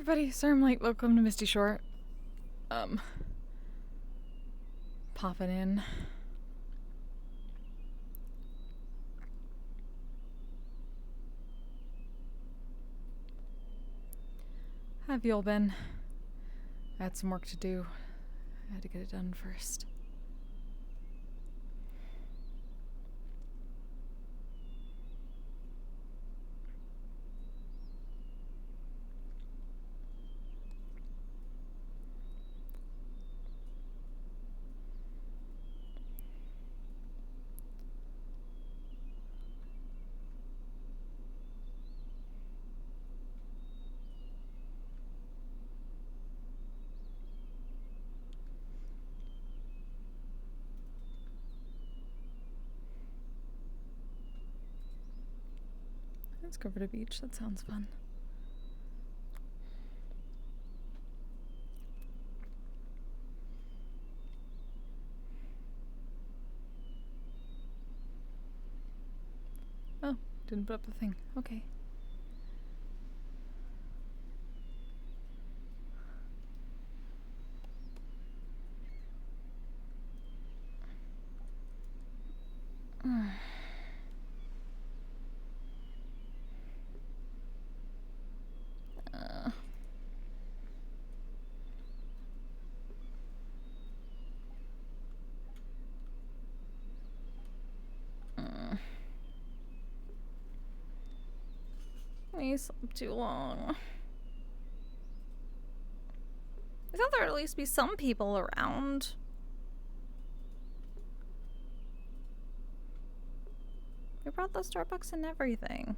everybody. Sorry I'm late. Welcome to Misty Shore. Popping in. How have you all been? I had some work to do. I had to get it done first. Let's go over to the beach. That sounds fun. Oh, didn't put up the thing. Okay. I slept too long. I thought there'd at least be some people around. We brought the Starbucks and everything.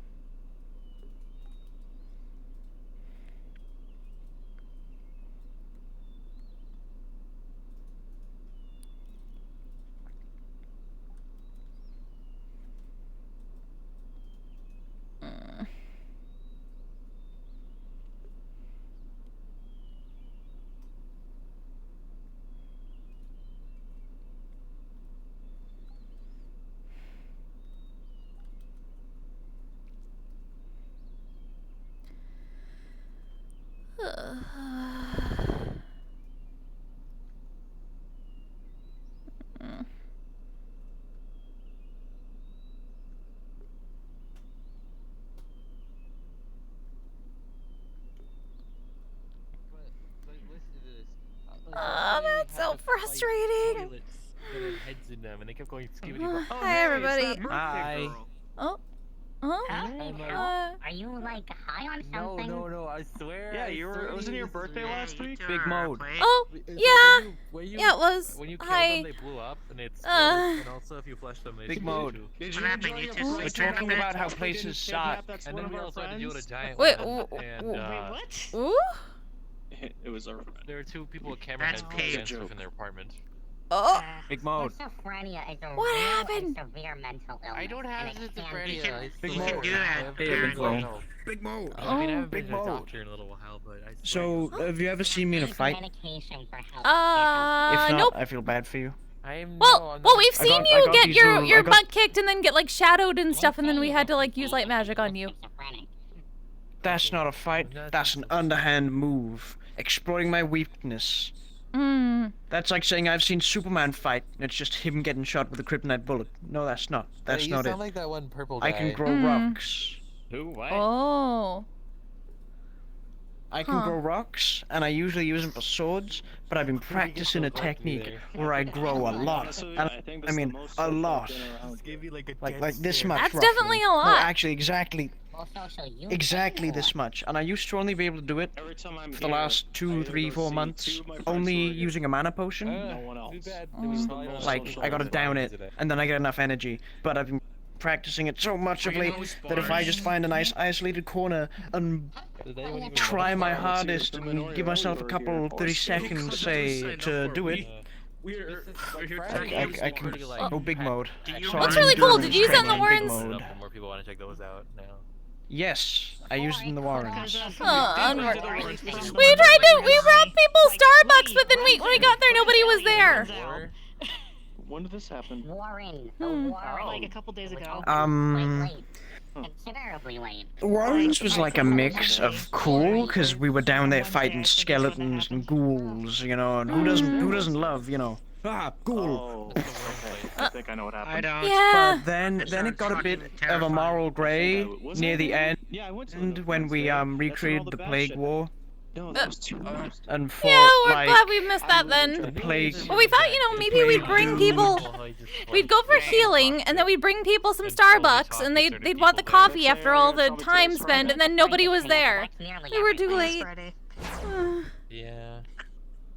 That's so frustrating. Heads in them, and they kept going Hi, everybody. Hi. Oh. Are you like high on something? No, I swear. Yeah, wasn't it your birthday last week? Big mode. Oh, yeah. Yeah, it was. When you killed Hi. them, they blew up, and it's and also if you flush them, they Big mode. Did What happened? You just We're talking about how places suck. And then we also had to deal with a giant Wait, one, and what? Ooh. It was a. there were two people with camera heads against in their apartment. Oh. Big mode. Schizophrenia is a What real happened? and severe mental illness. I don't have and it can schizophrenia. Big It's mode. the Do worst. that. Big mode. Big mode. I mean, I haven't Big been to a mode. doctor in a little while, but I So, have you ever seen me in a Take fight? medication for help. If not, Nope. I feel bad for you. Well, we've I seen got- I you got get these your little- I got- butt kicked and then get like shadowed and stuff, and then we had to like use light magic on you. That's not a fight. That's an underhand move. Exploiting my weakness. That's like saying I've seen Superman fight, and it's just him getting shot with a kryptonite bullet. No, that's not. That's you not sound it. like that one purple guy. I can grow rocks. Who? What? Oh. I can grow rocks, and I usually use them for swords, but I've been practicing a technique where I grow a lot. And I mean, a lot. Like this much. That's roughly. definitely a No, lot. actually, exactly this much. And I used to only be able to do it Every time I'm for the last 2, 3, 4 months, only using a mana potion. No one else. Like, I gotta down it, and then I get enough energy. But I've been practicing it so much of late that if I just find a nice isolated corner and try my hardest and give myself a couple 30 seconds, say, to do it, I can go big mode. So Looks I'm really cool. doing Did you use that in the training big Warrens? mode. More people want to check those out now. Yes, I used it in the Warrens. We brought people Starbucks, but then when we got there, nobody was there. When did this happen? Warren. Hmm. Warren. Like a couple days ago. Considerably late. Warrens was like a mix of cool, because we were down there fighting skeletons and ghouls, you know, and who doesn't love, you know, ghoul. Oh, okay. I think I know what happened. Yeah. But then it got a bit of a moral grey near the end Yeah, I went to when we recreated the Plague War No, that was too much. and fought Yeah, we're like glad we missed that the then. plague. Well, we thought, you know, maybe we'd bring people. We'd go for healing, and then we'd bring people some Starbucks, and they'd want the coffee after all the time spent, and then nobody was there. We were too late. Yeah.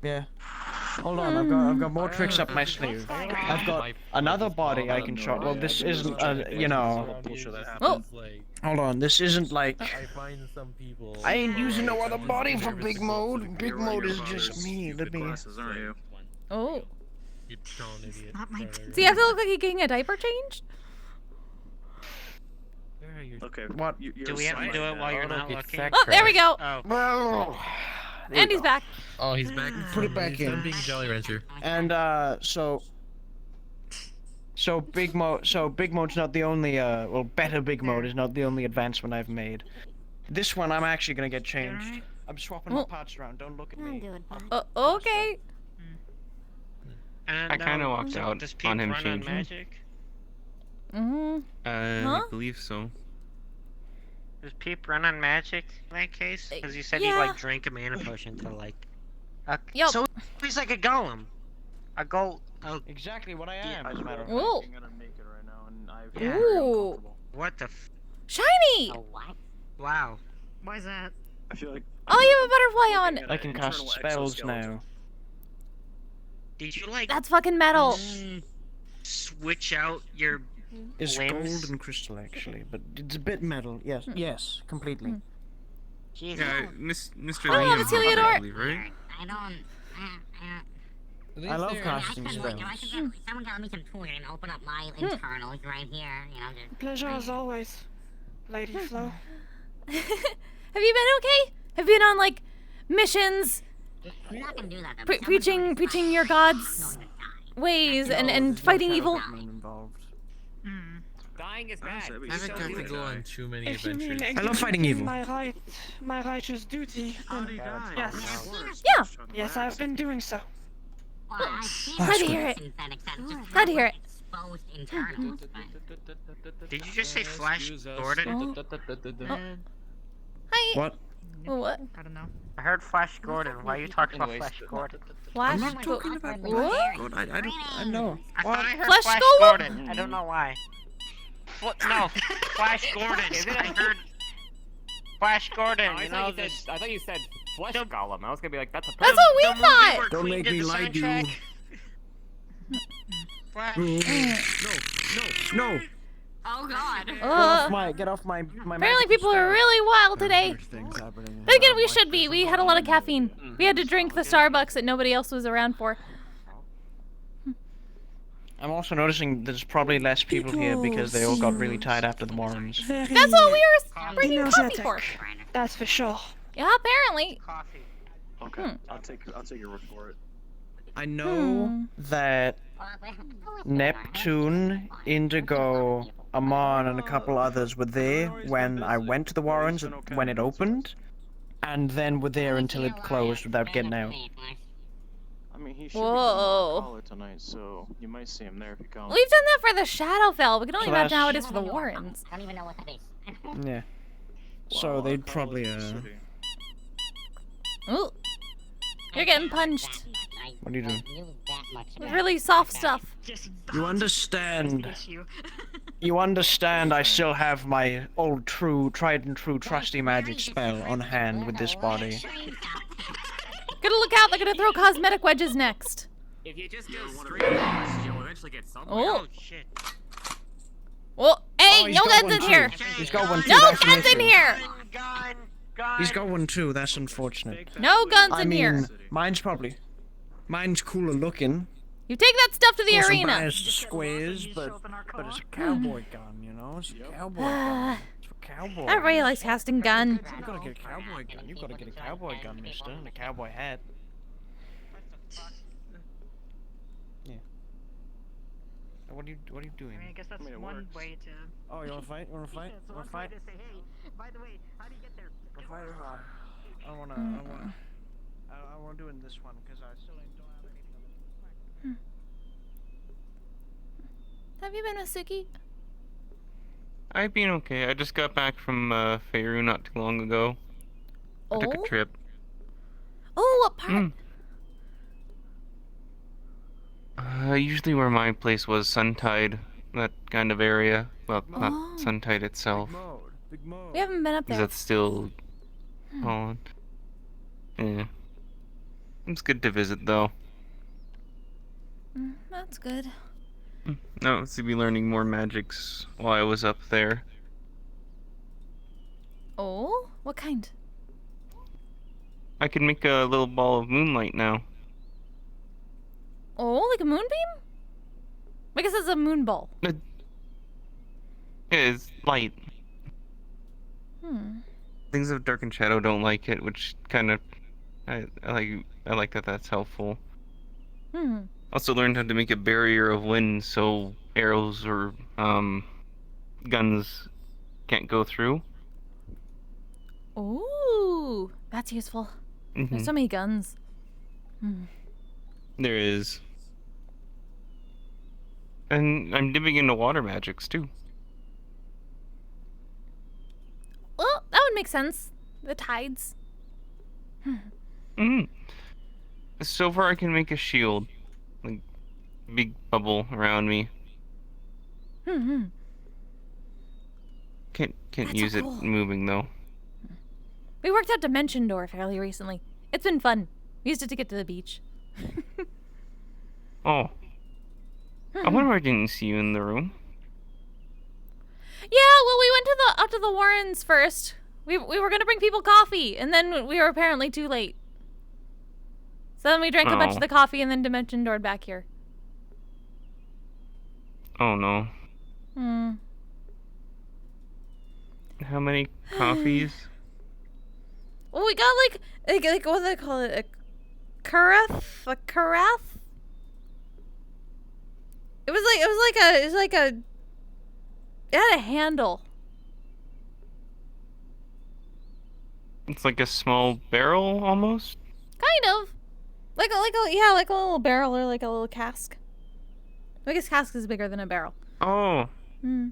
Yeah. Hold on, I've got more tricks up my sleeve. I've got another body I can shot. Well, this isn't, you know. Oh. Hold on, this isn't like. I find some people. I ain't using no other body for big mode. Big mode is just me. Let me. Oh. You tall idiot. Does he have to look like he's getting a diaper changed? Where are you? Okay. What? Do we have to do it while you're not looking? Oh, there we go. Oh. Well. And he's back. Oh, he's back. Put it back He's in. done being Jolly Rancher. And so big mode's not the only well, better big mode is not the only advancement I've made. This one I'm actually gonna get changed. I'm swapping my parts around. Don't look at me. Okay. And, I kinda walked out does on Pete him run changing. magic? Mm-hmm. I believe so. Does Peep run on magic in that case? Because you said he Yeah. like drank a mana potion to like. Yup. So he's like a golem. A gold. Exactly what I am, as a matter of fact. Ooh. I'm gonna make it right now, and I Yeah. Ooh. What the? F Shiny! Oh, what? Wow. Why is that? I feel like Oh, you have a butterfly on. I can cast spells now. Did you like That's fucking metal. switch out your It's limbs? gold and crystal actually, but it's a bit metal. Yes, yes, completely. Jesus. Yeah, Mr. Oh, Liam, it's Heliodor. I believe, right? I don't. I love casting Someone spells. got me some tools and open up my internals right here. You know, just. Pleasure as always, Lady Flo. Have you been okay? Have you been on like missions, I'm not gonna do that. Though, preaching your God's ways and fighting evil? Involved. Dying is bad. I haven't got to go on too many adventures. I love fighting evil. My righteous duty. Yes. Yeah. Yes, I've been doing so. Well, I've seen Glad to hear it. synthetics that just Glad to hear it. exposed internals, but Did you just say Flash Gordon? Hi. What? What? I don't know. I heard Flash Gordon. Why are you talking about Flash Gordon? Flash. I'm not talking about What? God, I don't. I know. I thought I heard Flash Flash Golem? Gordon. I don't know why. No, Flash Gordon. I heard Flash Gordon. I You know thought you this. said. I thought you said flesh The- golem. I was gonna be like, that's a. That's what we The movie thought. where Don't Queen make did me the lie to you. soundtrack. Flash. No. oh god. Get off my. Apparently people are really wild today. Things happening. But again, we should be. We had a lot of caffeine. We had to drink the Starbucks that nobody else was around for. I'm also noticing there's probably less people here because they all got really tired after the Warrens. Very That's what we were bringing coffee energetic. for. That's for sure. Yeah, apparently. Coffee. Okay, I'll take your word for it. I know that Neptune, Indigo, Amon, and a couple others were there when I went to the Warrens when it opened, and then were there until it closed without getting out. I mean, he should Whoa. be coming to tonight, so you might see him there if you come. We've done that for the Shadowfell. We can only So imagine how it that's- is for the Warrens. I don't even know what that is. Yeah. So they'd probably Ooh. You're getting punched. What are you doing? With really soft stuff. You understand? You understand? I still have my old tried and true trusty magic spell on hand with this body. Gotta look out, they're gonna throw cosmetic wedges next. If you just go straight across, you'll eventually get somewhere. Oh. Shit. Well, hey, Oh, he's no got guns one in too. here. He's got one too. No that's an guns in issue. here. Gun. He's got one too. That's unfortunate. No guns I in mean, here. mine's cooler looking. You take that stuff to the Also arena. biased to squares, but it's a cowboy gun, you know. It's a cowboy gun. It's for cowboys. Everybody likes casting gun. You gotta get a cowboy gun. You gotta get a cowboy gun, mister, and a cowboy hat. Yeah. What are you doing? I guess that's I mean, it one works. way to. Oh, you wanna fight? You wanna fight? Yeah, You so wanna I'm fight? trying to say, hey, by the way, how do you get there? Wanna fight or not? I wanna do it in this one, because I still don't have anything on Have you been with Suki? I've been okay. I just got back from Faerun not too long ago. I took a Oh? trip. Oh, what part? Usually where my place was, Suntide, that kind of area. Well, Oh. not Suntide itself, Big mode. We haven't been up because there. that's still Holland. Yeah. It's good to visit, though. That's good. I was to be learning more magics while I was up there. Oh? What kind? I can make a little ball of moonlight now. Oh, like a moonbeam? I guess it's a moon ball. It is light. Things of dark and shadow don't like it, which kind of I like that that's helpful. Also learned how to make a barrier of wind so arrows or guns can't go through. Ooh, that's useful. There's so many guns. There is. And I'm dipping into water magics too. Well, that would make sense. The tides. So far I can make a shield. Like, big bubble around me. Can't That's use so it cool. moving though. We worked out Dimension Door fairly recently. It's been fun. We used it to get to the beach. Oh. I wonder why I didn't see you in the room. Yeah, well, we went to up to the Warrens first. We were gonna bring people coffee, and then we were apparently too late. So then we drank a bunch Oh. of the coffee and then Dimension Doored back here. Oh no. How many coffees? Well, we got like what do they call it? A carafe? A carafe? It was like a. It had a handle. It's like a small barrel almost. Kind of. Like a little barrel or like a little cask. I guess cask is bigger than a barrel. Oh. Hmm.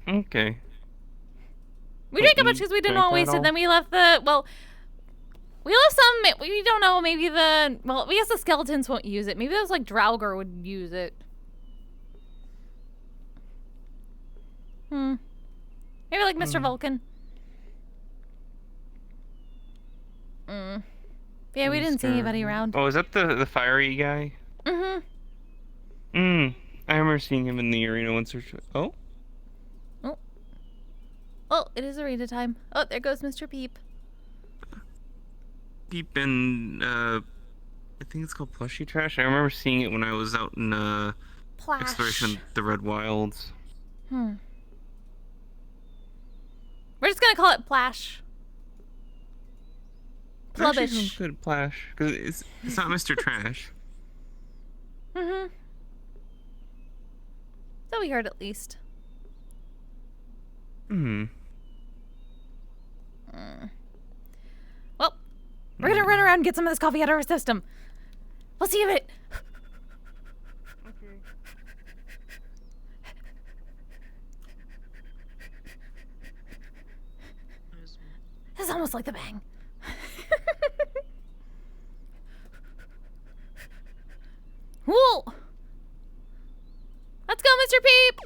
Okay. We drank a bunch because we didn't want to waste it. Then we left the we left some. We don't know. Maybe we guess the skeletons won't use it. Maybe those like Draugr would use it. Maybe like Mr. Vulcan. Yeah, we didn't see anybody around. Oh, is that the fiery guy? I remember seeing him in the arena once or twice. Oh? Oh, it is arena time. Oh, there goes Mr. Peep. Deep in, I think it's called Plushy Trash. I remember seeing it when I was out in, Plash. Exploration of the Red Wilds. We're just gonna call it Plash. Actually, Plubbish. sounds good, Plash. Because it's not Mr. Trash. So we heard at least. Well, we're gonna run around and get some of this coffee out of our system. We'll see you in a bit. This is almost like the bang. Whoa! Let's go, Mr. Peep!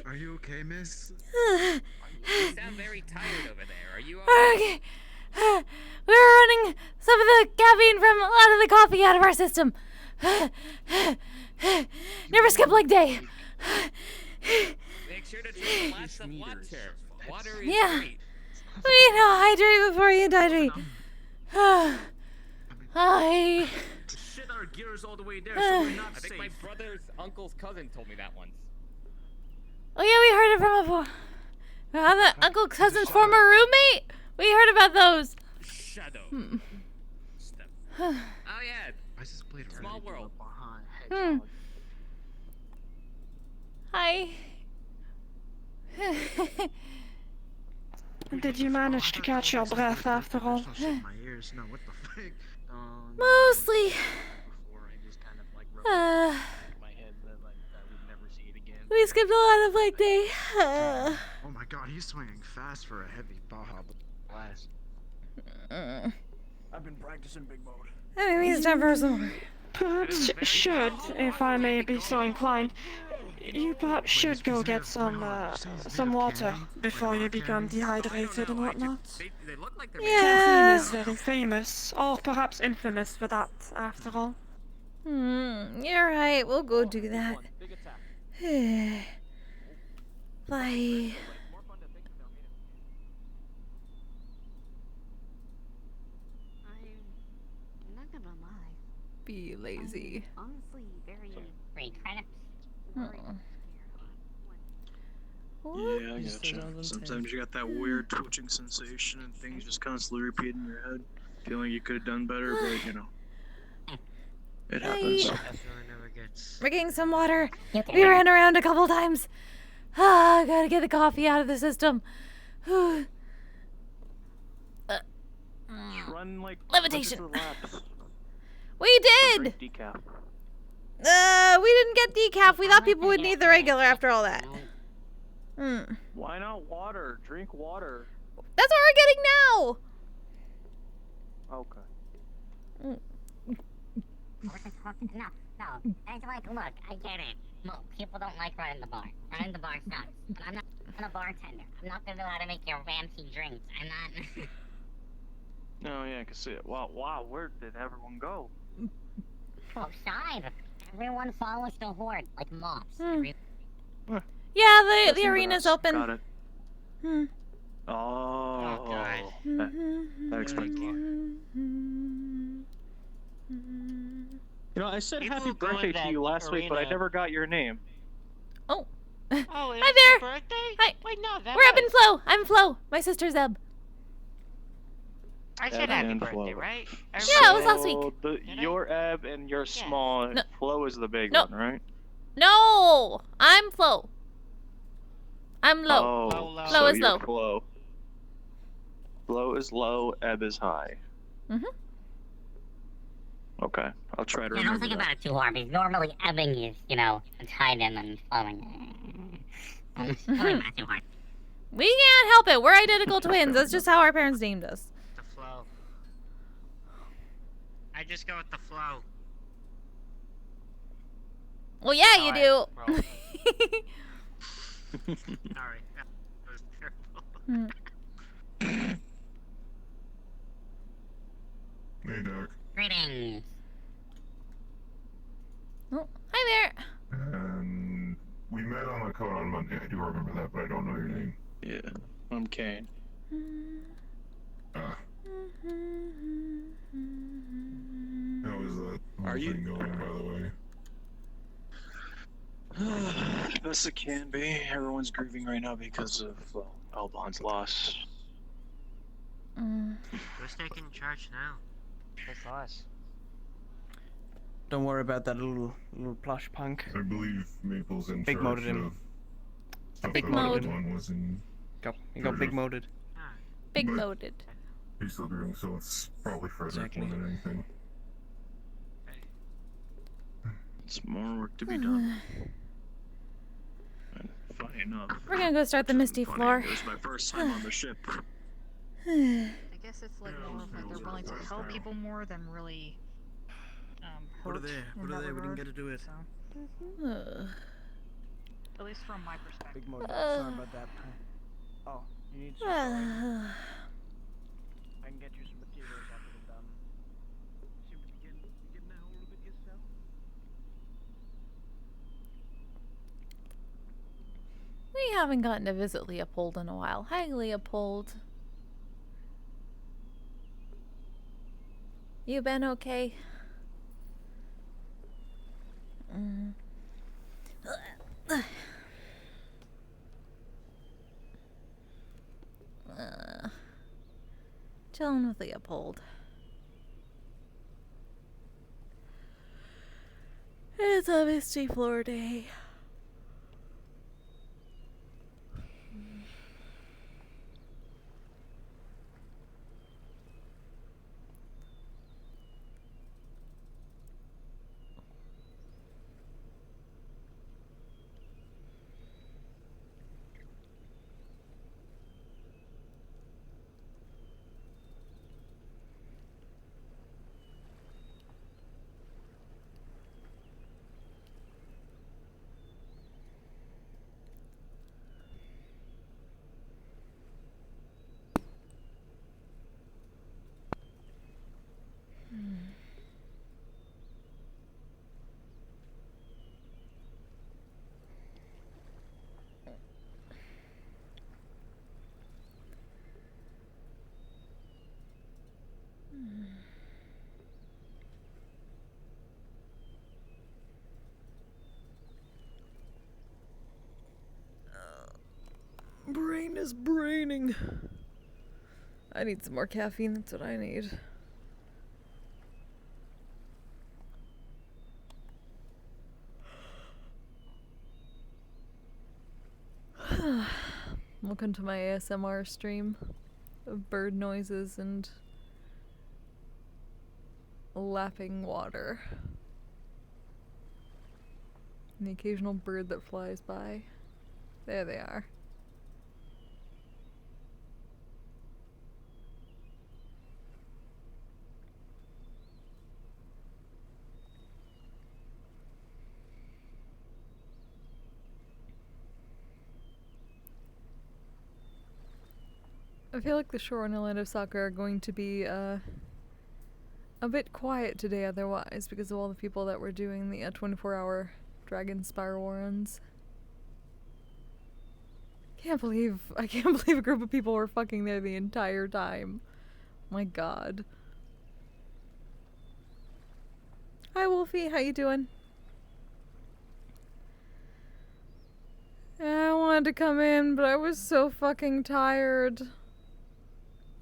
Are you okay, miss? You sound very tired over there. Are you okay? Okay. We were running some of the caffeine from a lot of the coffee out of our system. Never skip leg day. Make sure to drink lots of water. Water is Yeah. great. We need to hydrate before you dehydrate. I... Shit our gears all the way there, so we're not I think my brother's uncle's cousin told me that once. Oh yeah, we heard it from the uncle cousin's former roommate. We heard about those. Shadow. Step. Why is this blade Small world. Hi. Did you manage to catch your breath after all? Mostly. We skipped a lot of leg day. Oh my god, he's swinging fast for a heavy Baja Blast. I've been practicing big mode. I think it's time for some more. Perhaps should, if I may be so inclined, you perhaps should go get some water before you become dehydrated and whatnot. They look like they're Yeah. Caffeine is very famous, or perhaps infamous for that, after all. You're right. We'll go do that. Bye. I'm not gonna lie. Be lazy. Honestly, very great credits. Yeah, I gotcha. Sometimes you got that weird twitching sensation and things just constantly repeat in your head. Feeling you could have done better, but you know. It happens. We're getting some water. We ran around a couple times. Gotta get the coffee out of the system. Run like Levitation. hundreds of laps. We did. Drink decaf. We didn't get decaf. We thought people would need the regular after all that. Why not water? Drink water. That's what we're getting now. Okay. No. It's like, look, I get it. Look, people don't like running the bar. Running the bar sucks. But I'm not a bartender. I'm not gonna know how to make your fancy drinks. I'm not. No, yeah, I can see it. Wow, where did everyone go? Outside. Everyone follows the horde like mobs. Yeah, the arena's open. Got it. Oh, that explains a lot. You know, I said happy birthday to you last week, but I never got your name. Oh. Oh, Hi there. Birthday? Hi. Wait, no, that We're Eb and Flo. I'm Flo. My sister's Eb. I said Eb happy and birthday, Flo. right? Yeah, it was last week. You're Eb and you're small. No. Flo is the big No. one, right? No, I'm Flo. I'm low. Oh, Flo is you're low. Flo. Flo is low, Eb is high. Okay, I'll try to Yeah, remember don't think that. about it too hard, because normally ebbing is, it's high then and flowing. Don't think about it too hard. We can't help it. We're identical twins. That's just how our parents named us. The flow. I just go with the flow. Well, yeah, you do. Sorry. That was terrible. Hey, Doc. Greetings. Oh, hi there. And we met on the code on Monday. I do remember that, but I don't know your name. Yeah, I'm Kane. Ah. How is that whole thing going, by the way? Best it can be. Everyone's grieving right now because of Albon's loss. Who's taking charge now? It's us. Don't worry about that little plush punk. I believe Maple's in Big charge moded him. of stuff Big that mode. One was in. He got big moded. Big But moded. He's still doing so. It's probably further more than anything. It's more work to be done. And funny enough. We're gonna go start the Misty floor. It was my first time on the ship. I guess it's like more of like they're willing to help people more than really What are hurt they? in What are that they? We didn't regard, get to do it. so. At least from my perspective. Big moded. Sorry about that. Oh, you need some. I can get you some material. We haven't gotten to visit Leopold in a while. Hi, Leopold. You been okay? Chilling with Leopold. It's a misty floor day. Brain is braining. I need some more caffeine, that's what I need. Welcome to my ASMR stream of bird noises and lapping water. And the occasional bird that flies by. There they are. I feel like the shore and Floorlandosaka are going to be a bit quiet today otherwise because of all the people that were doing the 24-hour Dragon Spire runs. I can't believe a group of people were fucking there the entire time. My god. Hi Wolfie, how you doing? I wanted to come in, but I was so fucking tired.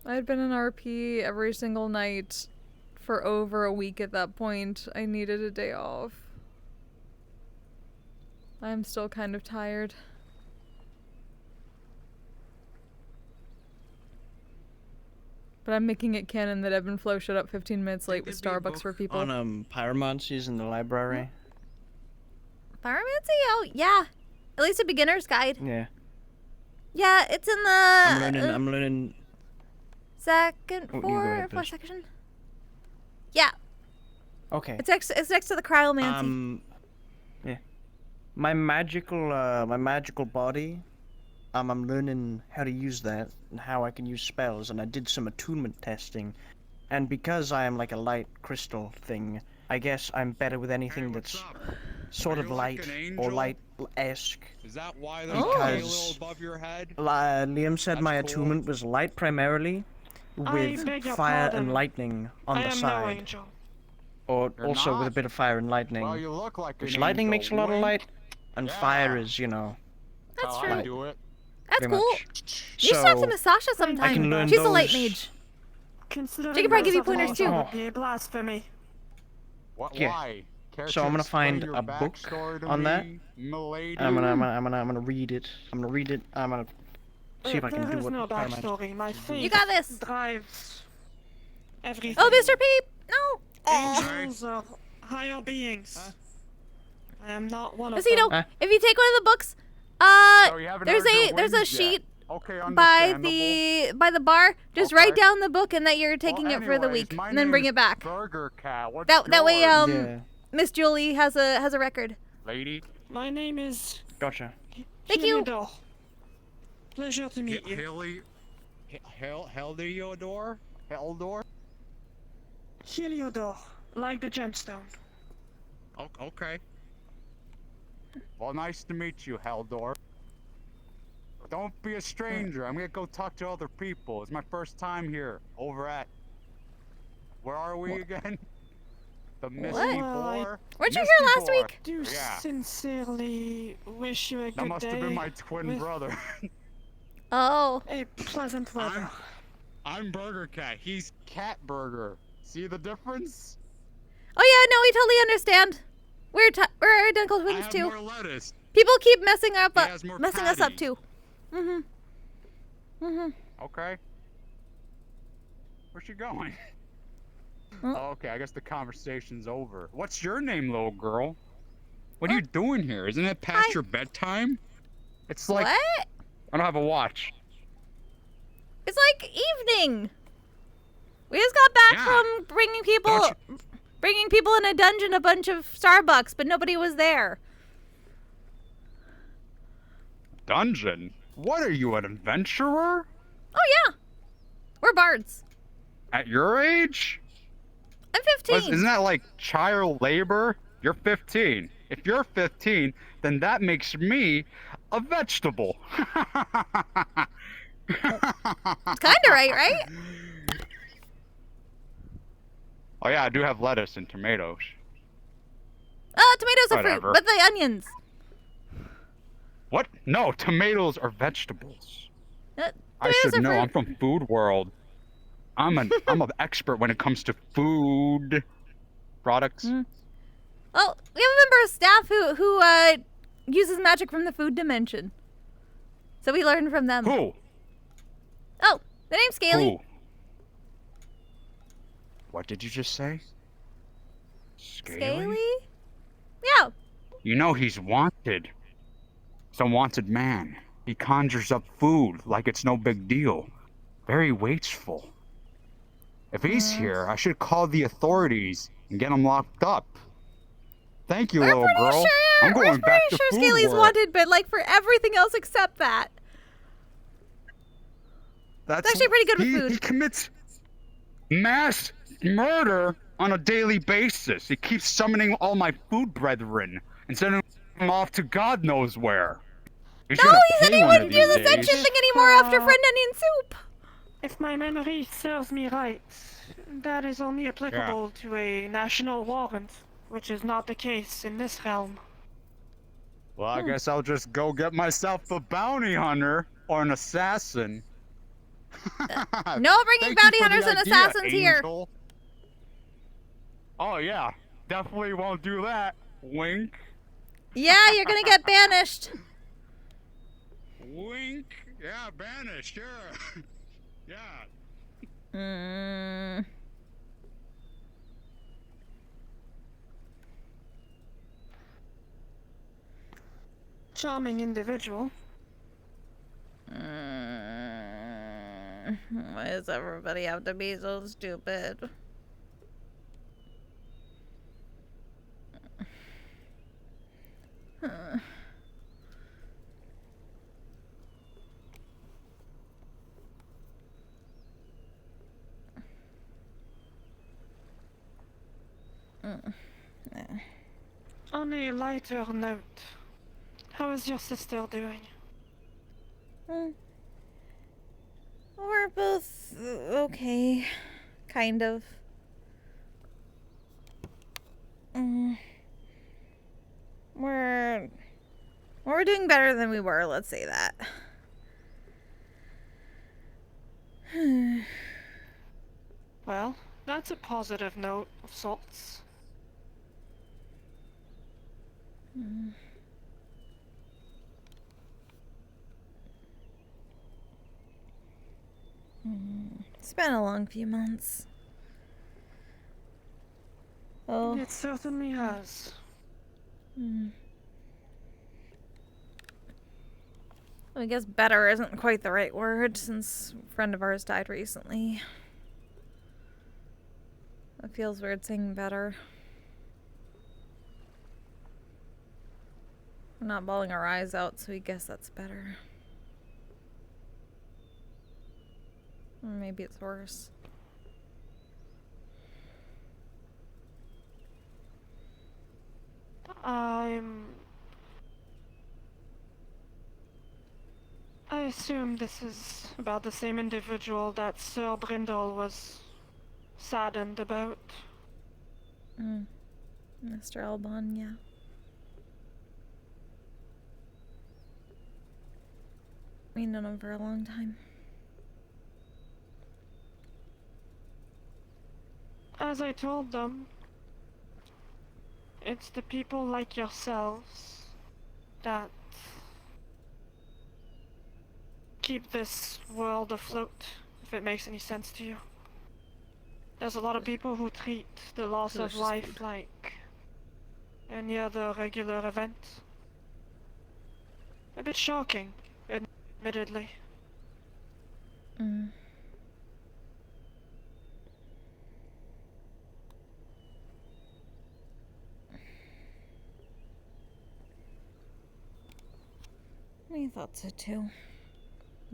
I had been in RP every single night for over a week at that point. I needed a day off. I'm still kind of tired. But I'm making it canon that Ebb and Flow showed up 15 minutes late with Starbucks for people. On pyromancies in the library. Pyromancy? Oh, yeah. At least a beginner's guide. Yeah. Yeah, it's in the... I'm learning... Second, fourth section? Yeah. Okay. It's next to the cryomancy. Yeah. My magical body, I'm learning how to use that and how I can use spells, and I did some attunement testing. And because I am like a light crystal thing, I guess I'm better with anything that's sort of light or light-esque. Is that why there's a halo above your head? Liam said my attunement was light primarily, with fire and lightning on the side. No angel. Or also with a bit of fire and lightning. Well, you look like Which lightning makes a lot of light, and fire is, you know... That's true. I do it. That's cool. Much. You should talk to Miss Sasha sometime. She's a light mage. Considering she can probably give you pointers too. Would be blasphemy. What? Yeah. Why? So I'm gonna find a book on that. I'm gonna read it. I'm gonna see if I can do what no backstory. My faith you got this. Drives everything. Oh, Mr. Peep! No. Angels are higher beings. I am not one of them. If you take one of the books, there's a sheet by the bar. Just write down the book and that you're taking it for the week, and then bring it back. Burger Cat. That way, Miss Julie has a record. Lady. My name is. Gotcha. Thank you. Pleasure to meet you. Heliodor? Heldor? Heliodor, like the gemstone. Okay. Well, nice to meet you, Heldor. Don't be a stranger. I'm gonna go talk to other people. It's my first time here. Over at... Where are we again? The Misty Boar? Weren't you Misty here last Boar. week? Do Yeah. sincerely wish you a good day. That must have been my twin brother. Oh. A pleasant weather. I'm Burger Cat. He's Cat Burger. See the difference? Oh yeah, no, we totally understand. We're identical twins I have too. more lettuce. People keep messing He has more us up patties. too. Okay. Where's she going? Oh. Oh, okay, I guess the conversation's over. What's your name, little girl? What are you doing here? Isn't it past your bedtime? It's like... What? I don't have a watch. It's like evening. We just got back Yeah. from bringing people in a dungeon a bunch of Starbucks, but nobody was there. Dungeon? What are you, an adventurer? Oh yeah. We're bards. At your age? I'm 15. Isn't that like child labor? You're 15. If you're 15, then that makes me a vegetable. It's kind of right? Oh yeah, I do have lettuce and tomatoes. Tomatoes are fruit, Whatever. but the onions. What? No, tomatoes are vegetables. I Tomatoes should are know. fruit. I'm from Food World. I'm an expert when it comes to food products. Oh, we have a member of staff who uses magic from the food dimension. So we learned from them. Who? Oh, the name's Scaly. Who? What did you just say? Scaly? Yeah. You know he's wanted. He's a wanted man. He conjures up food like it's no big deal. Very wasteful. If he's here, I should call the authorities and get him locked up. Thank you, little girl. I'm going back to Food Scaly's World. wanted, but like for everything else except that. That's actually pretty good with food. He commits mass murder on a daily basis. He keeps summoning all my food brethren and sending them off to God knows where. He's No, gonna he said pay he one wouldn't of do the these sentient days. thing anymore after friend onion soup. If my memory serves me right, that is only applicable to a national warrant, which is not the case in this realm. Well, I guess I'll just go get myself a bounty hunter or an assassin. No bringing Thank you bounty for the hunters and idea, assassins here. Angel. Oh yeah, definitely won't do that. Wink. Yeah, you're gonna get banished. Wink. Yeah, banished. Sure. Yeah. Charming individual. Why does everybody have to be so stupid? On a lighter note, how is your sister doing? We're both okay, kind of. We're doing better than we were, let's say that. Well, that's a positive note of sorts. It's been a long few months. Oh. It certainly has. I guess better isn't quite the right word since a friend of ours died recently. It feels weird saying better. We're not bawling our eyes out, so we guess that's better. Or maybe it's worse. I I assume this is about the same individual that Sir Brindle was saddened about. Mr. Albon, yeah. We've known him for a long time. As I told them, it's the people like yourselves that keep this world afloat, if it makes any sense to you. There's a lot of people who treat the loss of life like any other regular event. A bit shocking, admittedly. We thought so too.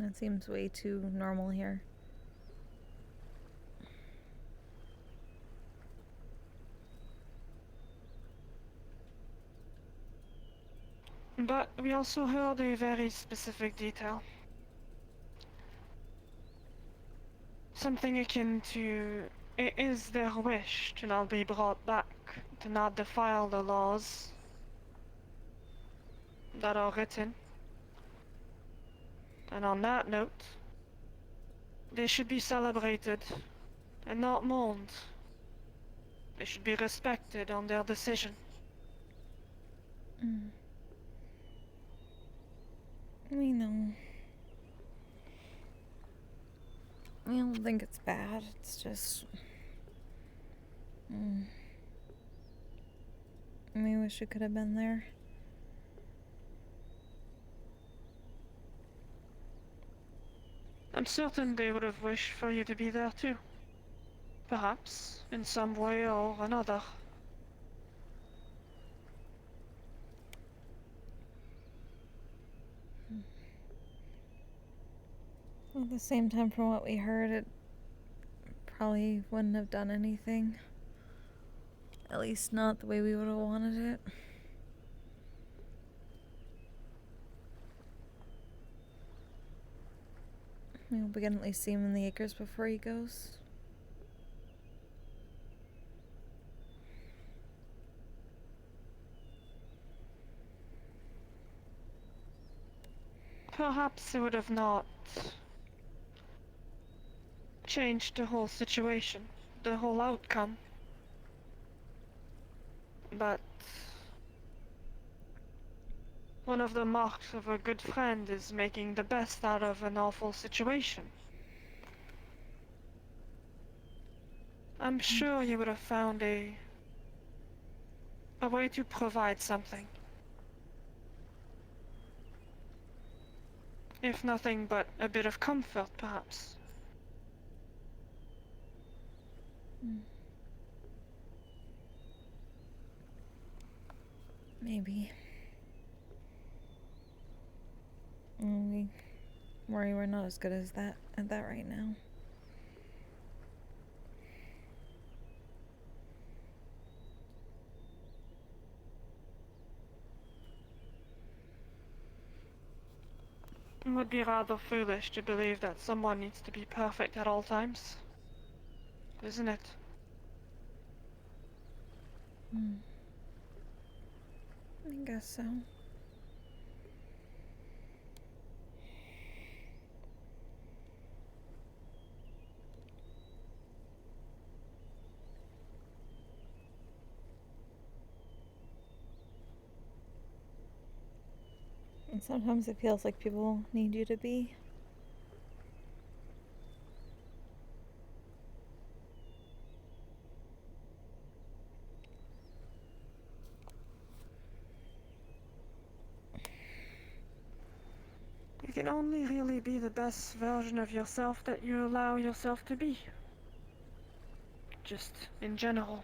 That seems way too normal here. But we also heard a very specific detail. Something akin to, it is their wish to not be brought back, to not defile the laws that are written. And on that note, they should be celebrated and not mourned. They should be respected on their decision. We know. I don't think it's bad, it's just... We wish we could have been there. I'm certain they would have wished for you to be there too. Perhaps, in some way or another. At the same time, from what we heard, it probably wouldn't have done anything. At least not the way we would have wanted it. We hope we can at least see him in the acres before he goes. Perhaps it would have not changed the whole situation, the whole outcome. But one of the marks of a good friend is making the best out of an awful situation. I'm sure you would have found a way to provide something. If nothing but a bit of comfort, perhaps. Maybe. We worry we're not as good as that at that right now. It would be rather foolish to believe that someone needs to be perfect at all times, isn't it? I guess so. And sometimes it feels like people need you to be. You can only really be the best version of yourself that you allow yourself to be. Just in general.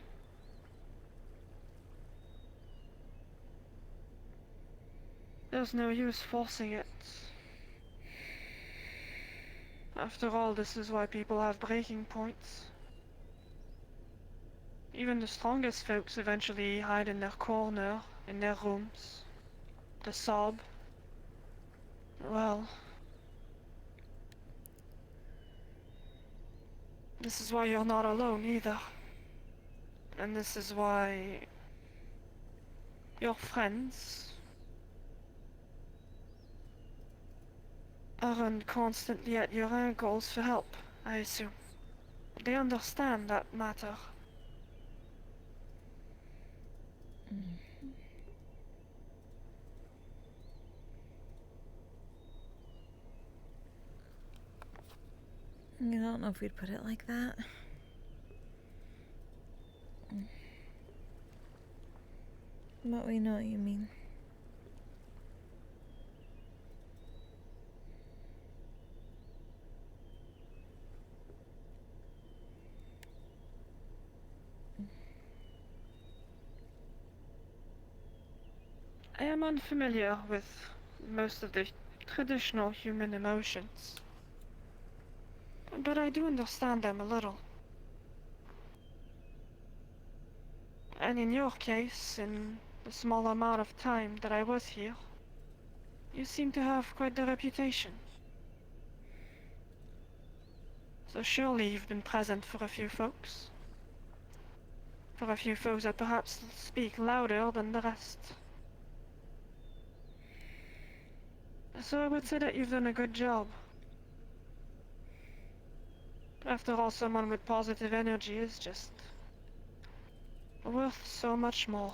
There's no use forcing it. After all, this is why people have breaking points. Even the strongest folks eventually hide in their corner, in their rooms. To sob. Well, This is why you're not alone either. And this is why your friends aren't constantly at your ankles for help, I assume. They understand that matter. I don't know if we'd put it like that. But we know what you mean. I am unfamiliar with most of the traditional human emotions, but I do understand them a little. And in your case, in the small amount of time that I was here, you seem to have quite the reputation. So surely you've been present for a few folks. For a few folks that perhaps speak louder than the rest. So I would say that you've done a good job. After all, someone with positive energy is just worth so much more.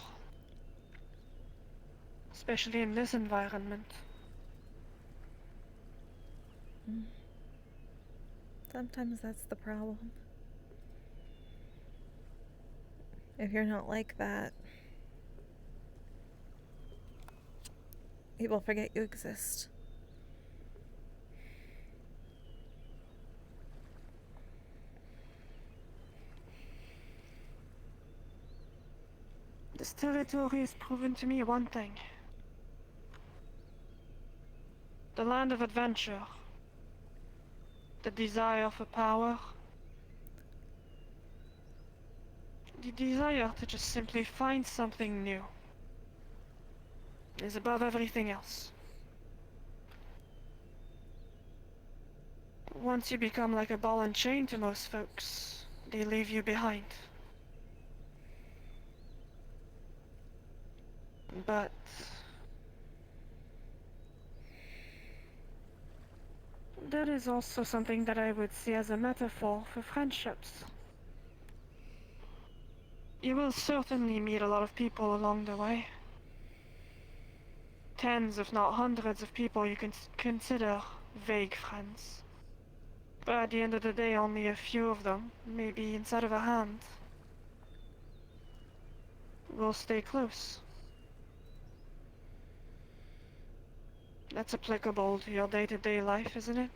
Especially in this environment. Sometimes that's the problem. If you're not like that, people forget you exist. This territory has proven to me one thing. The land of adventure. The desire for power. The desire to just simply find something new is above everything else. Once you become like a ball and chain to most folks, they leave you behind. But that is also something that I would see as a metaphor for friendships. You will certainly meet a lot of people along the way. Tens, if not hundreds of people you can consider vague friends. But at the end of the day, only a few of them, maybe inside of a hand, will stay close. That's applicable to your day-to-day life, isn't it?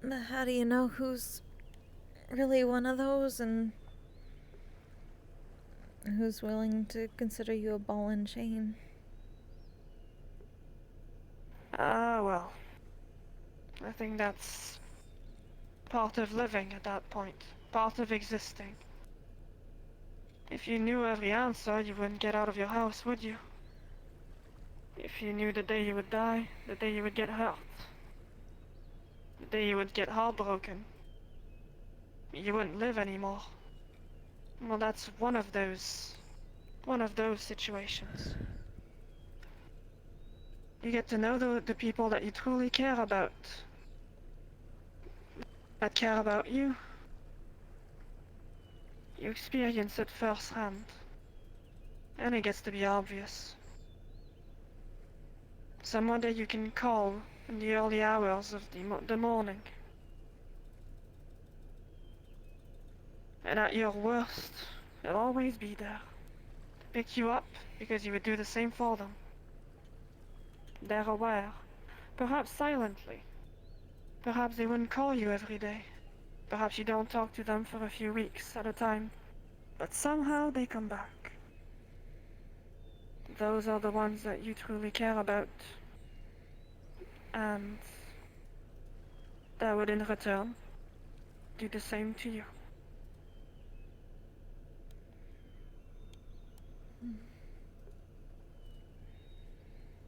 But how do you know who's really one of those and who's willing to consider you a ball and chain? Well. I think that's part of living at that point. Part of existing. If you knew every answer, you wouldn't get out of your house, would you? If you knew the day you would die, the day you would get hurt, the day you would get heartbroken, you wouldn't live anymore. Well, that's one of those situations. You get to know the people that you truly care about, that care about you. You experience it firsthand, and it gets to be obvious. Someone that you can call in the early hours of the morning. And at your worst, they'll always be there. To pick you up, because you would do the same for them. They're aware. Perhaps silently. Perhaps they wouldn't call you every day. Perhaps you don't talk to them for a few weeks at a time. But somehow they come back. Those are the ones that you truly care about. And that would in return do the same to you.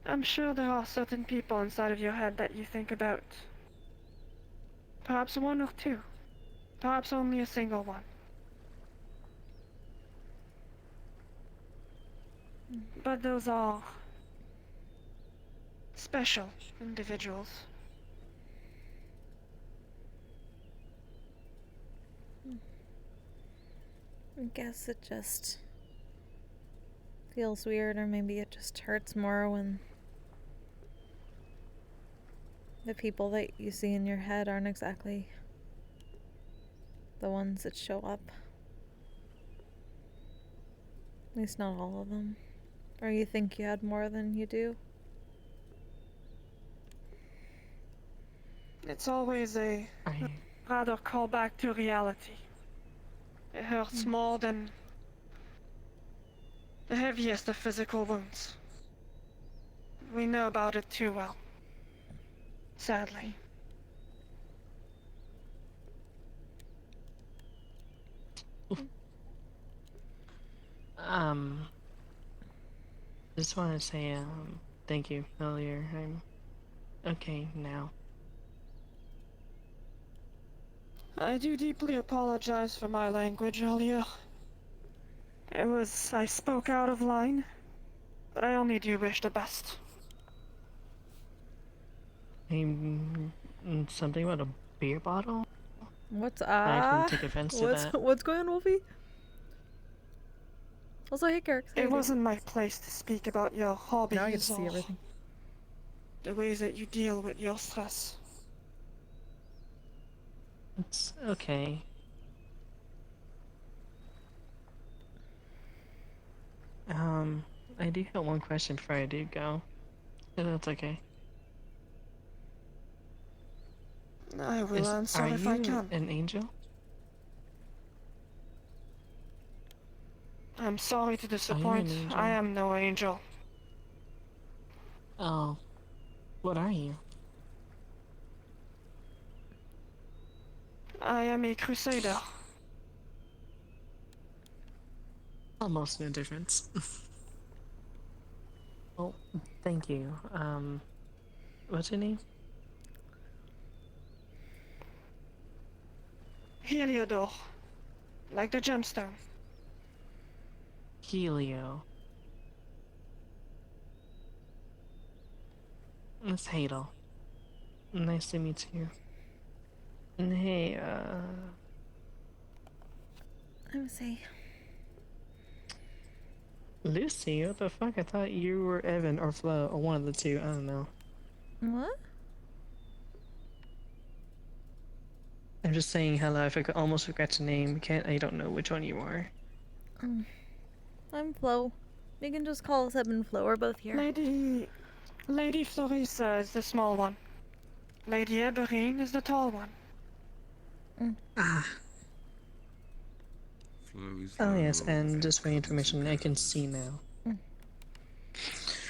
I'm sure there are certain people inside of your head that you think about. Perhaps one or two. Perhaps only a single one. But those are special individuals. I guess it just feels weird, or maybe it just hurts more when the people that you see in your head aren't exactly the ones that show up. At least not all of them. Or you think you had more than you do. It's always a rather callback to reality. It hurts more than the heaviest of physical wounds. We know about it too well. Sadly. Just want to say, thank you earlier. I'm okay now. I do deeply apologize for my language earlier. I spoke out of line, but I only do wish the best. Something about a beer bottle? What's I can take offense to that. What's going on, Wolfie? Also, hey, Kirk. It wasn't my place to speak about your hobbies Now I get to see or everything. the ways that you deal with your stress. It's okay. I do have one question before I do go. If that's okay. I will answer if I can. Are you an angel? I'm sorry to disappoint. angel? I am no angel. Oh. What are you? I am a crusader. Almost no difference. Well, thank you. What's your name? Heliodor. Like the gemstone. Helio. Miss Hadel. Nice to meet you. And hey, Let me see. Lucy, what the fuck? I thought you were Evan or Flo, or one of the two, I don't know. What? I'm just saying hello, I almost forgot your name. I don't know which one you are. I'm Flo. You can just call us Ebb and Flo, we're both here. Lady Florissa is the small one. Lady Eberine is the tall one. Oh yes, and just for your information, I can see now. Hi,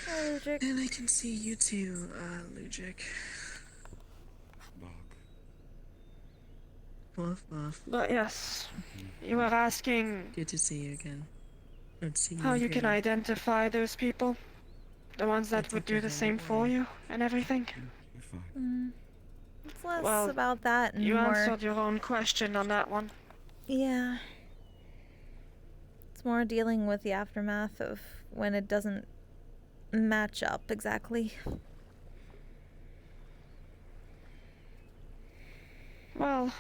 Lugic. And I can see you too, Lugic. Woof woof. But yes, you were asking Good to see you again. how you can identify those people? The ones that would do the same for you and everything? It's less about that and you more... answered your own question on that one. Yeah. It's more dealing with the aftermath of when it doesn't match up exactly. Well...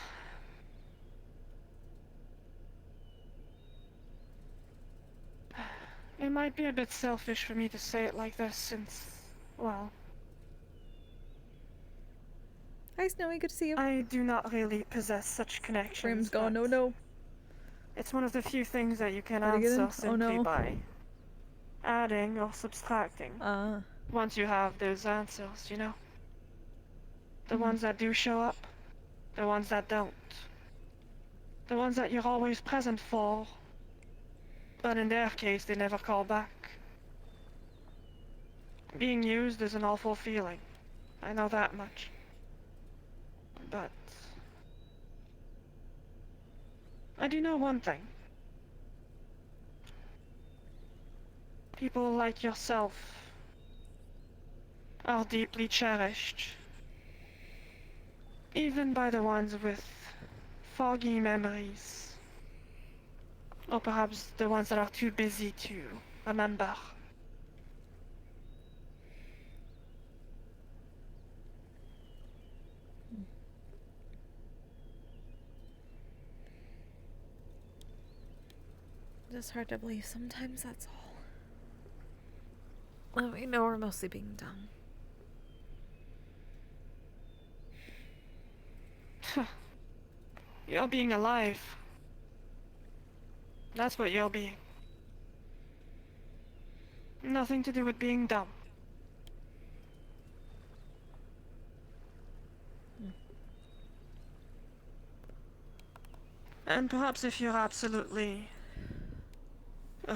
It might be a bit selfish for me to say it like this since, well... Hi, Snowy, good to see you. I do not really possess such connections. Frame's gone, oh no. It's one of the few things that you can Did I get in? answer simply by adding or subtracting. Once you have those answers, you know? The ones that do show up, the ones that don't. The ones that you're always present for, but in their case, they never call back. Being used is an awful feeling. I know that much. But... I do know one thing. People like yourself are deeply cherished, even by the ones with foggy memories, or perhaps the ones that are too busy to remember. Just hard to believe sometimes, that's all. Well, we know we're mostly being dumb. You're being alive. That's what you're being. Nothing to do with being dumb. And perhaps if you're absolutely,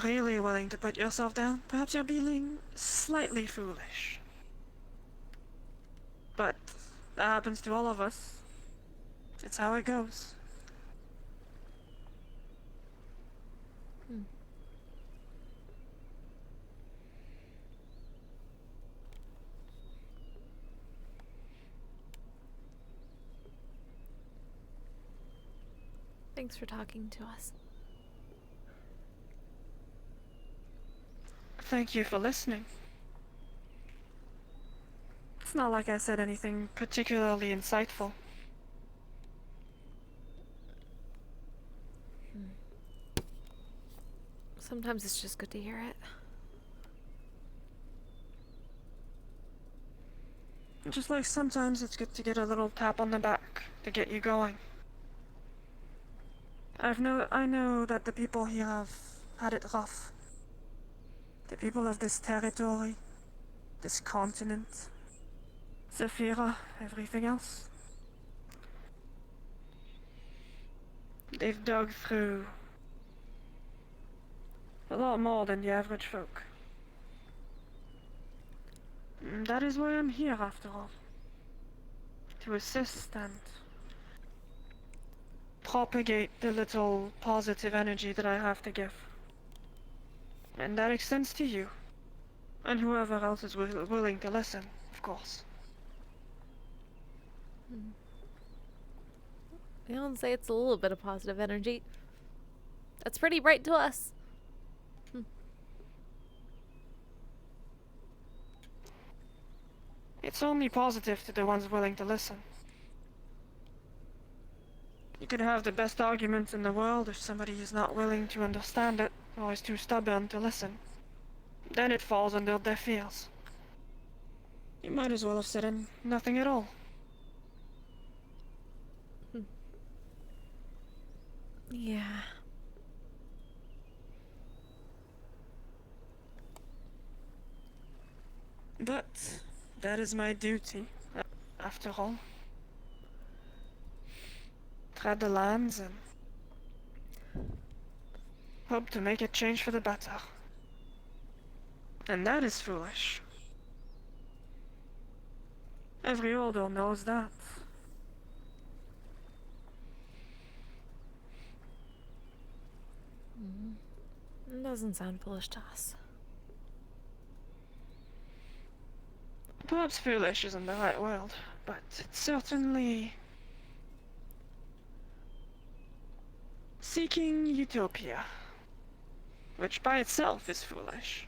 really willing to put yourself down, perhaps you're being slightly foolish. But that happens to all of us. It's how it goes. Thanks for talking to us. Thank you for listening. It's not like I said anything particularly insightful. Sometimes it's just good to hear it. Just like sometimes it's good to get a little tap on the back to get you going. I know that the people here have had it rough. The people of this territory, this continent, Zephyra, everything else. They've dug through a lot more than the average folk. And that is why I'm here, after all. To assist and propagate the little positive energy that I have to give. And that extends to you. And whoever else is willing to listen, of course. I don't say it's a little bit of positive energy. That's pretty bright to us. It's only positive to the ones willing to listen. You could have the best arguments in the world if somebody is not willing to understand it, or is too stubborn to listen. Then it falls under deaf ears. You might as well have said nothing at all. Yeah. But that is my duty, after all. Tread the lands and hope to make a change for the better. And that is foolish. Every order knows that. It doesn't sound foolish to us. Perhaps foolish isn't the right word, but it's certainly seeking utopia, which by itself is foolish.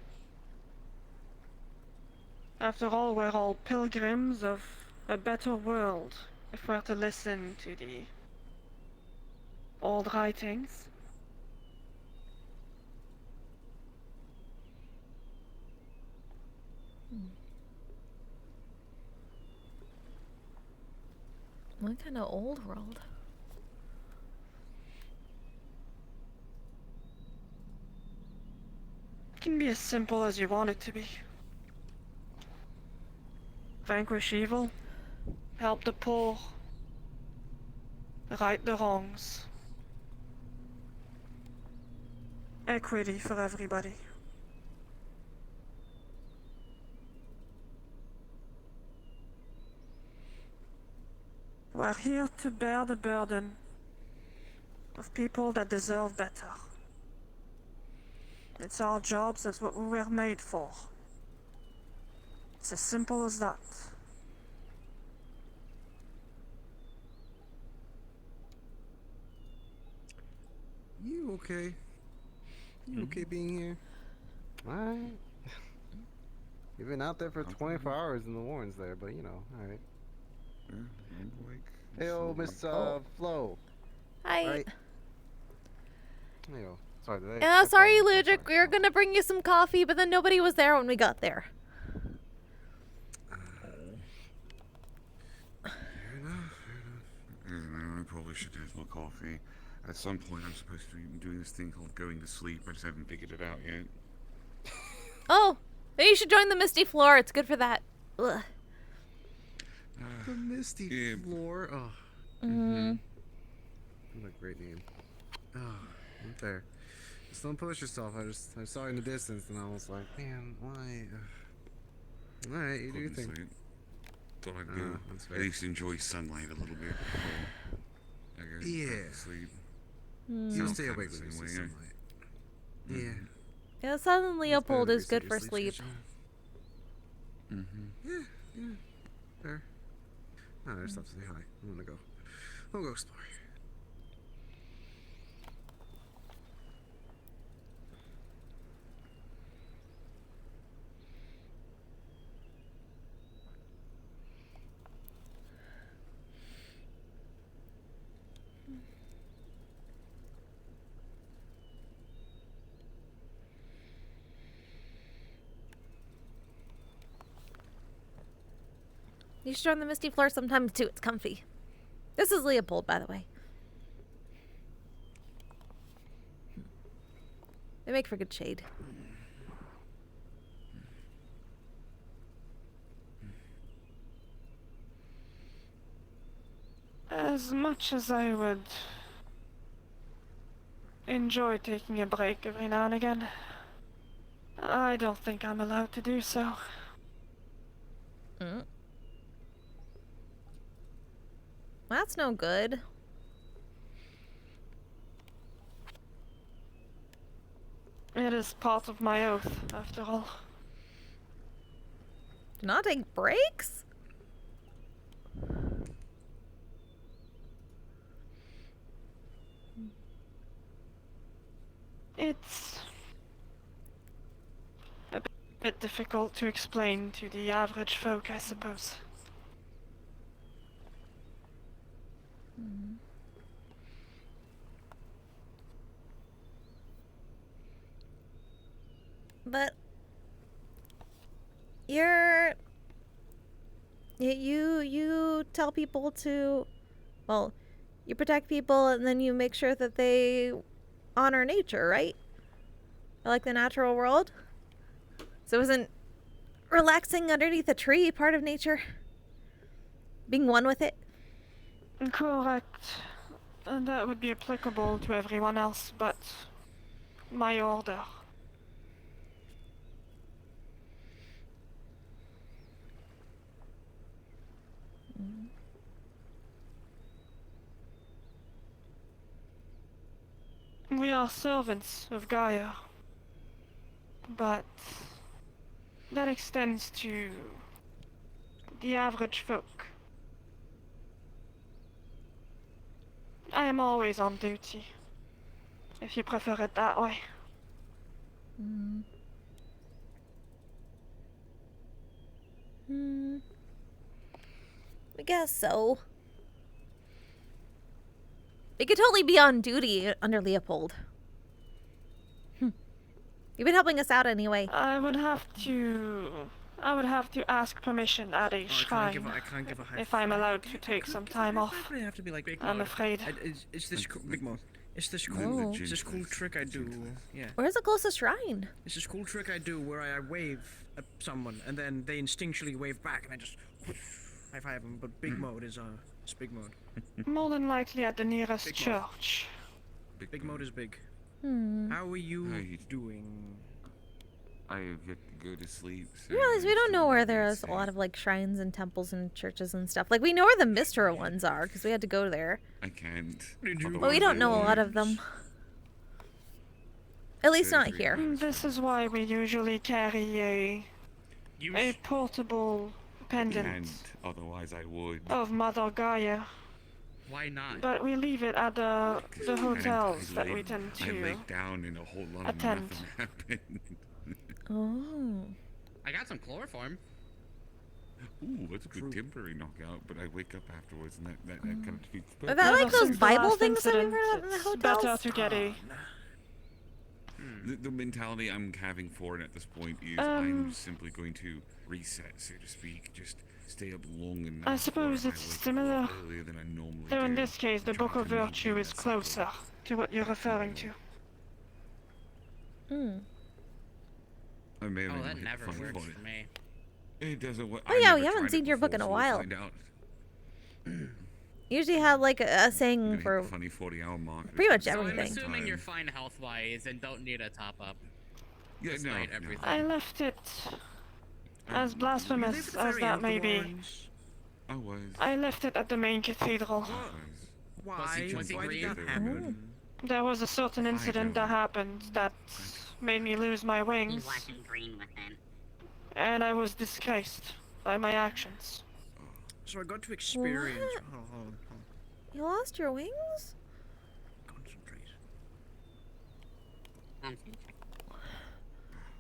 After all, we're all pilgrims of a better world, if we're to listen to the old writings. What kind of old world? It can be as simple as you want it to be. Vanquish evil, help the poor, right the wrongs. Equity for everybody. We're here to bear the burden of people that deserve better. It's our jobs, that's what we were made for. It's as simple as that. You okay? You okay being here? Alright. You've been out there for 24 hours in the warrens there, but you know, alright. Hey, Miss Flo. Hi. Right. Hey, sorry, did I? Yeah, sorry, Ludwig. We were gonna bring you some coffee, but then nobody was there when we got there. Fair enough. I probably should have more coffee. At some point, I'm supposed to be doing this thing called going to sleep. I just haven't figured it out yet. Oh, maybe you should join the Misty Floor. It's good for that. Ugh. The Misty Floor. Oh. What a great name. Oh, right there. Just don't push yourself. I saw you in the distance, and I was like, man, why? All right, you do your thing. Sleep. Thought I'd go. At least enjoy sunlight a little bit before I go Yeah. to sleep. You'll stay awake when you see sunlight. Yeah. Yeah, Southern Leopold better is to good reset for your sleep. schedule. Yeah. Fair. No, there's stuff to say hi. I'm gonna go. We'll go explore. You should join the Misty Floor sometimes too. It's comfy. This is Leopold, by the way. They make for good shade. As much as I would enjoy taking a break every now and again, I don't think I'm allowed to do so. That's no good. It is part of my oath, after all. Do not take breaks? It's a bit difficult to explain to the average folk, I suppose. But you tell people to, well, you protect people and then you make sure that they honor nature, right? Like the natural world. So isn't relaxing underneath a tree part of nature? Being one with it? Correct. And that would be applicable to everyone else, but my order. We are servants of Gaia, but that extends to the average folk. I am always on duty, if you prefer it that way. I guess so. We could totally be on duty under Leopold. You've been helping us out anyway. I would have to ask permission at a shrine I can't give a high if I'm allowed to take some time off. I have to be like big I'm afraid. It's this big mode. It's this Oh. it's this cool trick I do. Yeah. Where's the closest shrine? It's this cool trick I do where I wave at someone and then they instinctually wave back and I just high five them. But big mode is it's big mode. More than likely at the nearest Big mode. church. Big mode is big. Hmm. How are you doing? I have yet to go to sleep. So You realize we don't know where there's a lot of like shrines and temples and churches and stuff. Like we know where the Mistera ones are because we had to go there. I can't. But we don't know a lot of them. At least not here. This is why we usually carry a a portable pendant And otherwise I would. of Mother Gaia. Why not? But we leave it at the hotels And that we tend I to laid down and a whole lot attend. of nothing happened. Oh. I got some chloroform. Ooh, that's a good temporary knockout, but I wake up afterwards and that kind of defeats the Are purpose. that like those Since the Bible last things that we've incident, heard about in the it's hotels? better to get a The mentality I'm having for it at this point is I'm simply going to reset, so to speak, just stay up long enough. I suppose where it's wake up similar. earlier than I normally Though in do. this case, the Book of Virtue is closer to what you're referring to. I may or may Oh, not that hit never funny works for it. for me. It doesn't work. Oh yeah, we haven't seen your book in a while. Usually have like a saying for funny 40-hour mark. pretty much So I'm everything. assuming you're fine health-wise and don't need a top-up. Yeah, despite everything. I left it, as blasphemous as that may be, I was. I left it at the main cathedral. Why? Was he green? There was a certain incident that happened that made me lose my He wings, wasn't green with him. and I was disgraced by my actions. So I got to experience. What? Hold on. You lost your wings? Concentrate.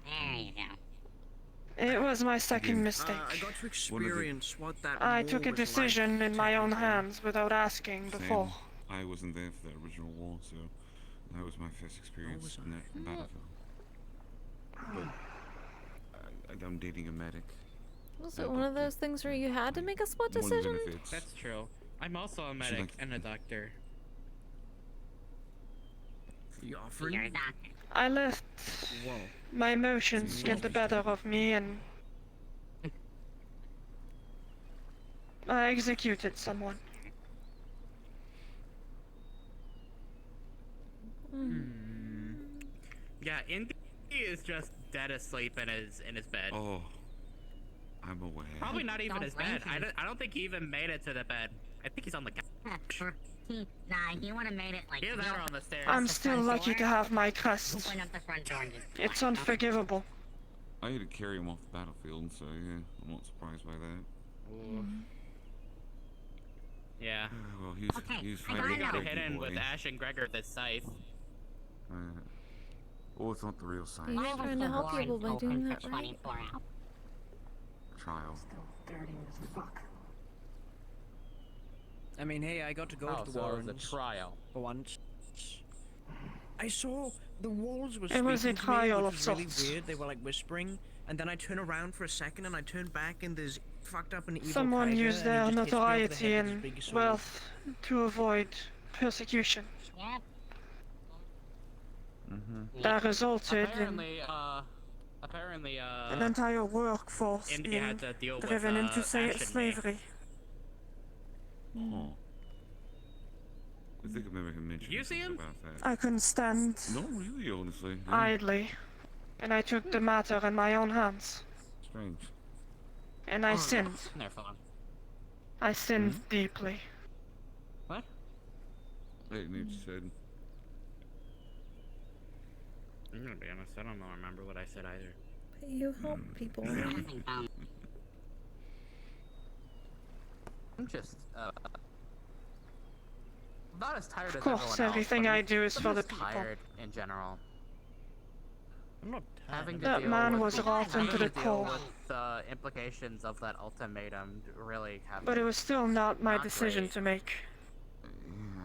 There you go. It was my second mistake. I got to experience what that I war took a was decision like, in my own technically. hands without asking before. I wasn't there for the original war, so that was my first experience in that battlefield. But I'm dating a medic. Was it one of those things where you had to make a split One of the decision? benefits. That's true. I'm also a medic and a doctor. The offering? You're a doctor. I let Whoa. my emotions get the better of me and I executed someone. Yeah, Indy is just dead asleep in his bed. Oh, I'm aware. Probably not even Don't his blame bed. him. I don't think he even made it to the bed. I think he's on the couch. He would have made it like. Either that or on the stairs. I'm still lucky to have my crest. Open up the front door and just. It's unforgivable. I had to carry him off the battlefield, so yeah, I'm not surprised by that. Yeah. Well, he's We fighting a got crazy hit in boy. with Ash and Gregor the scythe. Oh, it's not the real science. Are you trying to help people by doing that right? Trial. I mean, hey, I got to go to the so it Warrens. was a trial. For once. I saw the walls were It was speaking a to me, trial which of was really sorts. weird. They were like whispering, and then I turn around for a second, and I turn back, and there's fucked up and evil Someone tiger, used and their he just hits me over the notoriety head with his and big sword. wealth to avoid persecution. Yep. That resulted in Apparently, an entire workforce Indy being had to deal with, driven into Ash and me. slavery. Oh. I think I remember him mentioning You see something him? about that. I couldn't stand Not really, honestly. No. idly, and I took the matter in my own hands. Strange. And I sinned. They're fun. I sinned deeply. What? I didn't know what you said. I'm gonna be honest, I don't remember what I said either. But you help people, right? I'm just, not as tired Of as course, everyone else, everything but I do is I'm for the just people. tired in general. I'm not Having to That deal man with was rotten to the core. The implications of that ultimatum really have. But it was still not my Not decision great. to make. Yeah,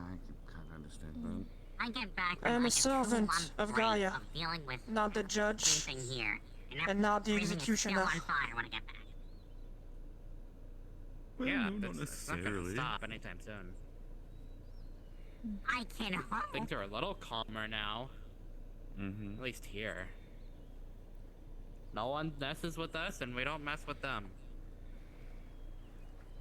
I can kind of understand that. I get back. I am a like servant month of break Gaia, of dealing with not the judge, everything here, and not the everything is executioner. still on fire when I get back. Yeah, no, not it's not gonna necessarily. stop anytime soon. I can hope. Things are a little calmer now, Mm-hmm. at least here. No one messes with us, and we don't mess with them.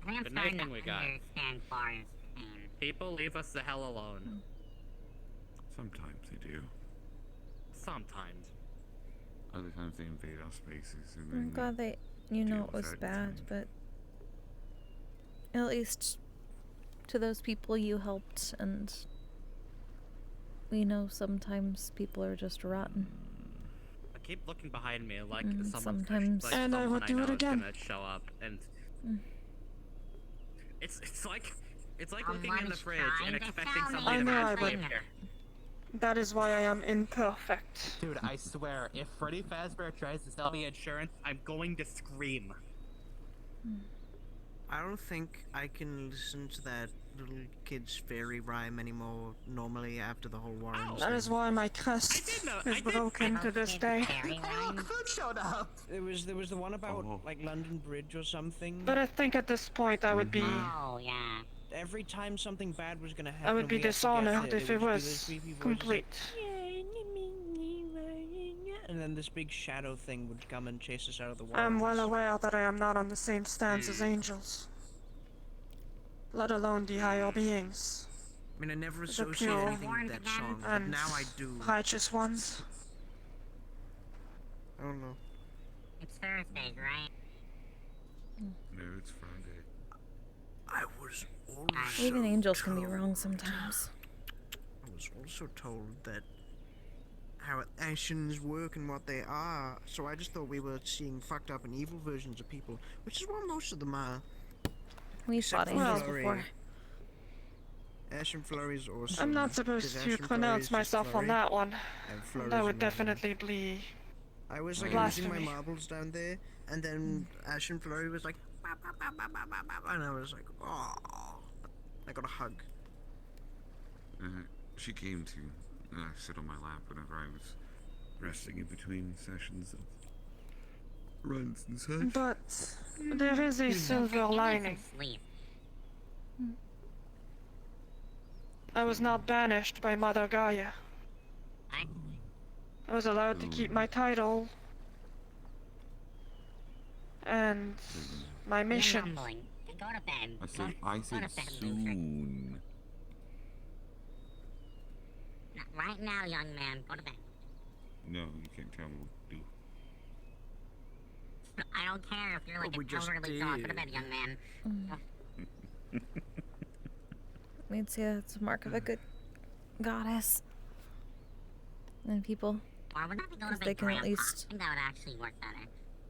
I am Good starting thing to we got. understand Clora's pain. People leave us the hell alone. Sometimes they do. Sometimes. Other times they invade our spaces and I'm then glad that you know deal it with was that bad, instead. but at least to those people you helped, and we know sometimes people are just rotten. keep looking behind me like someone's sometimes. like And I someone would do know it is again. gonna show up, and it's like Someone looking in the is fridge and trying to expecting tell me somebody to I know I magically would. appear. That is why I am imperfect. Dude, I swear, if Freddy Fazbear tries to sell me insurance, I'm going to scream. I don't think I can listen to that little kid's fairy rhyme anymore normally after the whole Warren That is why my crest is broken to this day. Who showed up? There was the one about like London Bridge or something. But I think at this point I would be Oh, yeah. Every time something bad was gonna happen, I would be we had to guess dishonored There if would it just be was those creepy voices complete. and then this big shadow thing would come and chase us out of the I am Warrens. well aware that I am not on the same stance as angels. Let alone the higher beings. I mean, I never The associate pure anything with that song, but and now I do. righteous ones. I don't know. It's Thursday, right? No, it's Friday. I was also Even angels can be wrong sometimes. I was also told that how actions work and what they are, so I just thought we were seeing fucked up and evil versions of people, which is what most of them are. We've fought angels Flurry. before. Ash and Flurry is awesome. I'm not supposed 'cause to Ash and pronounce Flurry is just myself on Flurry, that one. and Flurry's That would amazing. definitely be I was like losing my marbles down there, and then Ash and Flurry was like, "Bah, bah, bah, bah, bah, bah, bah," and I was like, oh, I got a hug. She came to sit on my lap whenever I was resting in between sessions of runs and such. But there is a silver lining. I was not banished by Mother Gaia. I was allowed to keep my title and my mission. Go to bed. I said soon. Right now, young man, go to bed. No, you can't tell me what to do. I don't care if you're like we an just elderly dog. Go to did. bed, young man. We'd say that's a mark of a good goddess. And people, Or would that be go to because they bed, can at Grandpa? least I think that would actually work better.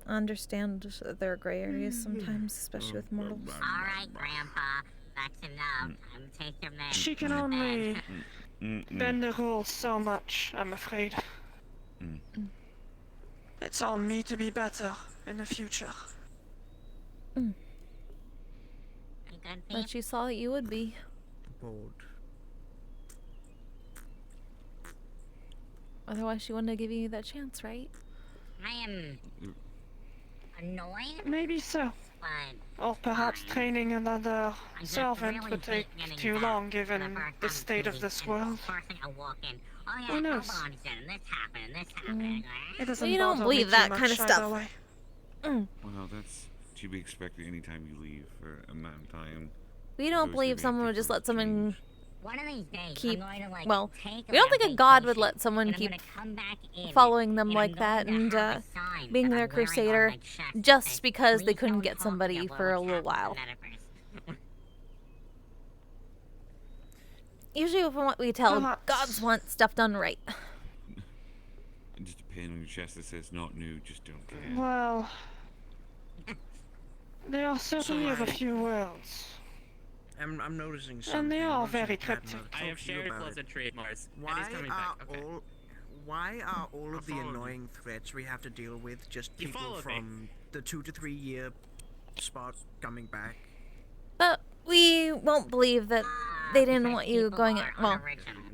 understand that there are gray areas sometimes, especially with mortals. Alright, Grandpa. That's enough. Time to take your nap. She can only bend the rules so much, I'm afraid. It's on me to be better in the future. But she saw that you would be. Bored. Otherwise, she wouldn't have given you that chance, right? I am annoyed, Maybe so. but Or perhaps training another servant really would take hate getting too back long given the state of this world. first thing I walk in. Oh yeah, Who knows? hold on, Jen, this happened, this happened. It doesn't Well, you don't bother me believe too that much kind of either stuff. way. Well, that's to be expected anytime you leave for a amount of time. We don't believe someone would just let someone One of these days, keep. I'm going to, like, Well, take we don't think a vacation, god would let someone and I'm keep gonna come back in, following them and like I'm that going to and have a sign being that their I'm wearing on crusader my chest just that says, because they "Please couldn't don't get talk somebody about for a what's little while. happening in the Metaverse." Usually, from what we tell, Perhaps. gods want stuff done right. Just a pin on your chest that says not new, just don't care. Well, they are certainly of a few worlds. I'm noticing something. And they I'm are noticing very a pattern. cryptic. I've I have talked to you shared about it. pleasantry, Mars, and Why he's coming are back. Okay. why are all of the annoying threats we have to deal with just You people followed me. from the 2 to 3 year spot coming back? But we won't believe that they didn't want you going. Well,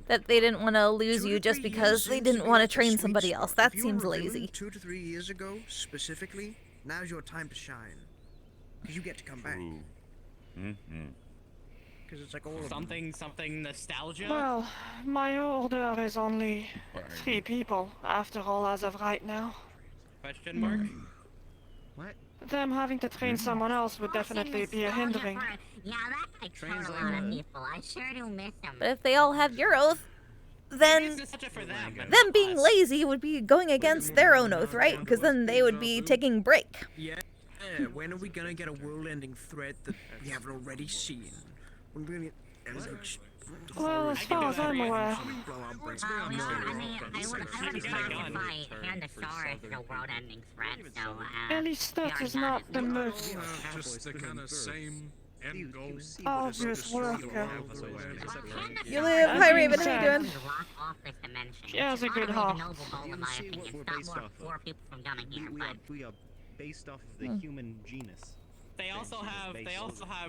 that they didn't want to lose you just because they didn't want to train somebody else. That If you were seems a villain lazy. 2 to 3 years ago, specifically, now's your time to shine. Because you get to come back. Because it's like all of them. Something nostalgia. Well, my order is only 3 people, after all, as of right now. Question mark. What? Them having to train someone else would definitely be a hindering. Yeah, that like hurt a lot of people. I sure do miss them. But if they all have your oath, then For them, them being lazy would be going against their own oath, right? Because then they would be taking break. Yeah, when are we gonna get a world-ending threat that we haven't already seen? When are we gonna get Well, as far as I'm aware. I mean, I would classify Handosaurus as a world-ending threat, so, At least that is not the most Just the kind of same end goal. obvious worker. You live. Hi, Raven. How you doing? She has a good heart. We are based off of the human genus. They also have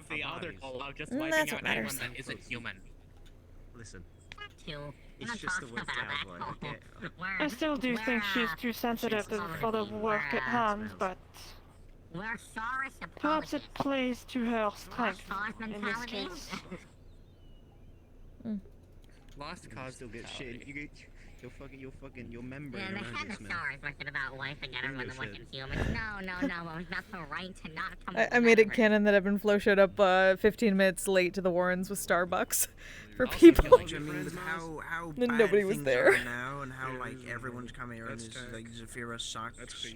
the other goal of just That's wiping what out anyone matters. that isn't human. Listen, it's just the way it I still do think she's too sensitive for the work at hand, but perhaps it plays to her strength in this case. Lost cause still get shit. You get your membrane Yeah, the around this man. Handosaurus working about wiping everyone that wasn't human. No, it's not the right to not come I made it canon that Evan Flo showed up 15 minutes late to the Warrens with Starbucks for people. I mean, with how And bad nobody was things there. are now, and how like everyone's coming here and is like Zafira sucks.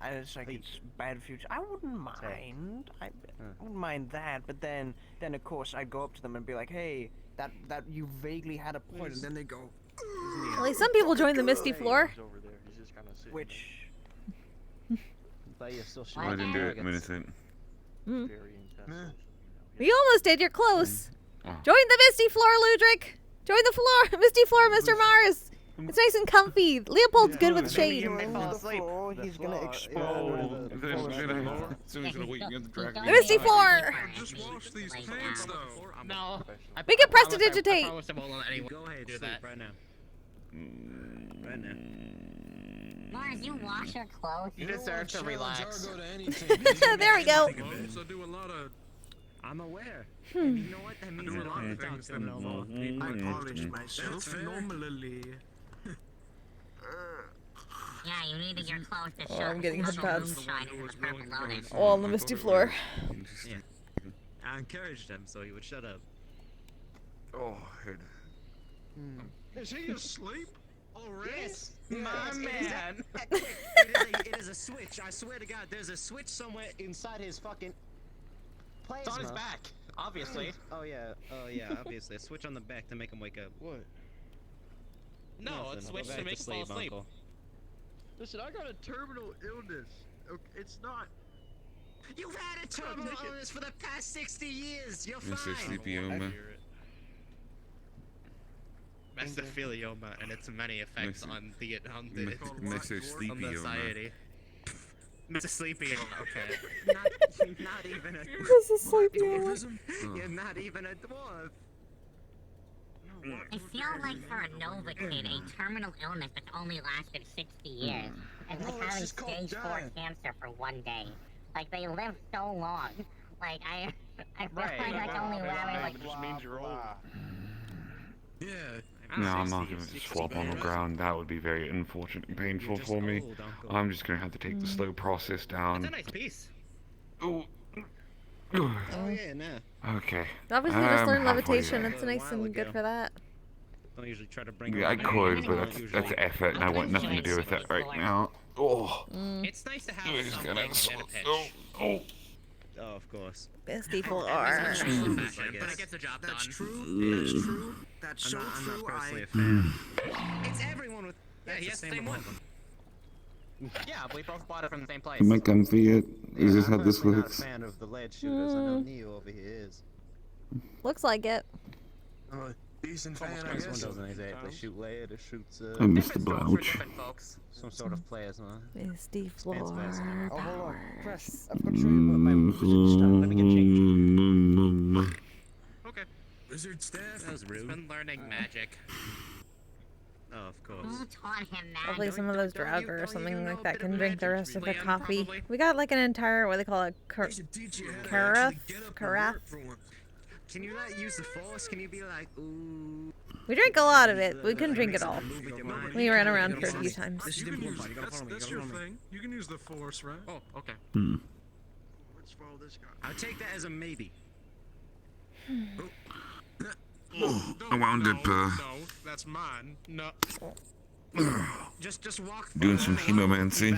And it's like it's bad future. I wouldn't mind. I wouldn't mind that, but then of course I'd go up to them and be like, hey, that you vaguely had a point, and then they go. At least some people join the Misty floor. Which. I didn't do it. Innocent. You almost did. You're close. Join the Misty floor, Ludric. Join the floor, Misty floor, Mr. Mars. It's nice and comfy. Leopold's good with shade. He's gonna explode. The Misty floor. Just wash these pants, though. No. We can prestidigitate. I promise I won't let anyone Go ahead, do sleep that. right now. Right now. Mars, you wash your clothes. You deserve to relax. There we go. So do a lot of. I'm aware. And you know what? That means do I a don't lot have of to talk things to that him no more. involve. I polish myself normally. Yeah, you needed your clothes to Oh, show I'm getting the head pads. moonshine and the purple lotus. All on the Misty floor. Yeah. I encouraged him so he would shut up. Oh, head. Is he asleep already? Yes, My man. It is a switch. I swear to God, there's a switch somewhere inside his fucking plasma. It's on his back, obviously. Oh yeah, obviously. A switch on the back to make him wake up. What? No, it's switch to make him fall asleep. Uncle. Listen, I got a terminal illness. It's not. You've had a terminal illness for the past 60 years. You're Mr. fine. Sleepyoma. Mesothelioma and its many effects on the Mesosleepyoma. society. Mesosleepyoma, okay. Not even a Mesosleepyoma. You're not even a dwarf. I feel like for a Nova kid, a terminal illness that's only lasted 60 years is like having stage 4 cancer for one day. Like, they live so long. Like, I feel like only having like... It just means you're old. Yeah. No, I'm not gonna just flop on the ground. That would be very unfortunate and painful for me. I'm just gonna have to take the slow process down. That's a nice piece. Oh yeah, nah. Okay. Obviously, you just learned halfway levitation. there. It's nice and good for that. Don't usually try to bring. Yeah, I could, but that's effort, and I want nothing to do with that right now. Oh. It's nice to have It's something gonna in a explode. pinch. Oh, of course. Misty floor. But it gets the job done. That's true. That's true. That's so I'm not true. personally a fan. It's everyone with. Yeah, he has the same one. Yeah, we both bought it from the same place. Am I comfy yet? Is this how this I'm not a looks? fan of the lead shooters. I know Neo over here is. Looks like it. Decent fan, I This one guess. doesn't exactly shoot lead. It shoots I missed the blouch. some sort of plasma. Misty floor. Oh, hold on. Chris, I've got to show you what my wizard stuff. Let me get changed. Okay. Wizard staff. That was He's rude. been learning magic. Oh, of course. Who taught him that? Hopefully some of those Draug or something like that can drink the rest of the Liam, coffee. probably. We got like an entire, what do they call it, carafe? Carafe? Can you not use the force? Can you be like, ooh? We drank a lot of it, but we couldn't drink it all. We ran around for a few times. That's your thing. You can use the force, right? Oh, okay. Let's follow this guy. I'll take that as a maybe. I wound up, No, that's mine. No. Just walk. doing some hemomancy.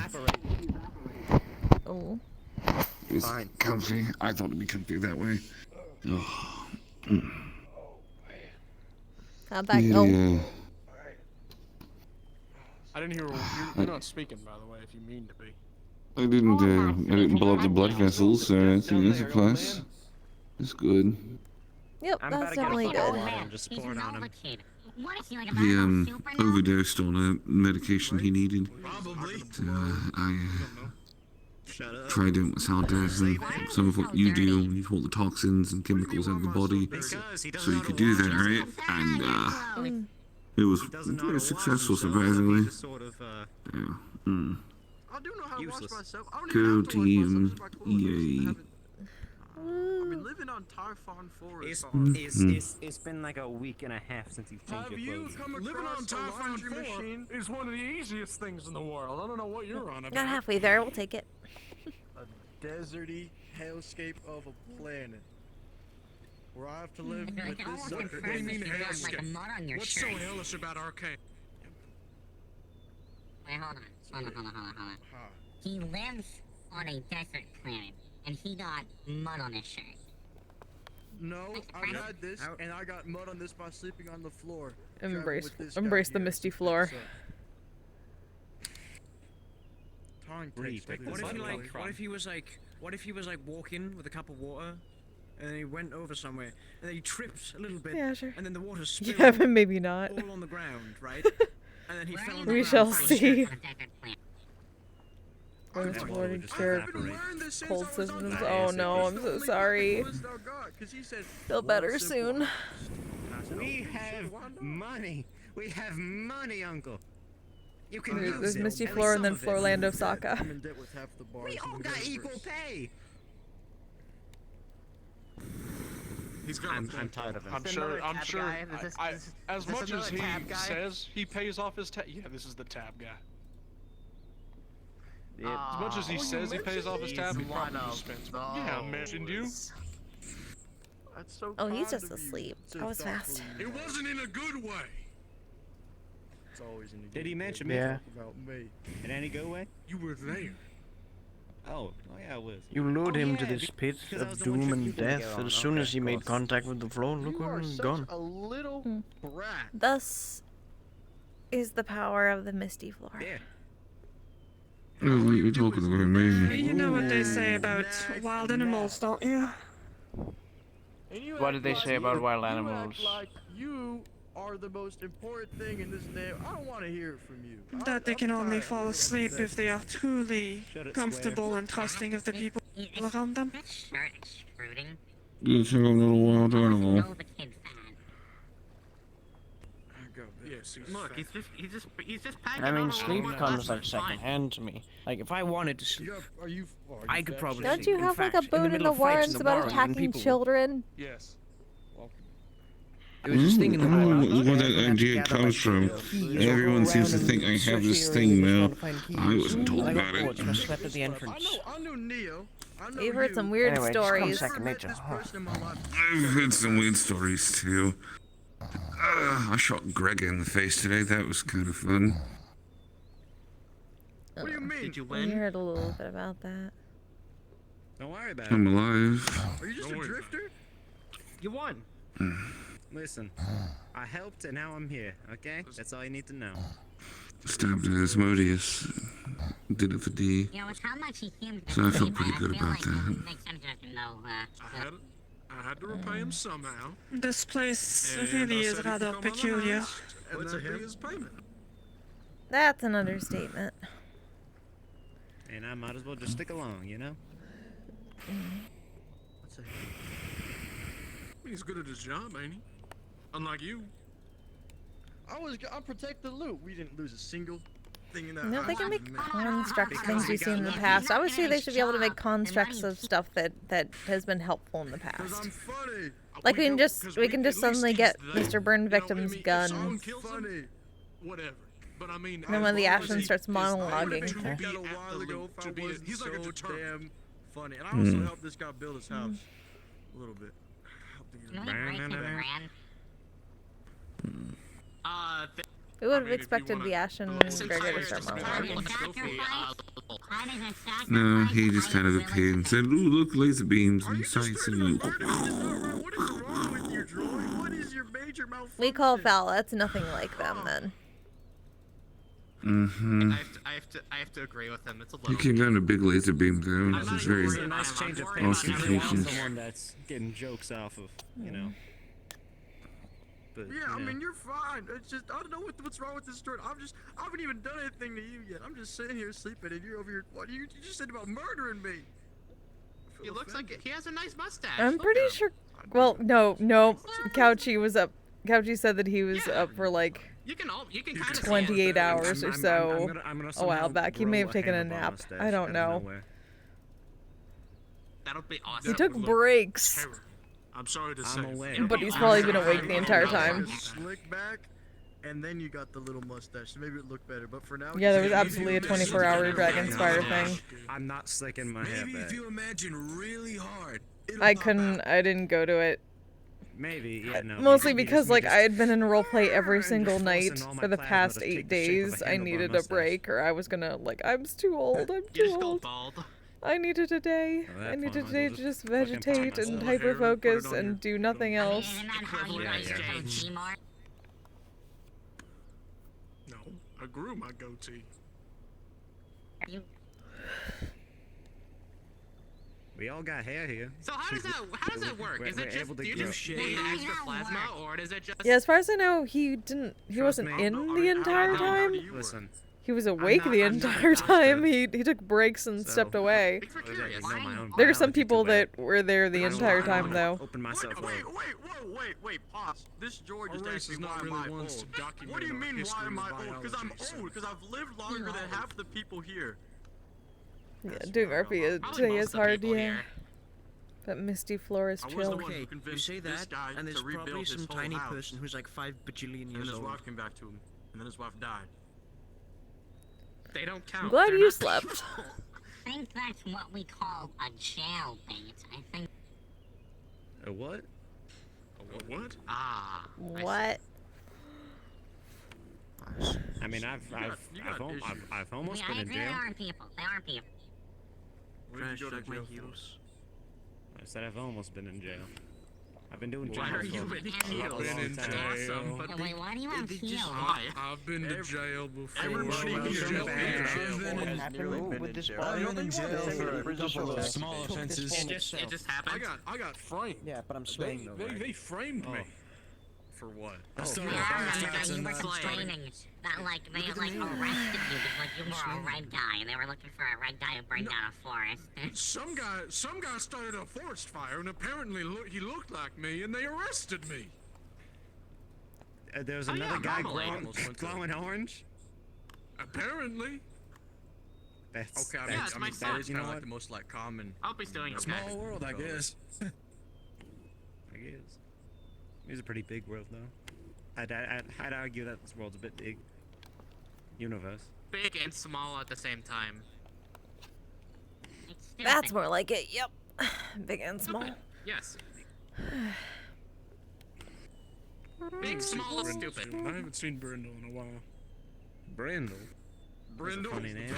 Oh. It's comfy. I thought it'd be comfy that way. How'd that go? Yeah. I didn't hear. You're not speaking, by the way. If you mean to be. I didn't blow up the blood vessels, so I think that's a plus. It's good. Yep, that's definitely good. Just pour it on him. He overdosed on a medication he needed. Probably. So, I tried doing what Sal does and some of what you do when you pull the toxins and chemicals out of the body. So you could do that, right? And it was very successful, surprisingly. Yeah. I do know how to watch myself. I don't Go even have to watch team. myself if I could. Yay. I've been living on Typhon Forest. It's been like a week and a half since you've changed Have your you clothes. come across a laundry machine? Is one of the easiest things in the world. I don't know what you're on about. Got halfway there, we'll take it. A deserty hellscape of a planet. Where I have to live with this sucker. What do you mean hellscape? Like a mud on your What's shirt. so hellish about Arcane? Wait, hold on. He lives on a desert planet, and he got mud on his shirt. No, I've had this, and I got mud on this by sleeping on the floor. Embrace Traveling with this embrace guy the here. misty floor. Time Breathe. takes What what if he was like walking with a cup of water, and then he went over somewhere, and then he tripped a little bit, Yeah, sure. and then the water spilled Yeah, but maybe not. all on the ground, right? And then he fell on the We ground. shall fell see. asleep. Where's I've Florida just Chair wearing this since cold I was on systems? the Oh no, I'm so sorry. Feel better "Well, soon. We have money. We have money, Uncle. You can There's use it. Misty At Floor and then least some of it. Floorlandosaka. I'm in debt with half the bars. We all got equal pay. He's got. I'm tired of him. I'm sure. As much as he says he pays off his tab. Yeah, this is the tab guy. As much as he says he pays off his tab, he probably just spends. Yeah, I mentioned you. That's so Oh, he's kind just of you asleep. to That was thoughtfully fast. It wasn't in a good way. It's always in a Did good he way. mention me? Yeah. About me. In any good way? You were there. Oh yeah, I was. You lured him to yeah, this pit because I was of the one doom trick you and couldn't death, get and on. as soon Okay, as he made course. contact with the floor, look You where are he's such gone. a little brat. Thus is the power of the Misty Floor. Yeah. Oh, wait, you're talking about me. You know what they say about wild animals, don't you? And you What act did they like say about you- wild you act animals? like you are the most important thing in this name. I don't want to hear it from you. That they can only tired fall of asleep that. if they are truly Shut it, comfortable and trusting of the people around them. That shirt extruding. You think I'm a little wild animal. No, the kid's fat. Yes, he's Look, fat. he's just packing I mean, on a sleep little bit comes less, like it's fine. second hand to me. Like, if I wanted to sleep, I could probably Don't sleep. you In have like a fact, in boon in middle the of fights warrens in about bar, even attacking people would- children? Yes. It was this thing in the I don't morning. know where that I had to idea gather comes my from. keys, or Everyone go seems to around think I and have this search thing areas now. to find keys. I wasn't told I about got bored, so I it. slept at the entrance. I know Neo. I know We've heard you. some weird Anyway, just come stories. second nature. This person in my life. I've heard some weird stories too. I shot Greg in the face today. That was kind of fun. What do you mean? Did you We win? heard a little bit about that. Don't worry about it. I'm alive. Are you just Don't a worry about drifter? You won. Listen, I helped and now I'm here. Okay, that's all you need to know. Stabbed Asmodeus. Did it for D. You know, with how much he seems to So I felt sleep, pretty good feel about like that. it makes sense to know, I had to repay him somehow. This place And really I is said he'd rather come on the peculiar. house, and What's that'd a be him? his payment. That's an understatement. And I might as well just stick along, you know? What's a He's good at his job, ain't he? Unlike you. I protect the loot. We didn't lose a single thing in that No, they house. can make Man. constructs things we've seen in the past. I would say they should be able to make constructs of stuff that has been helpful in the Cause past. I'm funny. Like we can just suddenly get Mr. Burn Victim's gun. Someone kills him, whatever. But I mean, And then when the as long as Ashland he starts is monologging. to I be got a at while the ago loop, if to I be wasn't he's like a so deterrent. damn funny. And I also helped this guy build his house. A little bit. Can we break his brand? We would have mean, if you expected wanna- the Ashen Since Gregor to I start just made monologuing. No, he just kind of appeared and said, "Ooh, look, laser beams and sights." And What is wrong with you, droid? What is your major major malfunction. We call foul. That's nothing like them then. Mm-hmm. I have to agree with him. It's a You little. can run a big laser beam down. It's very It's a nice change of pace. You don't want ostentatious. someone that's getting jokes off of, you know. But, Yeah, you I know. mean, you're fine. It's just, I don't know what's wrong with this story. I haven't even done anything to you yet. I'm just sitting here sleeping, and you're over here. What? You just said about murdering me. He looks like he has a nice mustache. I'm pretty sure. Well, no. Couchy was up. Couchy said that he was up for like You can kind of 28 hours or so I'm gonna a while somehow back. He may grow have taken a handlebar nap. mustache I don't out of know. nowhere. That'll be awesome. He took breaks. I'm sorry to I'm say. aware. But he's probably been awake the entire time. Slick back, and then you got the little mustache. So maybe it looked better. But for now, Yeah, there was absolutely a 24-hour Dragonspire thing. I'm not slicking my hair Maybe back. if you imagine really hard. I didn't go to it. Maybe, yeah, no. Mostly you just- because you like just- I had been in roleplay every single forcing night all my for the plasma past to 8 take the shape of a days. I handlebar needed a mustache. break, or I was gonna like I'm too old. I'm You too just go old. bald. I needed a day. Oh, I that's needed a fine. day I'll to just fucking pop vegetate and myself. hyper focus and do nothing else. Isn't that how you Yeah, guys yeah. are so Timor? No, I grew my goatee. You We all got hair here. So how does that work? Is it just do you just need extra plasma, or is it just? Yeah, as far as I know, he wasn't me. in the entire time. Listen, He was awake the I'm not entire a time. doctor. He took breaks and So- stepped away. We're I curious. know my own There are some biology people too bad. that were there the I don't- entire I don't time wanna though. Open myself up. Wait, pause. This George Our is race actually is not why really am I ones old? to document What do you our mean why history am I of old? Because I'm biology, so- old. Because I've lived longer than half the people here. Yeah, doing RP Probably today most is of the hard. people Yeah. here. That misty floor is I was chill. the one who Okay, you convinced say this that, guy and there's to rebuild probably his some whole tiny house. person who's like 5 bajillion And years his old. wife came back to him, and then his wife died. They don't count. I'm glad They're you not slept. people. I think that's what we call a jailbait. I think. A what? A what? Ah. I see. What? I mean, I've almost I been in agree, jail. they aren't people. They aren't people. Where did Trash you go to like my jail for? heroes. I said I've almost been in jail. I've been doing jail Why are for you in a jail? long in time. Awesome, but Wait, why do you have heels? why? I've been to jail before. Everybody I've been here to jail. been I've in been With this I've been in jail for a couple of small offenses. It just happened. I got framed. Yeah, but I'm swaying though, right? They framed me. For what? Yeah, I remember you were complaining that like they arrested you because you were a red guy and they were looking for a red guy who burned down a forest. Some guy started a forest fire, and apparently he looked like me, and they arrested me. There was Oh, another yeah, guy probably. glowing orange. Apparently. That's Okay, I Yeah, mean, it's I my mean son. that is You kind know of like what? the most like common. I'll be stealing okay. Small world, I guess. I guess. It's a pretty big world, though. I'd argue that this world's a bit big. Universe. Big and small at the same time. It's stupid. That's more like it. Yep. Big and small. Yes. Big, small, and stupid. I haven't seen Brindle in a while. Brindle. Brindle. Funny name.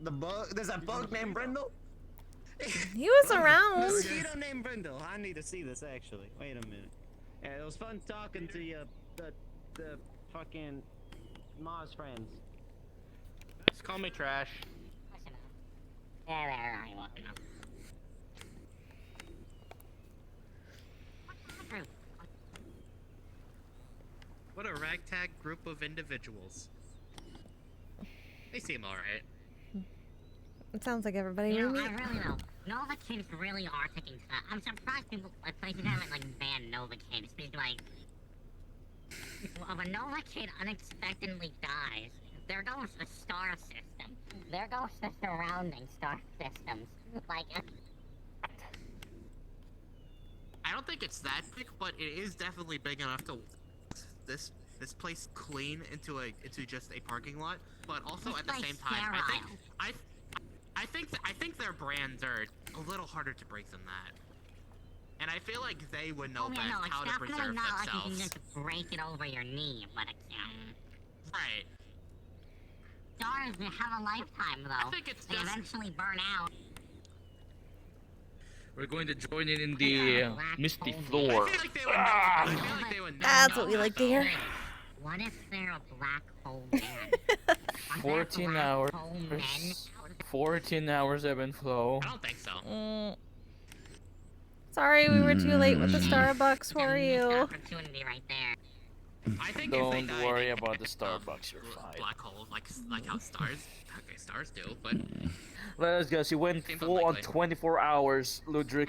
The bug. There's a bug named Brindle. He was around. Mosquito named Brindle. I need to see this actually. Wait a minute. Yeah, it was fun talking to you. The fucking Mars friends. Just call me trash. Yeah, there I was. What a ragtag group of individuals. They seem alright. It sounds like everybody You we know, I meet. really know. Nova Kids really are taking stuff. I'm surprised people like places haven't like banned Nova Kids because like when a Nova Kid unexpectedly dies, there goes the star system. There goes the surrounding star systems. Like I don't think it's that big, but it is definitely big enough to this place clean into just a parking lot. But also This at the place same time, sterile. I think their brands are a little harder to break than that. And I feel like they would know oh yeah, best no, it's how to definitely preserve not like you themselves. can just break it over your knee, but it's Right. stars that have a lifetime though. I think it's they just- eventually burn out. We're going to join in the Misty floor. That's what we like to hear. What if they're a black hole man? 14 hours. 14 hours ebb and flow. I don't think so. Sorry, we were too late with the Starbucks for you. Opportunity right there. I think Don't worry about the Starbucks, you're fine. Black hole, like how stars do, but Let us guess, you went full on 24 hours, Ludric.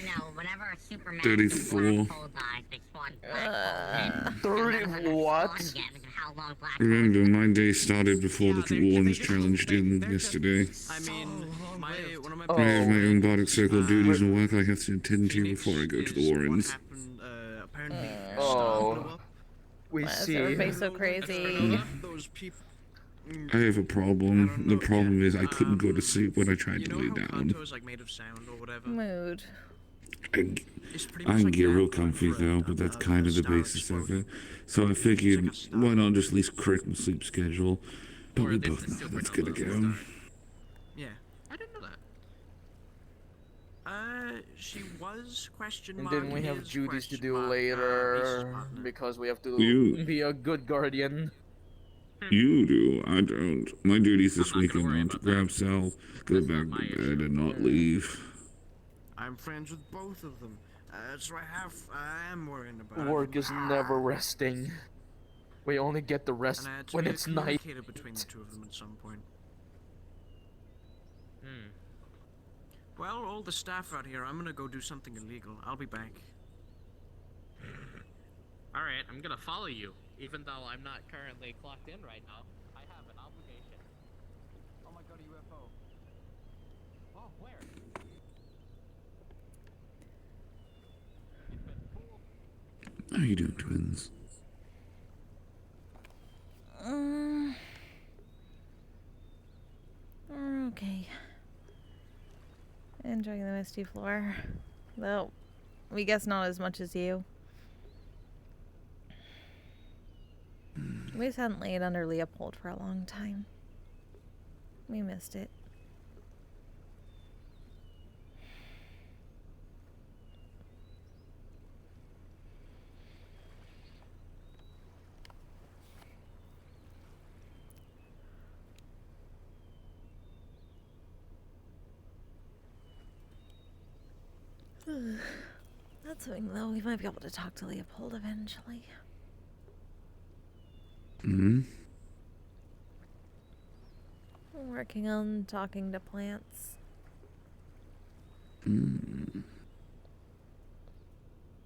No, whenever a Superman 34. 30 what? Remember, my day started before the Warren's challenge did yesterday. I mean, one of my I have my own body circle duties and work I have to attend to before I go to the Warrens. We see. Everybody's so crazy. I have a problem. The problem is I couldn't go to sleep when I tried to lay down. Mood. I can get real comfy though, but that's kind of the basis of it. So I figured, why not just at least correct my sleep schedule? But we both know that's gonna go. Yeah, I didn't know that. She was question And mark. then we have duties to do later because we have to be a good guardian. You do, I don't. My duties this weekend are to grab Sal, go back to bed, and not leave. I'm friends with both of them. So I am worrying about Work is never resting. We only get the rest when it's night. Between the two of them at some point. Well, all the staff out here, I'm gonna go do something illegal. I'll be back. alright, I'm gonna follow you, even though I'm not currently clocked in right now. I have an obligation. Oh my god, a UFO. Oh, where? How you doing, twins? Okay. Enjoying the misty floor. Though, we guess not as much as you. We just hadn't laid under Leopold for a long time. We missed it. That's something though, we might be able to talk to Leopold eventually. Working on talking to plants.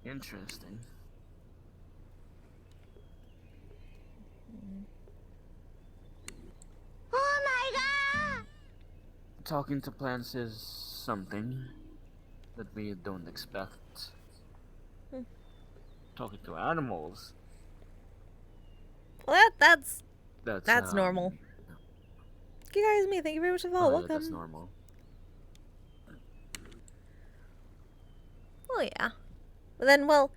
Interesting. Oh my god! Talking to plants is something that we don't expect. Talking to animals. Well, that's That's normal. You guys, me. Thank you very much for the follow. Yeah, Welcome. that's normal. Oh yeah. But then, well,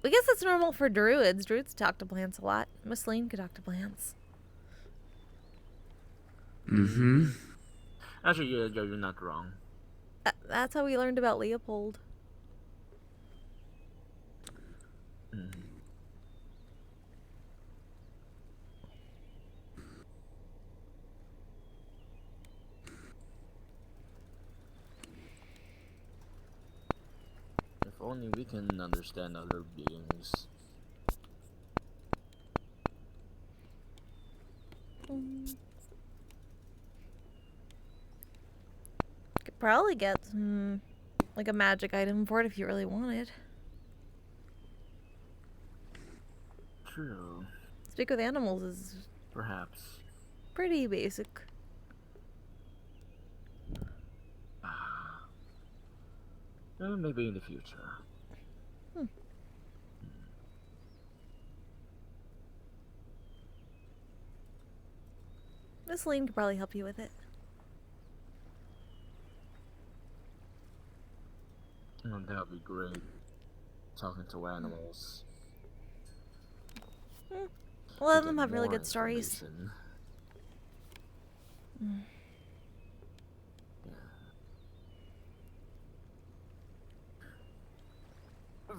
I guess that's normal for druids. Druids talk to plants a lot. Miss Lane could talk to plants. Actually, yeah, you're not wrong. That's how we learned about Leopold. If only we can understand other beings. Could probably get some, like a magic item for it if you really wanted. True. Speak with animals is Perhaps. pretty basic. Maybe in the future. Miss Lane could probably help you with it. Oh, that would be great. Talking to animals. A lot of them have really good stories. information.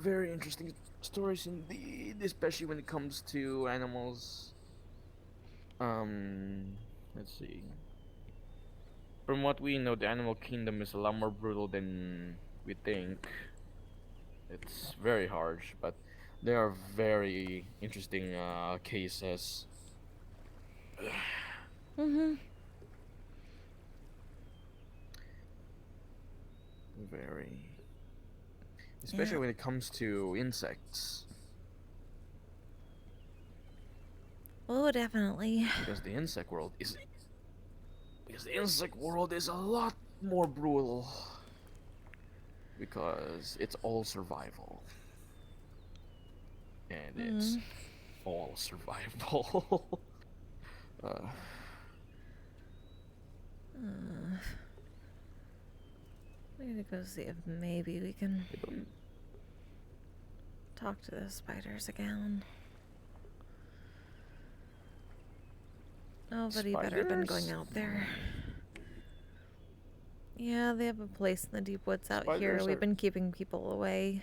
very interesting stories indeed, especially when it comes to animals. Let's see. From what we know, the animal kingdom is a lot more brutal than we think. It's very harsh, but there are very interesting cases. Very. Especially Yeah. when it comes to insects. Oh, definitely. Because the insect world is a lot more brutal. Because it's all survival. And it's all survival. We need to go see if maybe we can talk to the spiders again. Nobody better have been going out there. Yeah, they have a place in the deep woods out here. We've been keeping people away.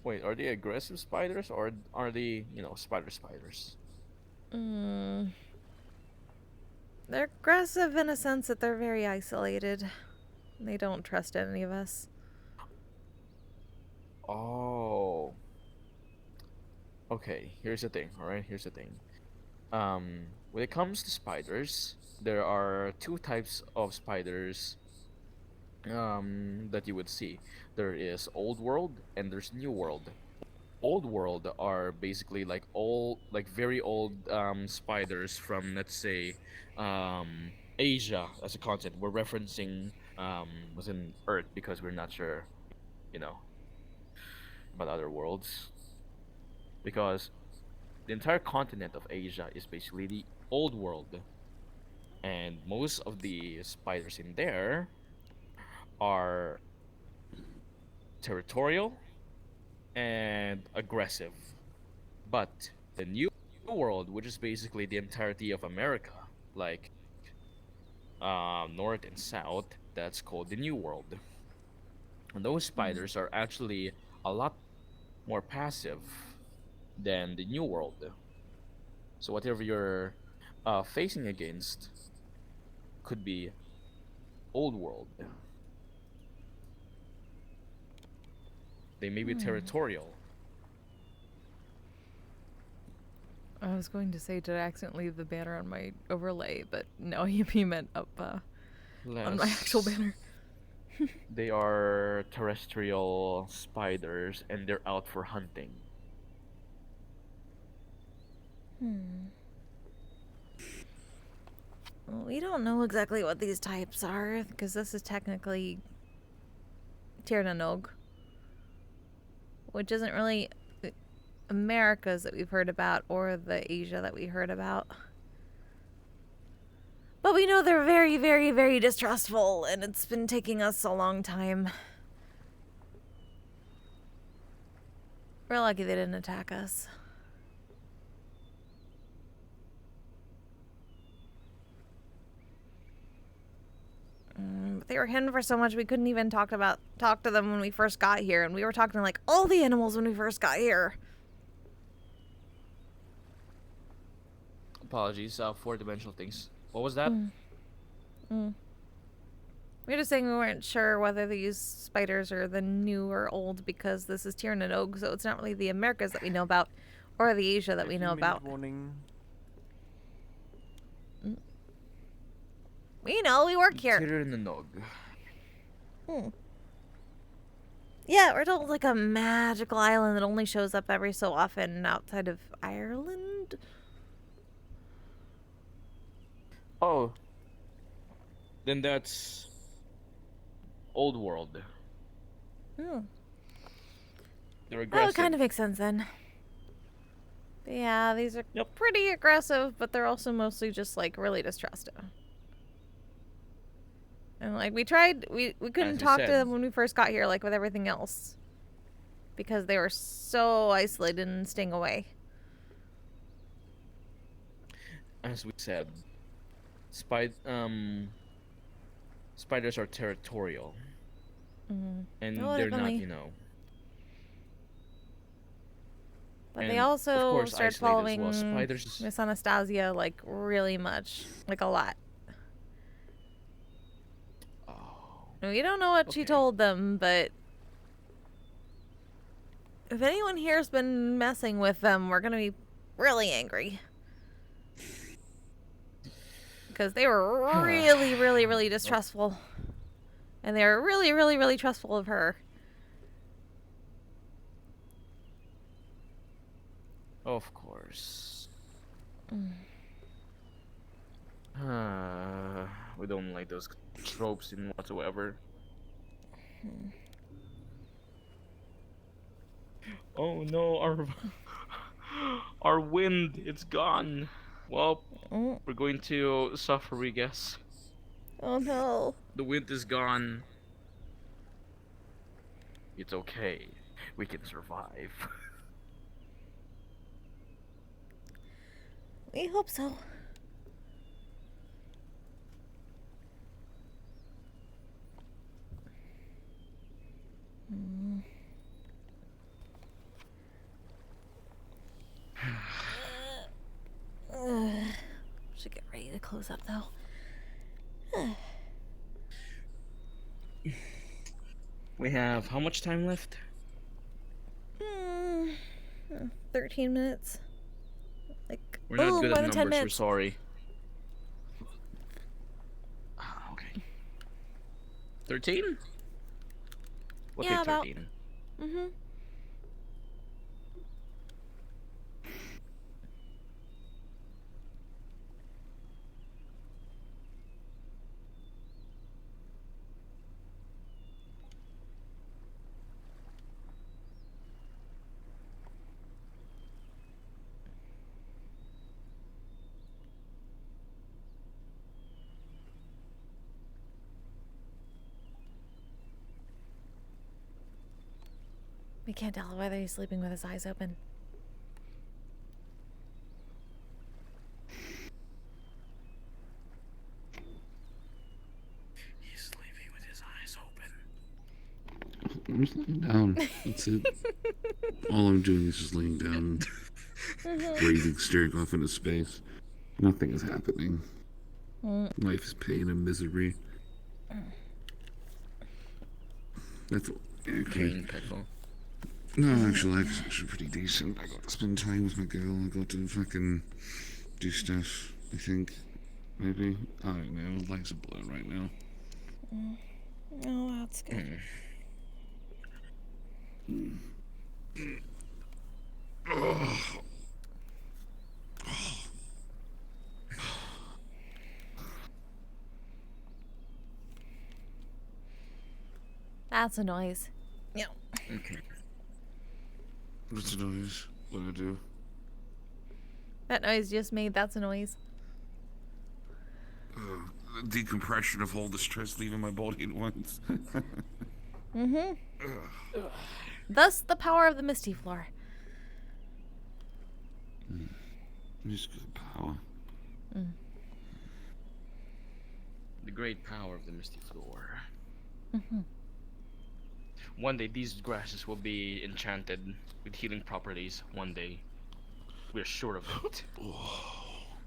Wait, are they aggressive spiders or are they, spiders? They're aggressive in a sense that they're very isolated. They don't trust any of us. Oh. Okay, here's the thing, alright? Here's the thing. When it comes to spiders, there are two types of spiders that you would see. There is old world and there's new world. Old world are basically like very old spiders from, let's say, Asia as a continent. We're referencing within Earth because we're not sure, about other worlds. Because the entire continent of Asia is basically the old world. And most of the spiders in there are territorial and aggressive. But the new world, which is basically the entirety of America, like north and south, that's called the new world. And those spiders are actually a lot more passive than the new world. So whatever you're facing against could be old world. They may be territorial. I was going to say, did I accidentally leave the banner on my overlay? But no, you meant up on my actual banner. They are terrestrial spiders and they're out for hunting. Well, we don't know exactly what these types are, because this is technically Tirnanog, which isn't really Americas that we've heard about or the Asia that we heard about. But we know they're very, very, very distrustful, and it's been taking us a long time. We're lucky they didn't attack us. But they were hidden for so much we couldn't even talk to them when we first got here, and we were talking to like all the animals when we first got here. Apologies, four-dimensional things. What was that? We were just saying we weren't sure whether these spiders are the new or old because this is Tirnanog, so it's not really the Americas that we know about or the Asia that we know about. Warning. We know, we work here. Tirnanog. Yeah, we're told like a magical island that only shows up every so often outside of Ireland. Oh. Then that's old world. They're aggressive. That would kind of make sense then. But yeah, these are pretty aggressive, but they're also mostly just like really distrusting. And like we couldn't talk to them when we first got here, like with everything else, because they were so isolated and staying away. As we said, spiders are territorial. and Oh, they're not, definitely. you know. But And they of also course started isolated as following well. Spiders. Miss Anastasia like really much, like a lot. We don't know what she told them, but if anyone here's been messing with them, we're gonna be really angry. Because they were really, really, really distrustful. And they were really, really, really trustful of her. Of course. We don't like those tropes in whatsoever. Oh no, our wind, it's gone. Well, we're going to suffer, we guess. Oh no. The wind is gone. It's okay. We can survive. We hope so. Should get ready to close up though. We have how much time left? 13 minutes. Like, We're not good more at than 10 numbers, we're minutes. sorry. Okay. 13? We'll Yeah, take about. 13. Mm-hmm. We can't tell whether he's sleeping with his eyes open. He's sleeping with his eyes open. I'm just laying down. That's it. All I'm doing is just laying down, breathing, staring off into space. Nothing is happening. Life is pain and misery. That's Pain, pickle. No, actually, life's actually pretty decent. I got to spend time with my girl. I got to fucking do stuff. I think, maybe. I don't know. Life's a blur right now. Oh, that's good. That's a noise. Yeah. Okay. What's the noise? What do I do? That noise you just made, that's a noise. Decompression of all the stress leaving my body at once. Mm-hmm. Thus, the power of the Misty floor. Just good power. The great power of the Misty floor. Mm-hmm. One day these grasses will be enchanted with healing properties. One day. We're sure of it.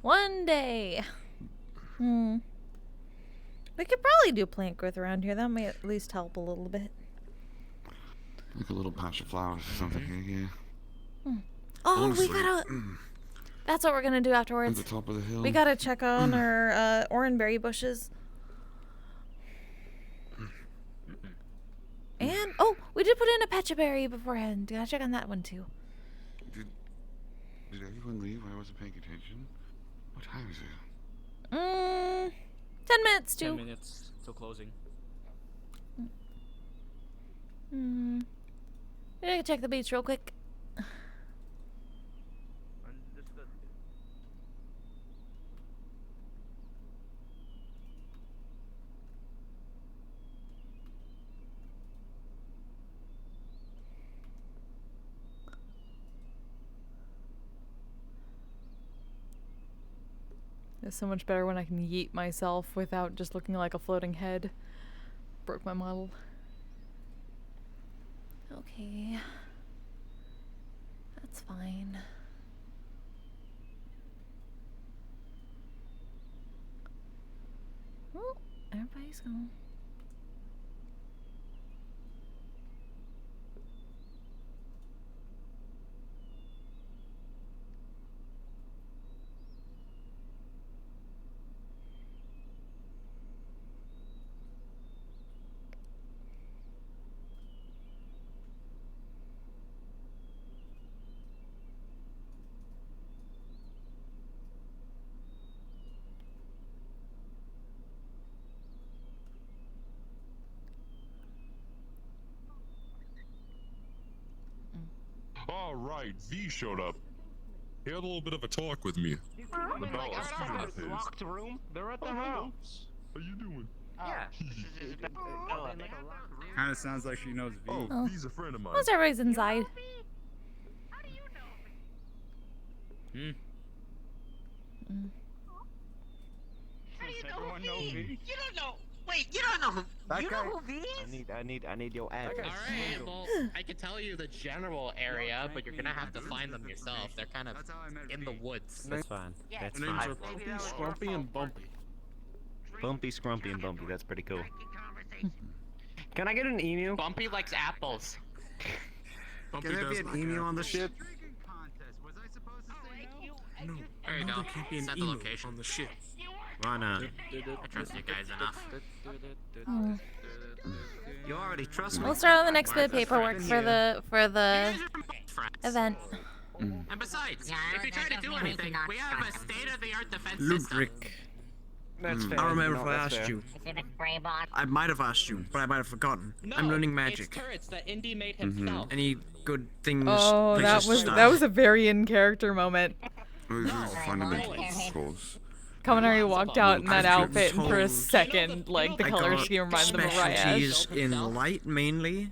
One day. We could probably do plant growth around here. That might at least help a little bit. Like a little patch of flowers or something, yeah. Oh, Honestly, we gotta... That's what we're gonna do afterwards. At the top of the hill. We gotta check on our orangeberry bushes. And, oh, we did put in a petchaberry beforehand. Gotta check on that one too. Did everyone leave? I wasn't paying attention. What time is it? 10 minutes too. 10 minutes till closing. I'm gonna check the beach real quick. It's so much better when I can yeet myself without just looking like a floating head. Broke my model. Okay. That's fine. Well, everybody's gone. All right, V showed up. He had a little bit of a talk with me. About a student of his. Locked room. They're at the house. How you doing? Yeah. Kind of sounds like she knows V. Oh, V's a friend of mine. Most everybody's inside. Hmm. How do you know who V? You don't know. Wait, you don't know who? You know who V is? I need your address. Alright, well, I can tell you the general area, but you're gonna have to find them yourself. They're kind of in the woods. That's fine. That's Their names fine. are Bumpy, Scrumpy, and Bumpy. Bumpy, Scrumpy, and Bumpy. That's pretty cool. Can I get an emu? Bumpy likes apples. Can there be an emu on the ship? No, There you no, go. there can't be an Set the emu location. on the ship. Why not? I trust you guys enough. Oh. You already trust me. We'll start on the next bit of paperwork for the event. And besides, if you try to do anything, we have a state-of-the-art defense system. Ludwig. That's fair. I remember No, if I that's asked fair. you. Is it a spray box? I might have asked you, but I might have forgotten. No, I'm learning magic. It's turrets that Indy made himself. Any good things? Oh, places to that start? was a very in character moment. Those are fundamentals, of course. Kaminari walked out in that I've outfit, and for a told- second, like the I color got scheme reminded him of specialties Rayash. in light mainly.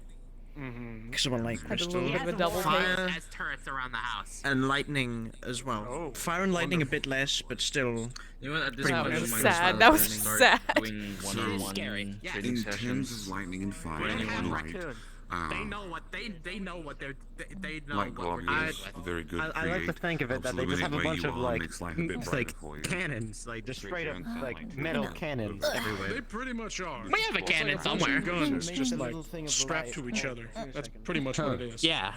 Because I'm a light Had a crystal. little bit of a double Fire As turrets around the house. and lightning as well. Fire and lightning a bit less, but still. You know what? At this pretty That point, was we might sad. as That well was start sad. Doing So, one-on-one Scary. trading in terms sessions. of lightning and fire For anyone and who- light, They know what they know what they know light what we're glove dealing is with. very good. I like to think of it that they just have a bunch of like, like cannons, like just straight up like metal cannons They everywhere. pretty much are. We have a cannon It's like bunch of somewhere. guns just a like little thing of strapped light. to each other. That's pretty much what it is. Yeah,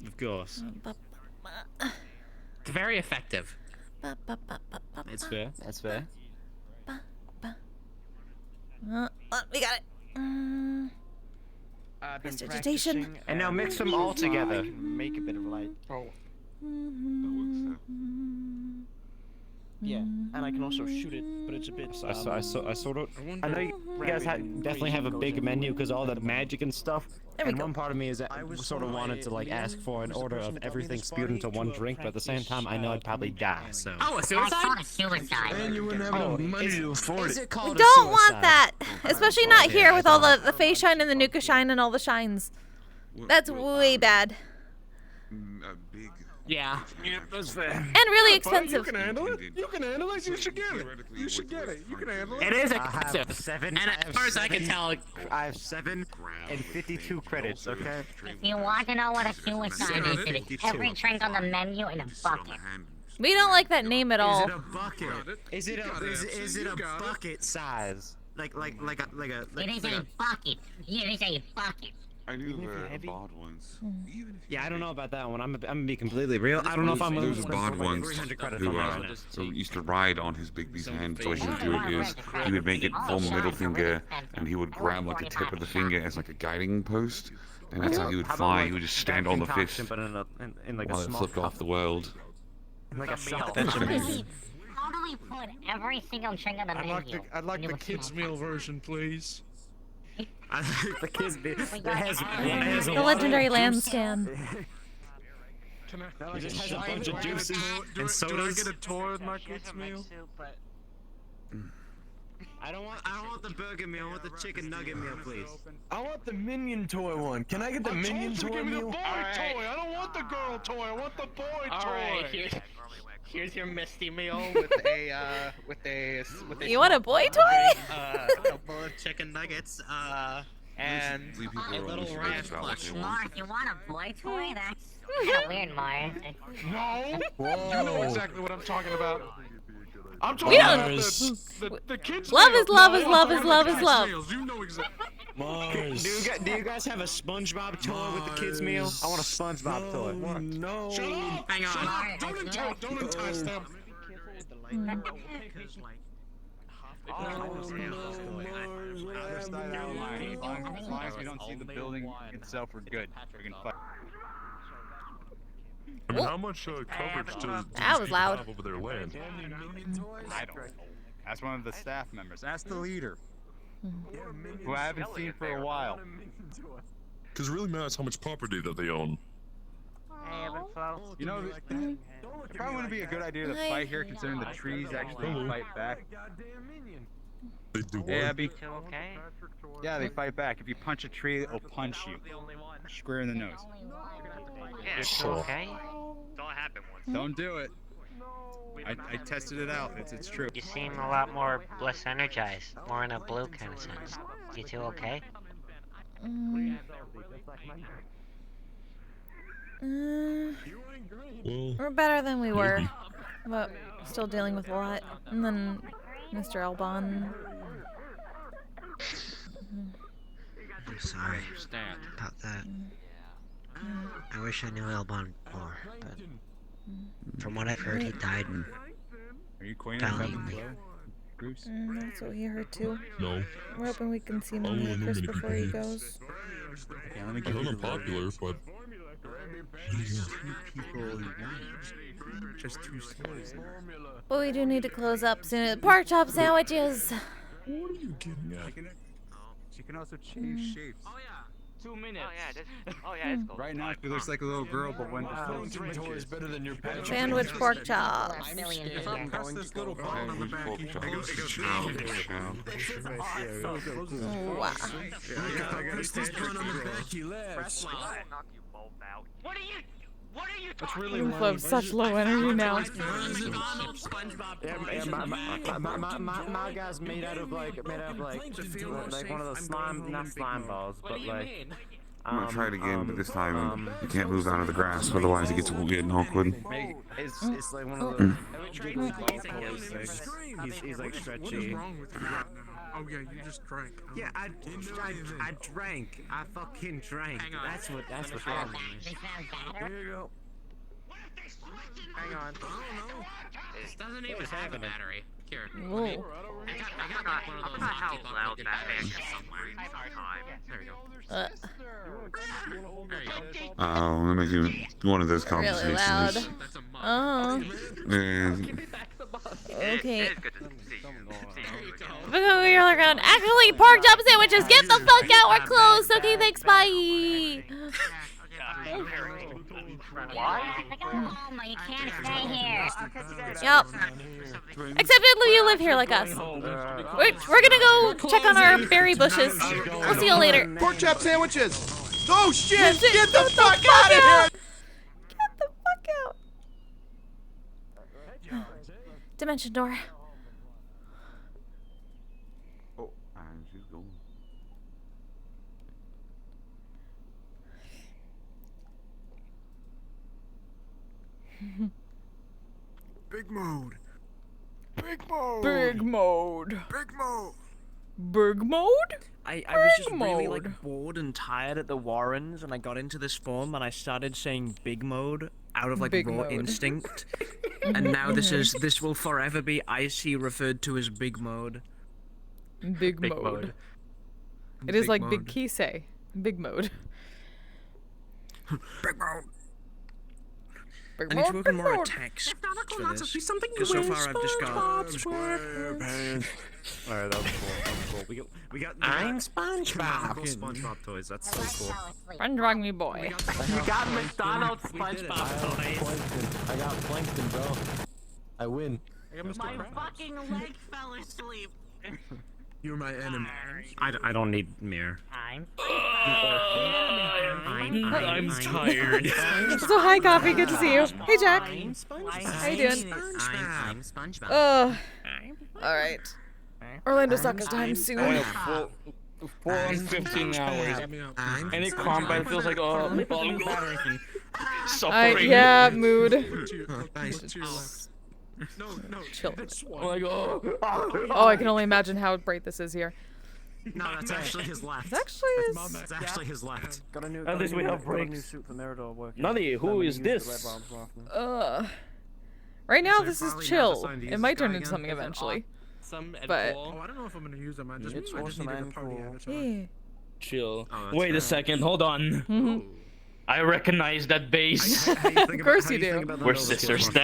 Of course. it's very effective. It's fair. That's fair. We got it. I've been Prestidigitation. practicing, And now mix them if all I together. can make a bit of light. Oh, Yeah, and I can also shoot it, but it's a bit. I sort of. I wonder. I know you guys definitely have a big menu because all the magic and stuff. And one part of me is that I sort of wanted to like ask for an order of everything spewed into one drink, but at the same time I know I'd probably die. So. Oh, a That's suicide? not a suicide. And you wouldn't have enough money to afford Is it. it called We a don't want suicide? that, especially not Okay, here I with all don't. the face shine and the Nuka shine and all the shines. That's way bad A big. Yeah. Yeah, that's fair. and really You expensive. can handle it. You can handle it. You should get it. You should get it. You can handle It it. is I have expensive. 7. And as far as I can tell, I have 7 and 52 credits. Okay. If you want to know what a suicide is, it is every drink on the menu in a bucket. We don't like that name at Is all. it a bucket? Is it a is it a bucket size? Like a It is a bucket. It is a bucket. I knew the bod ones. Yeah, I don't know about that one. I'm gonna be completely real. I don't know if I'm Those gonna bod spend ones 300 credits who, on that one. who used to ride on his big beast hand. So what he would do is he would make it full middle finger, and he would grab like the tip of the finger as like a guiding post, and that's how he would fly. He would just stand on the fist But in like a while it small flipped off the world. In like a shop. That's How do amazing. we put every single drink on the menu? I'd like into the a kids' small meal version, please. I like the kids be. It has The legendary lamb stand. Can I? It just has a bunch of juices Do and I sodas. get a tour of my kids' meal? I don't want the burger meal. I want the chicken nugget meal, please. I want the minion toy one. Can I get the I told minion you to toy give me the meal? boy toy. I don't want the girl toy. I want the boy alright, toy. here's your Misty meal with a You want a boy toy? a couple of chicken nuggets, and We people a are little always ranch about what plushie. they want. Mars, you want a boy toy? That's kind of weird, Mars. You know exactly what I'm talking about. I'm We talking don't- about the kids. Love is love nails. is No, love I'm is talking love about is the love. kids' nails. You know exactly. Mars. Do you guys have a SpongeBob toy with the kids' meal? I want a SpongeBob toy. No. Shut up. Hang on. Shut up. Don't entice them. As long as we don't see the building itself, we're good. We can fight. I mean, how much coverage do That these was people loud. have over their land? I don't know. Ask one of the staff members. Ask the leader, who I haven't seen for a while. Because it really matters how much property that they own. You know, it probably wouldn't be a good idea to fight here, considering the trees actually fight back. They do what? Yeah, yeah, they fight back. If you punch a tree, it'll punch you square in the nose. Yeah, Sure. okay. It's all happened once. Don't do it. I tested it out. It's true. You seem a lot more less energized, more in a blue kind of sense. You two okay? We're better than we were, but still dealing with a lot. And then Mr. Albon. I'm sorry about that. I wish I knew Elbon more, but from what I've heard, he died Are you acquainted with valiantly. Bruce? That's what he heard too. No. We're hoping we can see him I in don't the know Chris many before people he who- goes. Yeah, let me I give know you I'm popular, but Just two stories. But we do need to close up soon. Pork chop sandwiches! what are you getting at? She can also change shapes. Oh yeah. 2 minutes. Oh yeah, it's cool. Right now, she looks like a little girl, but when Toy is better than your pet. Sandwich pork chops. Press this little button on the back. It goes. Wow. Press this button on the back, he laughs. What are you? What are you That's talking really People have such low energy now. My guy's made out of like one of those slime, not slime balls, but like. I'm gonna try it again, but this time you can't move out of the grass, otherwise it gets getting awkward. It's like one of those jiggly ball toys things. He's like stretchy. Wrong with you right now? Oh yeah, you just drank. Yeah, I drank. I fucking drank. That's what happened. There you go. Hang on. This doesn't even have a battery. Here. Whoa. I got like one of those hockey bucket batteries somewhere. There we go. There you go. I'm gonna make you one of those Really loud. conversations. Uh-huh. And Okay. Good to see you. Because we are around. Actually, pork chop sandwiches. Get the fuck out. We're closed. Okay, thanks. Bye. Why? You can't stay here. Yep. Except you live here like us. We're gonna go check on our berry bushes. We'll see you later. Pork chop sandwiches! Oh shit! Get the fuck out of here! Get the fuck out. Dimension door. Oh, and she's going. Big mode. Big mode. Big mode. Big mode. Big mode? I was just Big really mode. like bored and tired at the Warrens, and I got into this forum and I started saying big mode out of like Big raw mode. instinct, and now this will forever be icy referred to as big mode. Big mode. It is Big like mode. Big Kise. Big mode. Big mode. Big I need to mode, open big more mode. text for Lots of this. something Because so far I've just got. Alright, that was cool. We got. I'm SpongeBob. SpongeBob toys. That's so cool. Run me boy. You got McDonald's SpongeBob toys. I got Plankton, bro. I win. My fucking leg fell asleep. You're my enemy. I don't need mirror. I'm tired. So hi, Coffee. Good to see you. Hey, Jack. How you doing? I'm SpongeBob. All right. Orlando Saka's time soon. 4 on 15 hours. Any combat feels like suffering. Yeah, mood. No, Chill. Oh my god. Oh, I can only imagine how bright this is here. No, that's actually his left. It's actually his. It's actually his left. At least we have breaks. Nutty, who is this? Right now So this is finally chill. have to sign It these might turn guy into again? something Is it eventually. Some But Oh, I don't know if I'm gonna use them. I just It's needed awesome a and party cool. at a time. yeah. Chill. Oh, that's Wait a right. second, hold on. I recognize that bass. Of course you do. We're sisters now.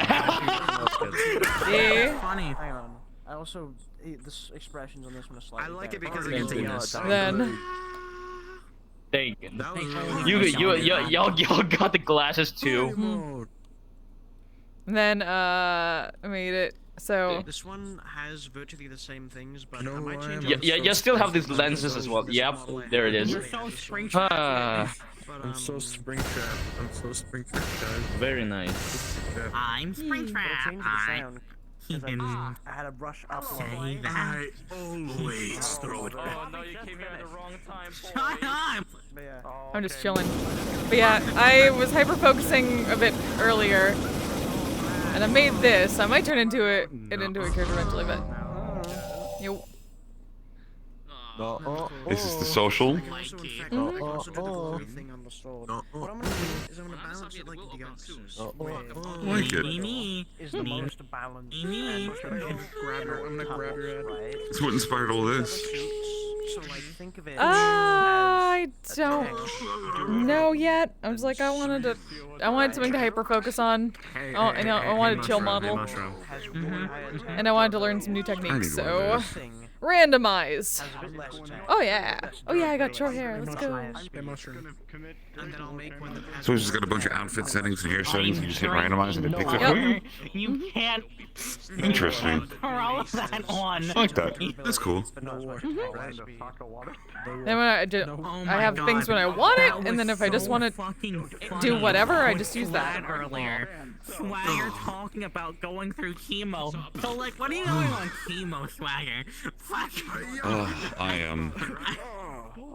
Yeah. Funny. Hang on. I also the expressions on this one are slightly. I like it better. because it gets Venus. Then. Dang it. That was really Y'all got the glasses too. Then I made it so. This one has virtually the same things, but No, I might change Yeah, you still have these lenses as well. Yep, there it is. You're so spring I'm so Springtrap. I'm so Springtrap, guys. Very nice. I'm Springtrap. Change the sound. 'Cause I had a brush up on Say that. I always throw it back. Oh no, you came here at the wrong time. Shut up! But yeah. I'm just chilling. But yeah, I was hyper focusing a bit earlier, and I made this. I might turn into it into a character eventually, but. Yo. This is the social. Thing on the sword. What I'm gonna do is I'm gonna balance it like the opposites. Like it. Is the most balanced. I'm gonna grab your head. Right? It's what inspired all this. So like think of it. I don't know yet. I was like, I wanted something to hyper focus on. I wanted a chill model, and I wanted to learn some new techniques. So randomize. Oh yeah. Oh yeah, I got short hair. Let's go. So it's just got a bunch of outfit settings and hair settings. You just hit randomize and it picks it Yep. for you. You can't Interesting. throw that on. I like that. That's cool. Then when I have things when I want it, and then if I just want to do whatever, I just use that. Earlier. Swagger talking about going through chemo. So like, what are you doing on chemo, Swagger? Fuck. I am.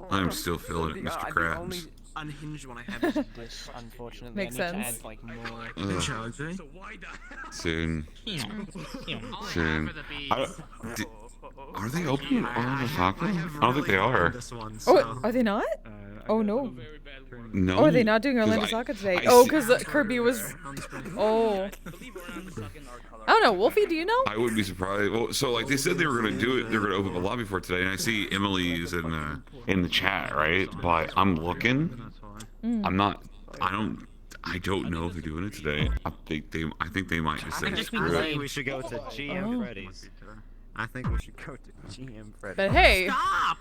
I'm still feeling it, Mr. Krabs. Unhinged when I have this, unfortunately. Makes I need sense. to add, like, more. Soon. Soon. Are they open on the taco? I don't think they are. Oh, are they not? Oh no. No. Oh, are they not doing 'Cause Orlandosaka today? I Oh, see- because Kirby was. Oh. I don't know, Wolfie. Do you know? I wouldn't be surprised. Well, so like they said they were gonna do it. They're gonna open up a lobby for it today, and I see Emily's in the chat, right? But I'm looking. I'm not. I don't know if they're doing it today. I think they might just say screw it. We should go to GM Freddy's. I think we should go to GM Freddy. But hey. Stop!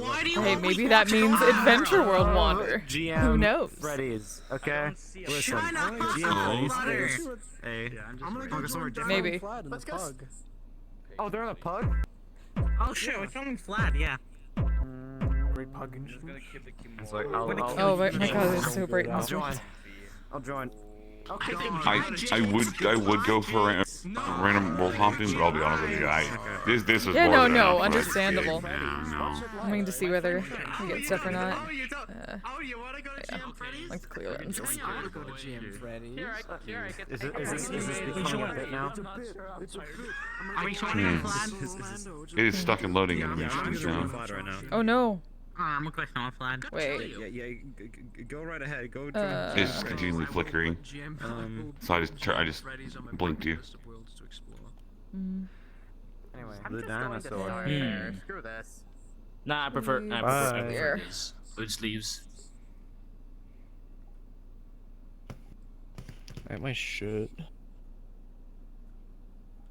Why do you Hey, maybe that means Adventure World Wander. GM Who knows? Freddy's, okay? Listen, Shut up, GM Butter. Freddy's. Hey, I'm gonna go somewhere different. Maybe. Let's go. Oh, they're in a pug? Oh shit, we're filming Vlad, yeah. Great pug. It's like, Oh my god, it's so bright. I'll join. I'll join. I would go for a random world hopping, but I'll be honest with you, this is Yeah, more no, than no, enough for that understandable. kid. Yeah, no. I'm waiting to see whether we get stuff or not. You wanna go to GM Freddy's? Like the clear lenses. I want to go to GM Freddy's. Is this becoming a bit now? Are we joining Vlad? It is stuck in loading animations now. right now. Oh no. I'm gonna click on Vlad. Wait. Yeah, go right ahead. Go. It's just continually flickering. So I just blinked you. Anyway, The dinosaur. Screw this. Nah, I prefer Here. Hood sleeves. At my shirt.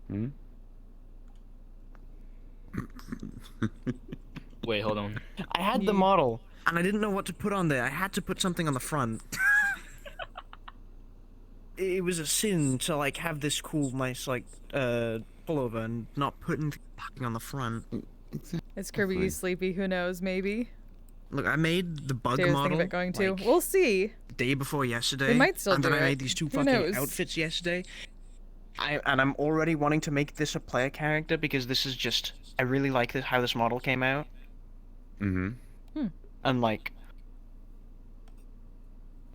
Hmm? Wait, hold on. I had the model, and I didn't know what to put on there. I had to put something on the front. It was a sin to like have this cool, nice like pullover and not put anything on the front. Is Kirby sleepy? Who knows? Maybe. Look, I made the bug Jay was model thinking about going to. like, We'll see. day before yesterday. They might still and do then I it. made these two Who fucking knows? outfits yesterday. And I'm already wanting to make this a player character because this is just I really like how this model came out. Mm-hmm. And like,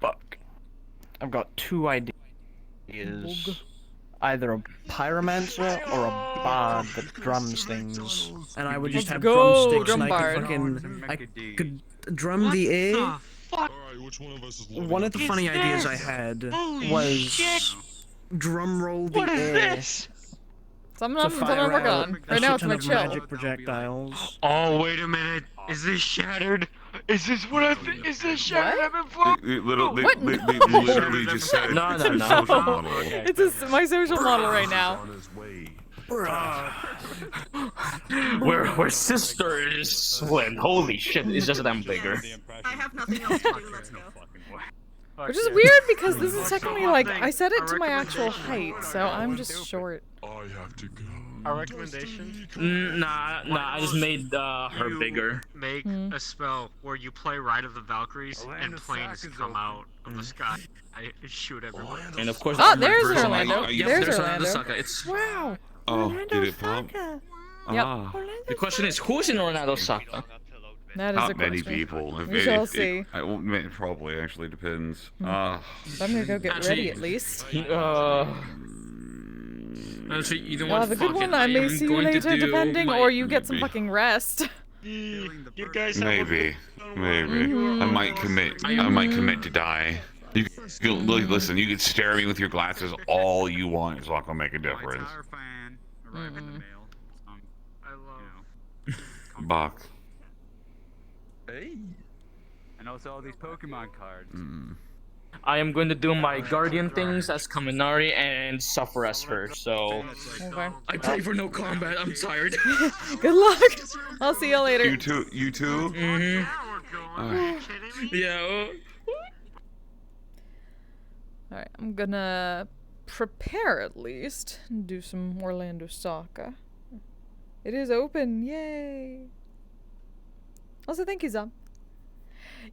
fuck, I've got two ideas. Either a pyromancer or a bard that drums things. And I would just Let's have go, drumsticks, drum and I bard. could drum the air. Alright, which one of us is One of the funny ideas I had was drum roll the air. Something I'm working on. Right now it's my chill. Magic projectiles. Oh, wait a minute. Is this shattered? Is this what I think? Is this shattered? I've been for? They What? literally just said No. it's a social model. It's my social model right now. We're sisters. When holy shit, it's just that I'm bigger. I have nothing else to do. Let's go. Which is weird because this is technically like I set it to my actual height, so I'm just short. I have to go. Our recommendation? Nah, I just made her bigger. Make a spell where you play Ride of the Valkyries and planes come out of the sky. I shoot everyone. And of course, there's an Orlando. Yep, There's Orlando. Orlando. It's Wow. Oh, did it pop? Yep. Ah. The question is, who's in Orlandosaka? That is Not a many question. people. We shall see. It probably actually depends. So I'm gonna go get ready at least. Actually, you know Oh, what? the good Fuck one, it. I may am see you going to later, do depending, my- or you get some Maybe. fucking rest. You guys Maybe. I might commit. I might commit to die. Listen, you can stare at me with your glasses all you want. It's not gonna make a difference. Bach. Hey. And also all these Pokemon cards. I am going to do my guardian things as Kaminari and suffer as her. So Okay. I pray for no combat. I'm tired. Good luck. I'll see you later. You too. You too. Alright. Yeah. Alright, I'm gonna prepare at least. Do some Orlandosaka. It is open, yay! Also, thank you, Zom.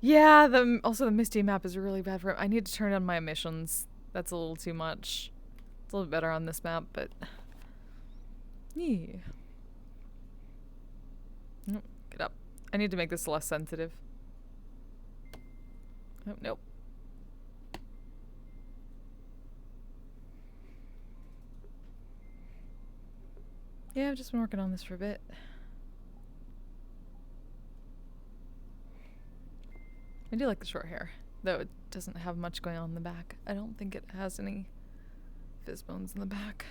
Yeah, also the Misty map is really bad for it. I need to turn down my emissions. That's a little too much. It's a little better on this map, but yeah. Nope, get up. I need to make this less sensitive. Oh, nope. Yeah, I've just been working on this for a bit. I do like the short hair, though it doesn't have much going on in the back. I don't think it has any fizz bones in the back.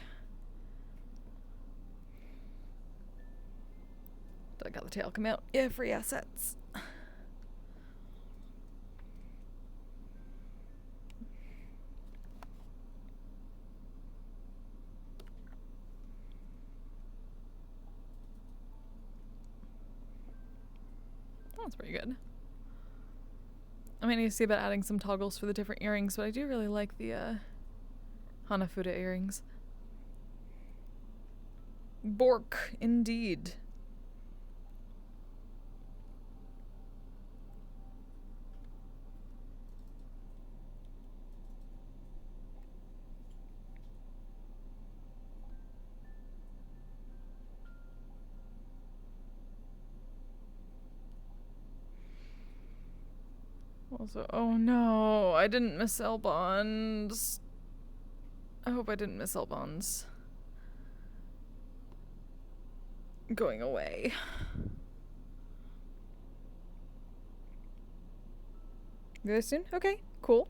Did I got the tail come out? Yeah, free assets. That's pretty good. I might need to see about adding some toggles for the different earrings, but I do really like the Hanafuda earrings. Bork, indeed. Also, oh no, I didn't miss Elbon's. I hope I didn't miss Elbon's. Going away. Very soon? Okay, cool.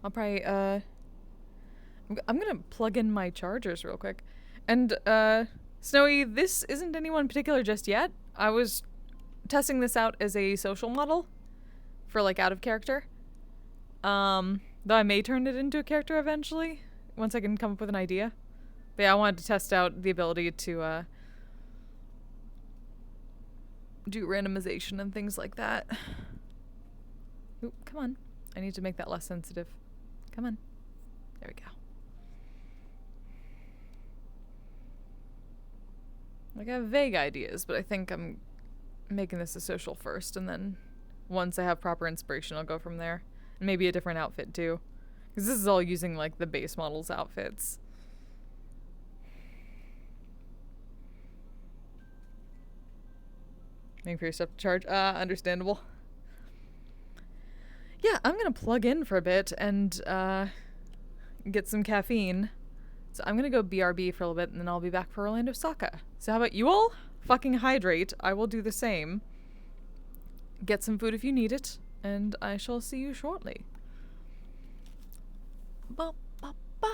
I'll probably, I'm gonna plug in my chargers real quick. And, Snowy, this isn't anyone in particular just yet. I was testing this out as a social model for, like, out of character. Though I may turn it into a character eventually, once I can come up with an idea. But yeah, I wanted to test out the ability to, do randomization and things like that. Oop, come on. I need to make that less sensitive. Come on. There we go. Like, I have vague ideas, but I think I'm making this a social first, and then once I have proper inspiration, I'll go from there. And maybe a different outfit, too. Because this is all using, like, the base model's outfits. Waiting for your stuff to charge. Understandable. Yeah, I'm gonna plug in for a bit and get some caffeine. So I'm gonna go BRB for a little bit and then I'll be back for Floorlandosaka. So how about you all? Fucking hydrate. I will do the same. Get some food if you need it, and I shall see you shortly. Ba, ba, ba.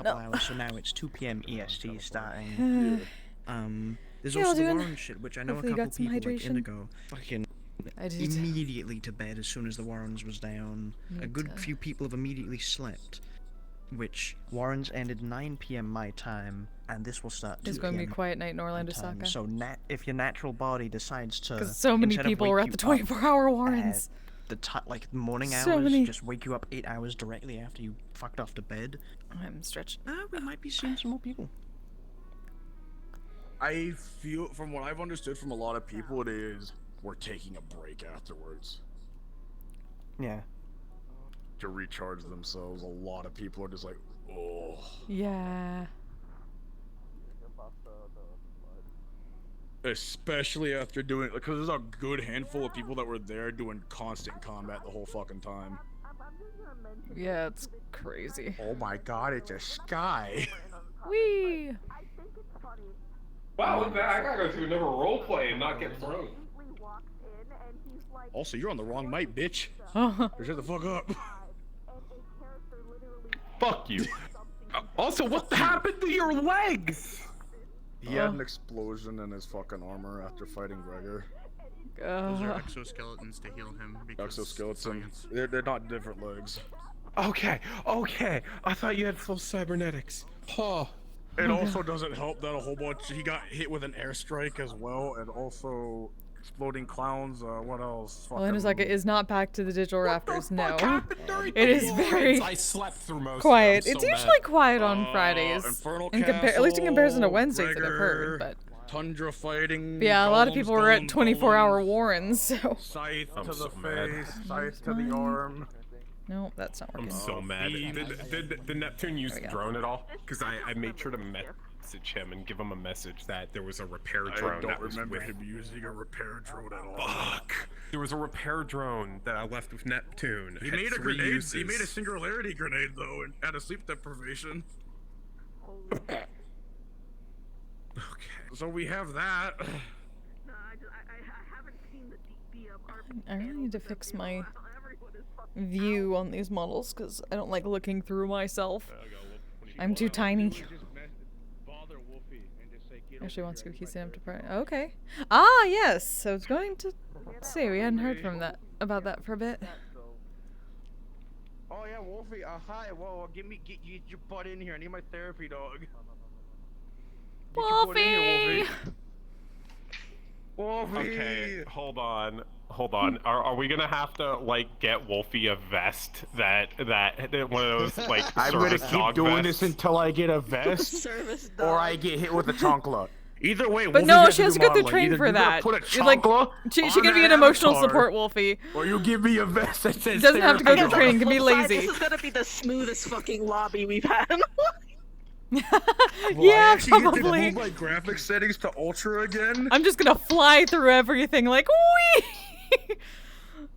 couple hours, so now it's 2 p.m. EST starting. There's Yeah, also the I'll do it. Warren shit, which I know Hopefully a you couple got some people like hydration. Indigo fucking I did. immediately to bed as soon as the Warrens was down. A good few people have immediately slept, which Warrens ended 9 p.m. my time, and this will start 2 It's going to be a p.m. quiet night in my Orlandosaka. time. So if your natural body decides to, Because so many instead of people wake were at you the up 24-hour Warrens. at the like morning So hours, many. just wake you up 8 hours directly after you fucked off to bed. I'm stretched. We might be seeing some more people. I feel, from what I've understood from a lot of people, it is we're taking a break afterwards Yeah. to recharge themselves. A lot of people are just like, oh. Yeah. Especially after doing, because there's a good handful of people that were there doing constant combat the whole fucking time. Yeah, it's crazy. Oh my god, it's a sky. Whee! Wow, look at that. I gotta go to another roleplay and not get thrown. Also, you're on the wrong mic, bitch. Shut the fuck up. Fuck you. Also, what happened to your legs? He had an explosion in his fucking armor after fighting Gregor. Those are exoskeletons to heal him. Exoskeletons. They're not different legs. Okay. I thought you had full cybernetics. Oh. It also doesn't help that a whole bunch. He got hit with an airstrike as well, and also exploding clowns. What else? Orlandosaka is not back to the digital rafters. No, it is very I slept through most. quiet. Of them, It's so usually mad. quiet on Fridays. Infernal At least in comparison to Castle, Wednesdays that I've heard. Gregor, But Tundra fighting. yeah, a lot of golems, people were at golems, 24-hour Warrens. So Scythe I'm to the so mad. face, scythe to the arm. no, that's not working. I'm so mad. Did Neptune use the drone at all? Because I made sure to message him and give him a message that there was a repair drone. I don't that was remember with... him using a repair drone at all. Fuck! There was a repair drone that I left with Neptune. He Had made a 3 grenade. uses. He made a singularity grenade though, and had a sleep deprivation. Okay. So we have that. I really need to fix my view on these models because I don't like looking through myself. I'm too tiny. Actually wants to go Kise up to Pride. Okay. Ah, yes. I was going to say we hadn't heard from that about that for a bit. Oh yeah, Wolfie. Hi. Whoa, get your butt in here. I need my therapy dog. Get your butt in here, Wolfie. Wolfie. Okay, hold on. Are we gonna have to like get Wolfie a vest that one of those like I'm gonna service keep dog doing vests? this until I get a vest, or I get hit with a chancla. Either way, But Wolfie no, has she has to do go through modeling. training Either for you're gonna that. Put a You're like, chancla she on can be the an emotional avatar, support Wolfie. Or you give me a vest that says Doesn't have to go through therapy training, dog. can be lazy. This is gonna be the smoothest fucking lobby we've had. Well, Yeah, I actually get to probably. move my graphic settings to ultra again. I'm just gonna fly through everything like, wee!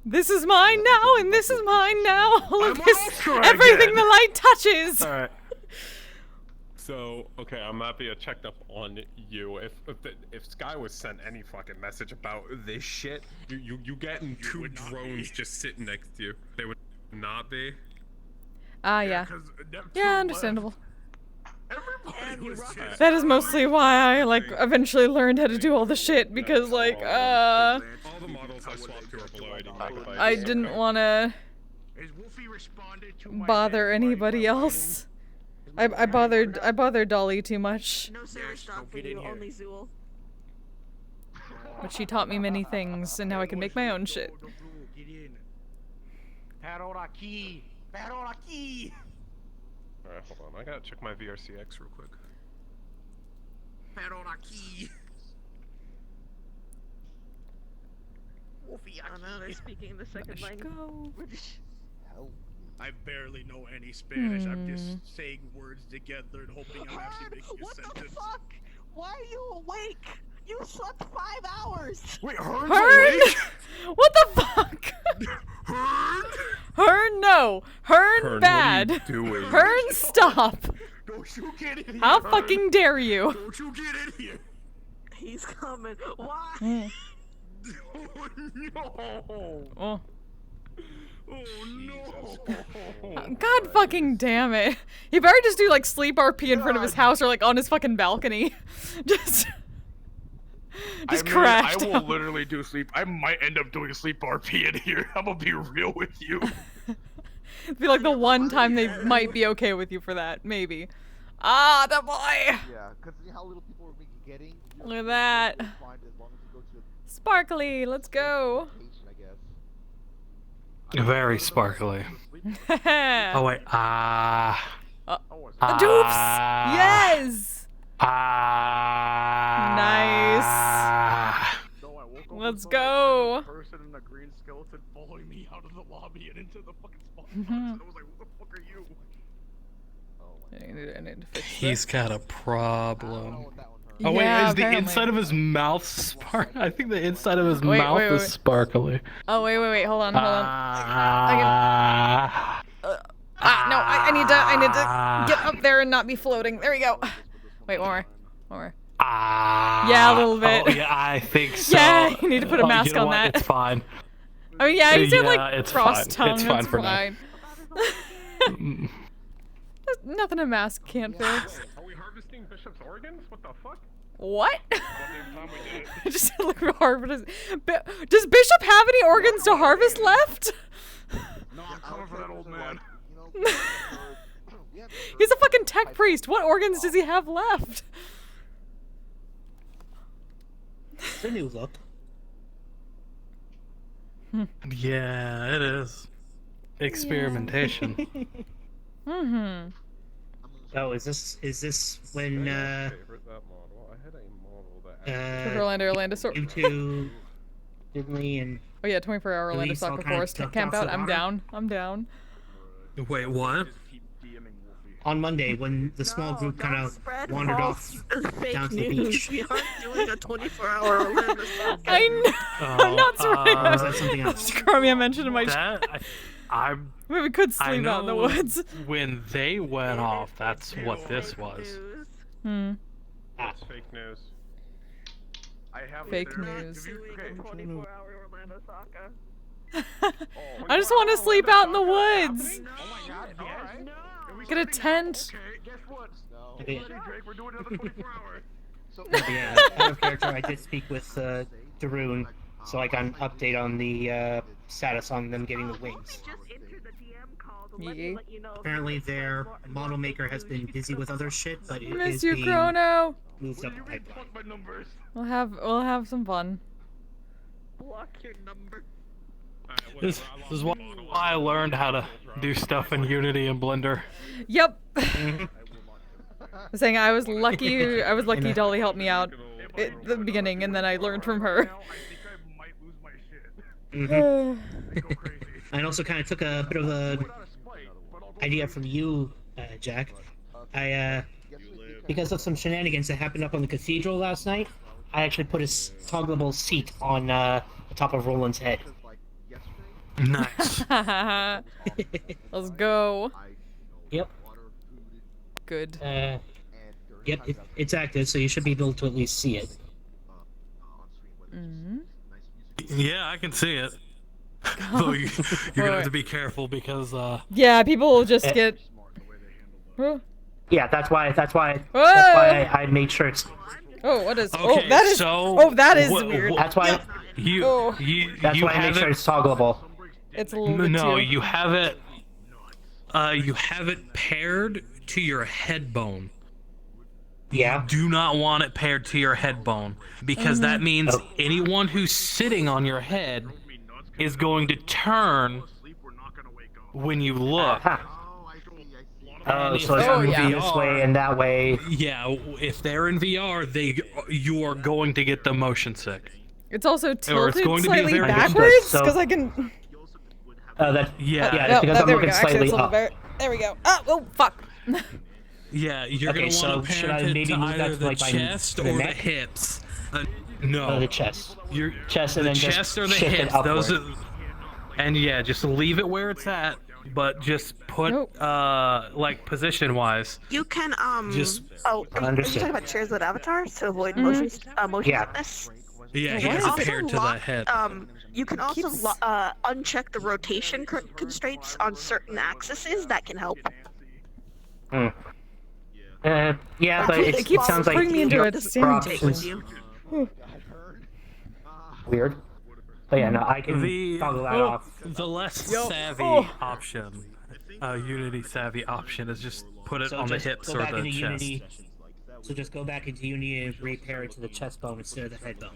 This is mine now, and this is mine now. All of this, everything again. the light touches. All right. So okay, I'm happy I checked up on you. If Sky was sent any fucking message about this shit, you getting 2 drones just sitting next to you. They would not be. Ah, yeah. Yeah, understandable. Everybody That is mostly why I like eventually learned how to do all the shit because like all the models I swapped to are below 80 megabytes. I didn't want to bother anybody else. I bothered Dolly too much. No service stop for you, only Zool. But she taught me many things, and now I can make my own shit. Alright, hold on. I gotta check my VRCX real quick. Oh no, they're speaking the second language. I barely know any Spanish. I'm just saying words together and hoping I'm actually making a sentence. What the fuck? Why are you awake? You slept 5 hours. Wait, Hearn? What the fuck? Hearn, no. Hearn, bad. What are you doing? Hearn, stop. Don't you get in here, How Hearn. fucking dare you? Don't you get in here. He's coming. Why? Oh no. Oh. God fucking damn it. He better just do like sleep RP in front of his house or like on his fucking balcony. Just crash I will down. literally do sleep. I might end up doing a sleep RP in here. I'm gonna be real with you. It'd be like the one time they might be okay with you for that, maybe. Ah, the boy! Yeah, because how little people are getting. Look at that. Sparkly, let's go. Very sparkly. Oh wait, Dupes! Yes! Nice. Let's go. Person in a green skeleton following me out of the lobby and into the fucking spawn. I was like, what the fuck are you? I need to fix he's this. got a problem. Oh Yeah, wait, is the apparently. inside of his mouth I think the inside of his mouth is sparkly. Oh, wait, hold on. No, I need to get up there and not be floating. There we go. Wait, one more. Yeah, a little bit. Oh yeah, I think so. Yeah, you need to put a mask you know on what? that. It's fine. I mean, yeah, he's Yeah, like it's frost fine. tongue. It's fine That's for now. fine. There's nothing a mask can't fix. Are we harvesting Bishop's organs? What the fuck? What? Just look for harvest. Does Bishop have any organs to harvest left? No, I'm coming for that old man. He's a fucking tech priest. What organs does he have left? It's a new look. Yeah, it is. Experimentation. Mm-hmm. Oh, is this when Orlando sort. you two, Diddley and Oh yeah, 24-hour Orlando Luis all Soccer kind of Forest ducked camp off out. the I'm water? down. I'm down. Wait, what? on Monday when the small group kind of wandered off down to the beach. We aren't doing a 24-hour Orlando Soccer. I know. I'm not surprised. Or was that something else? Scrummy, I mentioned in my I'm. we could sleep out in the woods. When they went off, that's what this was. Hmm. That's fake news. I have Fake news. 24-hour Orlando Soccer. I just want to sleep out in the woods. Get a tent. Yeah, out of character, I did speak with Daroon, so I got an update on the status on them getting the wings. Yeah. Apparently their model maker has been busy with other shit, but it Miss is you, being Chrono. moved up the pipeline. We'll have some fun. Block your number. This is why I learned how to do stuff in Unity and Blender. Yep. I'm saying I was lucky. I was lucky Dolly helped me out at the beginning, and then I learned from her. I also kind of took a bit of a idea from you, Jack. Because of some shenanigans that happened up on the cathedral last night, I actually put a toggleable seat on the top of Roland's head. Nice. Let's go. Yep. Good. Yep, it's active, so you should be able to at least see it. Yeah, I can see it. Though you're gonna have to be careful because Yeah, people will just get. Yeah, that's why I made sure it's. Oh, what is? Okay, oh, that is. so oh, that is weird. That's why. That's why I have make sure it- it's toggleable. It's a little bit No, too. you have it. You have it paired to your head bone. Yeah. You do not want it paired to your head bone because that means anyone who's sitting on your head is going to turn when you look. Oh, so it's moving this way and that way. Yeah, if they're in VR, you are going to get the motion sick. It's also Or it's tilted going to be slightly very backwards So- because I can. Yeah, it's because I'm there we looking go. Actually, slightly it's a little up. bit. There we go. Oh, fuck. Yeah, you're Okay, gonna so want to should I parent it maybe to move that either to, the like, my- chest the or the neck? hips. No, the chest. Your Chest and the then just chest or the shift it hips. Those are, upward. and yeah, just leave it where it's at, but just put like position wise. You can Just Oh, are you Understood. talking about chairs with avatars to avoid motion Yeah. sickness? Yeah, he You has can it also paired to the lock- head. You can also uncheck the rotation constraints on certain axes. That can help. Yeah, but It keeps sounds like putting me into a your standing options position. weird. But yeah, no, I can The toggle that off. the less savvy option, Unity savvy option is just put it So on the just hips go or back the into chest. Unity. So just go back into Unity and repair it to the chest bone instead of the head bone.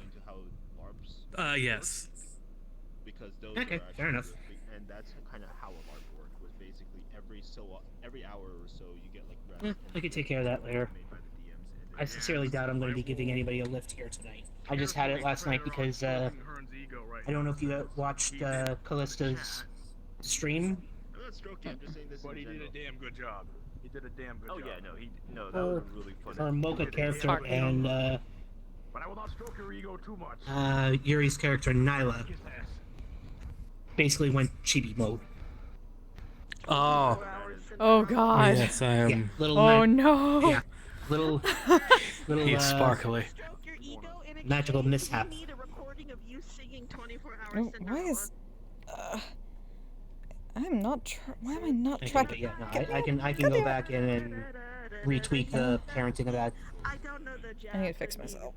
Yes. Because those Okay, are fair enough. And that's kind of how a LARP worked. Was basically every hour or so you get like rest. I could take care of that later. I sincerely doubt I'm going to be giving anybody a lift here tonight. I just had it last night because I don't know if you watched Callista's stream. I'm not stroking. I'm just saying this. But he did a damn good job. He did a damn good job. Oh yeah, no, that was really fun. Her Mocha character and But I will not stroke your ego too much. Yuri's character Nyla basically went chibi mode. Oh. Oh God. Yes, I am. Yeah, little Oh no. Yeah, little He's sparkly. magical mishap. Oh, why is? I'm not. Why am I not Okay, tracking? but yeah, no, I can go back in and retweak the parenting of that. I need to fix myself.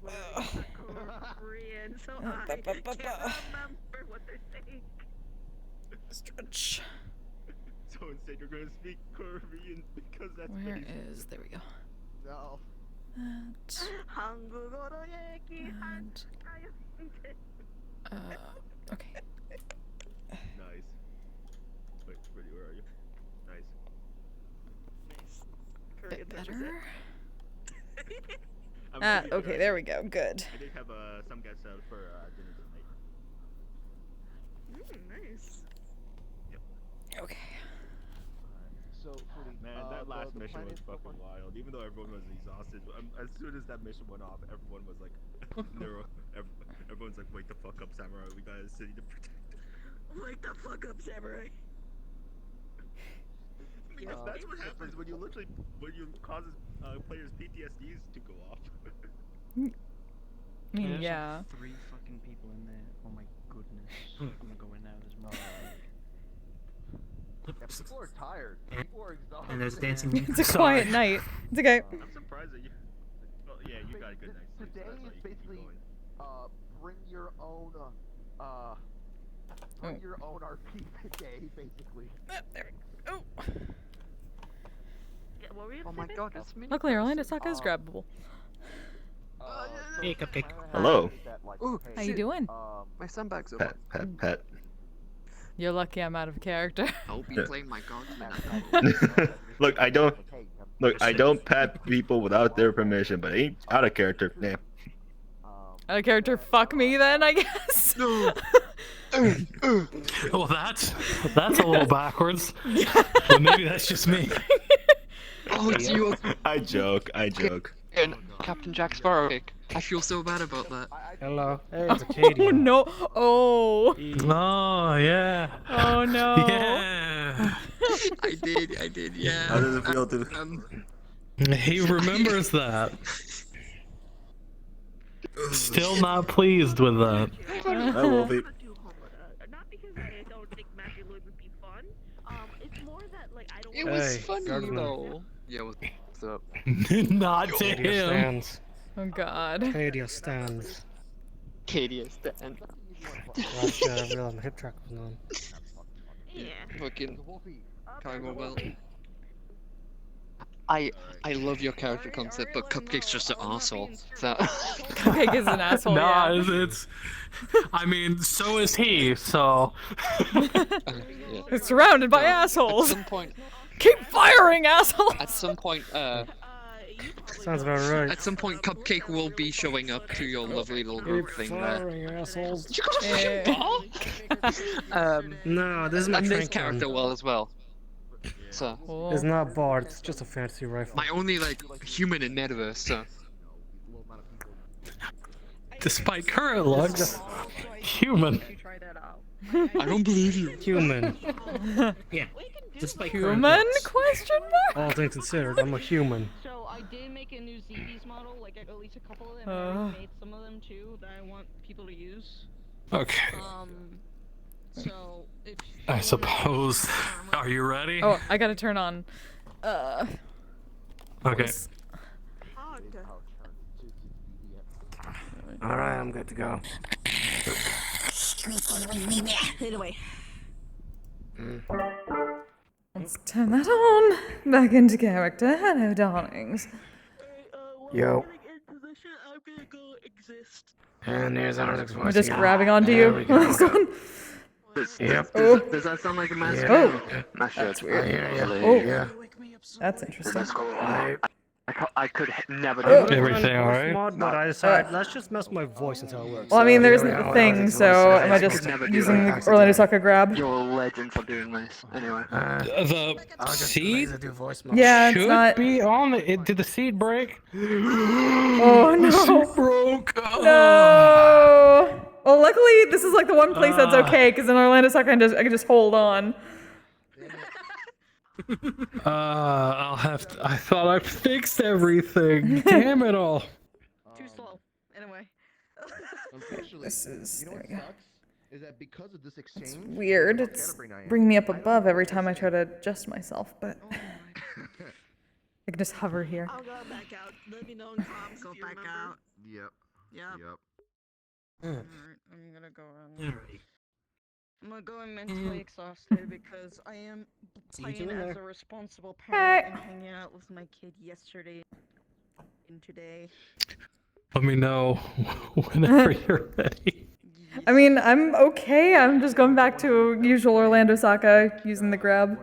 Stretch. Someone said you're gonna speak Korean because that's Where pretty is? There we go. No. Okay. Nice. Wait, where are you? Nice. Bit better. I'm Okay, there we go. Good. I did have some guests out for dinner tonight. Nice. Okay. So, man, that last mission was fucking wild. Even though everyone was exhausted, as soon as that mission went off, everyone was like, everyone's like, "Wake the fuck up, samurai! We got a city to protect." Wake the fuck up, samurai. Because that's what happens when you causes players PTSDs to go off. Yeah. 3 fucking people in there. Oh my goodness. I'm gonna go in there. There's more. Yeah, people are tired. People are exhausted. And there's dancing. It's a quiet night. It's okay. I'm surprised that you. Well, yeah, you got a good night's sleep. Today So that's why is you keep basically going. bring your own RP day, basically. There we go. Oh my god, that's me. Luckily, Orlandosaka is grabbable. Hey, Cupcake. Hello. Ooh, How you doing? my sunbag's over. Pet. You're lucky I'm out of character. I'll be Yeah. playing my guns. Look, I don't pet people without their permission, but ain't out of character. Nah. Out of character, fuck me then, I guess. Well, that's a little backwards. But maybe that's just me. Oh, it's you. I joke. And Captain Jack Sparrow. I feel so bad about that. Hello. Hey, it's Acadia. Oh no. Oh. Oh yeah. Oh no. Yeah. I did, yeah. How does it feel to? He remembers that. Still not pleased with that. I will be. Not because I don't think Matthew Lloyd would be fun. It's more that like I don't. It was funny though. Yeah, what's up? Not to Acadia him. stands. Oh god. Acadia stands. Katie is dead. Watch real on the hip track was on. Yeah. Fucking Cargo Belt. I love your character concept, but Cupcake's just an asshole. So Cupcake is an asshole. Nah, Yeah. it's. I mean, so is he. So. It's surrounded by assholes. At some point. Keep firing, assholes. At some point, Sounds about right. At some point, Cupcake will be showing up to your lovely little group thing there. Firing assholes. You got a fucking ball? No, this is my And this trank character gun. will as well. So. It's not barred. It's just a fancy rifle. My only like human in Metaverse. So. Despite current looks, human. I don't believe you. Human. Yeah. Despite Human? Question mark? All things considered, I'm a human. So I did make a new ZBs model, like at least a couple of them. I already made some of them too that I want people to use. Okay. So if I suppose. Are you ready? Oh, I gotta turn on. Okay. voice. Alright, I'm good to go. Anyway. Let's turn that on. Back into character. Hello, darlings. Yo. And there's our next We're just grabbing onto you. Last one. Yep. Oh. Does that sound like a mask? Oh. Not sure. That's weird. Oh. Oh. That's interesting. I could never do Oh. it. Everything alright? Mod, but I decided let's just mess with my voice until it works. Well, I mean, there isn't the thing, so am I just using the Orlandosaka grab? You're a legend for doing this. Anyway. The seed Yeah, it's should not. be on it. Did the seed break? Oh no! The seed broke. No. Well, luckily this is like the one place that's okay, because in Orlandosaka I can just hold on. I'll have to. I thought I fixed everything. Damn it all. Too slow. Anyway. This is. There we go. Is that because of this exchange? It's weird. It's bringing me up above every time I try to adjust myself, but I can just hover here. I'll go back out. Let me know in comms. Go back out. Yep. Yep. Yep. Alright, I'm gonna go around. I'm gonna go in mentally exhausted because I am playing as a responsible parent and hanging out with my kid yesterday and today. Let me know whenever you're ready. I mean, I'm okay. I'm just going back to usual Orlandosaka using the grab.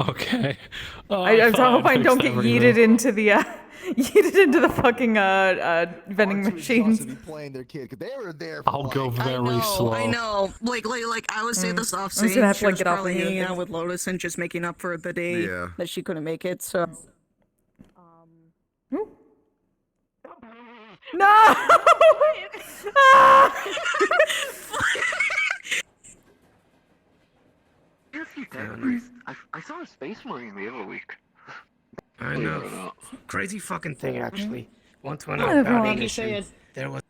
Okay. I hope I don't get yeeted into the yeeted into the fucking vending machines. Playing their kid, 'cause they were there. I'll go very slow. I know. Like I was saying this off I'm just saying gonna have to she like was get off probably of hanging here. out with Lotus and just making up for the day that she couldn't make it. So. No! Ah! I saw a space marine the other week. I know. Crazy fucking thing, actually. Once when Hello, I found everyone. a mission, there was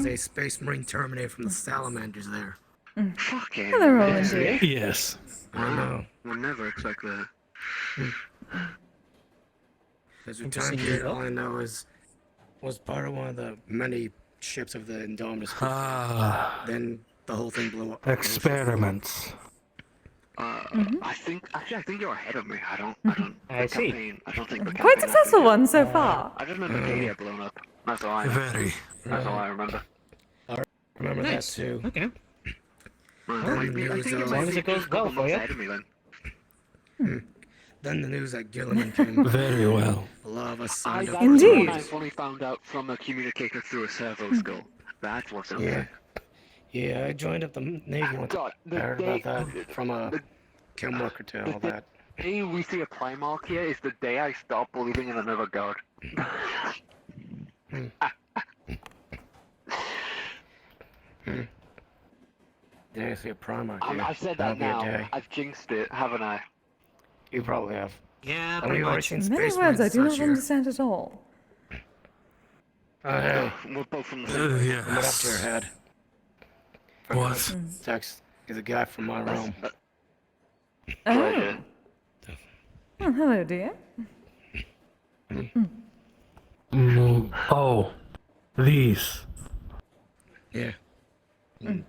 a space marine terminator from the salamanders there. Fucking. Hello, Roland dear. Yes. I know. Would never expect that. As we time period, all I know is was part of one of the many ships of the Indominus. Then the whole thing blew up. Experiments. I think you're ahead of me. I don't think the Quite campaign successful one so far. I just remember Kise had blown up. That's all I know. Very. That's all I remember. I remember that too. Okay. I think you as long might as be it goes a couple well for months you. ahead of me then. Then the news that Gilliman came. Very well. A lot of us I signed up. Indeed. I fully found out from a communicator through a servo skull. That's what's up Yeah. there. Yeah, I joined up the Navy once. God, I heard about that from a chem worker to all that. The day we see a Primarch here is the day I stop believing in another god. Yeah, I see a Primarch. I've said that now. I've jinxed it, haven't I? You probably have. Yeah, pretty much. In many words, I do not understand at all. Hey, We're both from the same place. Yes. what up to your head? What? Tex is a guy from my realm. Oh. Well, hello, dear. Oh, these. Yeah. You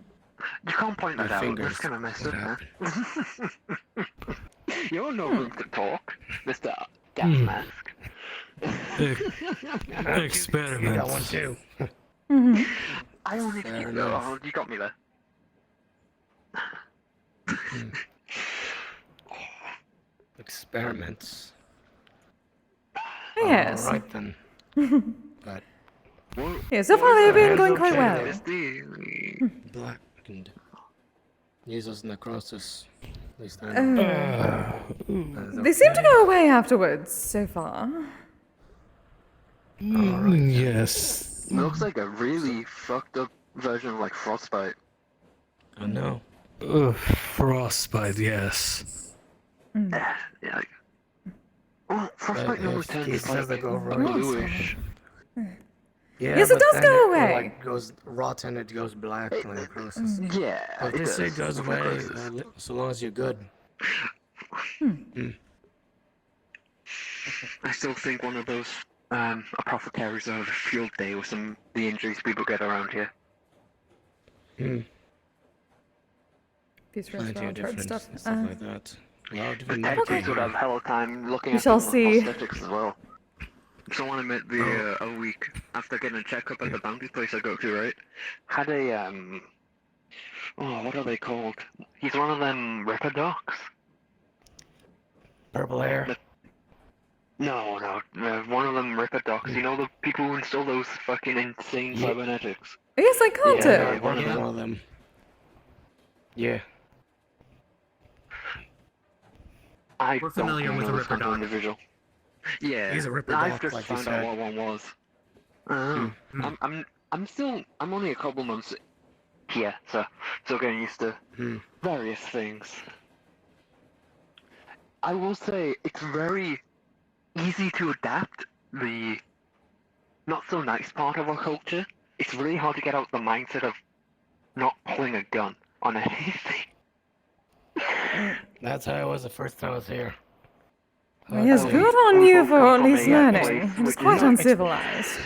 can't point that out. fingers. That's kind of messed up, man. You're no room to talk, Mr. Gas Mask. Experiments. You got one too. I only Fair enough. oh, you got me there. Experiments. Yes. All right then. But Yeah, so far they've been going quite well. blackened. Jesus necrosis. At least I know. They seem to go away afterwards, so far. Yes. It looks like a really fucked up version of like Frostbite. I know. Frostbite, yes. Yeah. Oh, Frostbite normally turns Kise says they like go right. bluish. Yeah, Yes, it but does then go when, away. like, goes rotten, it goes black when it processes. Yeah, But it this say does. goes Before away process. so long as you're good. I still think one of those apothecaries of a field day with some the injuries people get around here. These Plenty of restaurant different stuff. stuff like that. A lot of The different tech medical kids would have hell of a time looking We at shall some see. prosthetics as well. Someone I met a week after getting a checkup at the bounty place I go to, right? Had a oh, what are they called? He's one of them ripper docs. Purple hair. No, one of them ripper docs. You know the people who install those fucking insane cybernetics. Yes, I can't Yeah, do. one One of of them. Yeah. I We're familiar don't with a know ripper this doc. individual. Yeah, He's a ripper I've doc, just like you found out said. what one was. I'm only a couple months here, so still getting used to various things. I will say it's very easy to adapt the not so nice part of our culture. It's really hard to get out the mindset of not pulling a gun on anything. That's how it was the first time I was here. Yes, good on you for at least learning. It was quite not- uncivilized.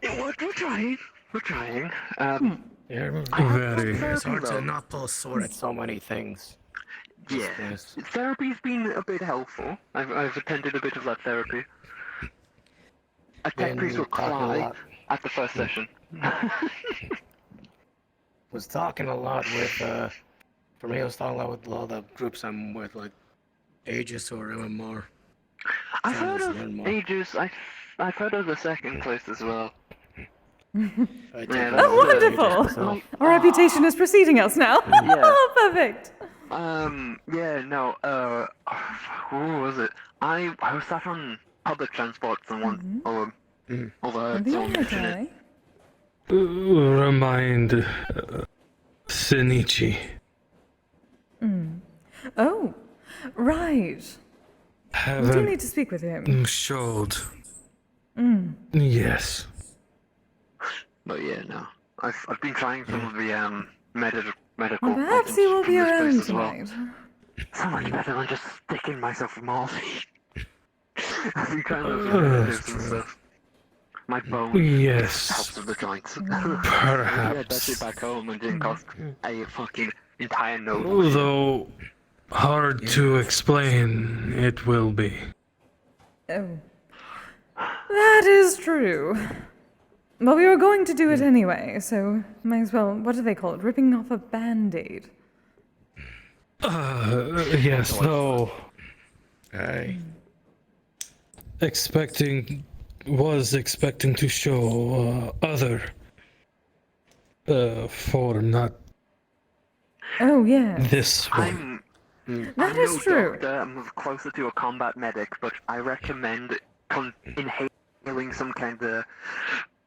We're trying. We're trying. Yeah, it's hard to not pull a sword at so many things. Yeah, therapy's been a bit helpful. I've attended a bit of that therapy. A tech priest would cry at the first session. Was talking a lot with, for me, I was talking a lot with all the groups I'm with, like Aegis or MMR. I've heard Trying to learn of more. Aegis. I've heard of the second place as well. Oh, wonderful! Our reputation is preceding us now. Perfect. Yeah, no, who was it? I was sat on public transport and overheard someone mention it. Remind Shinichi. Oh, right. We do need to speak with him. Showed. Yes. But yeah, no. I've been trying some of the medical. Well, perhaps he will from be this place around as well. tonight. So much better than just sticking myself with morphine. I've been trying those sedatives and stuff. My bones helps with the joints. Perhaps. Yeah, that shit back home and didn't cost a fucking entire note. Although hard to explain, it will be. Oh. That is true. Well, we were going to do it anyway, so might as well, what do they call it? Ripping off a band-aid. Yes, though. Hey. Was expecting to show other form, not Oh, yeah. this one. That is true. Doctor, I'm closer to a combat medic, but I recommend inhaling some kind of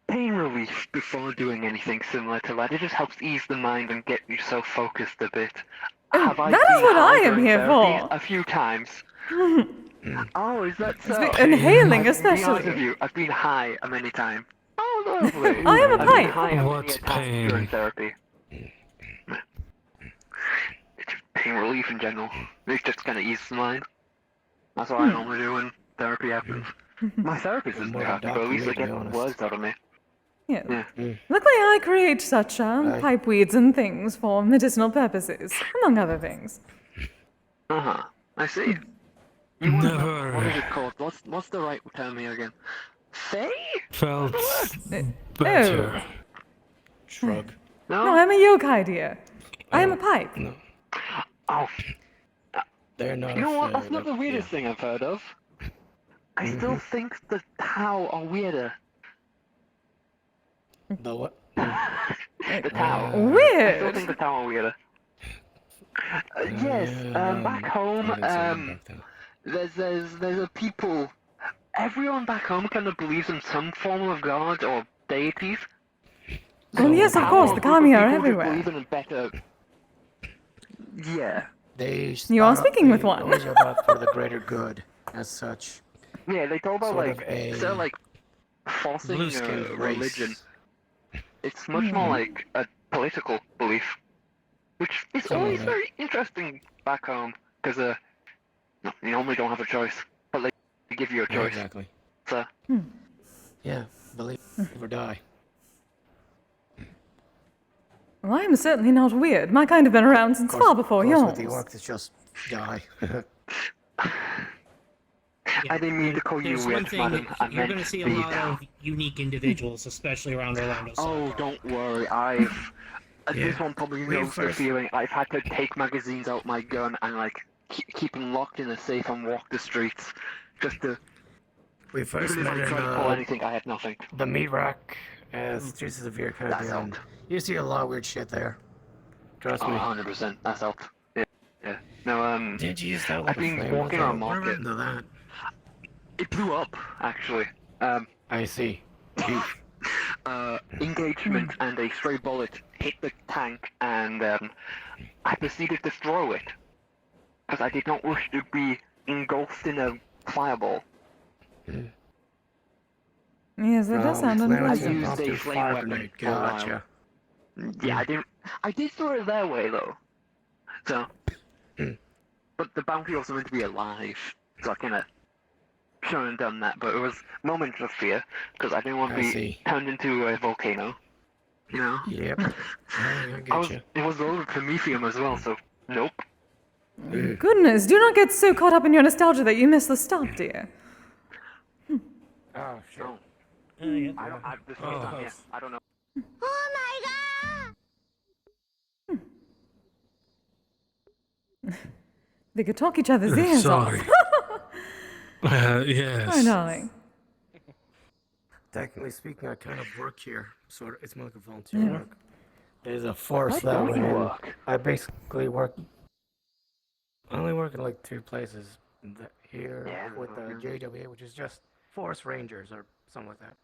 pain relief before doing anything similar to that. It just helps ease the mind and get yourself focused a bit. Have I that is been what I high am during here therapy? for. A few times. Oh, is that so? Inhaling, I'll be honest especially. with you, I've been high many times. Oh, lovely. I am a I've been pipe. high a What's many times pain? during therapy. It's just pain relief in general. It just kind of eases the mind. That's what I normally do when therapy happens. My therapist isn't happy, but at least they get words out of me. Yeah. Yeah. Luckily, I create such pipe weeds and things for medicinal purposes, among other things. Uh-huh. I see. Never What is it called? What's the right term here again? Fae? felt better. Shrug. No, I'm a yokai, dear. I am a pipe. Oh. They're not. You know what? That's not the weirdest thing I've heard of. I still think the Tau are weirder. The what? The Tau. Weird. I still think the Tau are weirder. Yes, back home, there's a people. Everyone back home kind of believes in some form of god or deities. Well, yes, of course, the kami are everywhere. Believe in a better. Yeah. You are speaking with one. Always about for the greater good, as such. Yeah, they talk about Sort of like a instead of like forcing blue-skinned religion, It's much more like a political belief, which is always very interesting back home, because no, you normally don't have a choice, but they give you a choice. Exactly. So. Yeah, believe or die. Well, I'm certainly not weird. My kind have been around since far before yours. With the orcs, it's just die. I didn't mean to call you There's weird, one thing, madam. I you're meant going to see a the- lot of unique individuals, especially around Orlando. Oh, don't worry. This one probably knows the feeling. I've had to take magazines out my gun and like keep them locked in a safe and walk the streets, just to. We first Even if met I in tried to pull anything, I had nothing. the meat rack as Jesus of VRChat. You see a lot of weird shit there. Trust me. 100%. That's helped. Yeah. No, Did you use that like I've been walking around market. Into that? It blew up, actually. I see. Engagement and a stray bullet hit the tank, and I proceeded to throw it because I did not wish to be engulfed in a fireball. Yes, that does sound I unpleasant. used a flame weapon for a while. Yeah, I did throw it their way though. So, but the bounty also meant to be alive, so I kind of should have done that. But it was moments of fear because I didn't want to be turned into a volcano. You know. Yep. I get you. It was a little Prometheum as well, so nope. Goodness, do not get so caught up in your nostalgia that you miss the stop, dear. Oh shit. I don't. This first time, yeah. I don't know. They could talk each other's ears Sorry. off. Yes. Hi, darling. Technically speaking, I kind of work here. Sort of, it's more like a volunteer work. There's a force that way. I basically work. I only work in like 2 places. Here with the JWA, which is just forest rangers or something like that.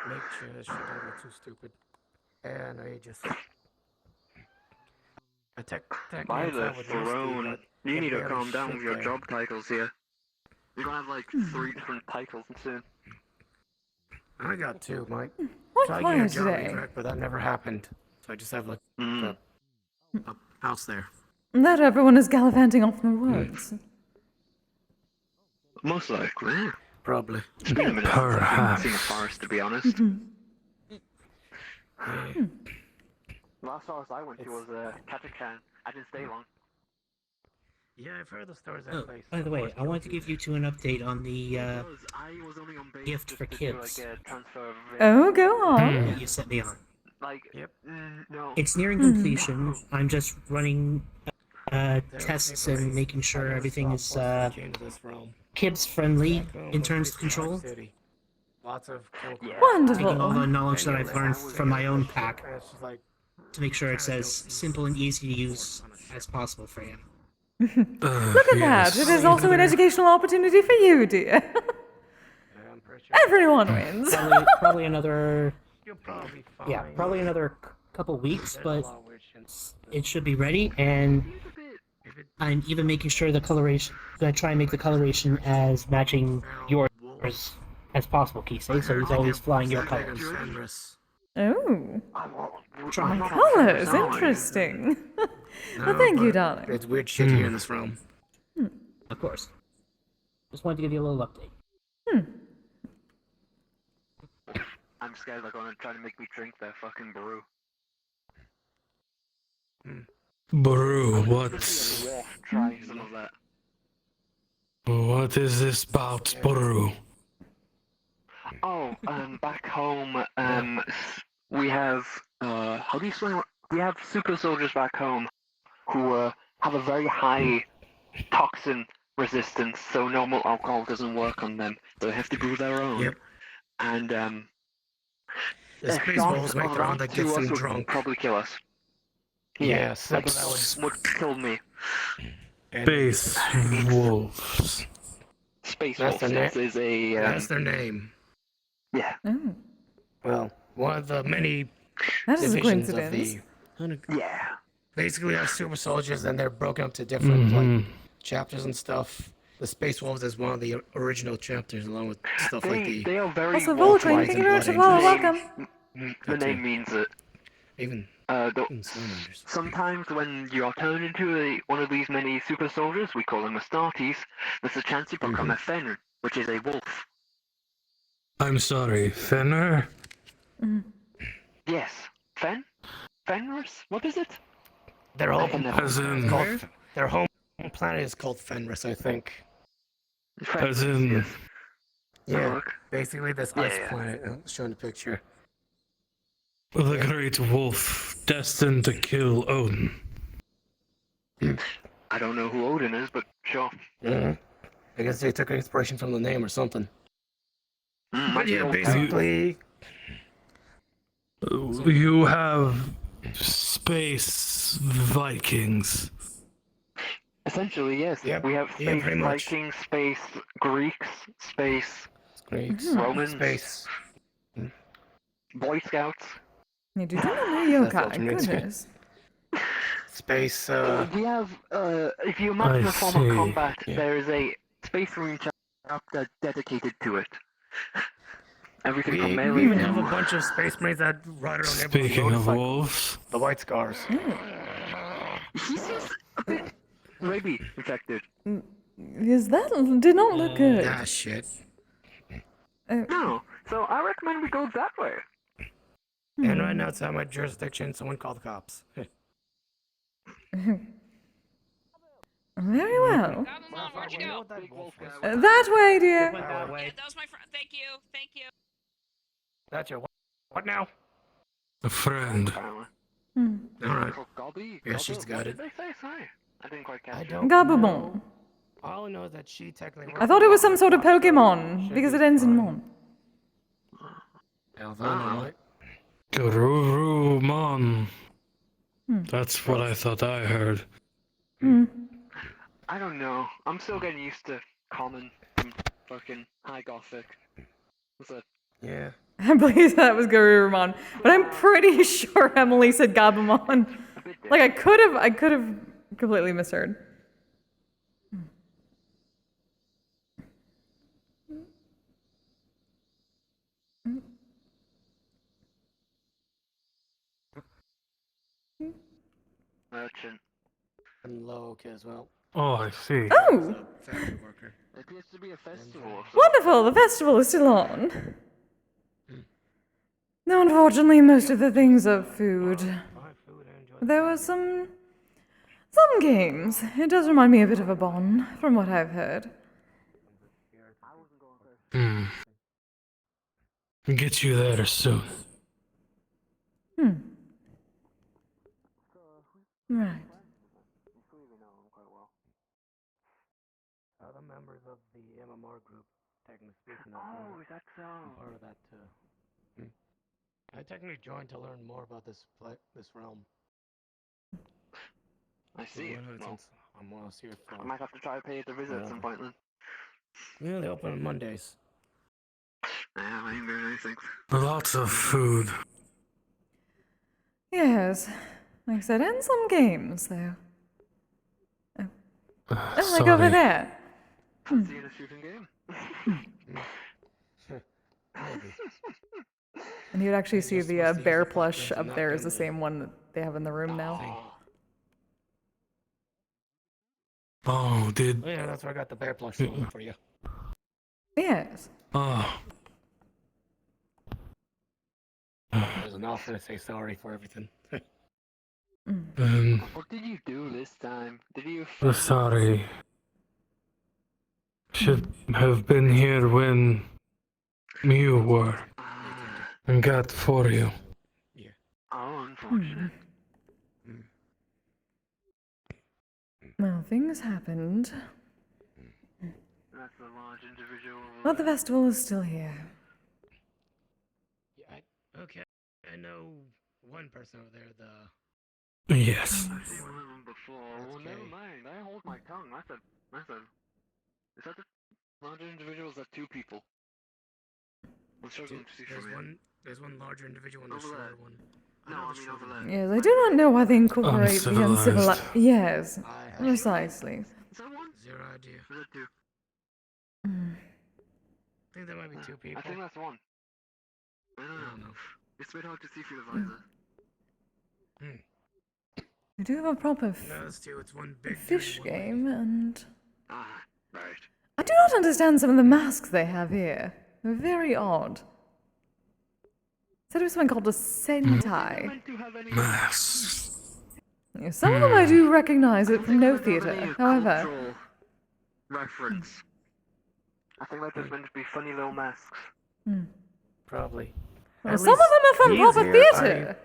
Make sure this shit don't get too stupid. And I just. By the throne, you need to calm down with your job titles here. You're gonna have like 3 different titles soon. I got 2, Mike. What so I fire get a job today? contract, but that never happened. So I just have like a house there. That everyone is gallivanting off in the woods. Most likely. Probably. It's been a minute since I've seen a forest, to be honest. Last forest I went to was Katakan. I didn't stay long. Yeah, I've heard the stories of that place. By the way, I wanted to give you 2 an update on the I was only on base gift just for to do, kids. like, a transfer of Oh, go on. that you sent me on. Like, no. It's nearing completion. I'm just running tests and making sure everything is kids friendly in terms of control. Lots of Wonderful. Taking all the knowledge that I've learned from my own pack to make sure it's as simple and easy to use as possible for him. Look at that. It is also an educational opportunity for you, dear. Everyone wins. Probably another. Yeah, probably another couple weeks, but it should be ready. And I'm even making sure the coloration. Gonna try and make the coloration as matching yours as possible, Kise. So he's always flying your colors. Oh. Try. Colors, interesting. Well, thank you, darling. It's weird shit here in this realm. Of course. Just wanted to give you a little update. I'm scared they're gonna try to make me drink their fucking brew. Brew, Try some of that. what is this about, brew? Oh, back home, we have, how do you explain it? We have super soldiers back home who, have a very high toxin resistance, so normal alcohol doesn't work on them. They have to brew their own. Yep. And, The space wolves make their own that gets them drunk. Probably kill us. Yeah, like, that would kill me. Space wolves. Space That's wolves their is a, That's their name. Yeah. Well, one of the many That is a divisions of coincidence. the. Yeah. Basically, our super soldiers, and they're broken up to different like chapters and stuff. The Space Wolves is one of the original chapters, along with stuff like the. They are very Also, Voltron, thank you very much for the follow. Welcome. The name means it. Even The, salamanders. sometimes when you are turned into one of these many super soldiers, we call them Astartes, there's a chance you become a Fenrir, which is a wolf. I'm sorry, Fenrir? Yes. Fenris? What is it? Their whole, As in- their home planet is called Fenris, I think. As in... Yeah, basically this ice planet. Showing the picture. The great wolf, destined to kill Odin. I don't know who Odin is, but sure. I guess they took inspiration from the name or something. But yeah, basically... You have space Vikings. Essentially, yes. We have space Vikings, space Greeks, space Romans, space Boy Scouts. You do not know yokai, goodness. Space, We have, if you imagine a form of combat, there is a space marine chapter dedicated to it. Everything from melee we even have a bunch of space marines that ride around Speaking of wolves, the White Scars. He seems a bit rabies infected. Is that did not look good. Ah, shit. No, so I recommend we go that way. And right now it's out of my jurisdiction. Someone call the cops. Very well. Where'd you go? That way, dear. Yeah, that was my friend. Thank you. Thank you. That's your what now? a friend. Alright. Yeah, she's got it. I didn't quite catch I it. don't Gabumon. All I know is that she technically... I thought it was some sort of Pokemon because it ends in mon. Garurumon. That's what I thought I heard. I don't know. I'm still getting used to common and fucking high gothic. What's that? Yeah. I believe that was Garurumon, but I'm pretty sure Emily said Gabumon. Like I could have completely misheard. Merchant. And Loke as well. Oh, I see. Oh! Factory worker. It appears to be a festival. Wonderful, the festival is still on. No, unfortunately, most of the things are food. There were some games. It does remind me a bit of a Bon, from what I've heard. Get you there soon. Right. Other members of the MMR group, technically speaking, Oh, is that so? I'm part of that too. I technically joined to learn more about this realm. I see. Well, I'm well here for. I might have to try to pay it a visit at some point then. Yeah, they open on Mondays. Yeah, I ain't doing anything. Lots of food. Yes. Like I said, and some games, though. Oh, like sorry. over there. Fancy in a shooting game? And you'd actually see the bear plush up there is the same one that they have in the room now. Oh, did... Oh, yeah, that's where I got the bear plush for you. Yes. Oh. There's enough to say sorry for everything. What did you do this time? Did you... Sorry. Should have been here when you were. And got for you. Oh, unfortunate. Well, things happened. That's a large individual. But the festival is still here. Yeah, okay. I know one person over there, Yes. I've seen one of them before. Well, never mind. I hold my tongue. That's a... Is that the larger individual? Is that two people? I'm struggling to see from here. There's one larger individual and a shorter one. No, I mean over there. Yes, I do not know why they incorporate the Uncivilized. uncivilized. Yes, precisely. Is that one? Zero idea. Or is that two? I think there might be two people. I think that's one. I don't know. It's a bit hard to see through the visor. They do have a proper No, it's two. It's one big fish dude, one game, and Ah, right. I do not understand some of the masks they have here. They're very odd. Said it was something called a sentai. Masks. Yeah, some of them I do recognize it from no theater. However, Cultural reference. I think they're just meant to be funny little masks. Probably. well, some of them are from proper theater.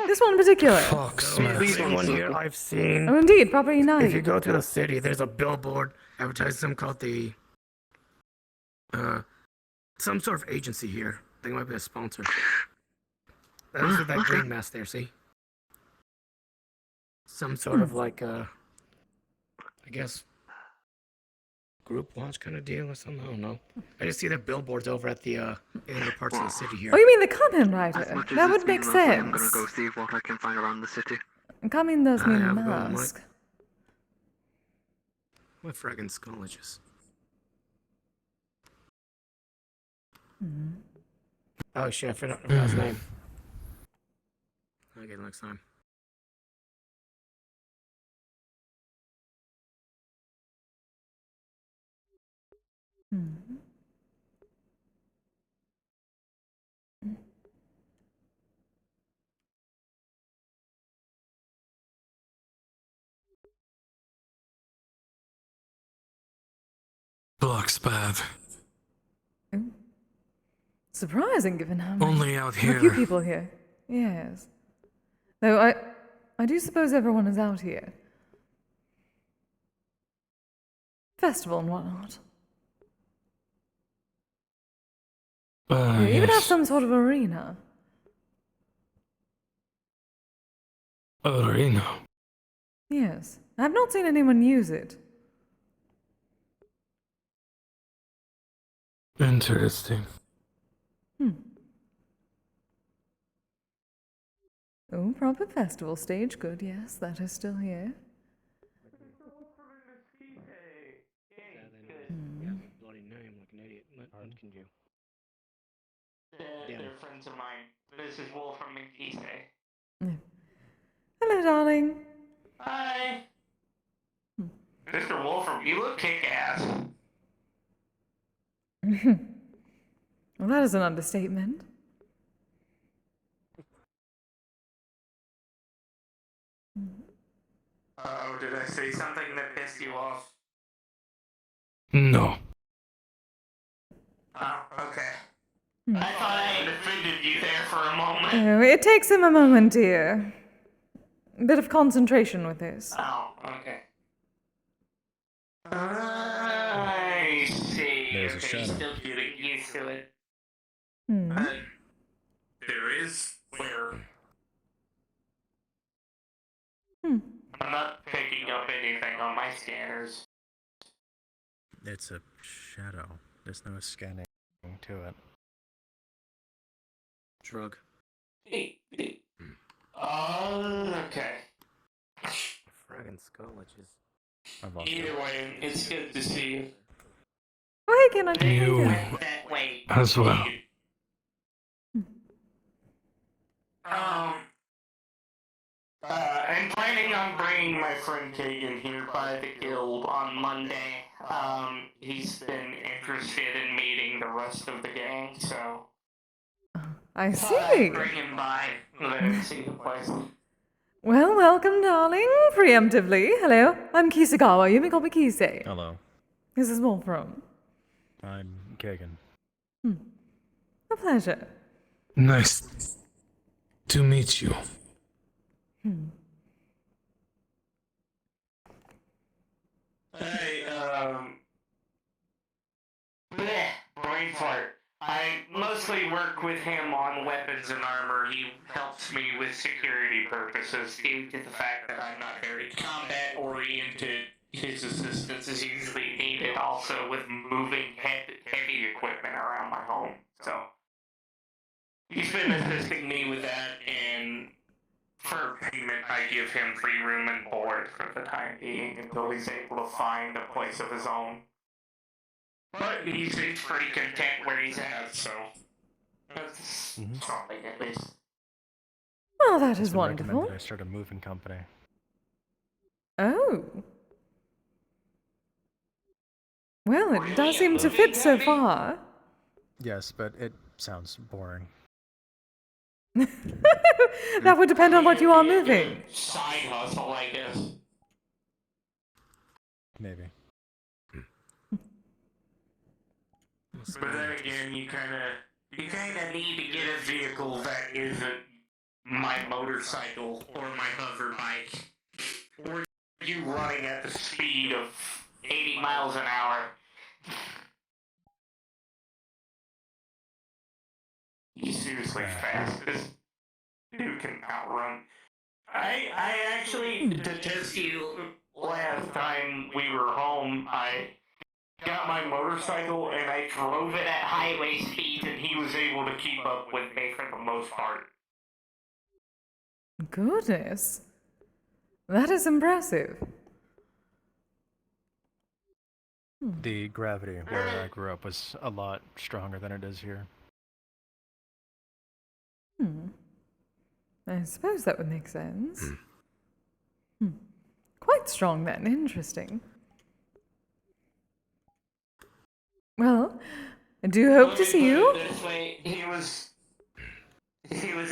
This one in particular. The leading one here I've seen. Oh, indeed, Property Night. If you go to the city, there's a billboard advertising something called the some sort of agency here. I think it might be a sponsor. That's with that green mask there, see? Some sort of like I guess group launch kind of deal or something. I don't know. I just see the billboards over at the in the parts of the city here. Oh, you mean the Kamen Rider? As much as That it's would make been lovely, I'm sense. gonna go see what I can find around the city. Kamen does mean have a go, mask. What friggin' colleges? Oh shit, I forgot the last name. Okay, next time. Blockspath. Surprising, given how Only out how few here. people here. Yes. Though I do suppose everyone is out here. Festival and whatnot. They even have some sort of arena. Arena. Yes. I have not seen anyone use it. Interesting. Oh, proper festival stage. Good, yes, that is still here. Bloody name like an idiot. What can you? They're friends of mine. This is Wolf from Kise. Hello, darling. Hi. Mr. Wolfram, you look kick-ass. Well, that is an understatement. Oh, did I say something that pissed you off? No. Oh, okay. I thought I had offended you there for a moment. Oh, it takes him a moment, dear. A bit of concentration with this. Oh, okay. I see. There's a Okay, shadow. still getting used to it. There is where I'm not picking up anything on my scanners. It's a shadow. There's no scanning to it. Drug. Okay. Friggin' colleges. Either way, it's good to see you. Oh, hey, can I You That way. as well. I'm planning on bringing my friend Kagan here by the guild on Monday. He's been interested in meeting the rest of the gang, so I thought I'd see. bring him by, let him see the place. Well, welcome, darling. Preemptively. Hello, I'm Kisagawa. You may call me Kise. Hello. This is Wolfram. I'm Kagan. A pleasure. Nice to meet you. Hey, brain fart. I mostly work with him on weapons and armor. He helps me with security purposes due to the fact that I'm not very combat oriented. His assistance is usually needed also with moving heavy equipment around my home. So he's been assisting me with that, and for payment I give him free room and board for the time being until he's able to find a place of his own. But he seems pretty content where he's at, so something at least. Well, that It's is been wonderful. recommended I start a moving company. Oh. Well, it does seem to fit so far. Yes, but it sounds boring. That would depend on what you are moving. Side hustle, I guess. Maybe. But then again, you kind of need to get a vehicle that isn't my motorcycle or my hover bike, or you running at the speed of 80 miles an hour. You seriously fast. This dude can outrun. I actually, to test you, last time we were home, I got my motorcycle and I drove it at highway speeds, and he was able to keep up with me for the most part. Goodness. That is impressive. The gravity where I grew up was a lot stronger than it is here. I suppose that would make sense. Quite strong then. Interesting. Well, I do hope to see you. This way, he was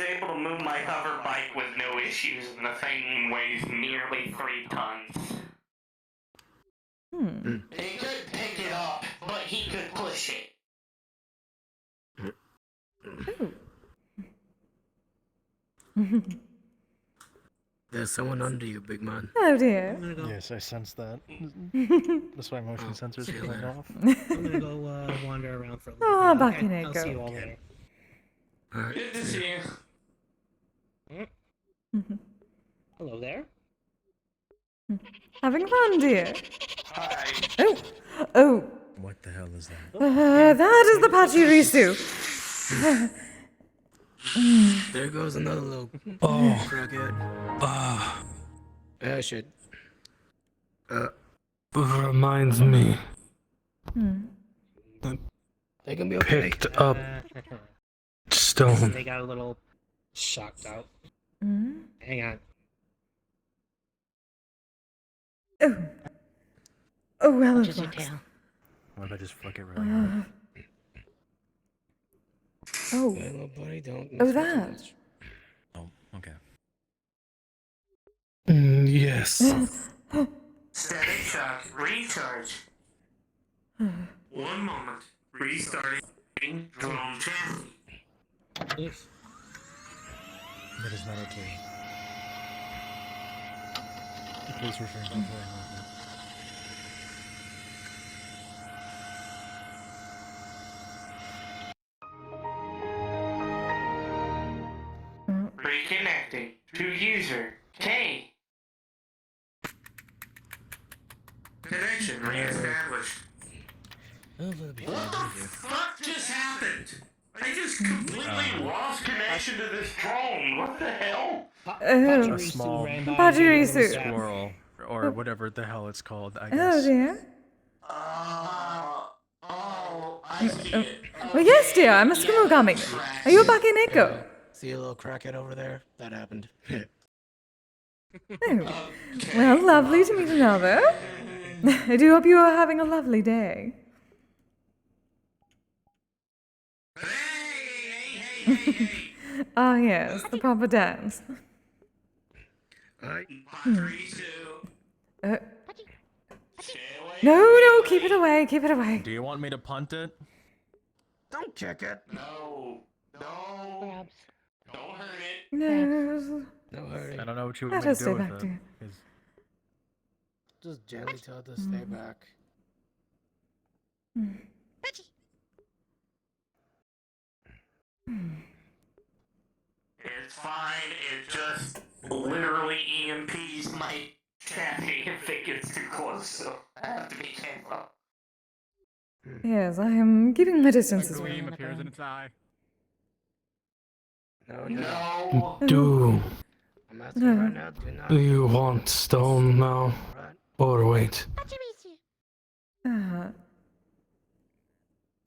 able to move my hover bike with no issues, and the thing weighs nearly 3 tons. He could pick it up, but he could push it. There's someone under you, big man. Oh dear. Yes, I sense that. That's why motion sensors are going off. I'm gonna go wander around for a little Oh, bit. Bakineko. I'll see you all later. Good to see you. Hello there. Having fun, dear. Hi. Oh. Oh. What the hell is that? That is the Pachirisu. There goes another little crackhead. Yeah, shit. Reminds me. They can be okay. Picked up stone. They got a little shocked out. Hang on. Oh, well, What it does it works. tell? What if I just flick it really hard? Oh. Hello, buddy, don't. Oh, that. Oh, okay. Yes. Static shock. Recharge. 1 moment. Restarting drone chassis. That is not okay. Please refrain from playing with me. Reconnecting to user K. Connection reestablished. What the fuck just happened? I just completely lost connection to this drone. What the hell? A small Pachirisu. squirrel, or whatever the hell it's called, I Oh guess. dear. I see it. Well, yes, dear. I'm a Skumogami. Are you a Bakineko? See a little crackhead over there? That happened. Oh. Well, lovely to meet another. I do hope you are having a lovely day. Ah, yes, the proper dance. No, keep it away, keep it away. Do you want me to punt it? Don't kick it. No. No. Don't hurt it. No. No hurry. I don't know what you Let want me us to stay do with back, it. dear. 'Cause Just gently tell it to stay back. It's fine. It just literally EMPs my chassis if it gets too close, so I have to be careful. Yes, I am keeping my distance as well. appears in its eye. No. Do I'm asking right now. Do not. you want stone now? Or wait? Ah,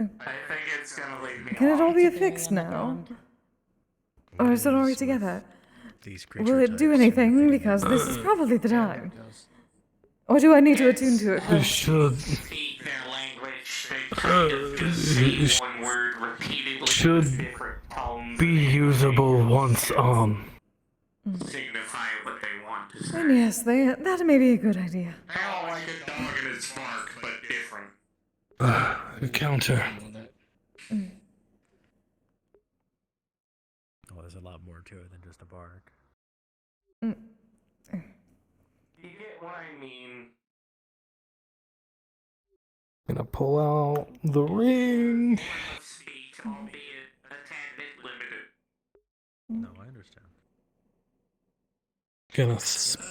I think it's gonna leave me can it all alone. be affixed now? Or is it already together? These Will it do anything? Because this is probably the time. Or do I need to attune to it first? Should speak their language. They kind of just say one word repeatedly Should with different tones. be usable once on. Signify what they want to say. And yes, that may be a good idea. Kind of like a dog and its bark, but different. Counter. Oh, there's a lot more to it than just a bark. You get what I mean? Gonna pull out the ring. Speech, albeit a tad bit limited. No, I understand. Gonna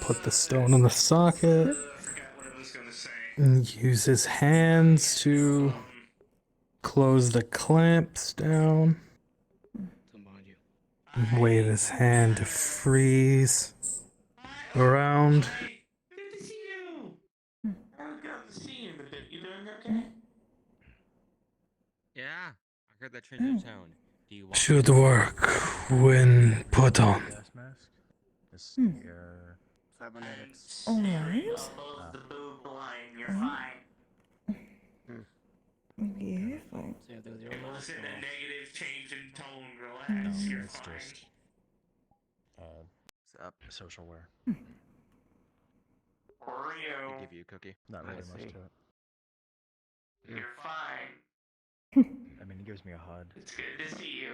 put the stone in the socket. And use his hands to close the clamps down. Wave his hand to freeze around. Good to see you. I haven't gotten to see you in a bit. You doing okay? Yeah, I heard that change of tone. Do you want Should work when put on. Gas mask. Just your cybernetics. Alright. Above the boob line, you're fine. Maybe if I... It wasn't a negative change in tone. Relax, you're It's fine. just social wear. Oreo, give you a cookie? Not really much to it. you're fine. I mean, he gives me a HUD. It's good to see you.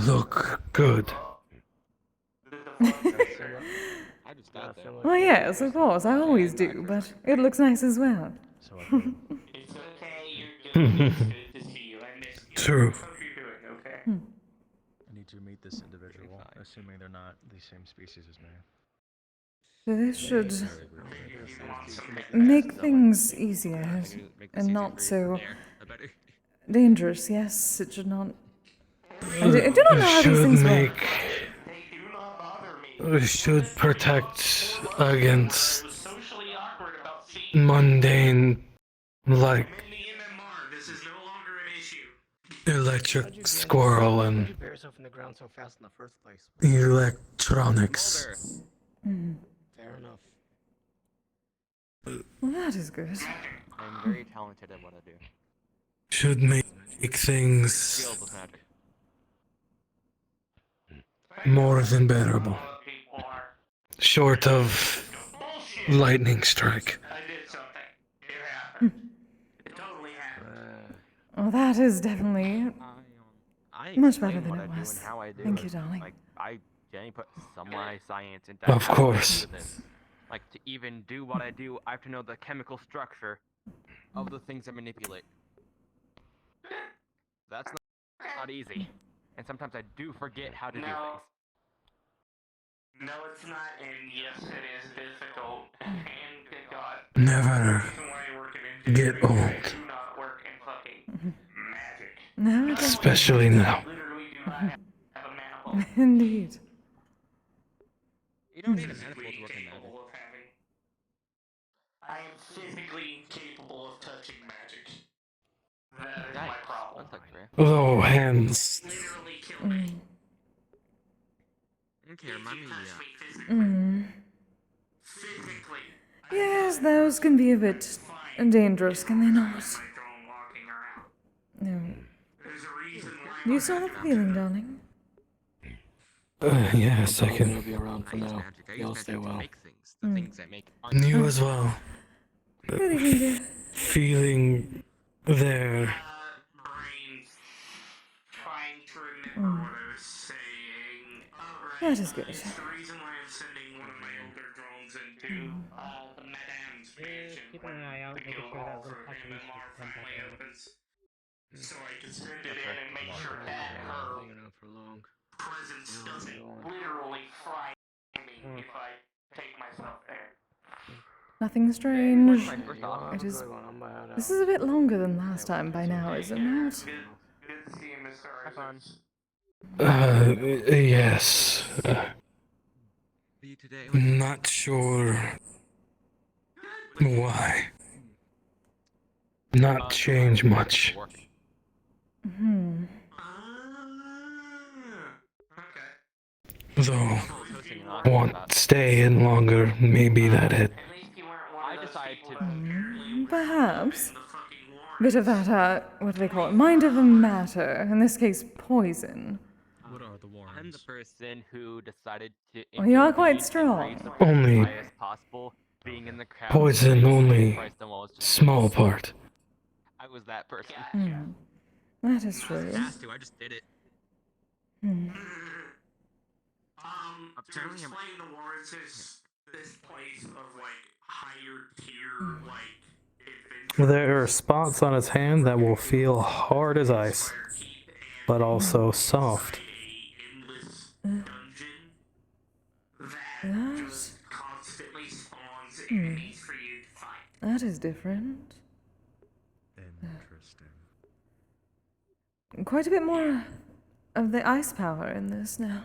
Look good. I just got there. Well, yes, of course, I always do, but it looks nice as well. It's okay, you're good. It's good to see you. I missed you. True. Hope you're doing okay. I need to meet this individual, assuming they're not the same species as me. This should make things easier and not so dangerous. Yes, it should not. I do not know how these things work. Should protect against mundane, like electric squirrel and You put yourself in the ground so fast in the first place. electronics. Fair enough. Well, that is good. I'm very talented at what I do. Should make things Skilled with magic. more than bearable. Short of lightning strike. I did something. It happened. It totally happened. Well, that is definitely I much better explain than what it I do was. and how I do Thank it. you, darling. Like I genuinely put some of my science into Of how I course. do this. Like to even do what I do, I have to know the chemical structure of the things I manipulate. That's not easy, and sometimes I do forget how to do things. No, it's not, and yes, it is difficult. And good God. Never get old. Do not work in fucking magic. No, it doesn't. Especially now. Literally do not have a maniple. Indeed. You don't need a manifold to work in magic. Capable of having. I am physically incapable of touching magic. That is my problem. Oh, hands. Literally kill me. Okay, remind me. Physically. Yes, those can be a bit dangerous, can they not? No. Do you still have a feeling, darling? Yes, I I'll can. be around for now. Y'all stay well. The things I make aren't You as well. Good evening, dear. Feeling there. Trying to remember what I was saying. That is good. It's the reason why I'm sending one of my older drones into the Madame's mansion. Keep an eye out, making sure that little for contribution MMR comes finally back opens. So I can send it in and make sure that her presence doesn't literally fry me if I take myself there. Nothing strange. off. It is. This is a bit longer than last time by now, is it not? Good to see you, Mr. Have fun. Yes. Not sure why. Not change much. Hmm. Okay. Though, want stay in longer, maybe that it. I decided to. Perhaps. Bit of that, what do they call it? Mind over matter. In this case, poison. What are the Warrens? I'm the person who decided to. Well, you are quite intervene and strong. raise the price Only as high as possible, being in the crowd. poison only Price them while it's just small fixed. part. I was that person. That is true. I just did it. To explain the Warrens is this place of like higher tier like There are spots on his hand that will feel hard as ice, but also soft. constantly spawns enemies for you to fight. That is different. Interesting. Quite a bit more of the ice power in this now.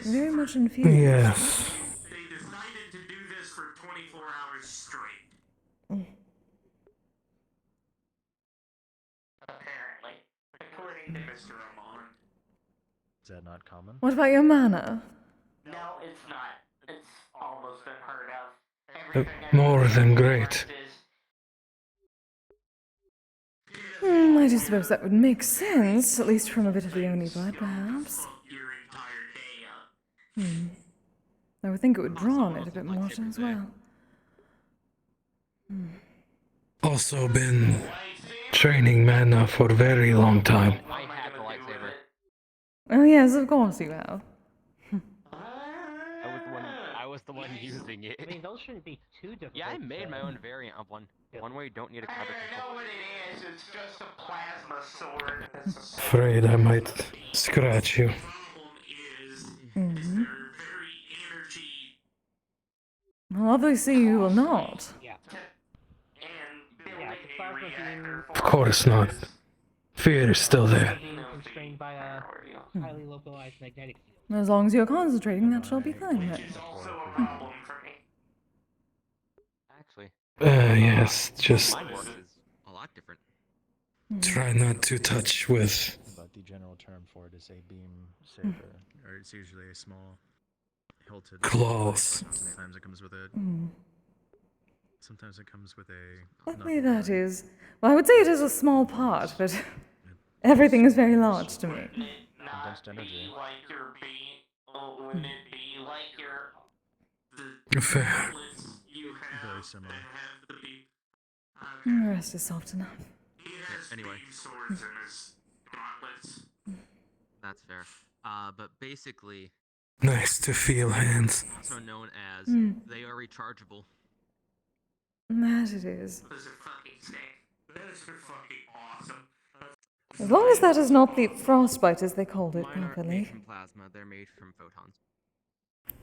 Very much infused. Yes. They decided to do this for 24 hours straight. Apparently, according to Mr. Amon. Is that not common? What about your mana? No, it's not. It's almost unheard of. More than great. I just suppose that would make sense, at least from a bit of the Oni blood, perhaps. I would think it would draw on it a bit more as well. Also been training mana for a very long time. I have a lightsaber. Oh yes, of course you have. I was the one using it. I mean, those shouldn't be too difficult. Yeah, I made my own variant of one. One where you don't need a I cover know what it is. It's just a plasma sword. It's a sword. Afraid I might scratch you. Well, obviously you will not. Yeah. Yeah, the plasma beam. Of course not. Fear is still there. Being constrained by a highly localized magnetic field. As long as you're concentrating, that shall be fine. Then. Actually. Yes, just Mine works a lot different. try not to touch with. But the general term for it is a beam saber, or it's usually a small hilted Claws. Sometimes it comes with a. Sometimes it comes with a. Luckily that is. Well, I would say it is a small part, but everything is very large to me. Condensed energy. Like your beam, wouldn't it be like your Fair. Very similar. The rest is soft enough. Anyway. Swords in his gauntlets. That's fair. But basically, Nice to feel hands. also known as, they are rechargeable. That it is. What does it fucking say? That is fucking awesome. As long as that is not the frostbite, as they called it Mine aren't made properly. from plasma, they're made from photons.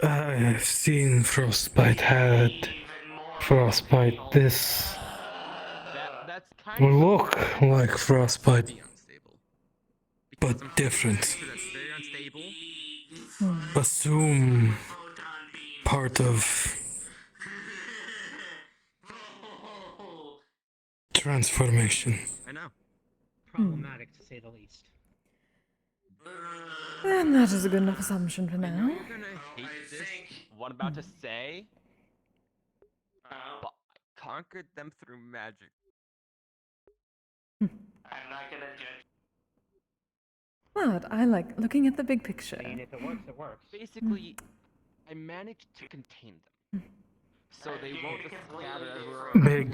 I've seen Frostbite had Frostbite. This That's kind of look like Frostbite, but different. That's very unstable. Assume part of transformation. I know. Problematic, to say the least. And that is a good enough assumption for now. You're gonna hate this. What I'm about to say. But I conquered them through magic. I'm not gonna judge. But I like looking at the big picture. I mean, if it works, it works. Basically, I managed to contain them. So they won't just scatter everywhere. Big,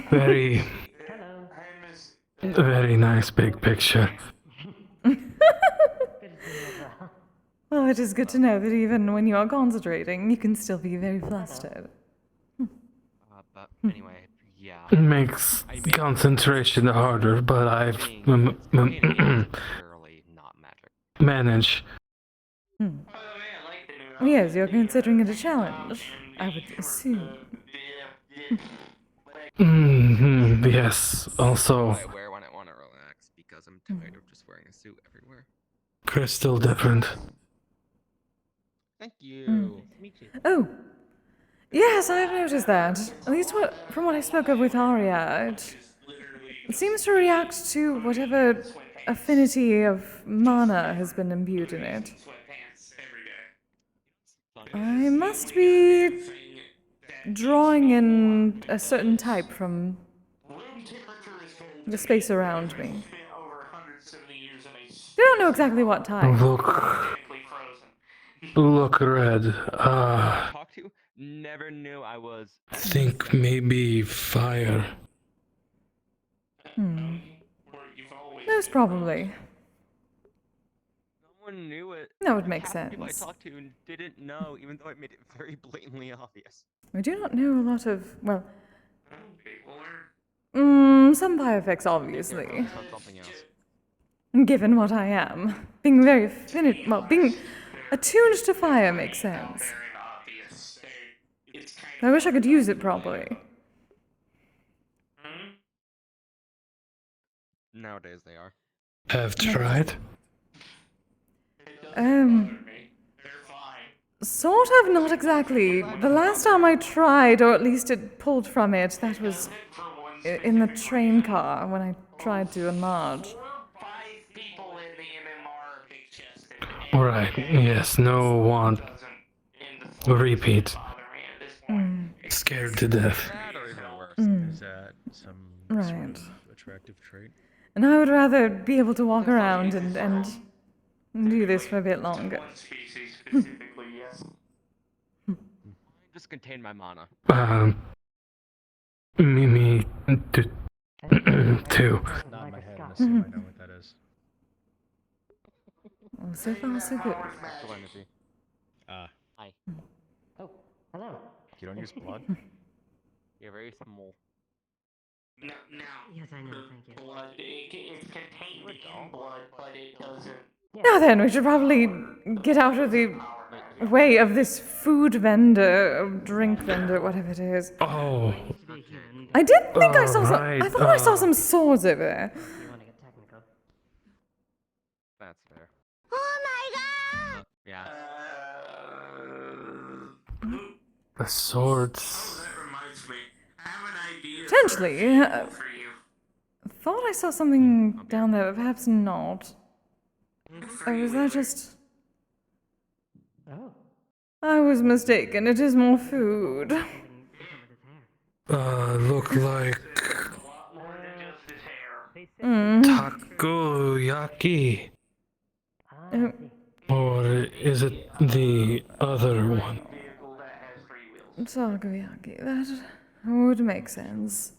very, very nice big picture. Well, it is good to know that even when you are concentrating, you can still be very flustered. But anyway, yeah. It makes concentration harder, but I've managed. Yes, you're considering it a challenge, I would assume. Yes, also I wear when I want to relax because I'm tired of just wearing a suit everywhere. crystal different. Thank you. Me too. Oh! Yes, I've noticed that. At least from what I spoke of with Arya, seems to react to whatever affinity of mana has been imbued in it. I must be drawing in a certain type from the space around me. I don't know exactly what type. Look, Red. Talk to never knew I was. Think maybe fire. Most probably. No one knew it. That would make Half the people I sense. talked to didn't know, even though I made it very blatantly obvious. I do not know a lot of, well, some bioeffects, obviously. On something else. Given what I am, being very being attuned to fire makes sense. I wish I could use it properly. Nowadays they are. Have tried? Sort of, not exactly. The last time I tried, or at least it pulled from it, that was in the train car when I tried to enlarge. Right, yes, no want. Repeat. Scared to death. Is that some sort Right. of attractive trait? And I would rather be able to walk around and do this for a bit longer. Just contain my mana. Me too. Not in my head, I assume I know what that is. Well, so far, so good. Telepathy. Hi. Oh, hello. You don't use blood? You're very small. No, Yes, I know, thank you. blood. It's contained in blood, but it doesn't. Now then, we should probably get out of the way of this food vendor, drink vendor, whatever it is. Oh. I did think I saw some. Right, I thought I saw some swords over there. You want to get technical? That's fair. Oh my god! Yeah. The swords. That reminds me. I have an idea. Potentially. For you. Thought I saw something down there, but perhaps not. Or was that just... Oh. I was mistaken. It is more food. Look like Mm. takoyaki. Or is it the other one? Takoyaki. That would make sense.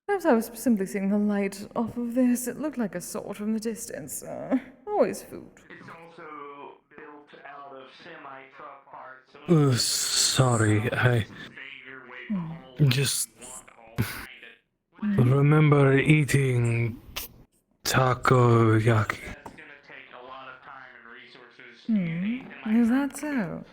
Perhaps I was simply seeing the light off of this. It looked like a sword from the distance. Always food. It's also built out of semi-truck parts. Sorry, I just remember eating takoyaki. Is that so?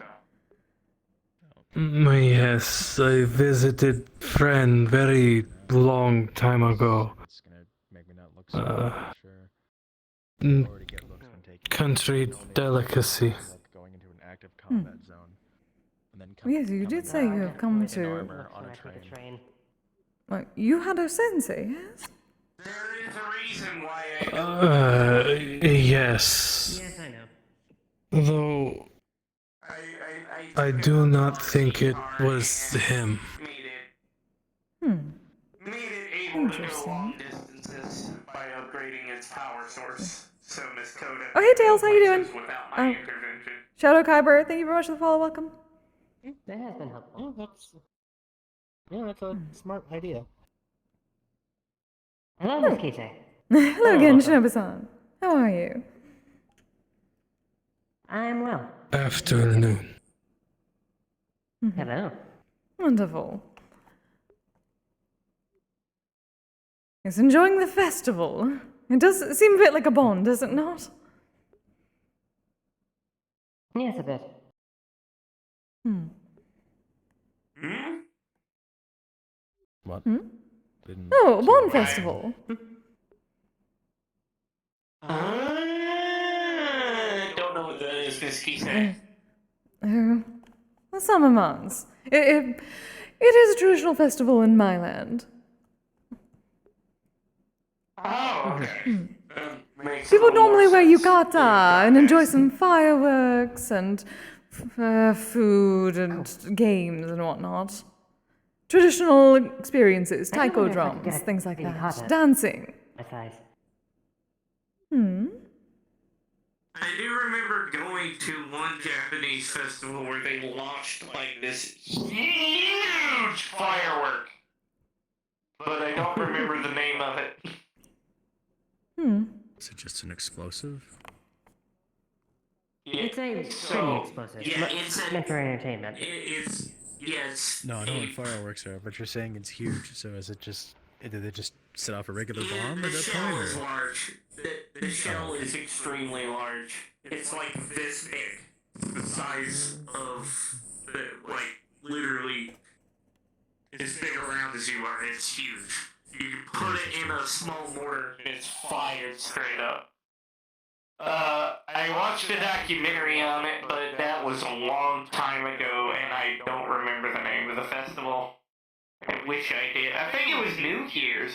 Yes, I visited friend very long time ago. It's gonna make me not look so sure. Country delicacy. Like going into an active combat zone. And then Yes, you did say you have come to... armor on a train. Like, you had a sensei, yes? There is a reason why Yes. Yes, I know. Though I do not think it was him. Interesting. distances by upgrading its power source. So Miss Coda. Oh, hey, Tails, how you doing? Without my intervention. Shadow Kyber, thank you very much for the follow. Welcome. That has been helpful. That's a smart idea. Hello, Miss Kise. Hello again, Shinobu-san. How are you? I'm well. Afternoon. Hello. Wonderful. Yes, enjoying the festival. It does seem a bit like a bond, does it not? Yes, a bit. What? Didn't Oh, a bond festival. Don't know what that is, Miss Kise. Oh, the summer months. It is a traditional festival in my land. Oh, okay. Makes People a little normally more wear sense. yukata and enjoy some fireworks and food and games and whatnot. Traditional experiences, I don't taiko wonder if I could drums, get a things like that. yukata. Dancing. My size. Hmm. I do remember going to one Japanese festival where they launched like this huge firework, but I don't remember the name of it. Hmm. Is it just an explosive? It's a pretty explosive. Yeah, it's meant for entertainment. Yes. No, I know what fireworks are, but you're saying it's huge. So is it just? Did they just set off a regular bomb The at that shell point? is Or? large. The shell is extremely large. It's like this big. The size of like literally as big around as you are. It's huge. You can put it in a small mortar and it's fired straight up. I watched a documentary on it, but that was a long time ago, and I don't remember the name of the festival. I wish I did. I think it was New Year's.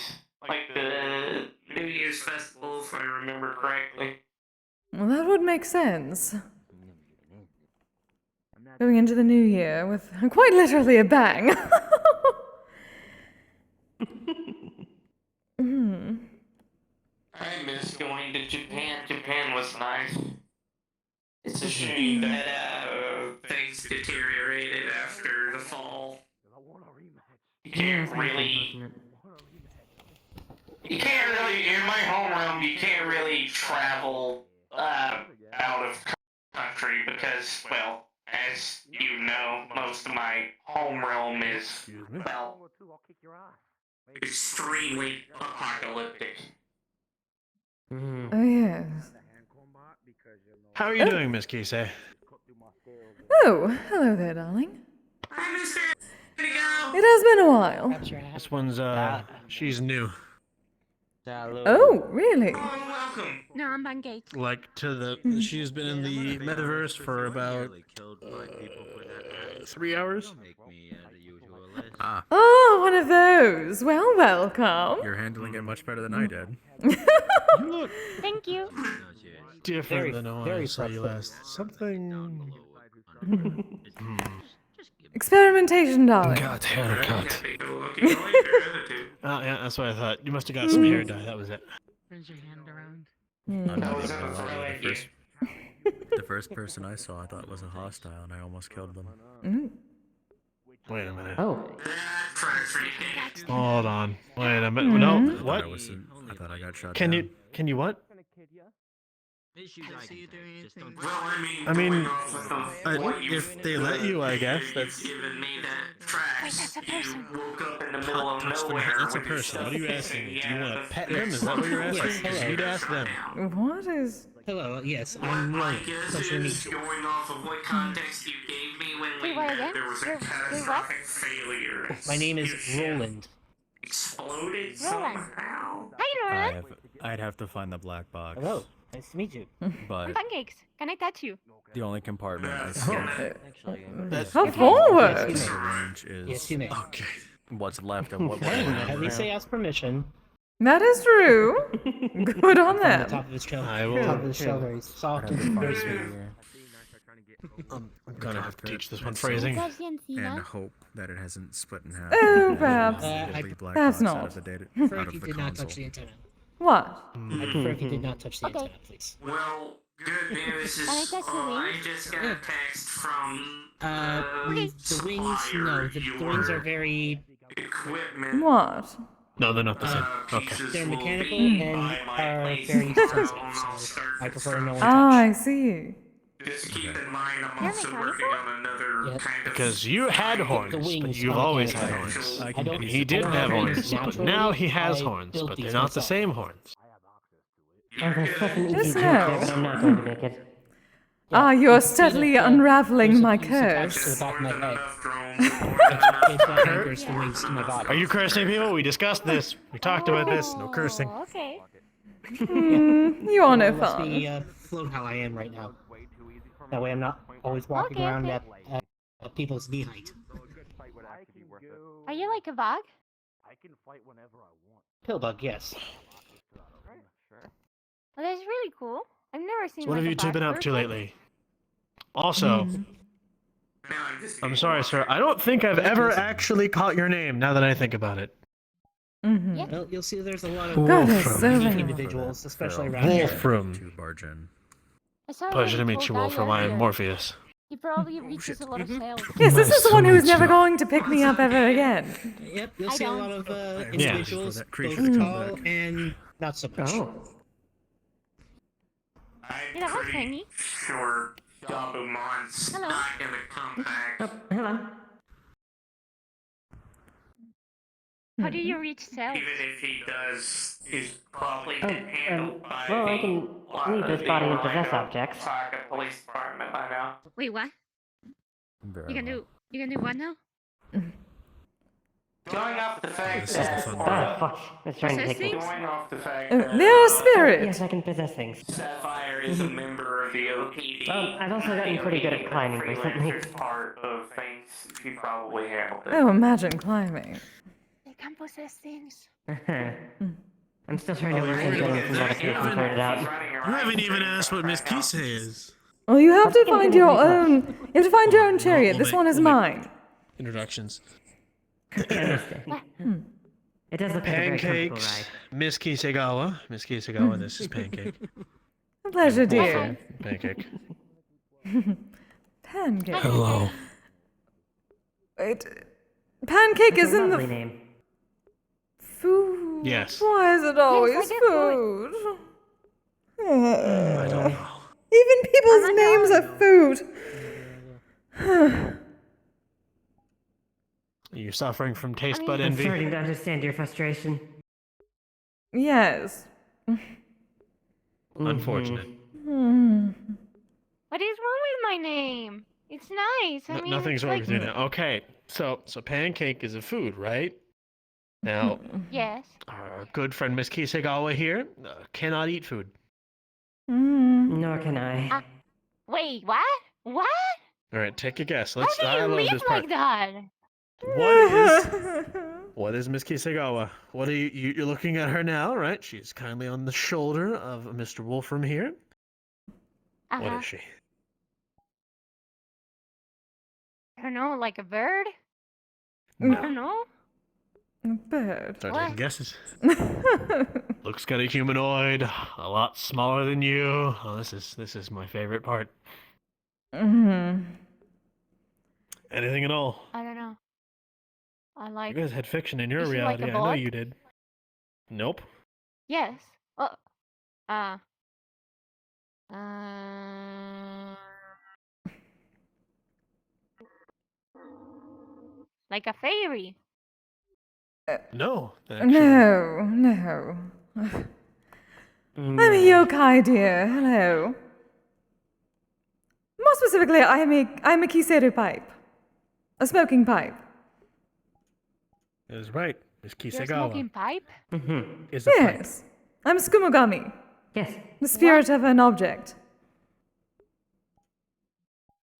Like the New Year's festival, if I remember correctly. Well, that would make sense. Going into the new year with quite literally a bang. Hmm. I miss going to Japan. Japan was nice. It's a shame that things deteriorated after the fall. You can't really, in my homeroom, you can't really travel out of country because, well, as you know, most of my homeroom is, well, extremely apocalyptic. Oh, yes. How are you doing, Miss Kise? Oh, hello there, darling. Hi, Mr. It has been a while. This one's, she's new. Oh, really? Welcome. No, I'm engaged. Like, to the, she's been in the Metaverse for about 3 hours. Ah, Oh, one of those. Well, welcome. you're handling it much better than I did. You look Thank you. different than when I saw you last. Something... Experimentation, darling. Got haircut. Oh, yeah, that's what I thought. You must have got some hair dye, that was it. Raise your hand around. The first person I saw I thought was a hostile, and I almost killed them. Wait a minute. Oh. Hold on. Wait a minute. No, what? I thought I got shot Can down. you what? Well, I mean, if they let you, I guess. That's... Given me that tracks, you woke up in the middle of nowhere. That's a person. What are you asking me? Do you want to pet them? Is that what you're asking? Yes, hello. You need to ask them. What is... Hello, yes, I'm Roland. Pleasure to meet you. Going off of what context you gave me when Wait, what again? there was a catastrophic failure. My name is Roland. Exploded Roland. somehow. Hi, Roland. I'd have to find the black box. Hello, nice to meet you. But I'm pancakes. Can I touch you? the only compartment I see How forward! range is Yes, you may. okay. What's left of what? At least I asked permission. That is true. Good on From the them. top of his shell. I will- Top of his shell, very soft and very smooth. I'm gonna have to teach this one phrasing. And hope that it hasn't split in half. Oh, perhaps. Perhaps Perhaps not. Prefer if you did not touch the antenna. What? I prefer if you did not touch the antenna, please. Well, good news is I just got a text from The wings, no, the wings are very... equipment. What? No, they're not the same. Okay. They're mechanical and are very sensitive, so I prefer no one touch. Ah, I see. Just keep in mind I'm also working on another kind of... Because you had horns, but you've always had horns. And he didn't have horns, but now he has horns, but they're not the same horns. Oh, there's such an Just easy joke now. there, but I'm not going to make it. Ah, you are steadily unraveling my Attached to the curse. back of my head. It anchors the wings to my body. Are you cursing people? We discussed this. We talked about this. No cursing. Oh, okay. You are no Let me fun. float how I am right now. That way I'm not always walking Okay, around okay. at people's knee height. Are you like a bug? Pillbug, yes. Well, that's really cool. I've never seen. So what have you two been up to lately? Also, I'm sorry, sir. I don't think I've ever actually caught your name. Now that I think about it. Well, you'll see there's a lot of Wolfram. individuals, especially around here. Wolfram. I saw a Pleasure to really meet you, cool guy Wolfram. I am earlier. Morpheus. He probably reaches a lot of sales. Yes, this is the one who's never too. going to pick me up ever again. Yep, you'll I see a don't. lot of Yeah. individuals, both Mm. tall and not so much. Yeah, that was tiny. Sure, Gabumon's Hello. not gonna come back. Hello. How do you reach sales? Even if he does, he's probably handled by Well, I can leave this body and possess Orlando objects. Saka Police Department by now. Wait, what? You can do what now? Going off the fact This is the that fun part. Oh, fuck. It's trying to take me. going off the fact that They're a spirit. Yes, I can possess things. Sapphire is a member of the OPD. I've also gotten pretty good at climbing recently. Freelancer's part of things he probably handled it. Oh, imagine climbing. They can possess things. I'm still trying to work on getting some medication sorted out. You haven't even asked what Miss Kise is. Well, you have to find your own. You have to find your own chariot. This one is mine. Introductions. It does look like a very comfortable Pancakes. ride. Miss Kisegawa. Miss Kisegawa, this is Pancake. A pleasure, dear. Pancake. Pancake. Hello. Wait. Pancake That's is a in lovely the name. food. Yes. Why is it always I get food? I don't know. Even people's names are food. Are you suffering from taste bud I'm envy? starting to understand your frustration. Yes. Unfortunate. What is wrong with my name? It's nice. I mean, Nothing's it's wrong like... with you now. Okay, so Pancake is a food, right? Now, Yes. our good friend Miss Kisegawa here cannot eat food. Nor can I. Wait, what? What? All right, take a guess. How Let's. do I you love live this part. like that? What is Miss Kisegawa? What are you're looking at her now, right? She's kindly on the shoulder of Mr. Wolfram here. What is she? I don't know, like a bird? No. I don't know. A bird. Start taking guesses. Looks kind of humanoid, a lot smaller than you. Oh, this is my favorite part. Anything at all? I don't know. I like. You guys had fiction in your Is she like reality. a I know bug? you did. Nope. Yes. Like a fairy. No. Actually. No. I'm a yokai, dear. Hello. More specifically, I'm a kiseru pipe. A smoking pipe. That is right, Miss You're Kisegawa. smoking pipe? Is a pipe. Yes. I'm Skumogami. Yes. The spirit of an object.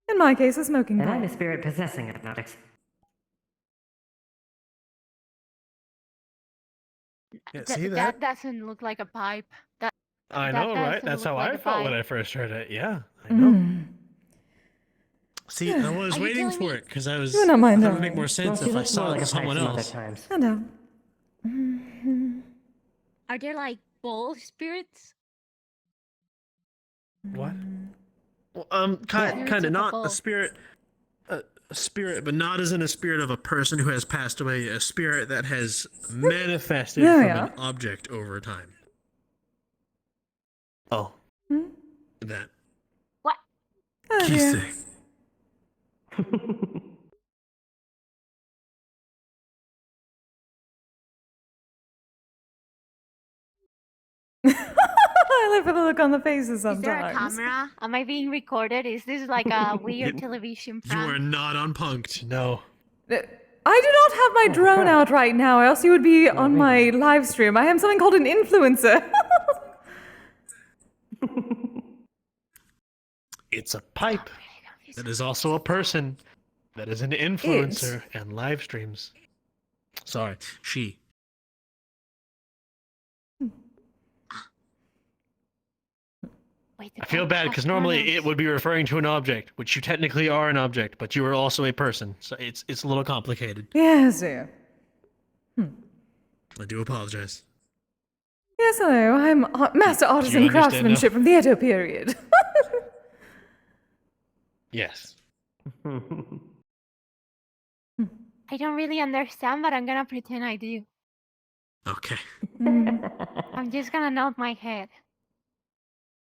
In my case, a smoking And I'm a pipe. spirit possessing hypnotics. Yeah, see that? That doesn't look like a pipe. I that know, right? doesn't That's look how like I a felt when pipe. I first heard it. Yeah, I know. See, I was Are you waiting telling for me- it because I was. You don't mind It would knowing. make more sense Well, she if I looks saw more it like as a pipe someone some other else. times. I know. Are there like ball spirits? What? Well, Spirits kind of of a not ball. a spirit, a spirit, but not as in a spirit of a person who has passed away. A spirit that has manifested Yeah, from yeah. an object over time. Oh. That. What? Oh, dear. Kise. I live for the look on the faces Is there a sometimes. camera? Am I being recorded? Is this like a weird television You are prank? not on Punked. No. I do not have my drone out right now, or else you would be on my live stream. I am something called an influencer. It's a pipe. That is also a person. That is an influencer and live streams. Sorry, she. Wait, I feel bad because normally it would be referring to an object, which you technically are an object, but you are also a person, so it's a little complicated. Yes, dear. I do apologize. Yes, hello. I'm Master Do you Artisan understand Craftsmanship now? from the Edo period. Yes. I don't really understand, but I'm gonna pretend I do. Okay. I'm just gonna nod my head.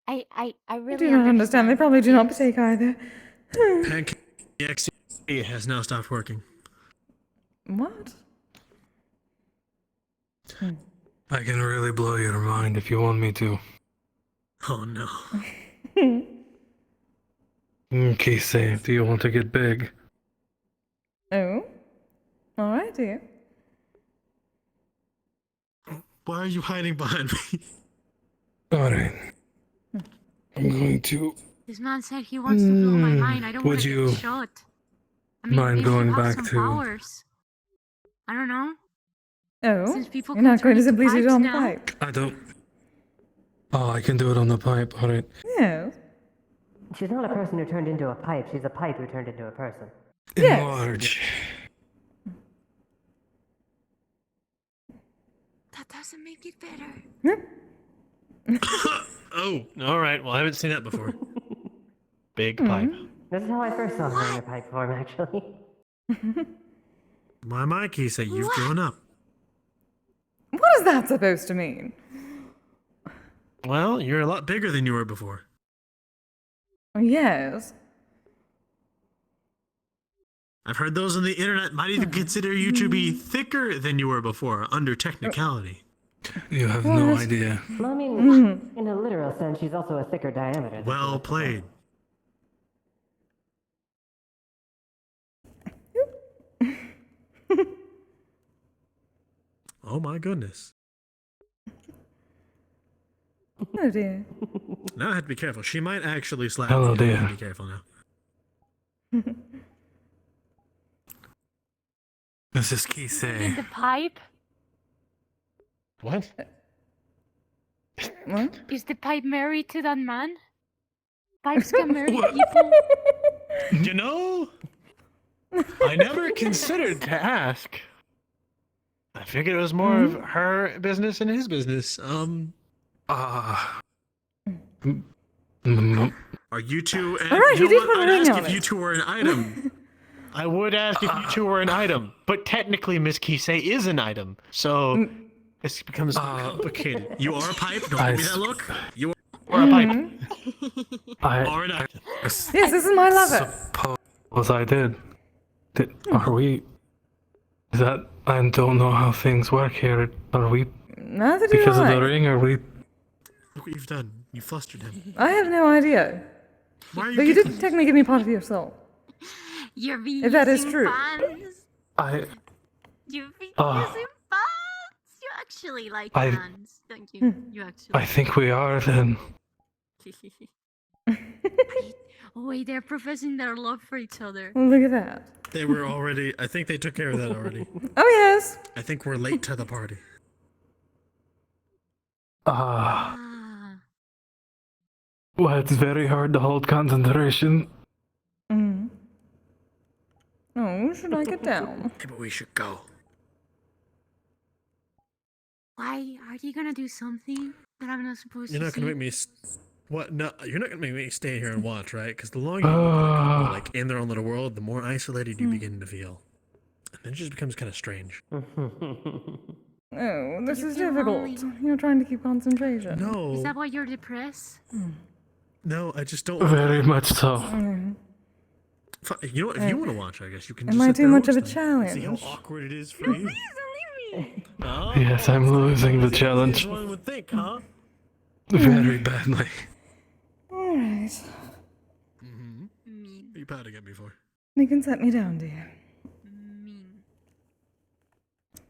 I I really do not understand. They probably do not partake either. Pancake XE has now stopped working. What? I can really blow your mind if you want me to. Oh no. Kise, do you want to get big? Oh? Alright, dear. Why are you hiding behind me? Alright. I'm going to... This man said he wants to blow my mind. I don't want Would to you get shot. I mean, mind maybe going you have back some to... powers. I don't know. Oh? Since people You're can not going to turn into simply sit pipes on the now. pipe? I don't... Oh, I can do it on the pipe, alright. Yes. She's not a person who turned into a pipe. She's a pipe who turned into a person. Enlarge. That doesn't make it better. Oh, alright. Well, I haven't seen that before. Big pipe. This is how I first saw her in her pipe form, actually. My Kise, you've grown up. What is that supposed to mean? Well, you're a lot bigger than you were before. Yes. I've heard those on the internet might even consider you to be thicker than you were before, under technicality. You have no idea. Well, I mean, in a literal sense, she's also a thicker diameter. Well played. Oh my goodness. Oh dear. Now I have to be careful. She might actually slap Hello, me. I dear. have to be careful now. This is In Kise. the pipe? What? What? Is the pipe married to that man? Pipes can marry people? You know, I never considered to ask. I figured it was more of her business and his business. Are you two? And Alright, you did what? put a I'd ring ask on if you it. two were an item. I would ask if you two were an item, but technically Miss Kise is an item, so this becomes complicated. You are a pipe. Don't give me that look. You are a pipe. Or an item. Yes, this is my lover. Suppose I did. Are we... Is that... I don't know how things work here. Are we... Neither do Because of I. the ring, are we... Look what you've done. You flustered him. I have no idea. Why are you But you giggling? did technically give me part of your soul. You're being If that is using true. fans. I... You're being Ah. using fans. You actually like I- fans, don't you? You actually. I think we are then. Wait, they're professing their love for each other. Look at that. They were already. I think they took care of that already. Oh yes. I think we're late to the party. Ah. Ah. Well, it's very hard to hold concentration. Mm. Oh, should I get down? Maybe we should go. Why are you gonna do something that I'm not supposed You're to not gonna see? make me. What? No, you're not gonna make me stay here and watch, right? Because the longer you are like in their own little world, the more isolated you begin to feel, and then it just becomes kind of strange. Oh, this you is feel difficult. lonely? You're trying to keep concentration. No. Is that why you're depressed? No, I just don't. Very much so. You know what? If you want to watch, I guess you can. Am just I sit too there much and of a watch them and See challenge? how awkward it is for you. No? Yes, I'm losing the challenge. As one would think, huh? Very badly. Alright. Mean. What are you pouting at me for? You can set me down, dear. Mean.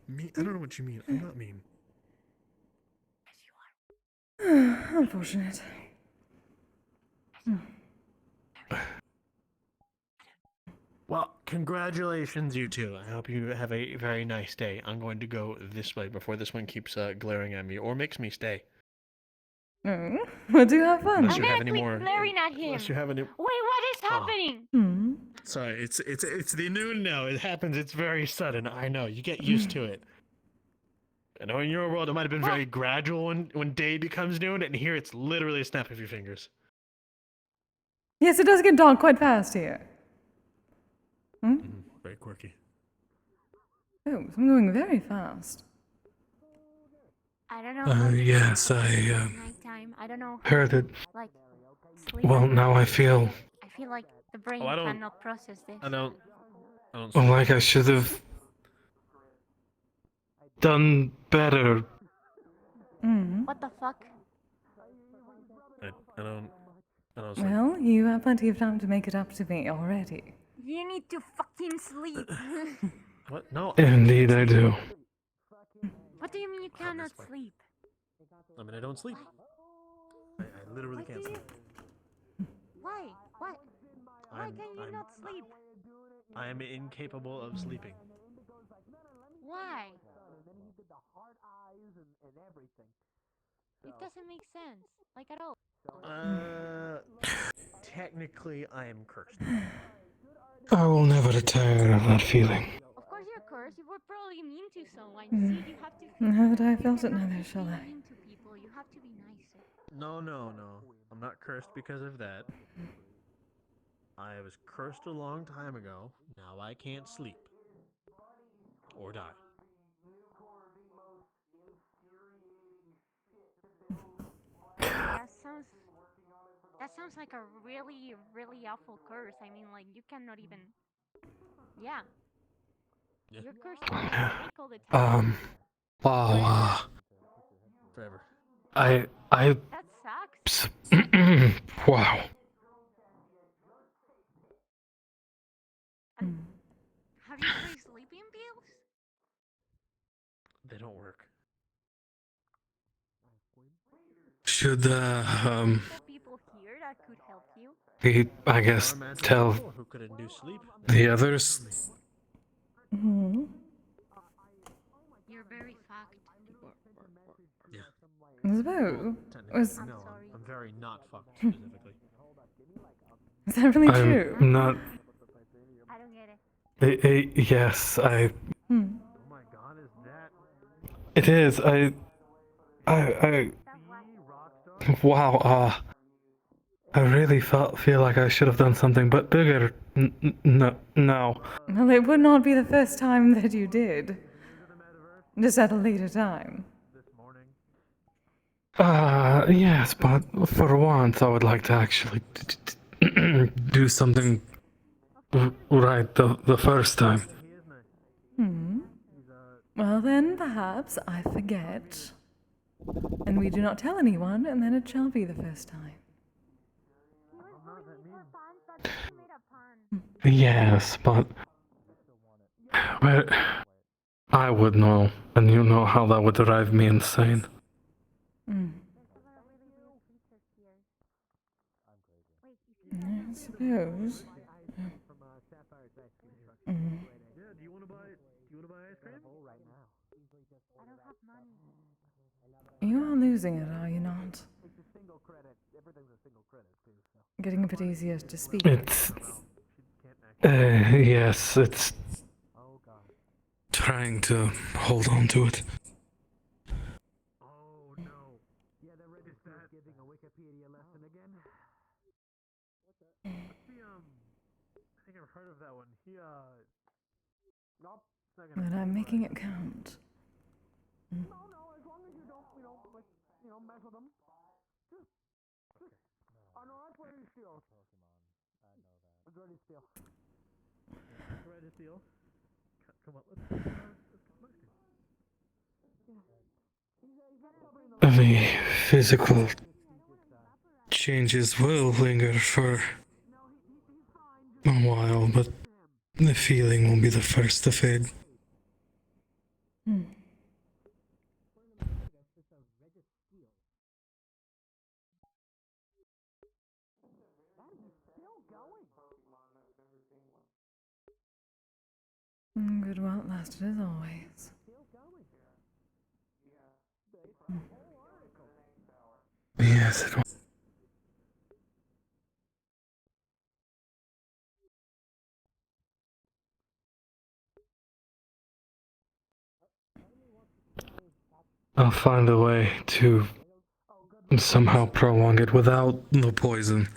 Me? I don't know what you mean. I'm not mean. Unfortunate. Well, congratulations, you two. I hope you have a very nice day. I'm going to go this way before this one keeps glaring at me or makes me stay. Oh, well, do have fun. Unless I'm you have gonna any quit more. glaring at him. Unless you have any. Wait, what is happening? Hmm. Sorry, it's the noon now. It happens. It's very sudden. I know. You get used to it. I know in your world it might have been very gradual when day becomes noon, and here it's literally a snap of your fingers. Yes, it does get dark quite fast here. Hmm? Very quirky. Oh, I'm going very fast. I don't know. Yes, I Nighttime. I don't know. heard it. Like, sleep Well, at now night. I feel I feel like the brain I don't- cannot process this. I don't. like I should have done better. What the fuck? I don't. Well, you have plenty of time to make it up to me already. You need to fucking sleep. What? No. Indeed, I do. What do you mean you cannot sleep? I mean, I don't sleep. I literally can't sleep. Why? What? Why can you not sleep? I am incapable of sleeping. Why? It doesn't make sense. Like at all. Technically, I am cursed. I will never tire of that feeling. Of course you're cursed. You were probably mean to someone. See, you have to. Now that I felt it, neither shall I. Mean to people. You have to be nicer. No. I'm not cursed because of that. I was cursed a long time ago. Now I can't sleep. Or die. That sounds like a really, really awful curse. I mean, like, you cannot even. Yeah. You're cursed. Awake all the time. Wow. Forever. I. That sucks. Wow. Have you tried sleeping pills? They don't work. Should People here that could help you. I guess tell Who could induce sleep? the others? You're very fucked. Yeah. Was No, I'm very not fucked specifically. Is that really I'm true? not. I don't get it. Yes, I. Oh my god, is that? It is. Wow. I really feel like I should have done something, but bigger. No. Well, it would not be the first time that you did. Just at a later time. Yes, but for once I would like to actually do something right the first time. Well then, perhaps I forget. And we do not tell anyone, and then it shall be the first time. Yes, but I would know, and you know how that would drive me insane. I suppose. Yeah, do you want to buy ice cream? I don't have money. You are losing it, are you not? Getting a bit easier to speak. It's yes, it's trying to hold on to it. Oh no. Yeah, the register is giving a Wikipedia lesson again. What's the I think I've heard of that one. Nope. But I'm making it count. No, as long as you don't, mess with them. Oh no, that's ready to steal. It's ready to steal. Ready to steal? Come on, let's The physical changes will linger for a while, but the feeling will be the first to fade. Good while it lasted as always. Yes, it was. I'll find a way to somehow prolong it without the poison.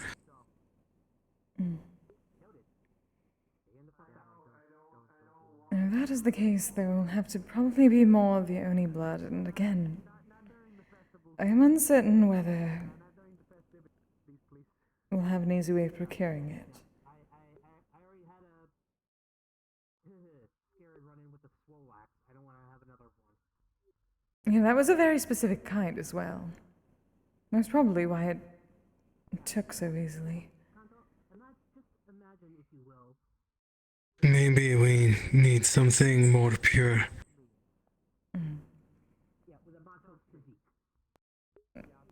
If that is the case, there will have to probably be more of the Oni blood, and again, I am uncertain whether we'll have an easy way of procuring it. Yeah, that was a very specific kind as well. That's probably why it took so easily. Maybe we need something more pure.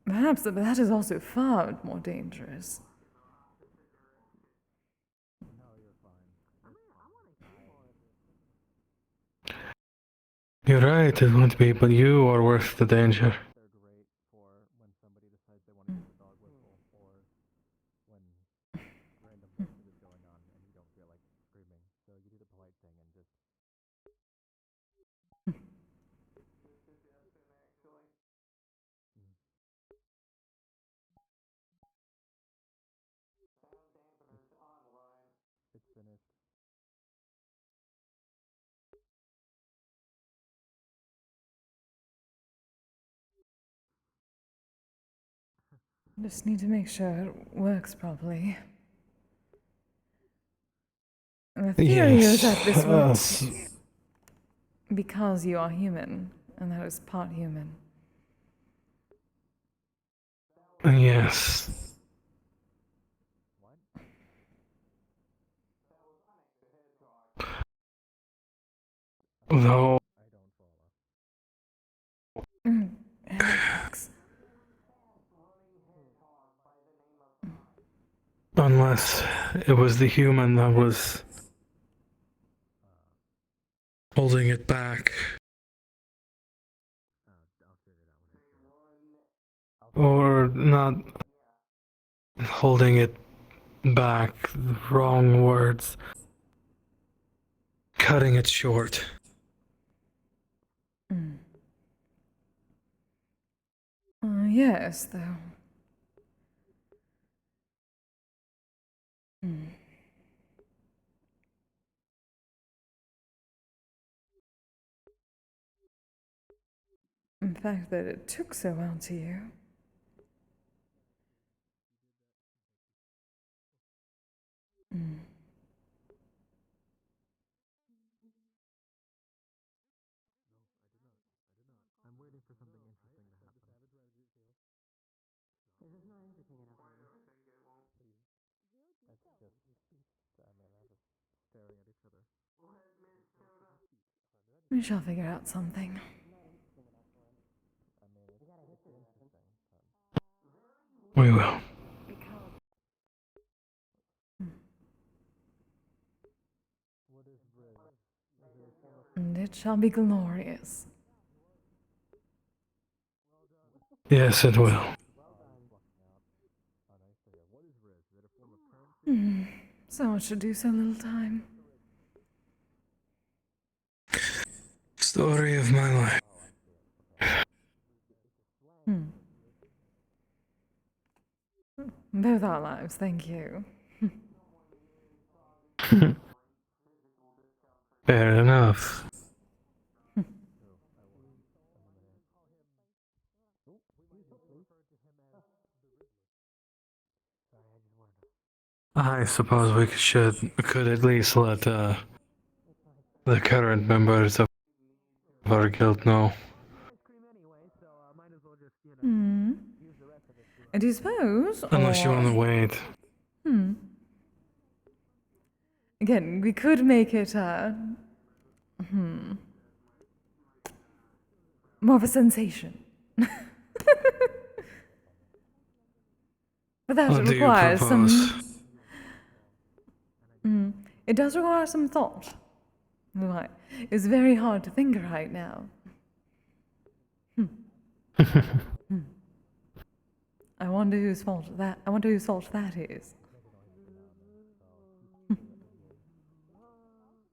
Perhaps, but that is also far more dangerous. You're right, it won't be, but you are worth the danger. Just need to make sure it works properly. The theory is that this works because you are human, and that is part human. Yes. Though. Unless it was the human that was holding it back. Or not holding it back, the wrong words. Cutting it short. Yes, though. The fact that it took so well to you. We shall figure out something. We will. And it shall be glorious. Yes, it will. So much to do, so little time. Story of my life. Both our lives, thank you. Fair enough. I suppose we could at least let the current members of our guild know. I do suppose. Unless you want to wait. Again, we could make it more of a sensation. But that What do you requires propose? It does require some thought. Right. It's very hard to think right now. I wonder whose fault that. I wonder whose fault that is.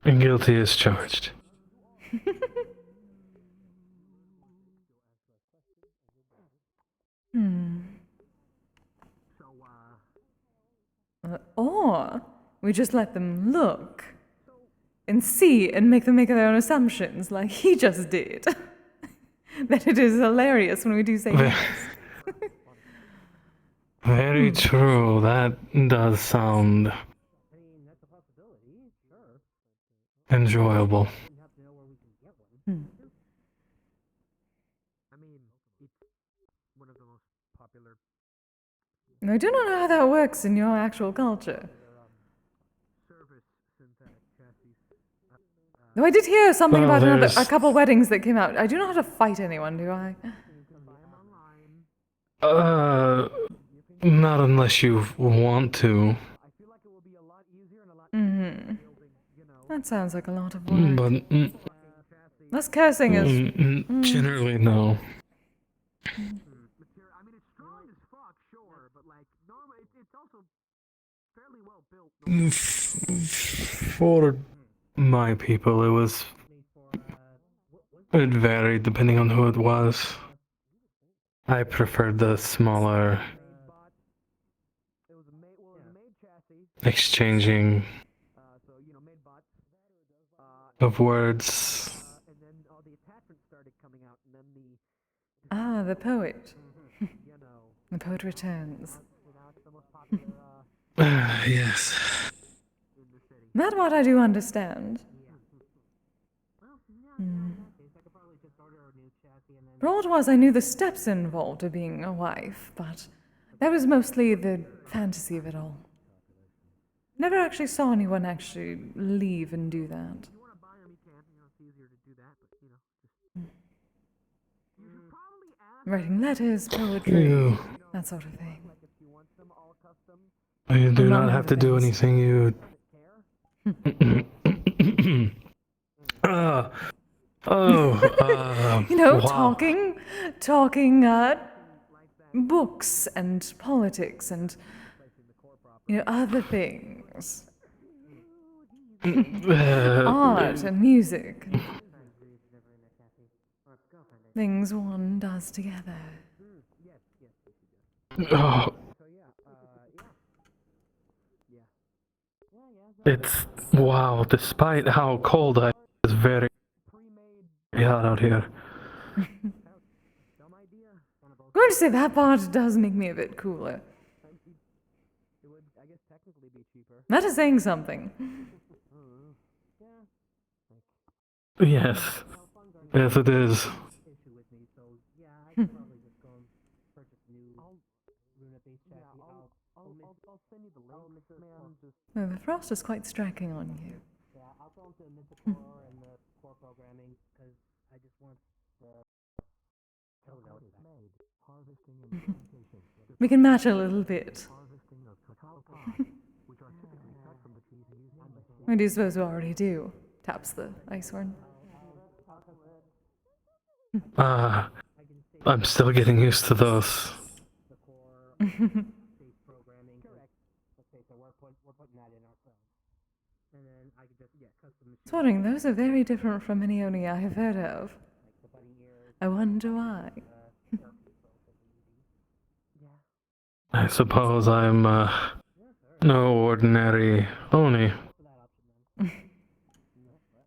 Guilty as charged. Or we just let them look and see and make them make their own assumptions, like he just did. That it is hilarious when we do say yes. Very true. That does sound enjoyable. I do not know how that works in your actual culture. Though I did hear something Well, about a couple weddings that came out. I do not know how to fight anyone, do I? Not unless you want to. That sounds like a lot of work. But Less cursing is... generally, no. For my people, it varied depending on who it was. I preferred the smaller exchanging of words. Ah, the poet. The poet returns. Yes. That what I do understand. For all it was, I knew the steps involved of being a wife, but that was mostly the fantasy of it all. Never actually saw anyone actually leave and do that. Writing letters, poetry, that sort of thing. You do not have to do anything. You. You know, wow. talking books and politics and, you know, other things. Art and music. Things one does together. Oh. It's wow. Despite how cold I was, very hot out here. I'm going to say that part does make me a bit cooler. That is saying something. Yes. Yes, it is. No, the frost is quite striking on you. Yeah, I'll go into Mythicore and the core programming because I just want the. We can match a little bit. I do suppose we already do. Taps the ice horn. I'm still getting used to those. Swearing, those are very different from any Oni I have heard of. I wonder why. I suppose I'm no ordinary Oni.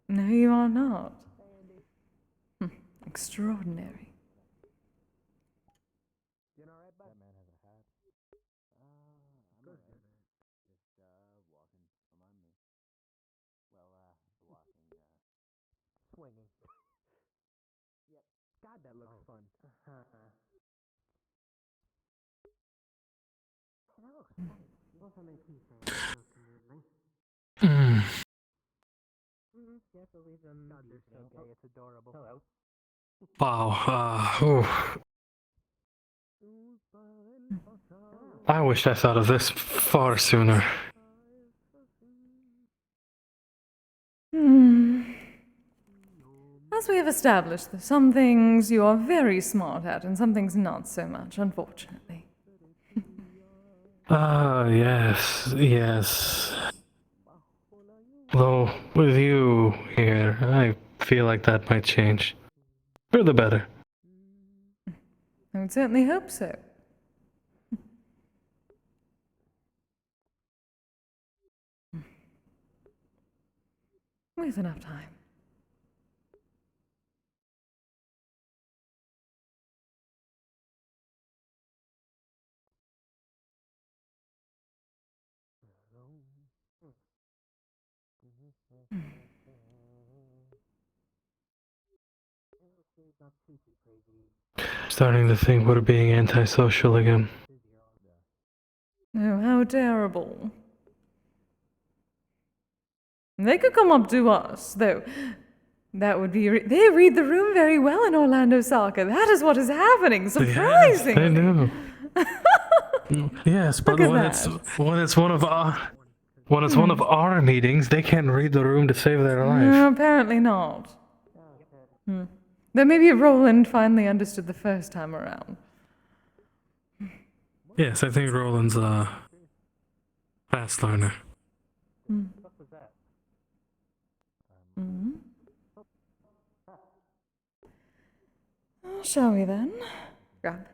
No, you are not. Extraordinary. God, that looks fun. Wow. I wish I thought of this far sooner. As we have established, some things you are very smart at and some things not so much, unfortunately. Yes, yes. Though, with you here, I feel like that might change. For the better. I would certainly hope so. With enough time. Starting to think we're being antisocial again. Oh, how terrible. They could come up to us, though. That would be... They read the room very well in Floorlandosaka. That is what is happening. Surprising. They do. Yes, but Look at when that. it's one of our meetings, they can't read the room to save their life. Apparently not. Then maybe Roland finally understood the first time around. Yes, I think Roland's a fast learner. Well, shall we then? Grab.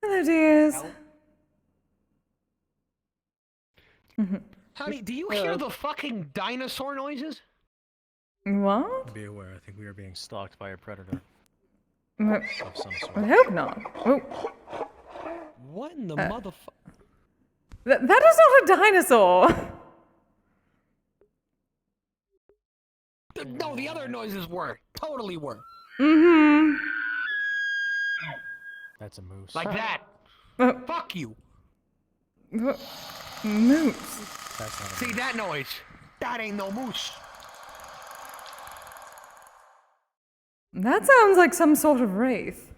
Hello, dears. Honey, do you hear the fucking dinosaur noises? What? Be aware, I think we are being stalked by a predator. What? Of some sort. I hope not. Oh. What in the motherfucker? That is not a dinosaur! No, the other noises were. Totally were. Mm-hmm. That's a moose. Like that. Fuck you. Moose. See that noise? That ain't no moose. That sounds like some sort of wraith.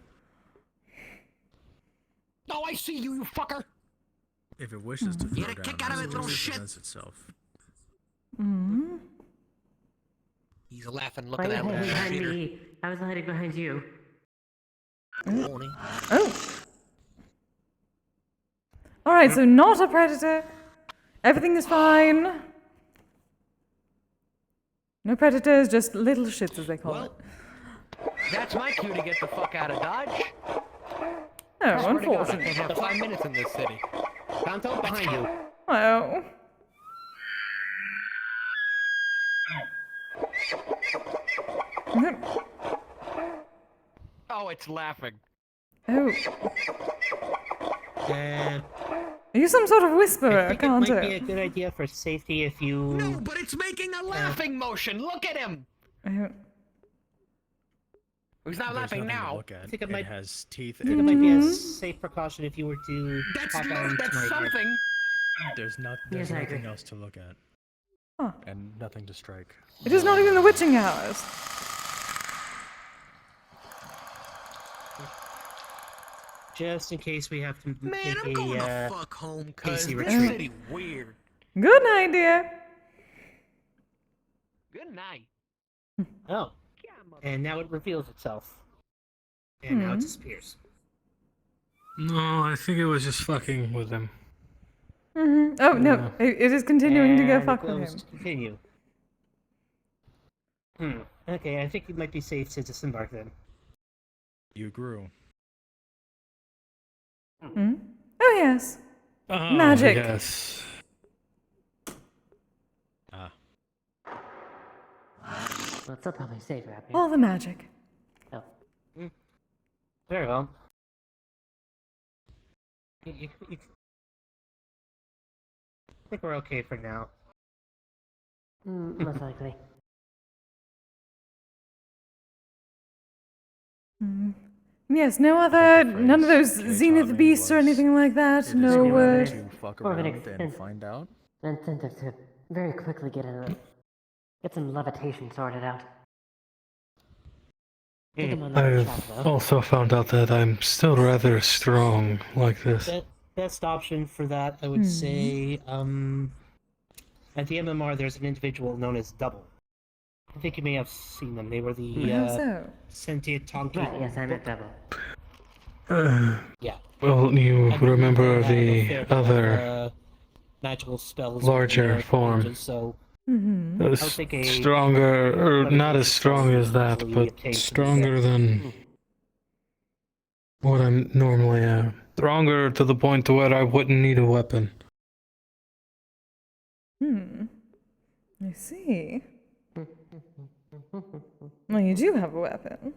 No, I see you, you fucker. If it wishes to throw Get a kick out of it, little shit. itself. Mm-hmm. He's laughing. Look at that little behind me. I was hiding behind you. Oh. Alright, so not a predator. Everything is fine. No predators, just little shits as they call it. That's my cue to get the fuck out of Dodge. Oh, Swear to God, I unfortunate. can't have 5 minutes in this city. Tonto, behind you. Oh. Oh, it's laughing. Oh. Are you some sort of whisperer? I think Can't it might be tell. a good idea for safety if you... No, but it's making a laughing motion. Look at him. He's not laughing now. Look at. I think it might has teeth. I think it might be a safe precaution if you were to pop on That's tonight. something. There's Yes, I nothing agree. else to look at. Huh. And nothing to strike. It is not even the witching hours. Just in case we have to Man, take I'm going a to fuck home, cuz hasty this retreat. city's weird. Good night, dear. Good night. Oh. And now it reveals itself. And now it disappears. No, I think it was just fucking with him. Mm-hmm. Oh, no. It is continuing to go And fuck it with goes him. to continue. Okay, I think it might be safe to disembark then. You grew. Hmm? Oh, yes. Oh, Magic. Yes. Well, it's still probably safer up here. All the magic. Oh. Very well. I think we're okay for now. Most likely. Mm. Yes, no other, none of those zenith beasts or anything like that. No word. To fuck More of an around and find out. incentive to very quickly get some levitation sorted out. Think I'm on that I've track, though. also found out that I'm still rather strong like this. Best option for that, I would say, at the MMR there's an individual known as Double. I think you may have seen them. They were the How so? sentient Tonki. Right, yes, I met Double. Yeah. Well, you I mean, remember they have a the fair bit of, other magical spells larger within their form. pages, so Mm-hmm. I would think a Stronger, or not as levitation spell strong would as that, easily but obtain from the stronger fair. than what I normally am. Stronger to the point to where I wouldn't need a weapon. I see. Well, you do have a weapon.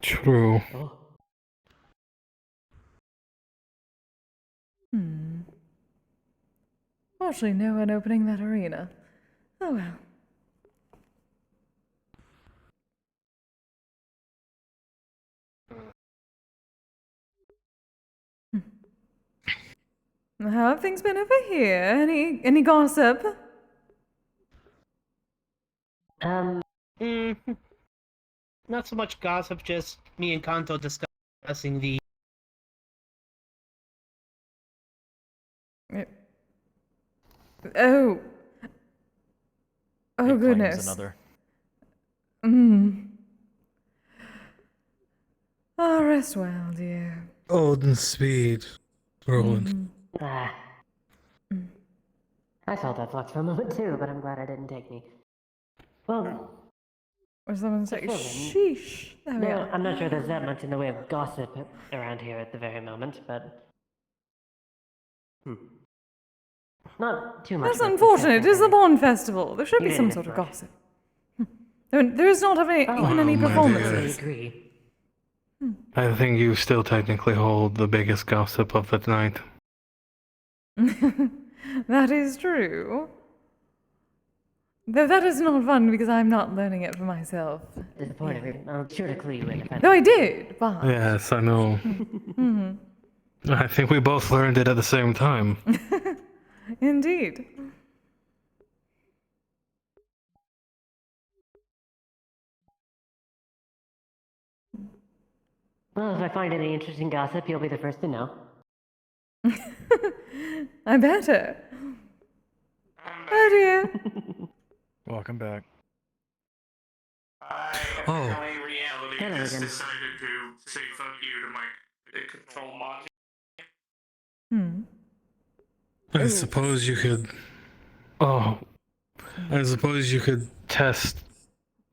True. Fortunately, no one opening that arena. Oh well. How have things been over here? Any gossip? Not so much gossip, just me and Kanto discussing the Oh. Oh Big claims goodness. another. Ah, rest well, dear. Golden speed, Roland. Ah. I felt that flux for a moment too, but I'm glad it didn't take me. Well, Or someone say, Fulfilling. sheesh. There we are. I'm not sure there's that much in the way of gossip around here at the very moment, but not too much. That's worth unfortunate. It is the discussing. Bond Festival. There should You be didn't some miss sort of much. gossip. There is not even any my performances. Agree. I think you still technically hold the biggest gossip of the night. That is true. Though that is not fun because I'm not learning it for myself. Disappointed. I'll sure to clue you in if I. Though I did, but. Yes, I know. I think we both learned it at the same time. Indeed. Well, if I find any interesting gossip, you'll be the first to know. I better. Oh dear. Welcome back. Reality has decided to say fuck you to my control module. I suppose you could. Oh. I suppose you could test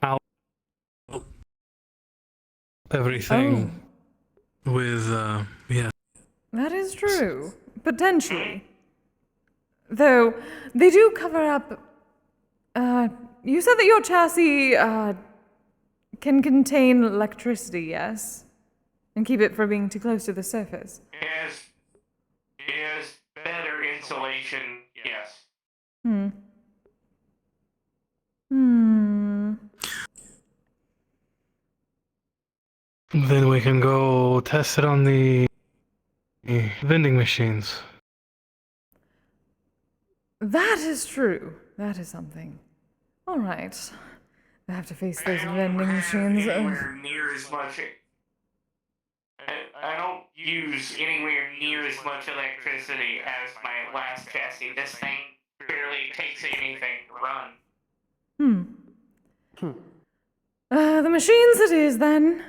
out everything with, yeah. That is true. Potentially. Though, they do cover up. You said that your chassis, can contain electricity, yes? And keep it from being too close to the surface. Yes, better insulation, yes. Then we can go test it on the vending machines. That is true. That is something. Alright. I have to face those vending machines. Anywhere near as much. I don't use anywhere near as much electricity as my last chassis. This thing barely takes anything to run. The machines it is then.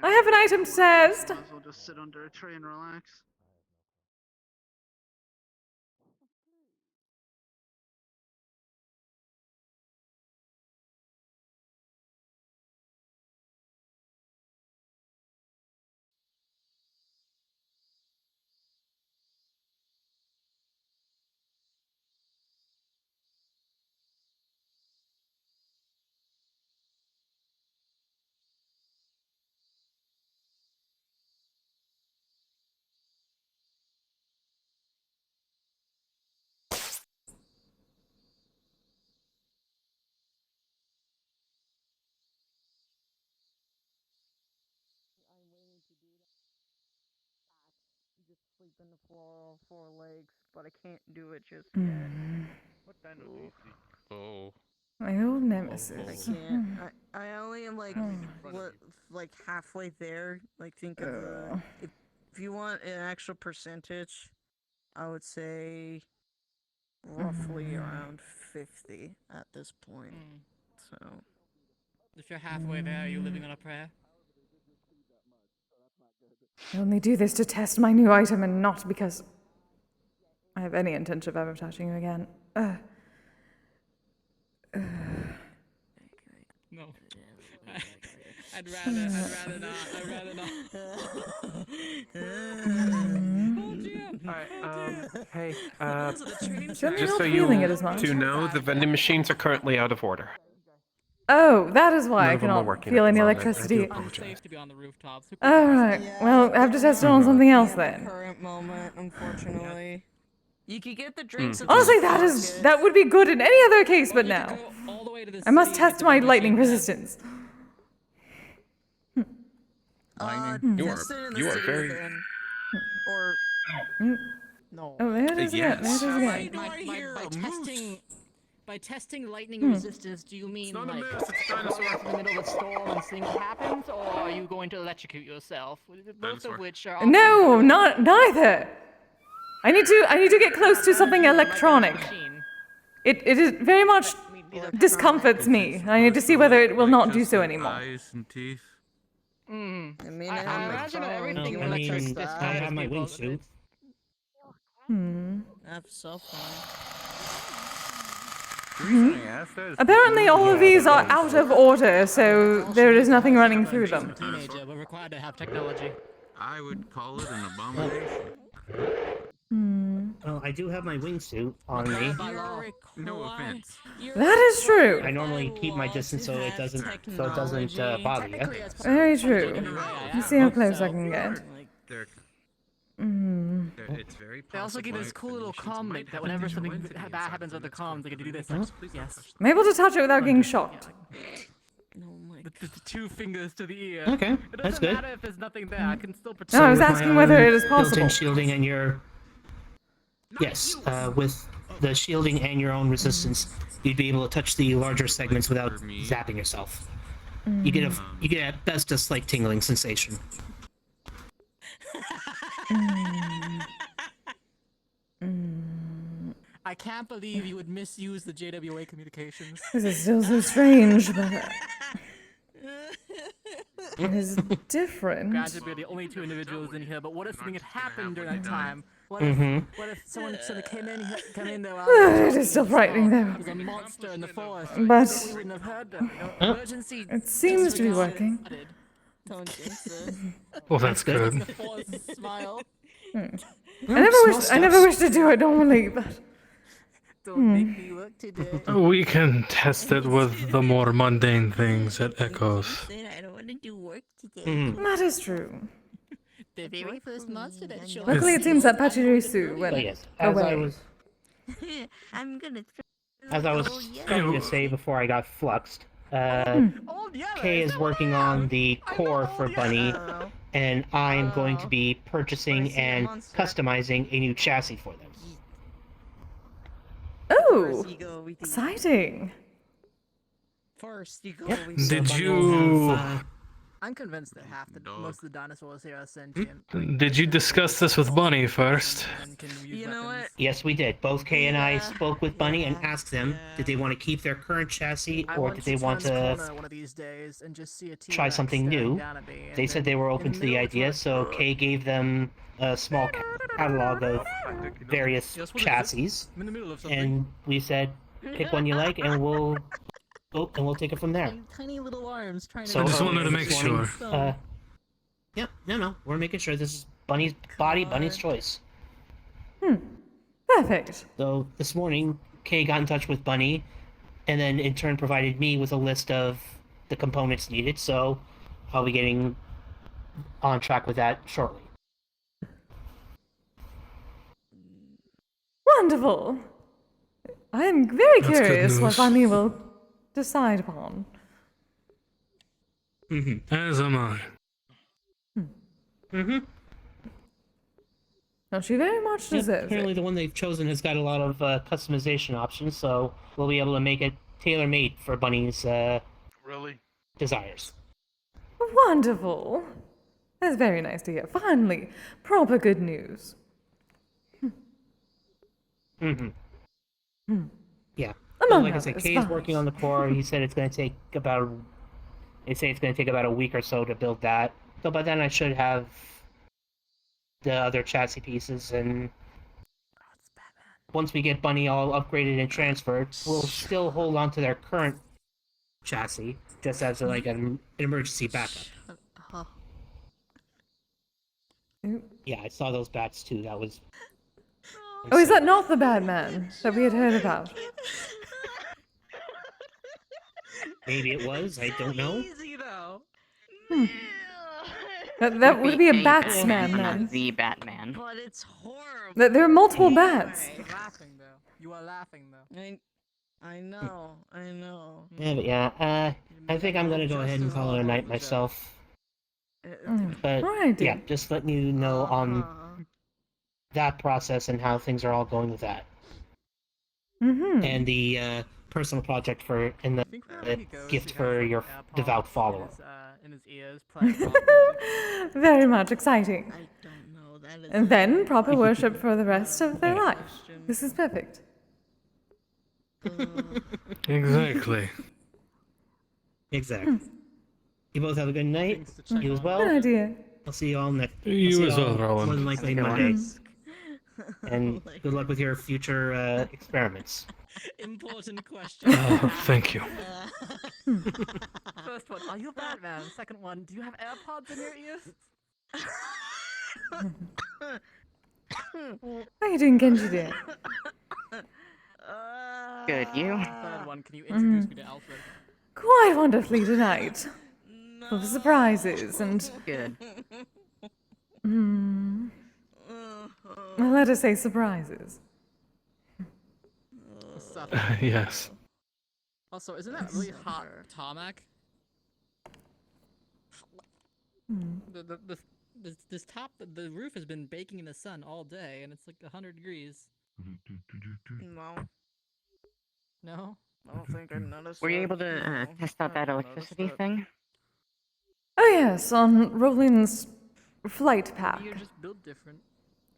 I have an item test. Might as well just sit under a tree and relax. Just sleep in the floor on 4 legs, but I can't do it just yet. What kind of easy? Oh. My old nemesis. I can't. I only am like halfway there. Like think of if if you want an actual percentage, I would say roughly around 50 at this point. So. If you're halfway there, are you living on a prayer? I only do this to test my new item and not because I have any intention of ever touching you again. No. I'd rather not. Alright, hey, Certainly Just not so you feeling it as much. know, the vending machines are currently out of order. Oh, that is why None I of them are cannot working feel at any the moment. I do electricity. apologize. To be on the rooftops. Alright, well, I have to test it on something else then. Current moment, unfortunately. You could get the Hmm. drinks. Honestly, that would be good in any other case, but now. I must test my lightning resistance. You are very. Or no. Oh, there it is again. There it is again. By testing lightning resistance, do you mean like going out in the middle of a storm and seeing what happens, or are you going to electrocute yourself? Both of which are No, not neither. I need to get close to something electronic. It is very much discomforts me. I need to see whether it will not do so anymore. Eyes and teeth. I mean, I imagine everything No, I electric mean, stuff. I have my wingsuit. I have cell phone. Apparently all of these are out of order, so there is nothing running through them. Teenager, we're required to have technology. I would call it an abomination. Well, I do have my wingsuit on me. No offense. That is true. I normally keep my distance so it doesn't bother you. Very true. Let's see how close I can get. It's very They also give this cool little comm link that whenever something bad happens with the comms, they can do this. Yes. I'm able to touch it without getting shocked. The two fingers to the ear. Okay, It that's doesn't good. matter if there's nothing there. I can still protect. No, I was with my asking whether it is built-in possible. shielding and your yes, with the shielding and your own resistance, you'd be able to touch the larger segments without zapping yourself. You get at best a slight tingling sensation. I can't believe you would misuse the JWA communications. This is still so strange, but it is different. Granted, we're the only two individuals in here, but what if something had happened during that time? What if someone came in there? It is still frightening, though. There's a monster in the forest. But we wouldn't have heard them. Emergency. it seems to be working. Don't jinx it. Well, that's good. Smile. I never wish to do it normally, but Don't make me work today. We can test it with the more mundane things it echoes. I don't want to do work today. that is true. The very first monster that showed Luckily, it seems that Pachirisu went But yes, as away. I was I'm gonna. as I was starting to say before I got fluxed, Kay is working on the core for Bunny, and I'm going to be purchasing and customizing a new chassis for them. Oh, exciting! First, you go. Did you I'm convinced that most of the dinosaurs here are sentient. did you discuss this with Bunny first? You know what? Yes, we did. Both Kay and I spoke with Bunny and asked them, did they want to keep their current chassis or did they want to one of these days and just see a try T-Rex something staring new? down at me, and They said they were open to the idea, so Kay gave them a small catalog of various chassis, I'm in the middle of something. and we said, pick one you like, and we'll take it from there. Tiny little arms trying to. So, I just wanted to make this morning, sure. Yeah, no, we're making sure this is Bunny's body, Bunny's choice. Perfect. So this morning, Kay got in touch with Bunny, and then in turn provided me with a list of the components needed, so I'll be getting on track with that shortly. Wonderful. I am very That's good curious what news. Bunny will decide upon. As am I. No, she very much deserves Apparently it. the one they've chosen has got a lot of customization options, so we'll be able to make it tailor-made for Bunny's Really? desires. Wonderful. That's very nice to hear. Finally, proper good news. Mm-hmm. Hmm. Yeah. Among Like I said, others, Kay is but- working on the core. He said it's going to take about. They say it's going to take about a week or so to build that. So by then I should have the other chassis pieces, and once we get Bunny all upgraded and transferred, we'll still hold on to their current chassis just as like an emergency backup. Yeah, I saw those bats too. That was. Oh, is that not the bad man that we had heard about? Maybe it was. I don't know. Hmm. That would be a batsman Batman, then. not the Batman. But it's horrible. There are multiple bats. You're laughing though. You are laughing though. I know. Yeah, but yeah. I think I'm gonna go ahead and call it a night myself. But Right. yeah, just letting you know on that process and how things are all going with that. Mm-hmm. And the personal project for and the gift for your devout follower. In his ears, playing Very much exciting. I don't know. That is And then proper worship for the rest of their life. This is perfect. Exactly. Exactly. You both have a good night. You as well. Good idea. I'll see you all next. You as well, Roland. More than likely Have a good Monday. one. And good luck with your future experiments. Important question. Oh, thank you. First one, are you Batman? Second one, do you have AirPods in your ears? How are you doing, Genji dear? Good, you? Third one, can you introduce me to Alfred? Quite wonderfully tonight. Full of surprises and... Good. Well, let us say surprises. Yes. Also, isn't that really hot tarmac? This top, the roof has been baking in the sun all day, and it's like 100 degrees. No. No? I don't think I noticed. Were you able to test out that electricity thing? Oh yes, on Roland's flight pack. You just build different.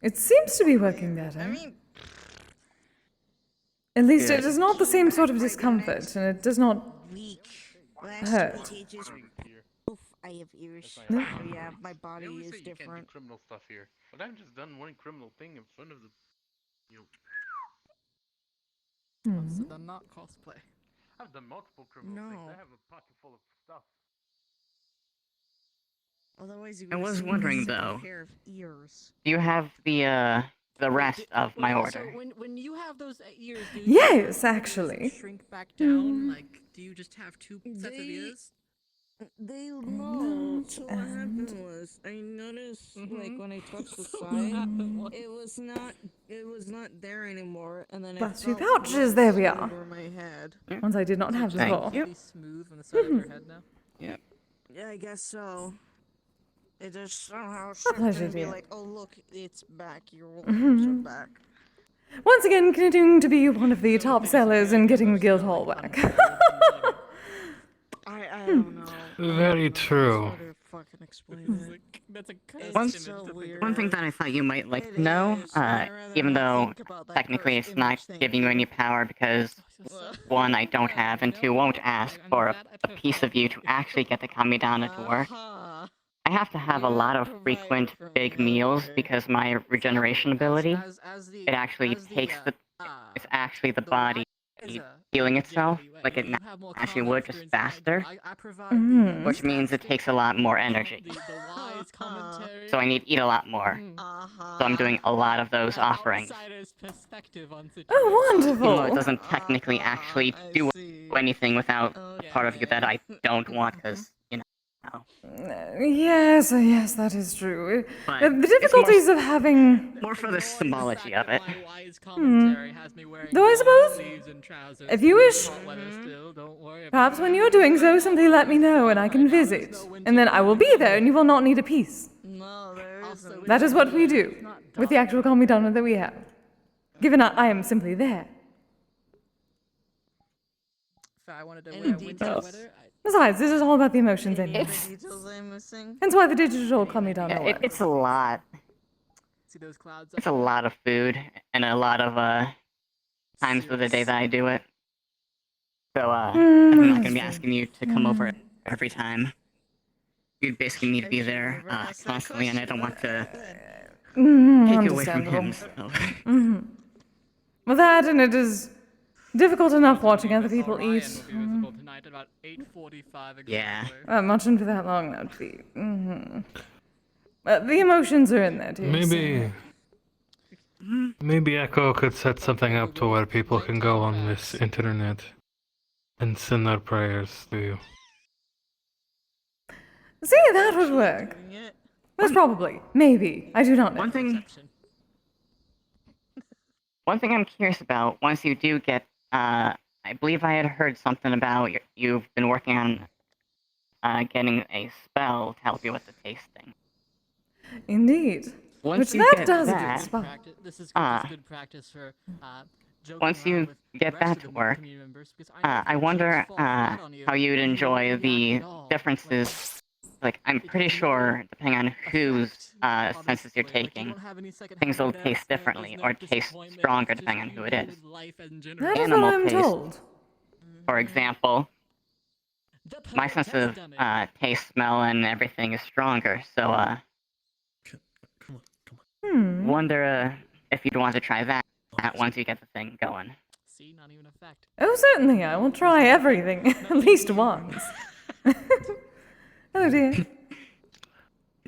It seems to be working better. I mean, At least Good. it is not the same sort of discomfort, and it does not week. hurt. Oof, I have ears. No. So yeah, my body They always is say you can't do different. criminal stuff here, but I've just done one criminal thing in front of the, So they're not cosplay. I've done multiple criminal things. No. I have a pocket full of stuff. Otherwise, you I would was assume wondering, it's a though. pair of ears. Do you have the rest of my also, order? when you have those ears, do Yes, actually. shrink back down? Like, do you just have two sets of They- ears? They no. So what happened was I noticed like when I touched the side, it was not there anymore, and then But I two felt pouches, it there we slid are. over my head. Ones I did not have before. Be smooth on the side of your head now. Yeah. Yeah, I guess so. It just somehow pleasure, shifted and be dear. like, oh look, it's back. Your arms Mhm. are back. Once again, continuing to be one of the top sellers and getting the guild hall back. I don't know. Very true. How to fucking explain it. That's a One thing that I thought you might like to know, even though technically it's not giving you any power because one, I don't have, and two, won't ask for a piece of you to actually get the Kamidana to work. I have to have a lot of frequent big meals because my regeneration ability, it actually takes the, it's actually the body healing itself, like it actually would, just faster, Mhm. which means it takes a lot more energy. So I need to eat a lot more. So I'm doing a lot of those offerings. Oh, Even though it wonderful. doesn't technically actually do anything without the part of you that I don't want, because, you know. Yes, yes, that is true. But The difficulties of having... More for the symbology of it. Though I suppose, if you wish, perhaps when you're doing so, simply let me know and I can visit. And then I will be there and you will not need a piece. No, there isn't. That is what we do with the actual Kamidana that we have. Given I am simply there. If I wanted to Any wear winter details? sweater, Besides, this is all about the emotions anyway. Details I'm missing. Hence why the digital coming down nowhere. It's a lot. See those clouds? It's a lot of food and a lot of times of the day that I do it. So I'm not gonna be asking you to come over every time. You basically need to be there constantly, and I don't want to take you away from him. So. Well, that and it is difficult enough watching other people eat. Tonight about 8:45 exactly. Yeah. Munching for that long, that would be. The emotions are in there too. Maybe Echo could set something up to where people can go on this internet and send their prayers to you. See, that would work. Most probably. Maybe. I do not know. One thing I'm curious about, once you do get, I believe I had heard something about you've been working on getting a spell to help you with the tasting. Indeed. Once Which you that get does that, do spell. This is good practice for once you get that to work, I wonder how you'd enjoy the differences. Like, I'm pretty sure, depending on whose senses you're taking, things will taste differently or taste stronger depending on who it is. That is what I'm told. For example, my sense of taste, smell, and everything is stronger, so wonder if you'd want to try that once you get the thing going. See, not even a fact. Oh, certainly, I will try everything, at least once. Oh dear.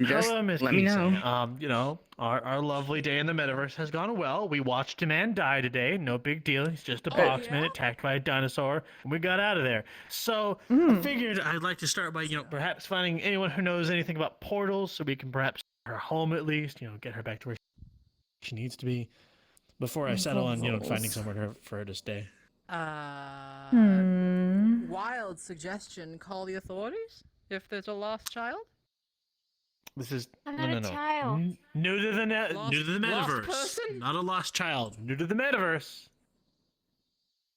Just Hello, Miss let me Kise. know. You know, our lovely day in the metaverse has gone well. We watched a man die today. No big deal. He's just a boxman attacked by a dinosaur, and we got out of there. So I figured I'd like to start by, perhaps finding anyone who knows anything about portals, so we can perhaps get her home at least. Get her back to where she needs to be before I settle on, finding somewhere for her to stay. Wild suggestion. Call the authorities if there's a lost child. This is I'm not a child. New to the metaverse. Person? Not a lost child. New to the metaverse.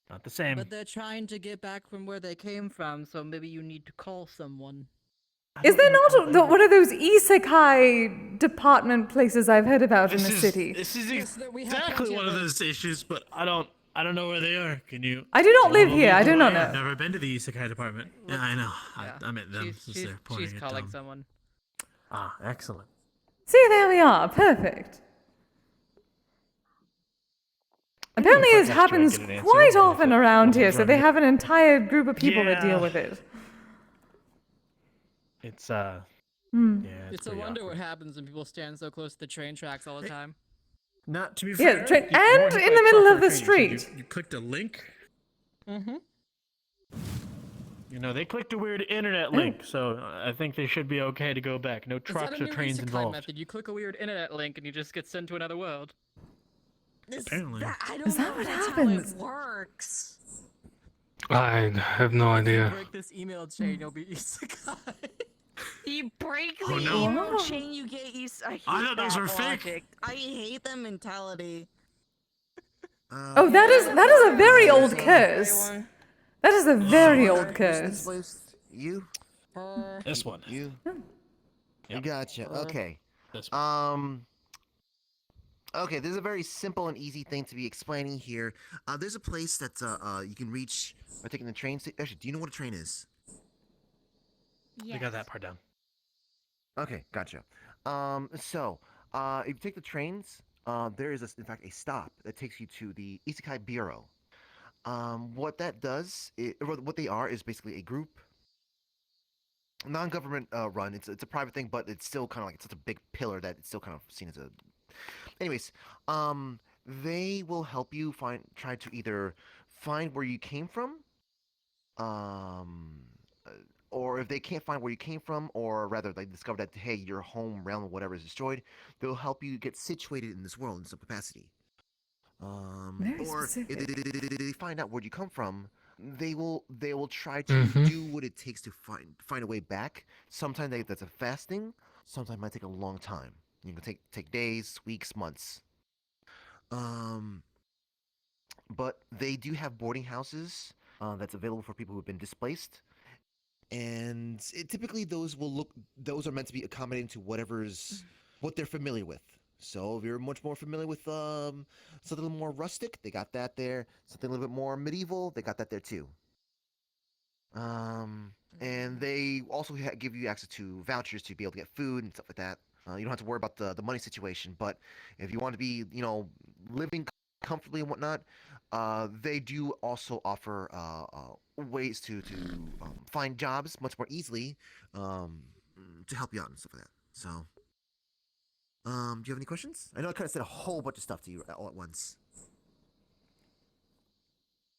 Not the same. But they're trying to get back from where they came from, so maybe you need to call someone. Is there not one of those isekai department places I've heard about in the city? This is exactly one of those issues, but I don't know where they are. Can you? I do not live here. I do not know. I've never been to the isekai department. Yeah, I know. I met them. She's calling someone. Ah, excellent. See, there we are. Perfect. Apparently it happens quite often around here, so they have an entire group of people that deal with it. It's Yeah, it's a wonder what happens when people stand so close to the train tracks all the time. Not to be fair. Yeah, and in the middle of the street. You clicked a link. Mm-hmm. They clicked a weird internet link, so I think they should be okay to go back. No trucks or trains involved. Method? You click a weird internet link and you just get sent to another world. Apparently. I don't Is that know what that's happens? how it works. I have no idea. Break this email chain, you'll be isekai. You break the Oh, no. email chain, you get I hate I thought those that were fake. logic. I hate that mentality. Oh, that is a very old curse. That is a very old curse. You? This one. You? I gotcha. Okay. This one. Okay, this is a very simple and easy thing to be explaining here. There's a place that you can reach by taking the train. Actually, do you know what a train is? We got that part down. Okay, gotcha. So, if you take the trains, there is, in fact, a stop that takes you to the Isekai Bureau. What that does, what they are, is basically a group, non-government run. It's a private thing, but it's still kind of like it's such a big pillar that it's still kind of seen as a. Anyways, they will help you try to either find where you came from, or if they can't find where you came from, or rather they discover that, hey, your home realm or whatever is destroyed, they'll help you get situated in this world in some capacity. Very or specific. if they find out where you come from, they will try to do what it takes to find a way back. Sometimes that's a fast thing. Sometimes it might take a long time. You can take days, weeks, months. But they do have boarding houses that's available for people who have been displaced. and typically those are meant to be accommodating to what they're familiar with. So if you're much more familiar with something a little more rustic, they got that there. Something a little bit more medieval, they got that there too. And they also give you access to vouchers to be able to get food and stuff like that. You don't have to worry about the money situation, but if you want to be, living comfortably and whatnot, they do also offer ways to find jobs much more easily to help you out and stuff like that. So, do you have any questions? I know I kind of said a whole bunch of stuff to you all at once.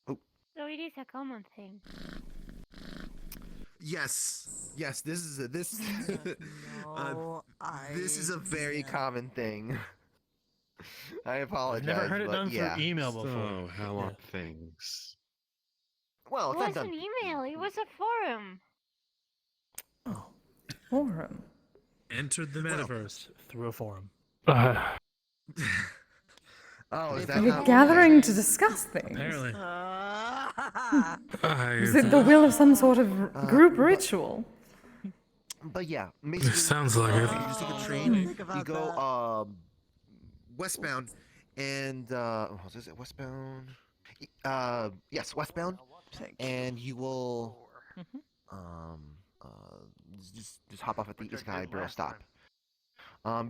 So it is a common thing. Yes, this is this is a very common thing. I apologize. I've never heard it but done yeah. through email before. So, how are things? Well, It it's not wasn't done. email, it was a forum. Forum. Entered the metaverse through a forum. Oh, is Are that we how? gathering to discuss things? Apparently. Is it the will of some sort of group ritual? But yeah, basically, Sounds like it. You just take a train. You go westbound, and is it westbound? Yes, westbound, and you will just hop off at the Isekai Bureau stop.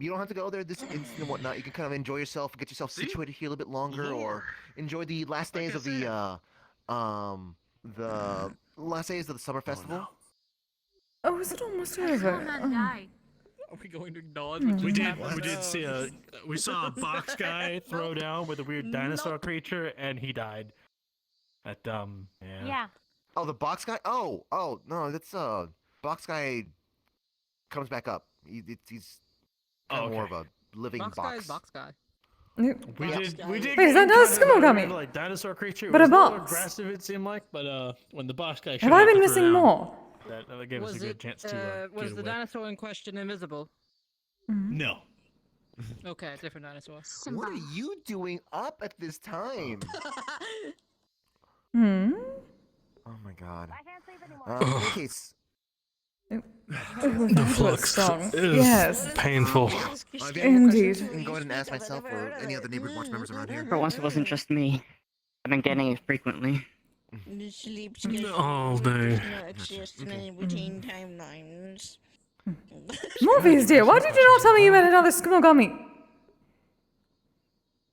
You don't have to go there this instant and whatnot. You can kind of enjoy yourself, get yourself situated here a little bit longer, or enjoy the last days of the last days of the summer festival. Oh, is it almost over? Died. Are we going to acknowledge We did see we saw a box guy throw down with a weird dinosaur creature, and he died. That Yeah. Oh, the box guy. Oh no, that's box guy comes back up. He's kind of more of a living box. Box guy. We did. Wait, is that not a Skimogami? Like dinosaur creature. But It was a little box. aggressive, it seemed like. But when the box guy. Have I been missing more? That gave us a good chance to. Was get the away. dinosaur in question invisible? No. Okay, different dinosaur. What are you doing up at this time? Oh my god. In any case. The flux is Yes. painful. Indeed. I can go ahead and ask myself or any other neighborhood watch members around here. For once, it wasn't just me. I've been getting it frequently. The sleep All day. not exist in any routine timelines. Morpheus, dear, why did you not tell me you had another Skimogami?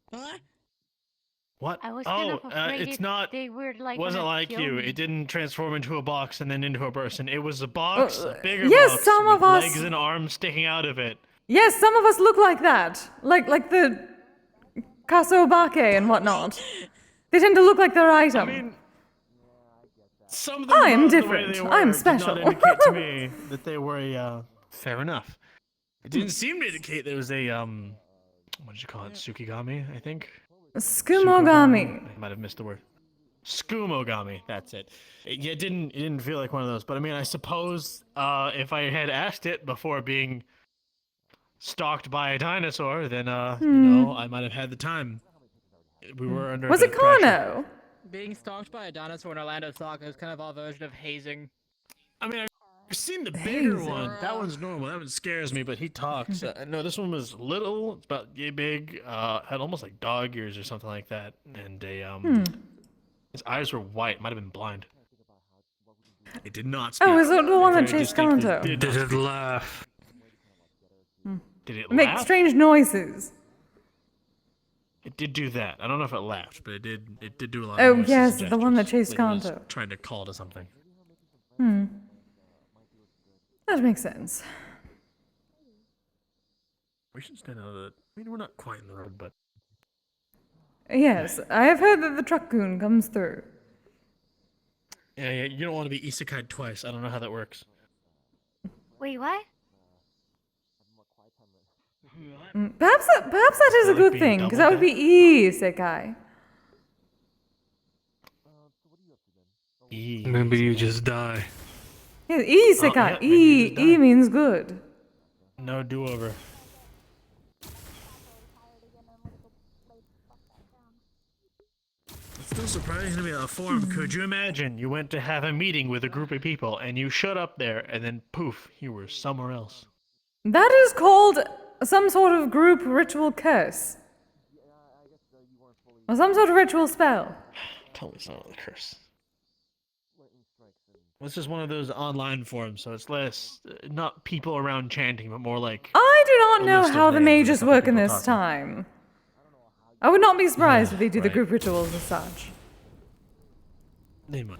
What? What? I was kind of afraid it's not. they were like Wasn't gonna like kill you. me. It didn't transform into a box and then into a person. It was a box, a bigger yes, box, some with of us- legs and arms sticking out of it. Yes, some of us look like that. Like the Kasobake and whatnot. They tend to look like their item. I mean, some of them I am the way different. they I am were special. Did not indicate to me that they were fair enough. It didn't seem to indicate there was a what did you call it? Tsukigami, I think. Skimogami. I might have missed the word. Skumogami, that's it. It didn't feel like one of those. But I mean, I suppose if I had asked it before being stalked by a dinosaur, then you know, I might have had the time. We were under. Was a it bit of pressure. Kano? Being stalked by a dinosaur in Orlandosaka is kind of our version of hazing. I mean, I've seen the bigger one. That one's normal. That one scares me, but he talks. No, this one was little. It's about yay big. Had almost like dog ears or something like that. And his eyes were white. Might have been blind. It did not speak. Oh, is it the one that Very chased distinctly Kanto? did Did not it speak. laugh? Did it Make laugh? strange noises. It did do that. I don't know if it laughed, but it did do a lot Oh, of noises yes, and the one that gestures. chased Like it was Kanto. trying to call to something. That makes sense. We should stand out of the. I mean, we're not quite in the road, but Yes, I have heard that the truck goon comes through. yeah, you don't want to be isekai'd twice. I don't know how that works. Wait, what? Perhaps that is a like good being thing, because that would double be isekai. Maybe you just die. Yeah, isekai. yeah, maybe you just E means good. No do-over. Still surprising to me a forum. Could you imagine you went to have a meeting with a group of people and you showed up there and then poof, you were somewhere else? That is called some sort of group ritual curse. Or some sort of ritual spell. Tell me it's not a curse. This is one of those online forums, so it's less, not people around chanting, but more like... I do not a know list of how the names mages and a couple work in people this talking. time. I would not be surprised if they do the Right. group rituals as such. They might.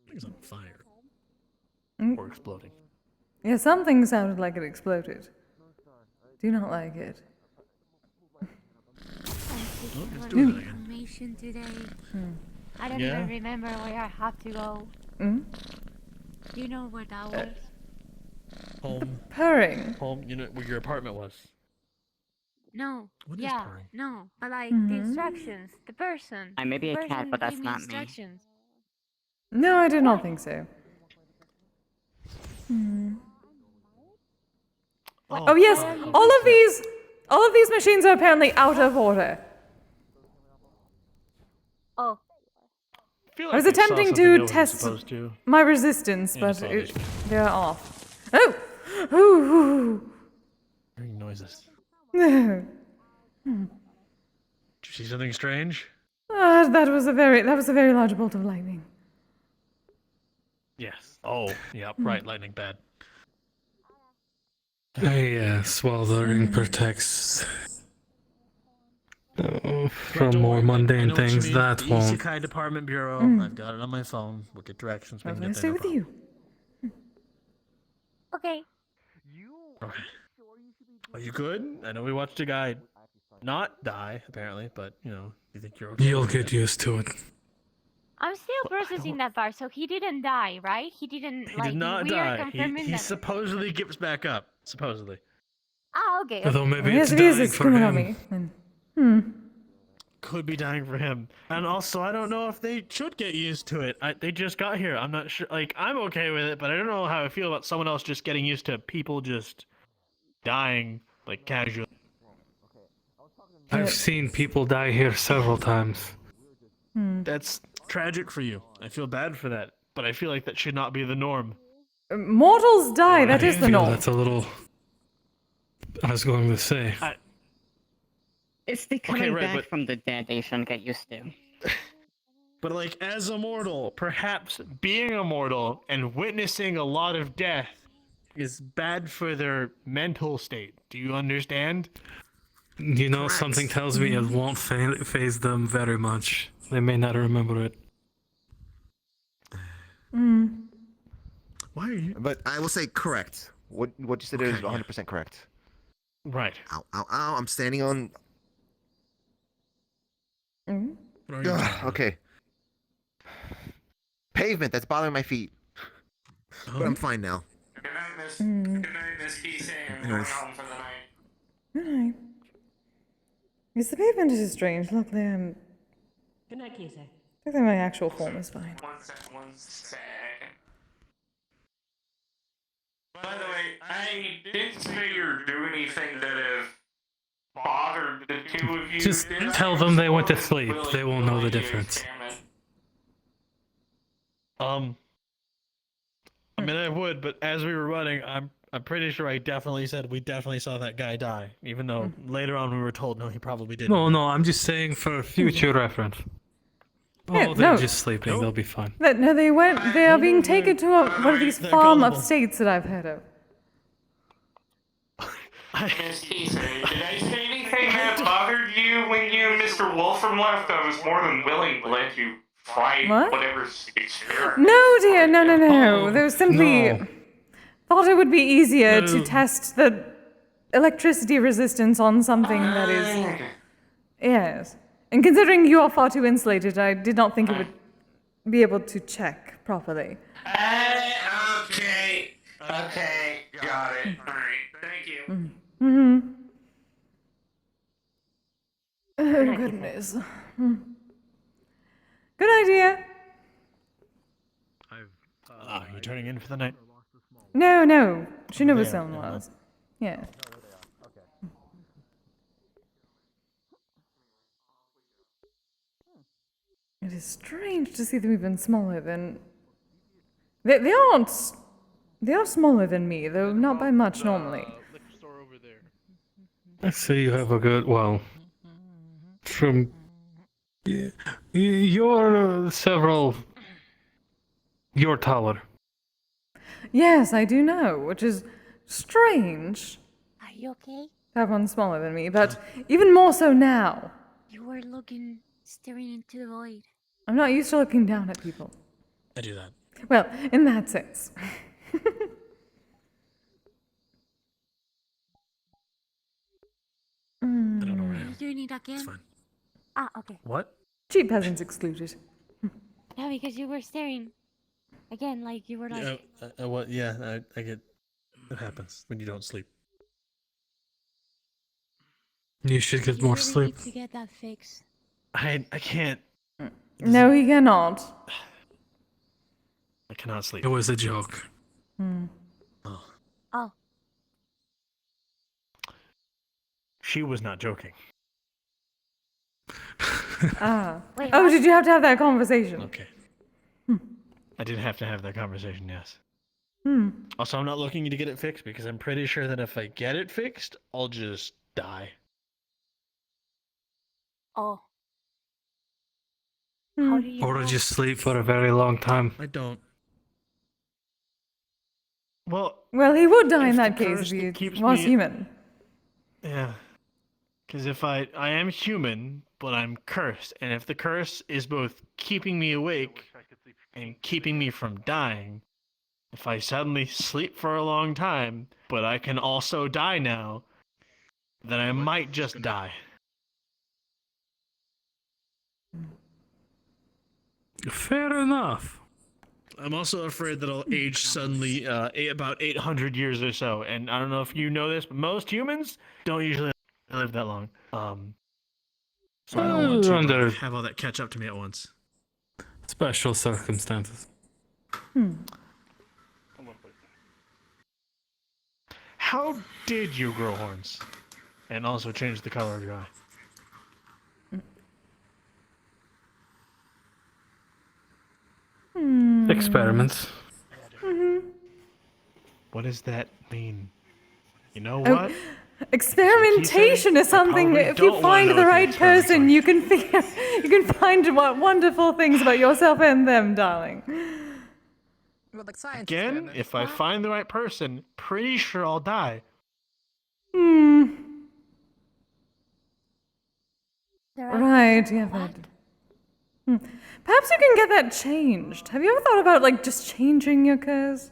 Things on fire. Mm. Or exploding. Yeah, something sounded like it exploded. Do not like it. Let's do it again. Information today. Hmm. I don't Yeah? even remember where I had to go. Mm? Do you know where that was? Home. Purring. Home, you know where your apartment was. No. What is yeah, purring? no. But like Mhm. the instructions, the person. I may be the a person cat, but gave that's me not me. instructions. No, I did not think so. Hmm. Oh yes, all of these machines are apparently out of order. Oh. I was attempting to test my resistance, Yeah, but just saw these. they're off. Oh! Ooh! Hearing noises. Hmm. Did you see something strange? That was a very large bolt of lightning. Yes. Oh, yeah, right, lightning bad. Yes, well, the ring protects from more mundane things. That The won't. Isekai Department Bureau. Mm. I've got it on my phone. We'll get directions. We I'm can gonna get stay there. with you. Okay. Okay. Are you good? I know we watched a guy not die, apparently, but, you know, you think you're okay? You'll with get it? used to it. I'm still processing that part, so he didn't die, right? He didn't He like did not we are die. confirming He that. supposedly gets back up. Supposedly. Ah, okay. Although maybe Yes, it's it is. dying It's for coming on him. me. And, Could be dying for him. And also, I don't know if they should get used to it. They just got here. I'm not sure. Like, I'm okay with it, but I don't know how I feel about someone else just getting used to people just dying, like, casually. I've seen people die here several times. That's tragic for you. I feel bad for that. But I feel like that should not be the norm. mortals die. That I is the feel norm. that's a little. I was going to say. It's the coming Okay, right, back but- from the dead they shouldn't get used to. But, like, as a mortal, perhaps being a mortal and witnessing a lot of death is bad for their mental state. Do you understand? You know, something tells me it won't phase them very much. They may not remember it. Why are you? But I will say correct. What you said there is 100% correct. Right. Ow, ow, ow! I'm standing on. Ugh, okay. Pavement that's bothering my feet. But I'm fine now. Good night, Miss. Good night, Miss Kise. I'm going Anyways. home for the night. Good night. Yes, the pavement is strange. Luckily, Good night, Kise. luckily my actual form is fine. One second. By the way, I didn't say or do anything that have bothered the two of you. Just did I? tell them they went to sleep. They won't know the difference. I mean, I would, but as we were running, I'm pretty sure I definitely said we definitely saw that guy die, even though later on we were told no, he probably didn't. No, I'm just saying for future reference. Yeah, Oh, they're no. just sleeping. They'll be fine. No, they are being taken to one of these They're farm gullible. upstates that I've heard of. Miss Kise, did I say anything that bothered you when you and Mr. Wolfram left? I was more than willing to let you fight What? whatever's experiment. No, dear, no. There was simply no. thought it would be easier to No. test the electricity resistance on something that is. Yes. And considering you are far too insulated, I did not think it would be able to check properly. Okay, got it. Alright, thank you. Mm-hmm. Oh, goodness. Good idea. You're turning in for the night? No. Shinobu-san There, was. Yeah. It is strange to see them even smaller than... They aren't... They are smaller than me, though not by much normally. I see you have a good, well, from you're you're taller. Yes, I do know, which is strange. Are you okay? To have one smaller than me, but even more so now. You were staring into the void. I'm not used to looking down at people. I do that. Well, in that sense. I don't know where I Are am. you doing it again? It's fine. Ah, okay. What? Cheap peasants excluded. Yeah, because you were staring. Again, like you were like... What? Yeah, I get... It happens when you don't sleep. You should get more sleep. need to get that fixed. I can't. No, he cannot. I cannot sleep. It was a joke. Oh. She was not joking. Wait, oh, what? did you have to have that conversation? Okay. I did have to have that conversation, yes. Hmm. Also, I'm not looking to get it fixed because I'm pretty sure that if I get it fixed, I'll just die. Oh. How do you Or know? did you sleep for a very long time? I don't. Well, Well, he would die in if that the case curse if he that keeps was me- human. Yeah. Because if I am human, but I'm cursed, and if the curse is both keeping me awake and keeping me from dying, if I suddenly sleep for a long time, but I can also die now, then I might just die. Fair enough. I'm also afraid that I'll age suddenly about 800 years or so, and I don't know if you know this, but most humans don't usually live that long. So I don't want to Under have all that catch up to me at once. special circumstances. How did you grow horns? And also change the color of your eye? Experiments. What does that mean? You know Oh, what? experimentation is something. probably If you don't wanna find know the what the right experiments person, you can figure, you can find what wonderful things about yourself and them, darling. Well, like science Again, if I find the right person, pretty sure I'll die. Right, yeah, that. Perhaps you can get that changed. Have you ever thought about, like, just changing your curse?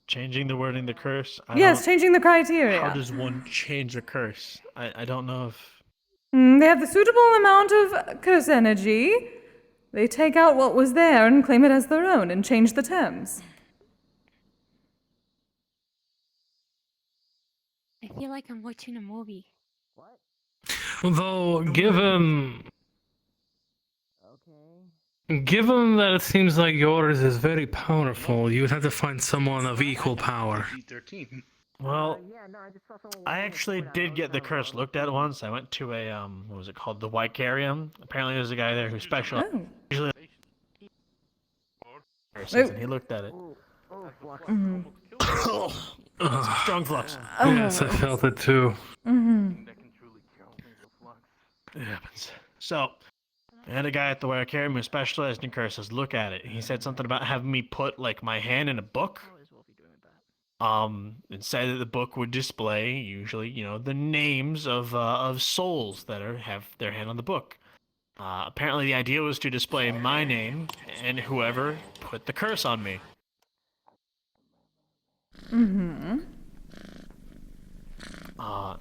Changing the wording, the curse. Yes, changing the criteria. How does one change a curse? I don't know if. They have the suitable amount of curse energy. They take out what was there and claim it as their own and change the terms. I feel like I'm watching a movie. Though, given that it seems like yours is very powerful, you would have to find someone of equal power. Well, I actually did get the curse looked at once. I went to a what was it called, the Vicarium. Apparently, there's a guy there who specializes. Usually, curses, and he looked at it. Strong flux. Yes, I felt it too. It happens. So, I had a guy at the Vicarium who specialized in curses look at it. He said something about having me put like my hand in a book. And said that the book would display usually, the names of souls that have their hand on the book. Apparently, the idea was to display my name and whoever put the curse on me.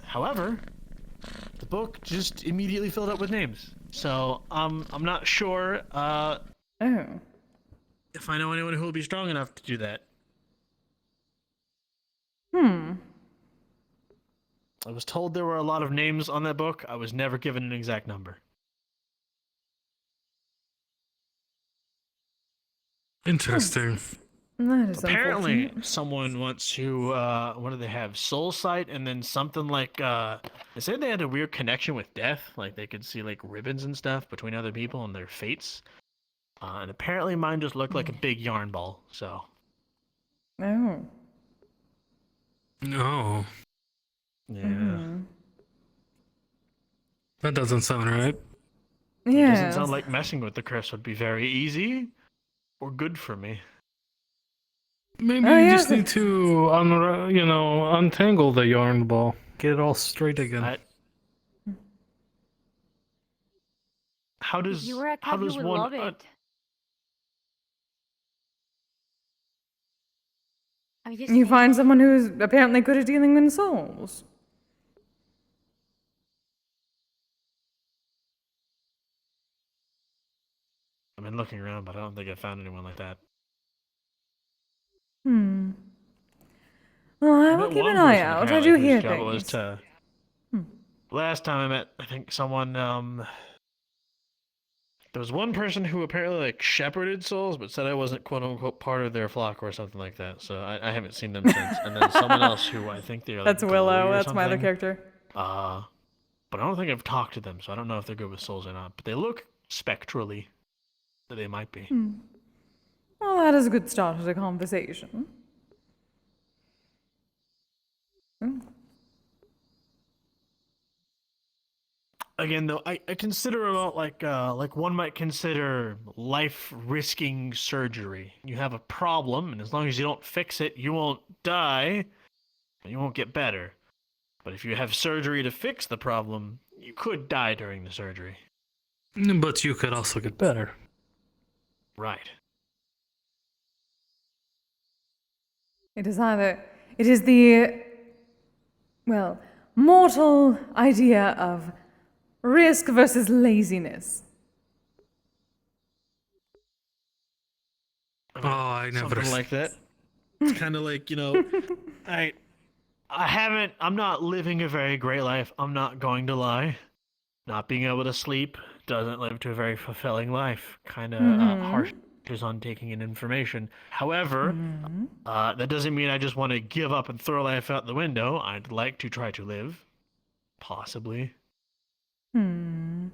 However, the book just immediately filled up with names. So I'm not sure. If I know anyone who will be strong enough to do that. I was told there were a lot of names on that book. I was never given an exact number. Interesting. That is Apparently, unfortunate. someone wants to, what do they have? Soul sight, and then something like, they said they had a weird connection with death. Like, they could see, like, ribbons and stuff between other people and their fates. And apparently mine just looked like a big yarn ball, so. Oh. No. Yeah. Mm-hmm. That doesn't sound right. It Yeah. doesn't sound like messing with the curse would be very easy or good for me. Maybe you just need to, untangle the yarn ball. Get it all straight again. How does If you were a how cat, you does would one love it. You find someone who's apparently good at dealing with souls. I've been looking around, but I don't think I found anyone like that. Hmm. Well, I will met keep one an eye person, out. I apparently, do whose hear job it was things. to. Last time I met, I think someone, there was one person who apparently, like, shepherded souls, but said I wasn't quote-unquote part of their flock or something like that, so I haven't seen them since. And then someone else who I think they're, like, That's Willow. glowy or That's my other something. character. But I don't think I've talked to them, so I don't know if they're good with souls or not. But they look spectrally that they might be. Hmm. Well, that is a good start to the conversation. Hmm. Again, though, I consider about like one might consider life-risking surgery. You have a problem, and as long as you don't fix it, you won't die, and you won't get better. But if you have surgery to fix the problem, you could die during the surgery. But you could also get better. Right. It is the, well, mortal idea of risk versus laziness. Oh, I never. Something like that. It's kind of like, I'm not living a very great life. I'm not going to lie. Not being able to sleep doesn't live to a very fulfilling life. Kind of harsh on taking in information. However, that doesn't mean I just want to give up and throw life out the window. I'd like to try to live. Possibly. Hmm.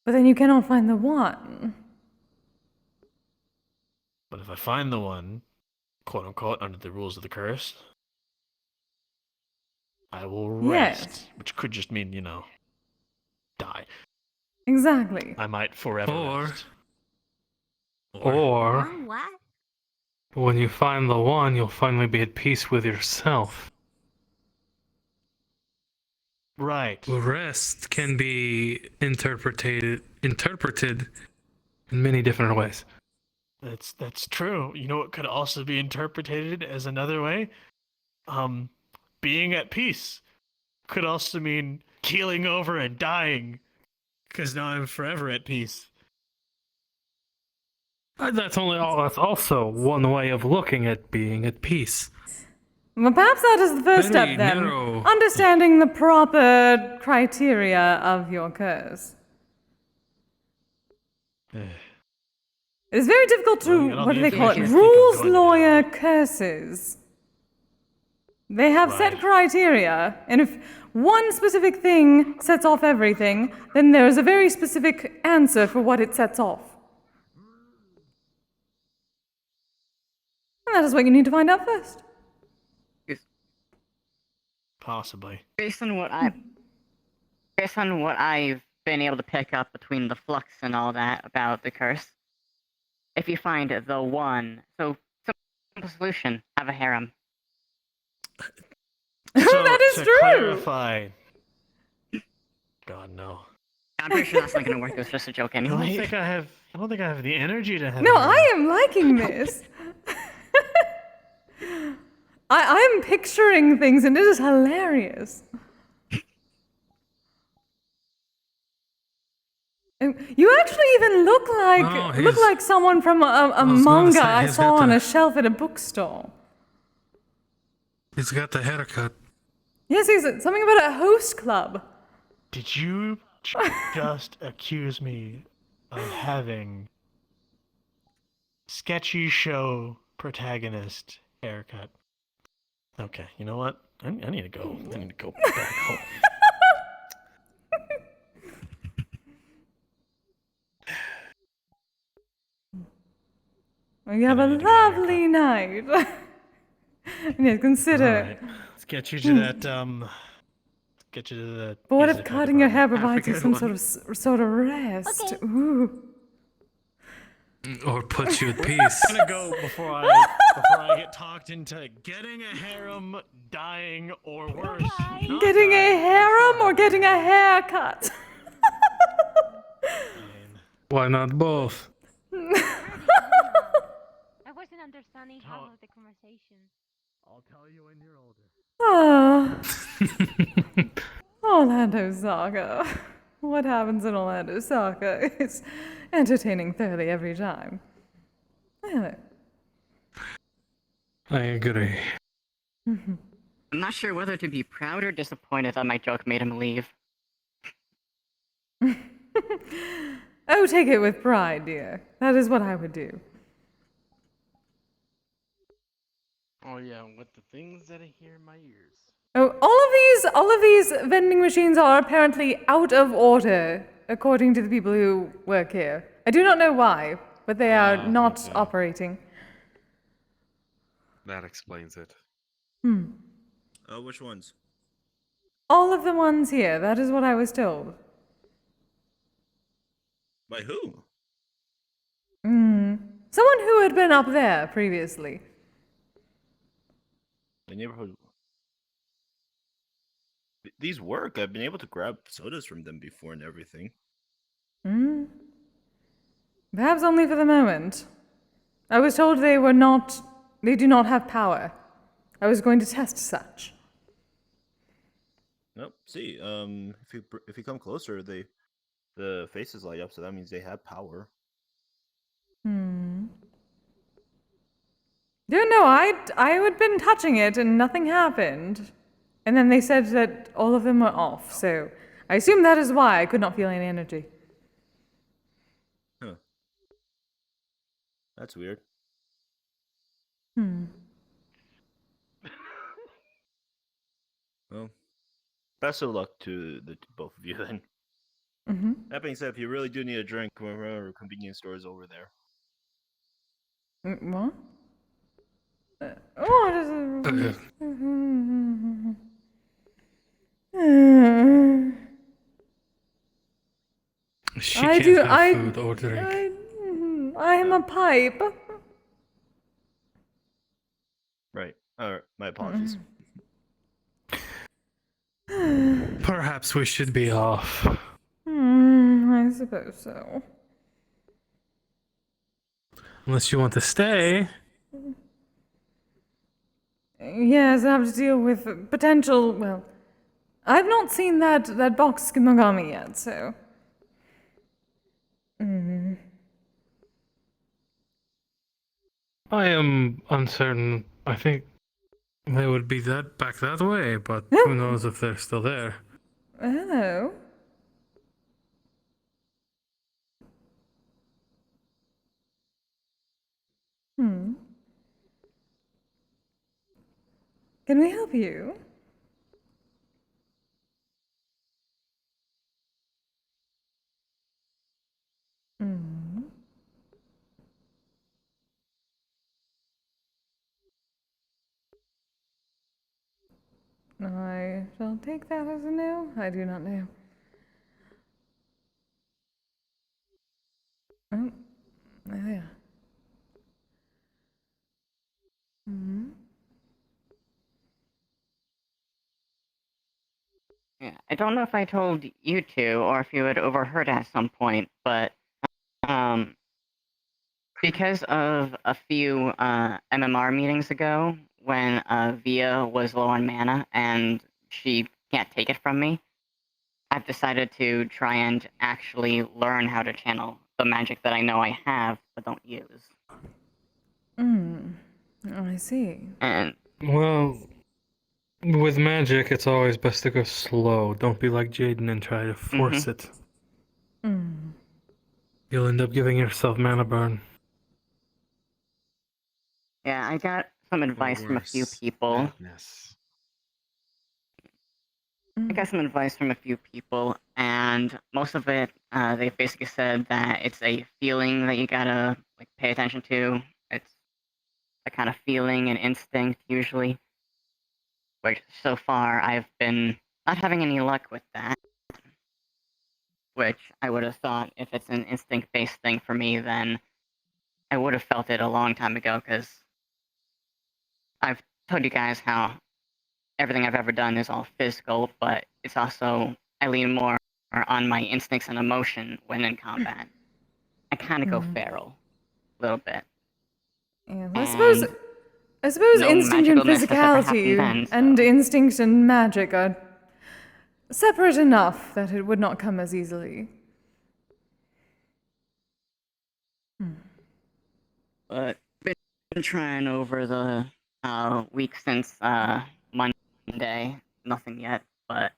But then you cannot find the one. But if I find the one, quote unquote, under the rules of the curse, I will rest. Yes. Which could just mean, die. Exactly. I might forever rest. Or what? when you find the one, you'll finally be at peace with yourself. Right. Rest can be interpreted in many different ways. That's true. You know what could also be interpreted as another way? Being at peace could also mean keeling over and dying, because now I'm forever at peace. That's also one way of looking at being at peace. Well, perhaps that is the first Very step then. narrow. Understanding the proper criteria of your curse. It is very difficult to, what do they call it? Rules lawyer curses. They have set criteria, and if one specific thing sets off everything, then there is a very specific answer for what it sets off. And that is what you need to find out first. Possibly. Based on what I've been able to pick up between the flux and all that about the curse, if you find the one, so simple solution: have a harem. That is to true. Clarify. God no. I'm pretty sure that's not gonna work. It was just a joke I don't anyway. think I have the energy to have. No, a I am liking this. I am picturing things, and it is hilarious. You actually even look like someone from a manga I saw on a shelf at a bookstore. He's got the haircut. Yes, he's something about a host club. Did you just accuse me of having sketchy show protagonist haircut. Okay, you know what? I need to go. I need to go back home. Well, you have a lovely night. Yeah, consider. Alright, let's get you to that, get you to the... But what if Isekai cutting your hair department. provides you some sort of rest? Ooh. Or put you at peace. I'm gonna go before I get talked into getting a harem, dying, or worse. not Getting a dying. harem or getting a haircut? Why not both? I wasn't understanding half of the conversation. I'll tell you when you're older. Oh, Orlandosaka. What happens in Orlandosaka is entertaining thoroughly every time. Really. I agree. I'm not sure whether to be proud or disappointed that my joke made him leave. Oh, take it with pride, dear. That is what I would do. Oh yeah, with the things that I hear in my ears. Oh, all of these vending machines are apparently out of order, according to the people who work here. I do not know why, but they are not operating. That explains it. Which ones? All of the ones here, that is what I was told. By who? Someone who had been up there previously. The neighborhood. These work. I've been able to grab sodas from them before and everything. Perhaps only for the moment. I was told they do not have power. I was going to test such. Nope. See, if you come closer, the faces light up, so that means they have power. Don't know, I had been touching it and nothing happened. And then they said that all of them were off, so I assume that is why I could not feel any energy. Huh. That's weird. Well, best of luck to both of you then. That being said, if you really do need a drink, remember convenience store is over there. What? What is it? She can't have food or drink. I am a pipe. Right. Alright, my apologies. Perhaps we should be off. I suppose so. Unless you want to stay. Yes, I have to deal with potential, well, I've not seen that box Skimogami yet, so... I am uncertain. I think they would be back that way, but who knows if they're still there. Hello. Can we help you? I shall take that as a no. I do not know. Oh, yeah. Yeah, I don't know if I told you two or if you had overheard at some point, but because of a few MMR meetings ago when Via was low on mana and she can't take it from me, I've decided to try and actually learn how to channel the magic that I know I have but don't use. I see. And Well, with magic, it's always best to go slow. Don't be like Jaden and try to force it. You'll end up giving yourself mana burn. Yeah, I got some advice from a few people. I got some advice from a few people, and most of it, they basically said that it's a feeling that you gotta like pay attention to. It's a kind of feeling and instinct usually. Which so far I've been not having any luck with that. Which I would have thought if it's an instinct-based thing for me, then I would have felt it a long time ago. Because I've told you guys how everything I've ever done is all physical, but it's also I lean more on my instincts and emotion when in combat. I kind of go feral, a little bit. Yeah, I suppose no instinct and magicalness has ever happened physicality then, and instinct and magic are separate enough that it would not come as easily. But been trying over the week since Monday. Nothing yet, but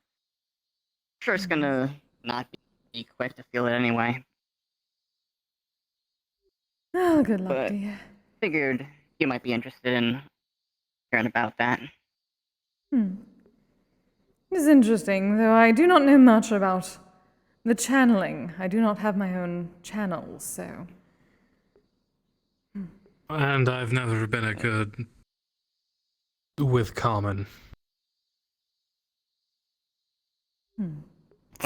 sure it's gonna not be quick to feel it anyway. Oh, good luck, But dear. figured you might be interested in hearing about that. It is interesting, though I do not know much about the channeling. I do not have my own channels, so. And I've never been a good with common.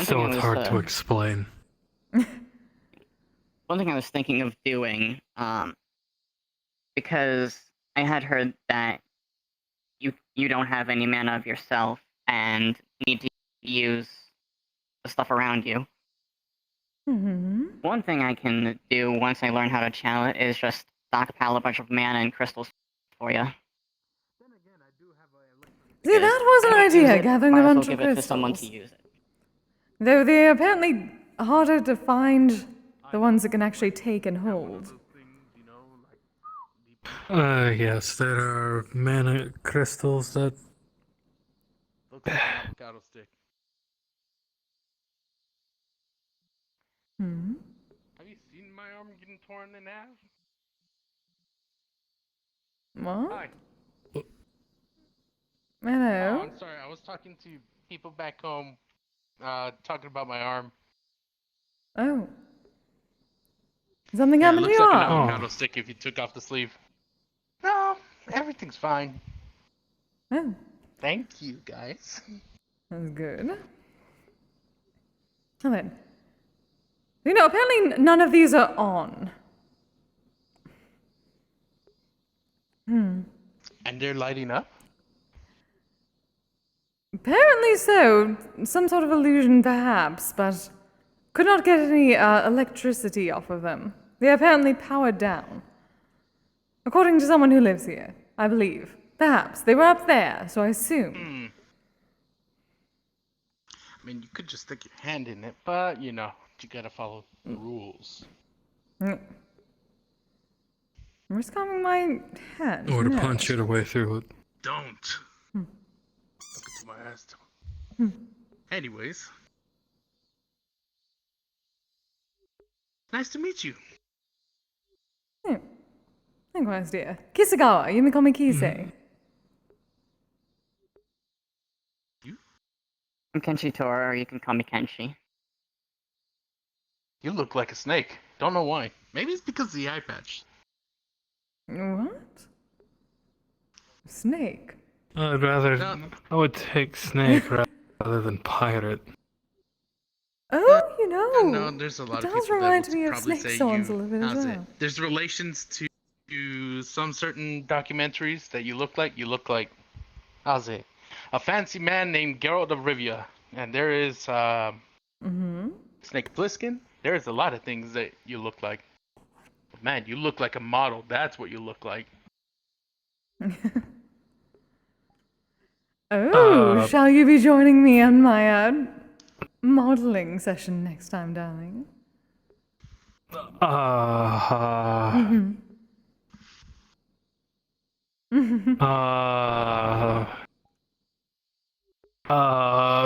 So it's hard to explain. One thing I was thinking of doing, because I had heard that you don't have any mana of yourself and need to use the stuff around you. One thing I can do once I learn how to channel it is just stockpile a bunch of mana and crystals for you. See, that was an idea, gathering a Might as well bunch of give it to someone to crystals. use it. Though they're apparently harder to find the ones that can actually take and hold. Yes, there are mana crystals that. Looks like an avocado stick. Have you seen my arm getting torn in half? What? Hi. Hello? Oh, I'm sorry. I was talking to people back home, talking about my arm. Oh. Something Yeah, it happened to looks your like an arm? avocado stick if you took off the sleeve. No, everything's fine. Oh. Thank you, guys. That's good. Well then. You know, apparently none of these are on. And they're lighting up? Apparently so. Some sort of illusion, perhaps, but could not get any electricity off of them. They are apparently powered down. According to someone who lives here, I believe. Perhaps. They were up there, so I assume. I mean, you could just stick your hand in it, but, you know, you gotta follow the rules. I'm just calming my hand. Or to no. punch your way through it. Don't. Look at my ass. Anyways. Nice to meet you. Likewise, dear. Kisagawa, you may call me Kise. I'm Kenshi Tora, or you can call me Kenshi. You look like a snake. Don't know why. Maybe it's because of the eye patch. What? Snake? I'd rather. I would take snake rather than pirate. Oh, you know. No, there's a lot it of does people remind that would me of probably snake say songs a you. little bit as How's it? well. There's relations to some certain documentaries that you look like. You look like, how's it? A fancy man named Geralt of Rivia, and there is Snake Plissken. There's a lot of things that you look like. But man, you look like a model. That's what you look like. Oh, shall you be joining me on my modeling session next time, darling?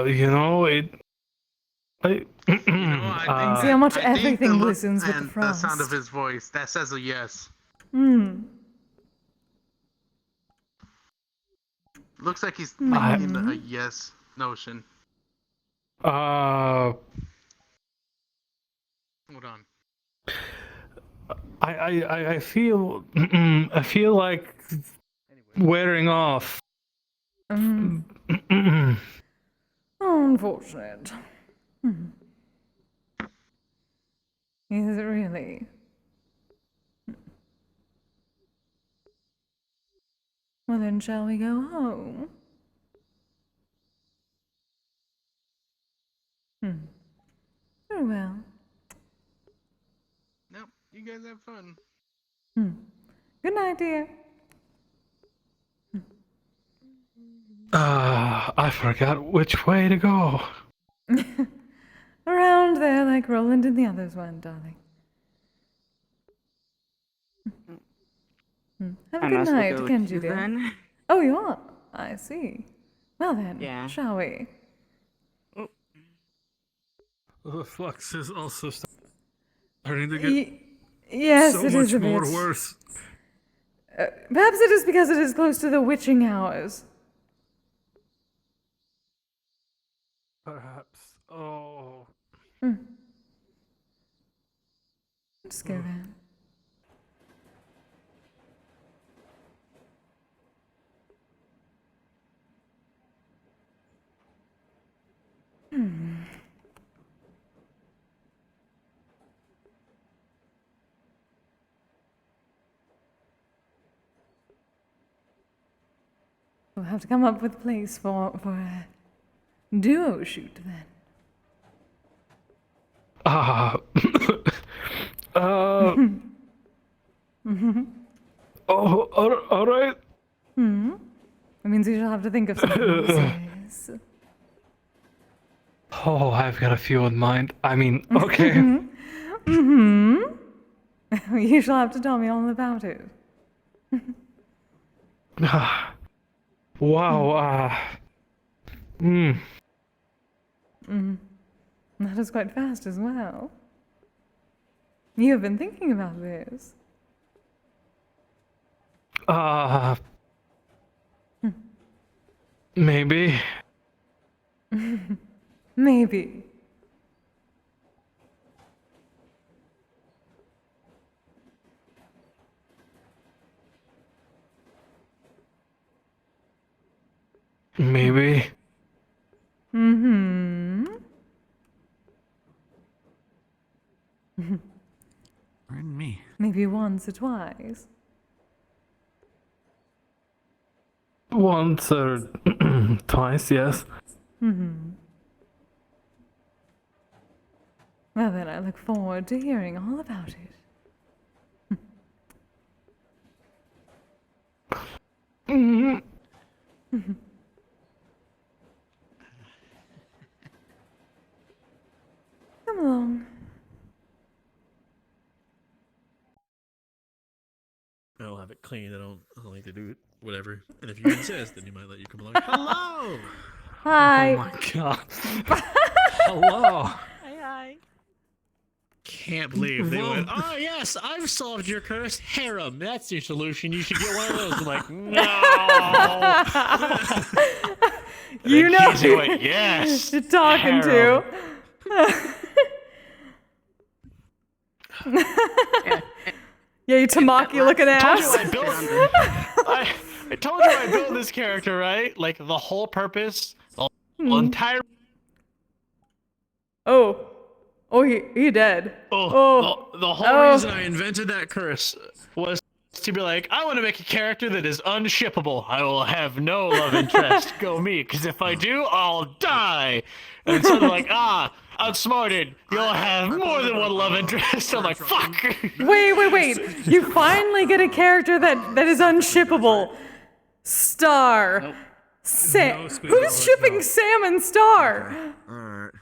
You know, I See how much I think everything the look glistens with the and frost. the sound of his voice, that says a yes. Looks like he's like in a yes notion. Hold on. I feel I feel like wearing off. Unfortunate. Is it really? Well then, shall we go home? Very well. No, you guys have fun. Good night, dear. I forgot which way to go. Around there like Roland and the others went, darling. Have a I good must night, go with can't you, you dear? then. Oh, you are? I see. Well then, shall we? The flux is also starting to get Yes, so it much is a more bit. worse. Perhaps it is because it is close to the witching hours. Perhaps. Oh. Let's go then. We'll have to come up with a place for a duo shoot then. All right. That means you shall have to think of something serious. Oh, I've got a few in mind. I mean, okay. You shall have to tell me all about it. Wow. That is quite fast as well. You have been thinking about this. Maybe. Maybe. Maybe. Pardon me. Maybe once or twice. Once or twice, yes. Well then, I look forward to hearing all about it. Come along. I don't have it clean. I don't like to do it. Whatever. And if you insist, then you might let you come along. Hello. Hi. Oh my god. Hello. Hi. Can't believe they went. Oh yes, I've solved your curse. Harem. That's your solution. You should get one of those. I'm like, no. You know Kise went, yes. you're talking harem. to. Yeah, you Tamaki looking ass. I told you I built this character, right? Like the whole purpose, the entire. Oh, he dead. The whole reason I invented that curse was to be like, I want to make a character that is unshippable. I will have no love interest. Go me, because if I do, I'll die. And instead of like, outsmarted, you'll have more than one love interest. I'm like, fuck. Wait. You finally get a character that is unshippable. Star. No, Who's shipping Sam and Star? Alright.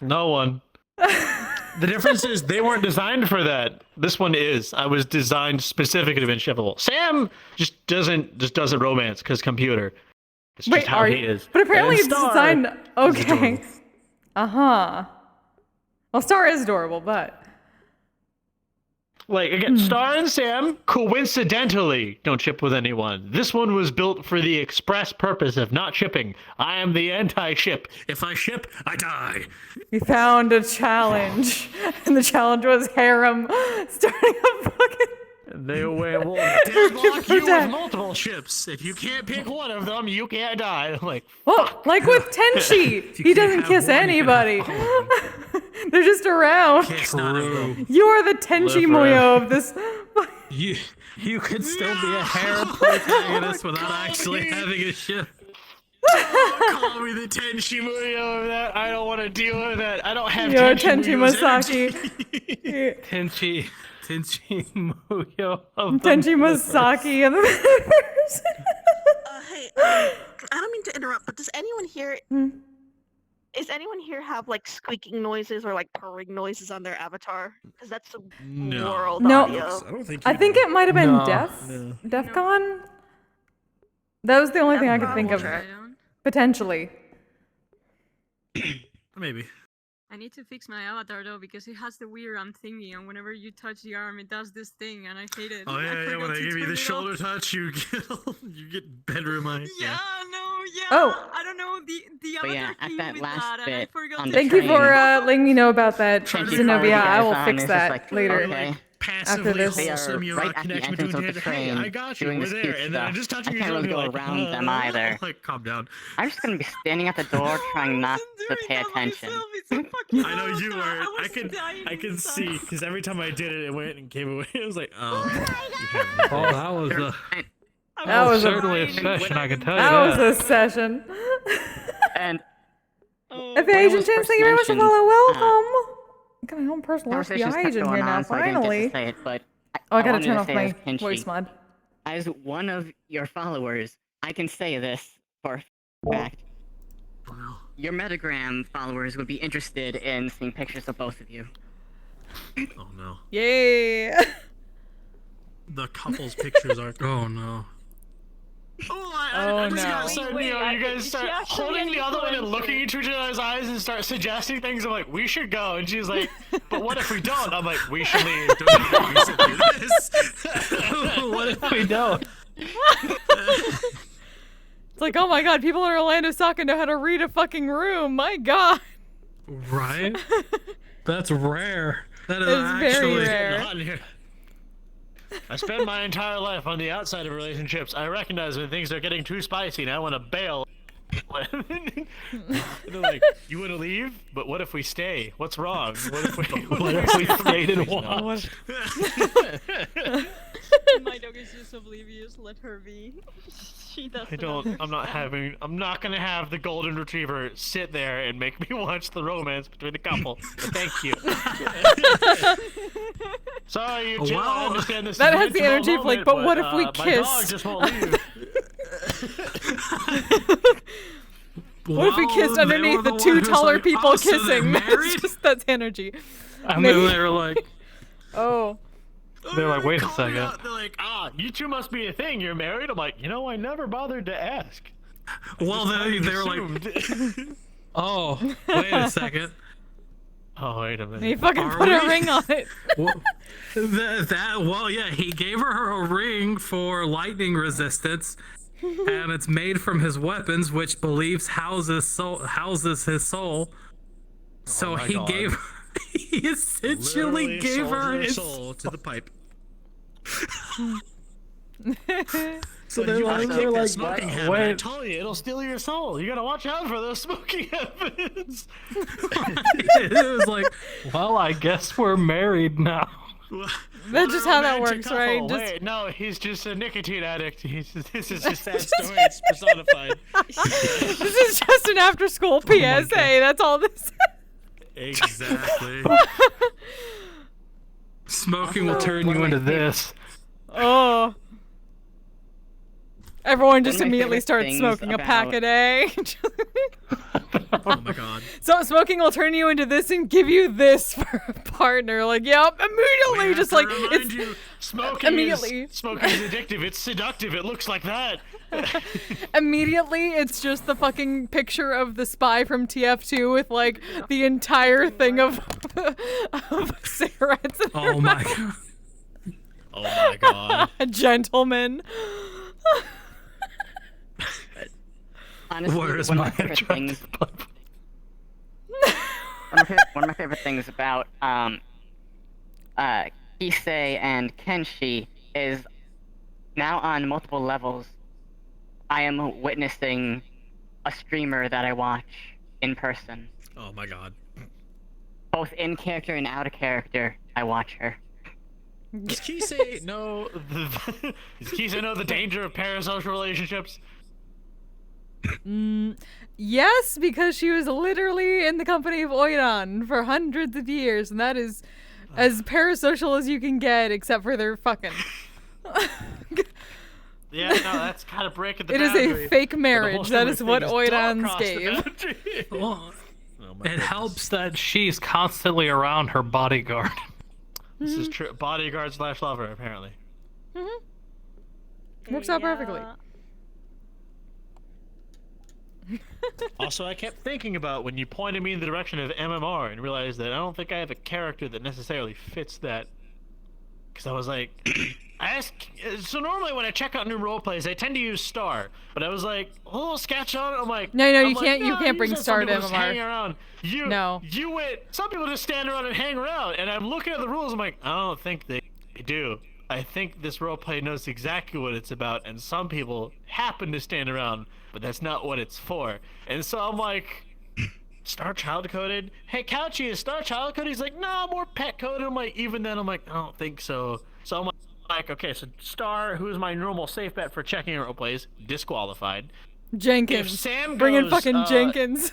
No one. The difference is they weren't designed for that. This one is. I was designed specifically to be shippable. Sam just doesn't romance because computer. It's just how he is. But apparently And it's Star designed. is Okay. adorable. Well, Star is adorable, but Like, again, Star and Sam, coincidentally, don't ship with anyone. This one was built for the express purpose of not shipping. I am the anti-ship. If I ship, I die. we found a challenge, and the challenge was harem starting a fucking. They will deadlock you with multiple ships. If you can't pick one of them, you can't die. Like, well, like with Tenchi, he doesn't kiss anybody. They're just around. You are the Tenchi Muyo of this. You could still be a harem protagonist without actually having a ship. Call me the Tenchi Muyo of that. I don't want to deal with that. I don't have Tenchi Masaki. Tenchi Muyo of Tenchi Masaki and the Metaverse. Hey, I don't mean to interrupt, but does anyone here... Is anyone here have like squeaking noises or like purring noises on their avatar? Because that's the world audio. I think it might have been DEFCON. That was the only thing I could think of. Potentially. Maybe. I need to fix my avatar though because it has the weird arm thingy, and whenever you touch the arm, it does this thing, and I hate it. Oh yeah, when I give you the shoulder touch, you get bedroom eyes. Yeah, Oh. I don't know the But avatar yeah, at key that with last that, and I bit forgot on to the Thank you train, for letting me know about that, Zenobia. I will guys fix on, that it's just like, later. okay. After this. They are right at the entrance of the train, I got you, doing we're this there, cute and stuff. then just touching I you can't really go like, around them either. Like, calm down. I'm just gonna be standing at the door, trying not to pay attention. I know you were. I can see because every time I did it, it went and came away. It was like, oh. Oh, that was That was certainly a session. I can tell you That was a session. And if Agent Chance, thank you very much for follow. Welcome. Coming home personal conversations FBI kept agent going here now. on, so I didn't get Finally. to say it, but Oh, I gotta wanted turn to off say my as Kinshy, voice mod. As one of your followers, I can say this for a fact. Your Metagram followers would be interested in seeing pictures of both of you. Oh no. Yay! The couple's pictures are. Oh no. Oh just no. got so Neo, you guys start holding the other one and looking into each other's eyes and start suggesting things. I'm like, we should go, and she's like, but what if we don't? I'm like, we should leave. Don't we should do this. What if we don't? It's like, oh my god, people in Orlandosaka know how to read a fucking room. My god. Right? That's rare. That is It's actually very rare. not here. I spend my entire life on the outside of relationships. I recognize when things are getting too spicy and I want to bail. They're like, you want to leave? But what if we stay? What's wrong? What if we stayed and walked? My dog is just oblivious. Let her be. She doesn't. I'm not gonna have the golden retriever sit there and make me watch the romance between the couple. But thank you. Sorry, you two. I understand this. That is has the intimate energy of like, moment, but what if we my dog kissed? just won't leave. What if we kissed underneath the two taller people kissing? That's energy. And then they were like, oh. They're like, wait a second. They're like, you two must be a thing. You're married? I'm like, I never bothered to ask. Well, they were like, oh, wait a second. Oh, wait a minute. He fucking put a ring on it. Well, yeah, he gave her a ring for lightning resistance, and it's made from his weapons, which believes houses his soul. So my he God. gave, he essentially Literally gave sold her his soul to the pipe. So they're you like, they're like, smoking habit. I wait. told you, it'll steal your soul. You gotta watch out for those smoking habits. It was like, well, I guess we're married now. That's just how that works, Couple. right? Wait, no, he's just a nicotine addict. This is just that story. It's personified. This is just an after-school PSA. That's all this. Exactly. Smoking will turn you into this. Oh. Everyone just One of my immediately favorite starts things smoking a about- pack a day. Oh my God. So smoking will turn you into this and give you this for a partner. Like, yep, immediately just like it's Smoking immediately. is addictive. It's seductive. It looks like that. Immediately, it's just the fucking picture of the spy from TF2 with like the entire thing of cigarettes. In her my mouth. god. Oh my god. Gentlemen. Honestly, Where's one my of my favorite attractive things. One of my favorite things about Kise and Kenshi is now on multiple levels. I am witnessing a streamer that I watch in person. Oh my god. Both in character and out of character, I watch her. Does Kise know the danger of parasocial relationships? Yes, because she was literally in the company of Oiran for hundreds of years, and that is as parasocial as you can get, except for their fucking. Yeah, no, that's kind of breaking the It is boundary. a fake But the marriage. whole That is thing what don't Oiran's cross the gave. boundary. Well, Oh my it goodness. helps that she's constantly around her bodyguard. This is true. Bodyguard / lover, apparently. Works out perfectly. Also, I kept thinking about when you pointed me in the direction of MMR and realized that I don't think I have a character that necessarily fits that. Because I was like, so normally when I check out new roleplays, I tend to use Star, but I was like, oh, sketch on it. I'm like, No, I'm you like, can't. You "No, can't bring said Star some to people just hang MMR. around. No. You went. Some people just stand around and hang around, and I'm looking at the rules. I'm like, I don't think they do. I think this roleplay knows exactly what it's about, and some people happen to stand around, but that's not what it's for. And so I'm like, Star child coded? Hey, Couchy, is Star child coded? He's like, no, more pet coded. I'm like, even then, I'm like, I don't think so. So I'm like, okay, so Star, who is my normal safe bet for checking roleplays, disqualified. Jenkins. If Sam Bring in goes, fucking Jenkins.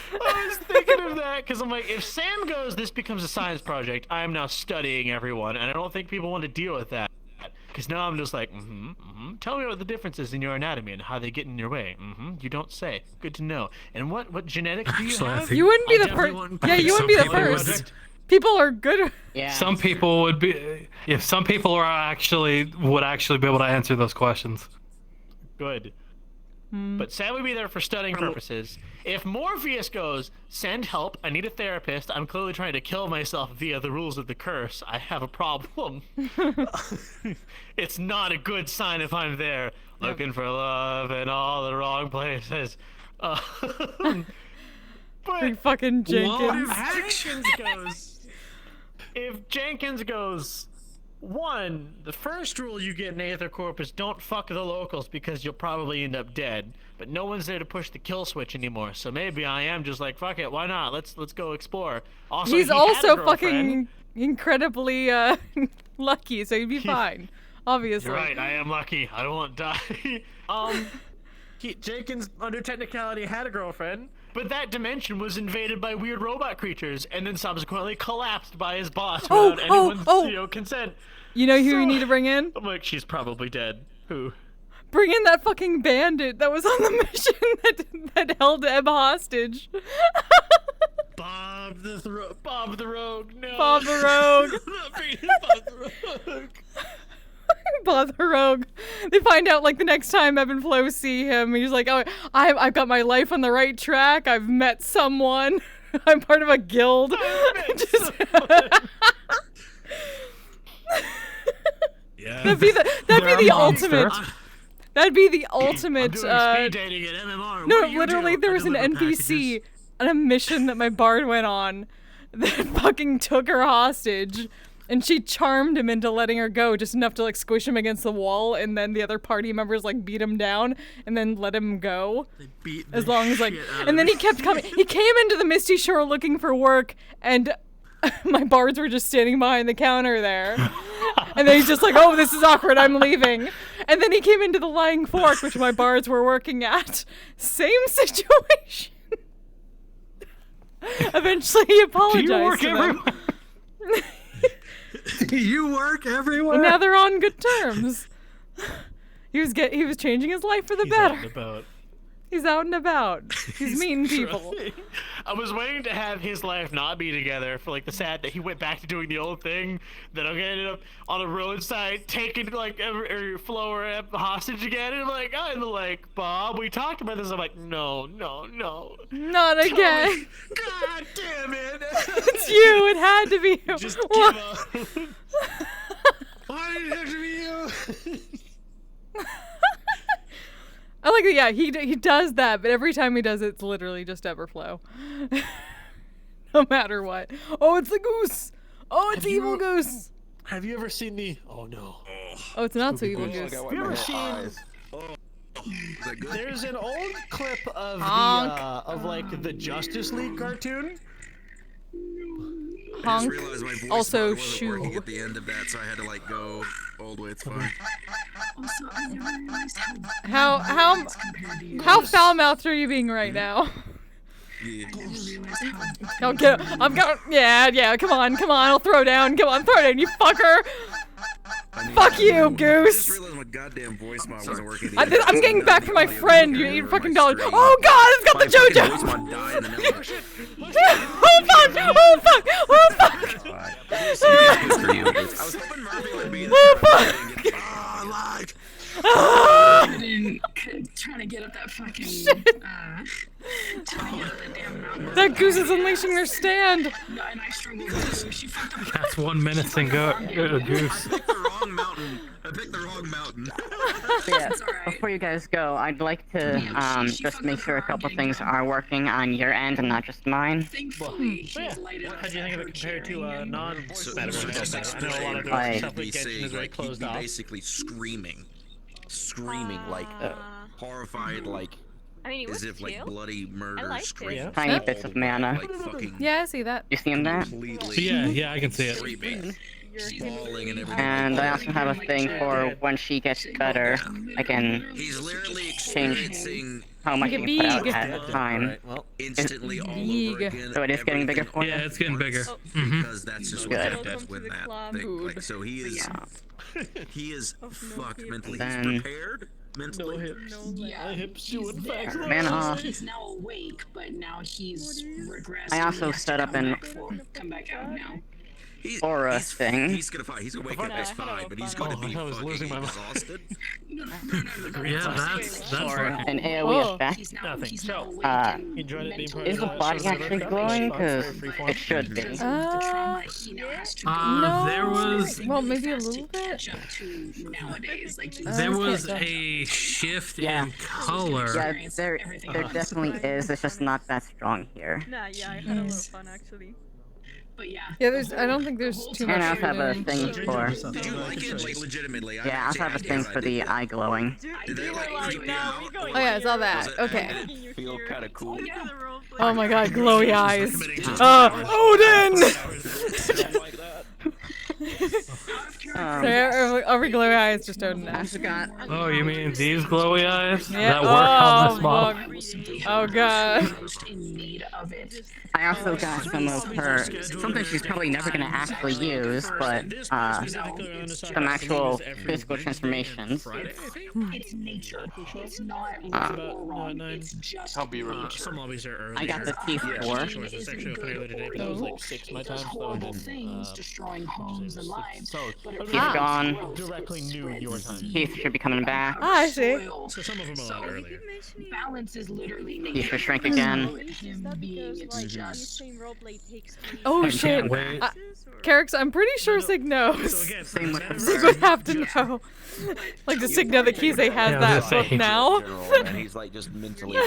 I was thinking of that because I'm like, if Sam goes, this becomes a science project. I am now studying everyone, and I don't think people want to deal with that. Because now I'm just like, tell me what the difference is in your anatomy and how they get in your way. You don't say. Good to know. And what genetics do you Actually, I have? think- You wouldn't be I the definitely first. wouldn't Yeah, pick you wouldn't some be the people first. that- People are good. Yeah. Some people would be. If some people would actually be able to answer those questions. Good. But Sam would be there for studying purposes. If Morpheus goes, send help, I need a therapist, I'm clearly trying to kill myself via the rules of the curse, I have a problem. It's not a good sign if I'm there, looking for love in all the wrong places. But Big fucking Jenkins. If Jenkins goes, one, the first rule you get in Aether Corp is don't fuck the locals because you'll probably end up dead. But no one's there to push the kill switch anymore, so maybe I am just like, fuck it, why not? Let's go explore. Also, He's he had a also girlfriend. fucking incredibly lucky, so he'd be fine. Obviously. You're right, I am lucky. I don't want to die. Jenkins, under technicality, had a girlfriend, but that dimension was invaded by weird robot creatures, and then subsequently collapsed by his boss without anyone's consent. You know who you need to bring in? I'm like, she's probably dead. Who? Bring in that fucking bandit that was on the mission that held Eb hostage. Bob the Rogue, no. Bob the Rogue. Not bringing in Bob the Rogue. Bob the Rogue. They find out like the next time Ebb and Flo see him, he's like, "Oh, I've got my life on the right track. I've met someone. I'm part of a guild." Yeah. That'd be the ultimate. That'd be the ultimate. I'm doing speed dating at MMR. No, What do you literally, do? there I was an deliver NPC on a mission that my bard went on that fucking took her hostage, and she charmed him into letting her go, just enough to like squish him against the wall, and then the other party members like beat him down and then let him go. As long as like, and then he kept coming. He came into the Misty Shore looking for work, and my bards were just standing behind the counter there. And then he's just like, "Oh, this is awkward, I'm leaving." And then he came into the Lying Fork, which my bards were working at. Same situation. Eventually he apologized Do you work to them. everywhere? You work everywhere? And now they're on good terms. He was changing his life for the better. He's out and about. He's meeting people. I was waiting to have his life not be together for like the sad that he went back to doing the old thing. Then I ended up on a roadside taking like Flo or hostage again. And I'm like, Bob, we talked about this. I'm like, no. Not again. God damn it. It's you. It had to be you. Just give up. Why did it have to be you? I like that. Yeah, he does that, but every time he does it, it's literally just Everflow. No matter what. Oh, it's the goose. Oh, it's evil goose. Have you ever seen the? Oh no. Oh, it's not so evil goose. Have you ever seen? There's an old clip of Honk. the Justice League cartoon. I just Honk. realized my voice Also, wasn't shoe. working at the end of that, so I had to like go all the way. It's fine. How foul mouthed are you being right now? Yeah. Okay, I'm going. Yeah. Come on. I'll throw down. Come on, throw down, you fucker. Fuck you, I Goose. just realized my goddamn voice mod wasn't working. I'm getting back from my friend. You $8 fucking. Oh God, it's got the JoJo. Oh fuck! Oh fuck! I was hoping Murphy would be there. Oh fuck! I've been trying to get up that fucking. That goose is unleashing their stand. And I struggled too. She fucked up. That's 1 minute and go goose. I picked the wrong mountain. Yeah, before you guys go, I'd like to just make sure a couple things are working on your end and not just mine. How do you think of it compared to non-Metaverse? I know a lot of Like, stuff with Genshin is very closed off. basically screaming like horrified, like I mean, it was as if like chill. bloody murder liked it. scream. Tiny bits of mana. Like fucking Yeah, I see that. You seen that? Yeah, I can see it. Bawling and everything. And I also have a thing for when she gets better, I can He's literally change experiencing how much you Big. put out at a time. instantly all over Big. again. So it is getting bigger for you? Yeah, it's getting bigger. Because that's just what Good. happens with that thing. Like, so he is fucked mentally. Then- He's prepared mentally. Yeah. Man off. He's now awake, but now he's regressed. I also and he has to set up come an back come back out now. aura thing. He's gonna fight. He's gonna wake up. It's fine, but he's gonna be fucking exhausted. Yeah, that's Or working. an AoE effect. Nothing. So, enjoyed it being part Is of the body actually glowing? Because it should be. There was Well, maybe a little bit. there was a shift in color. Yeah, there definitely is. It's just not that strong here. Nah, yeah, I had a lot of fun actually. But yeah. Yeah, I don't think there's too much. And I also have a to thing for. Did you like it? Like legitimately? Yeah, I also have a thing for the eye glowing. Did they like creep you out? Oh yeah, I saw that. Okay. Feel kind of cool. Oh my God, glowy eyes. Odin. Sorry, every glowy eye is just Odin. I forgot. Oh, you mean these glowy eyes? Yeah. That work on this mob? Oh God. I also got some of her, something she's probably never gonna actually use, but some actual physical transformations. It's nature. It's not right or wrong. It's just I'll be real. Some lobbies are early. I got the T4. It's actually open early today, but it was like 6 my time. horrible things destroying homes and lives. So He's gone. directly new your time. Keith should be coming back. Ah, I see. So some of them are a lot earlier. Balance is literally He should shrink again. him being it's just Oh shit. wait. Carrix, I'm pretty sure Sig knows. Same with Sig would have to know. Like, does Sig know that Kise has Yeah, that I was book saying. now? And he's like just mentally.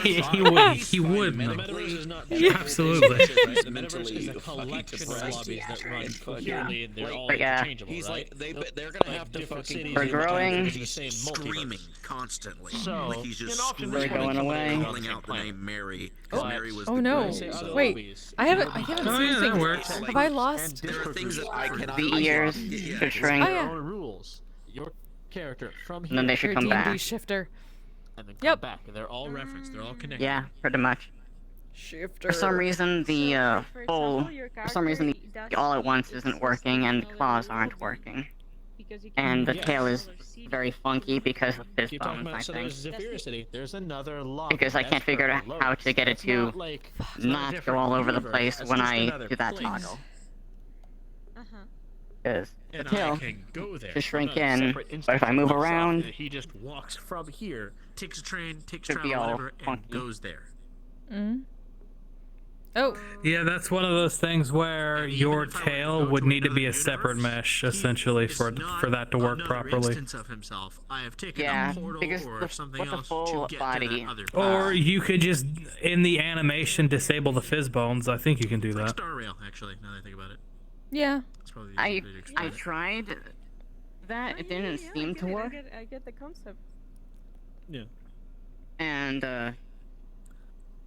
He would know. Absolutely. The metaverse is a collection of lobbies that run coherently and they're all But yeah. interchangeable, He's right? like they're gonna have to different fucking. cities We're growing. He's screaming constantly. So, like he's just an option We're screaming, going away. calling out the name Mary. 'Cause Mary was Oh the no. girl, so- Wait, I haven't Oh, seen yeah, that things. works. Have I lost? There are things that I cannot. The ears should shrink. Oh yeah. rules. Your character from And then they should Your come D&D back. shifter. and then Yep. back. They're all referenced. They're all connected. Yeah, pretty much. Shifter. For some reason, the all at once isn't working, and the claws aren't working. And the tail is very funky because of fizz Keep talking bones, about. I So think. there's Zephyr City. There's another lock. Because I can't figure out how to get it to not go all over the place when I do that toggle. Because the And I tail can go there. to shrink from a in, separate but if instance I of move myself, around, he just walks from here, takes a train, takes Could be travel, all whatever, and funky. goes there. Mm. Oh. Yeah, that's one of those things where your tail would need to be a separate mesh, essentially, for that to work properly. Instance of himself. I have taken Yeah, a portal because or the, something with the else full to get body, to that other Or you could just, in the animation, disable the fizz bones. I think you can do that. Star Rail, actually, now that I think about it. Yeah. That's probably the easiest way to explain I it. tried that, it didn't seem to work. I get the concept. Yeah. And,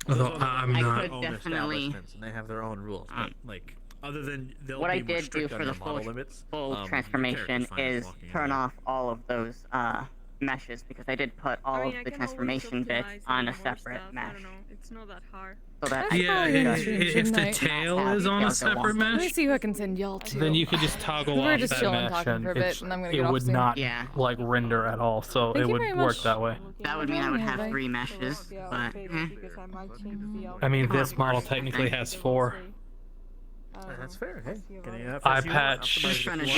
Although I'm I not. could definitely. establishments, and they have their own rules. But like, other than they'll What be I more did do strict on for their the model limits, full your transformation character's fine is walking in turn there. off all of those meshes because I did put all of the transformation bits on a separate mesh. It's not that hard. So that Yeah, if the tail is on a separate Let me mesh, see who I can send y'all to. then you could just toggle We're off just that chilling mesh, talking for a bit, it's- and I'm gonna it get off would soon. not Yeah. like render at all. So Thank it you would very work much. that way. That would mean I would have Bye. 3 meshes, but I mean, this model technically has 4. That's fair. Hey, can you have Eye if you want, patch, optimize if you want.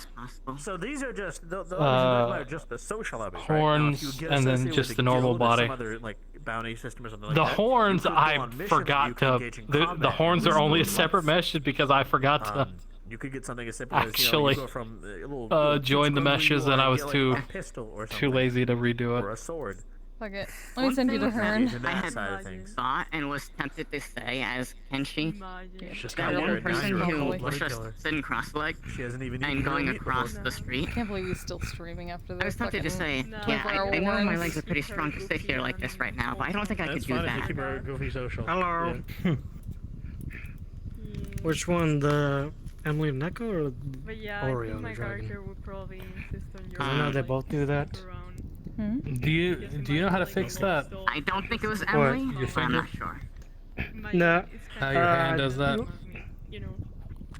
shirt, So these are just the are just the social objects, right? Now, if you horns, get and then associated just with the a normal guild or body. some other like bounty system or something like The that, horns you could go I on missions where forgot you could to. engage in The combat horns with are only a someone separate once. mesh because I forgot to. You could get something as simple as Actually, you go from a little join the kids' meshes, club and where I you was get, like, too a pistol or too something, lazy to redo or it. a sword. Fuck it. Let me send you to Hearn. I had thought and was tempted to say as Kenshi, Just that kinda one weird. Now person you're a who cold-blooded was just killer. sitting cross-legged She hasn't even and eaten going real meat before. across the street. I can't believe he's still streaming after this. I was tempted to say, yeah, I know my legs are pretty strong to sit here like this right now, but I don't think I could That's do fine if you that. keep our goofy social. Hello. Yeah. Which one, the Emily Neko or But yeah, I Oreo think the my dragon? character would probably insist on your. Because I know they both do that. Do you know how to fix that? I don't think it was What, Emily, your but I'm not finger? sure. No. How your hand does that? Okay,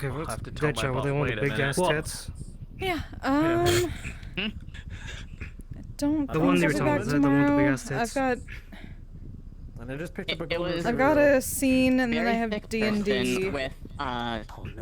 I'll what's have to tell my Decha? What boss, they want wait the a big minute. ass Well, tits? Yeah. I don't The think one you I'll were be talking back about, the one with the big tomorrow. ass tits. And I just picked up a It was golden I've got a scene, and then I very have thick D&D. person with blackthorns.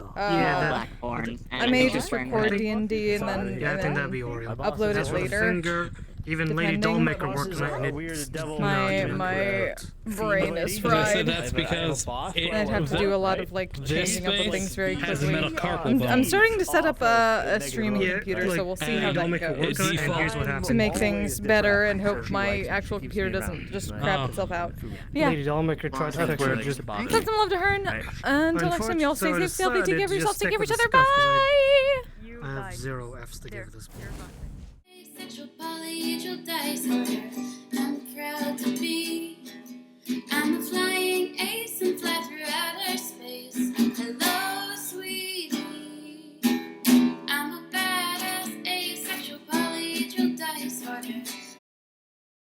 I may and just wearing record red. D&D and then, Yeah, I and think then that'd be Oreo. upload That's it what later. Finger, even Lady depending. Dollmaker works on it. and My brain is So fried. that's because And I'd have to do a lot of like this changing up of space things very has quickly. metacarpal I'm bones. starting to set up a streaming Yeah, computer, so we'll see how that Dollmaker goes. works on it, and here's what happens. To make things better and hope my actual computer doesn't just crap itself out. Yeah. Lady Dollmaker tried to fix it. Send some love to Hearn. Until next time, y'all stay safe, stay healthy, take care of yourself, take care of each other. Bye! I have 0 F's to give this. Asexual polyhedral dice order. I'm proud to be. I'm a flying ace and fly through outer space. Hello, sweetie. I'm a badass asexual polyhedral dice order.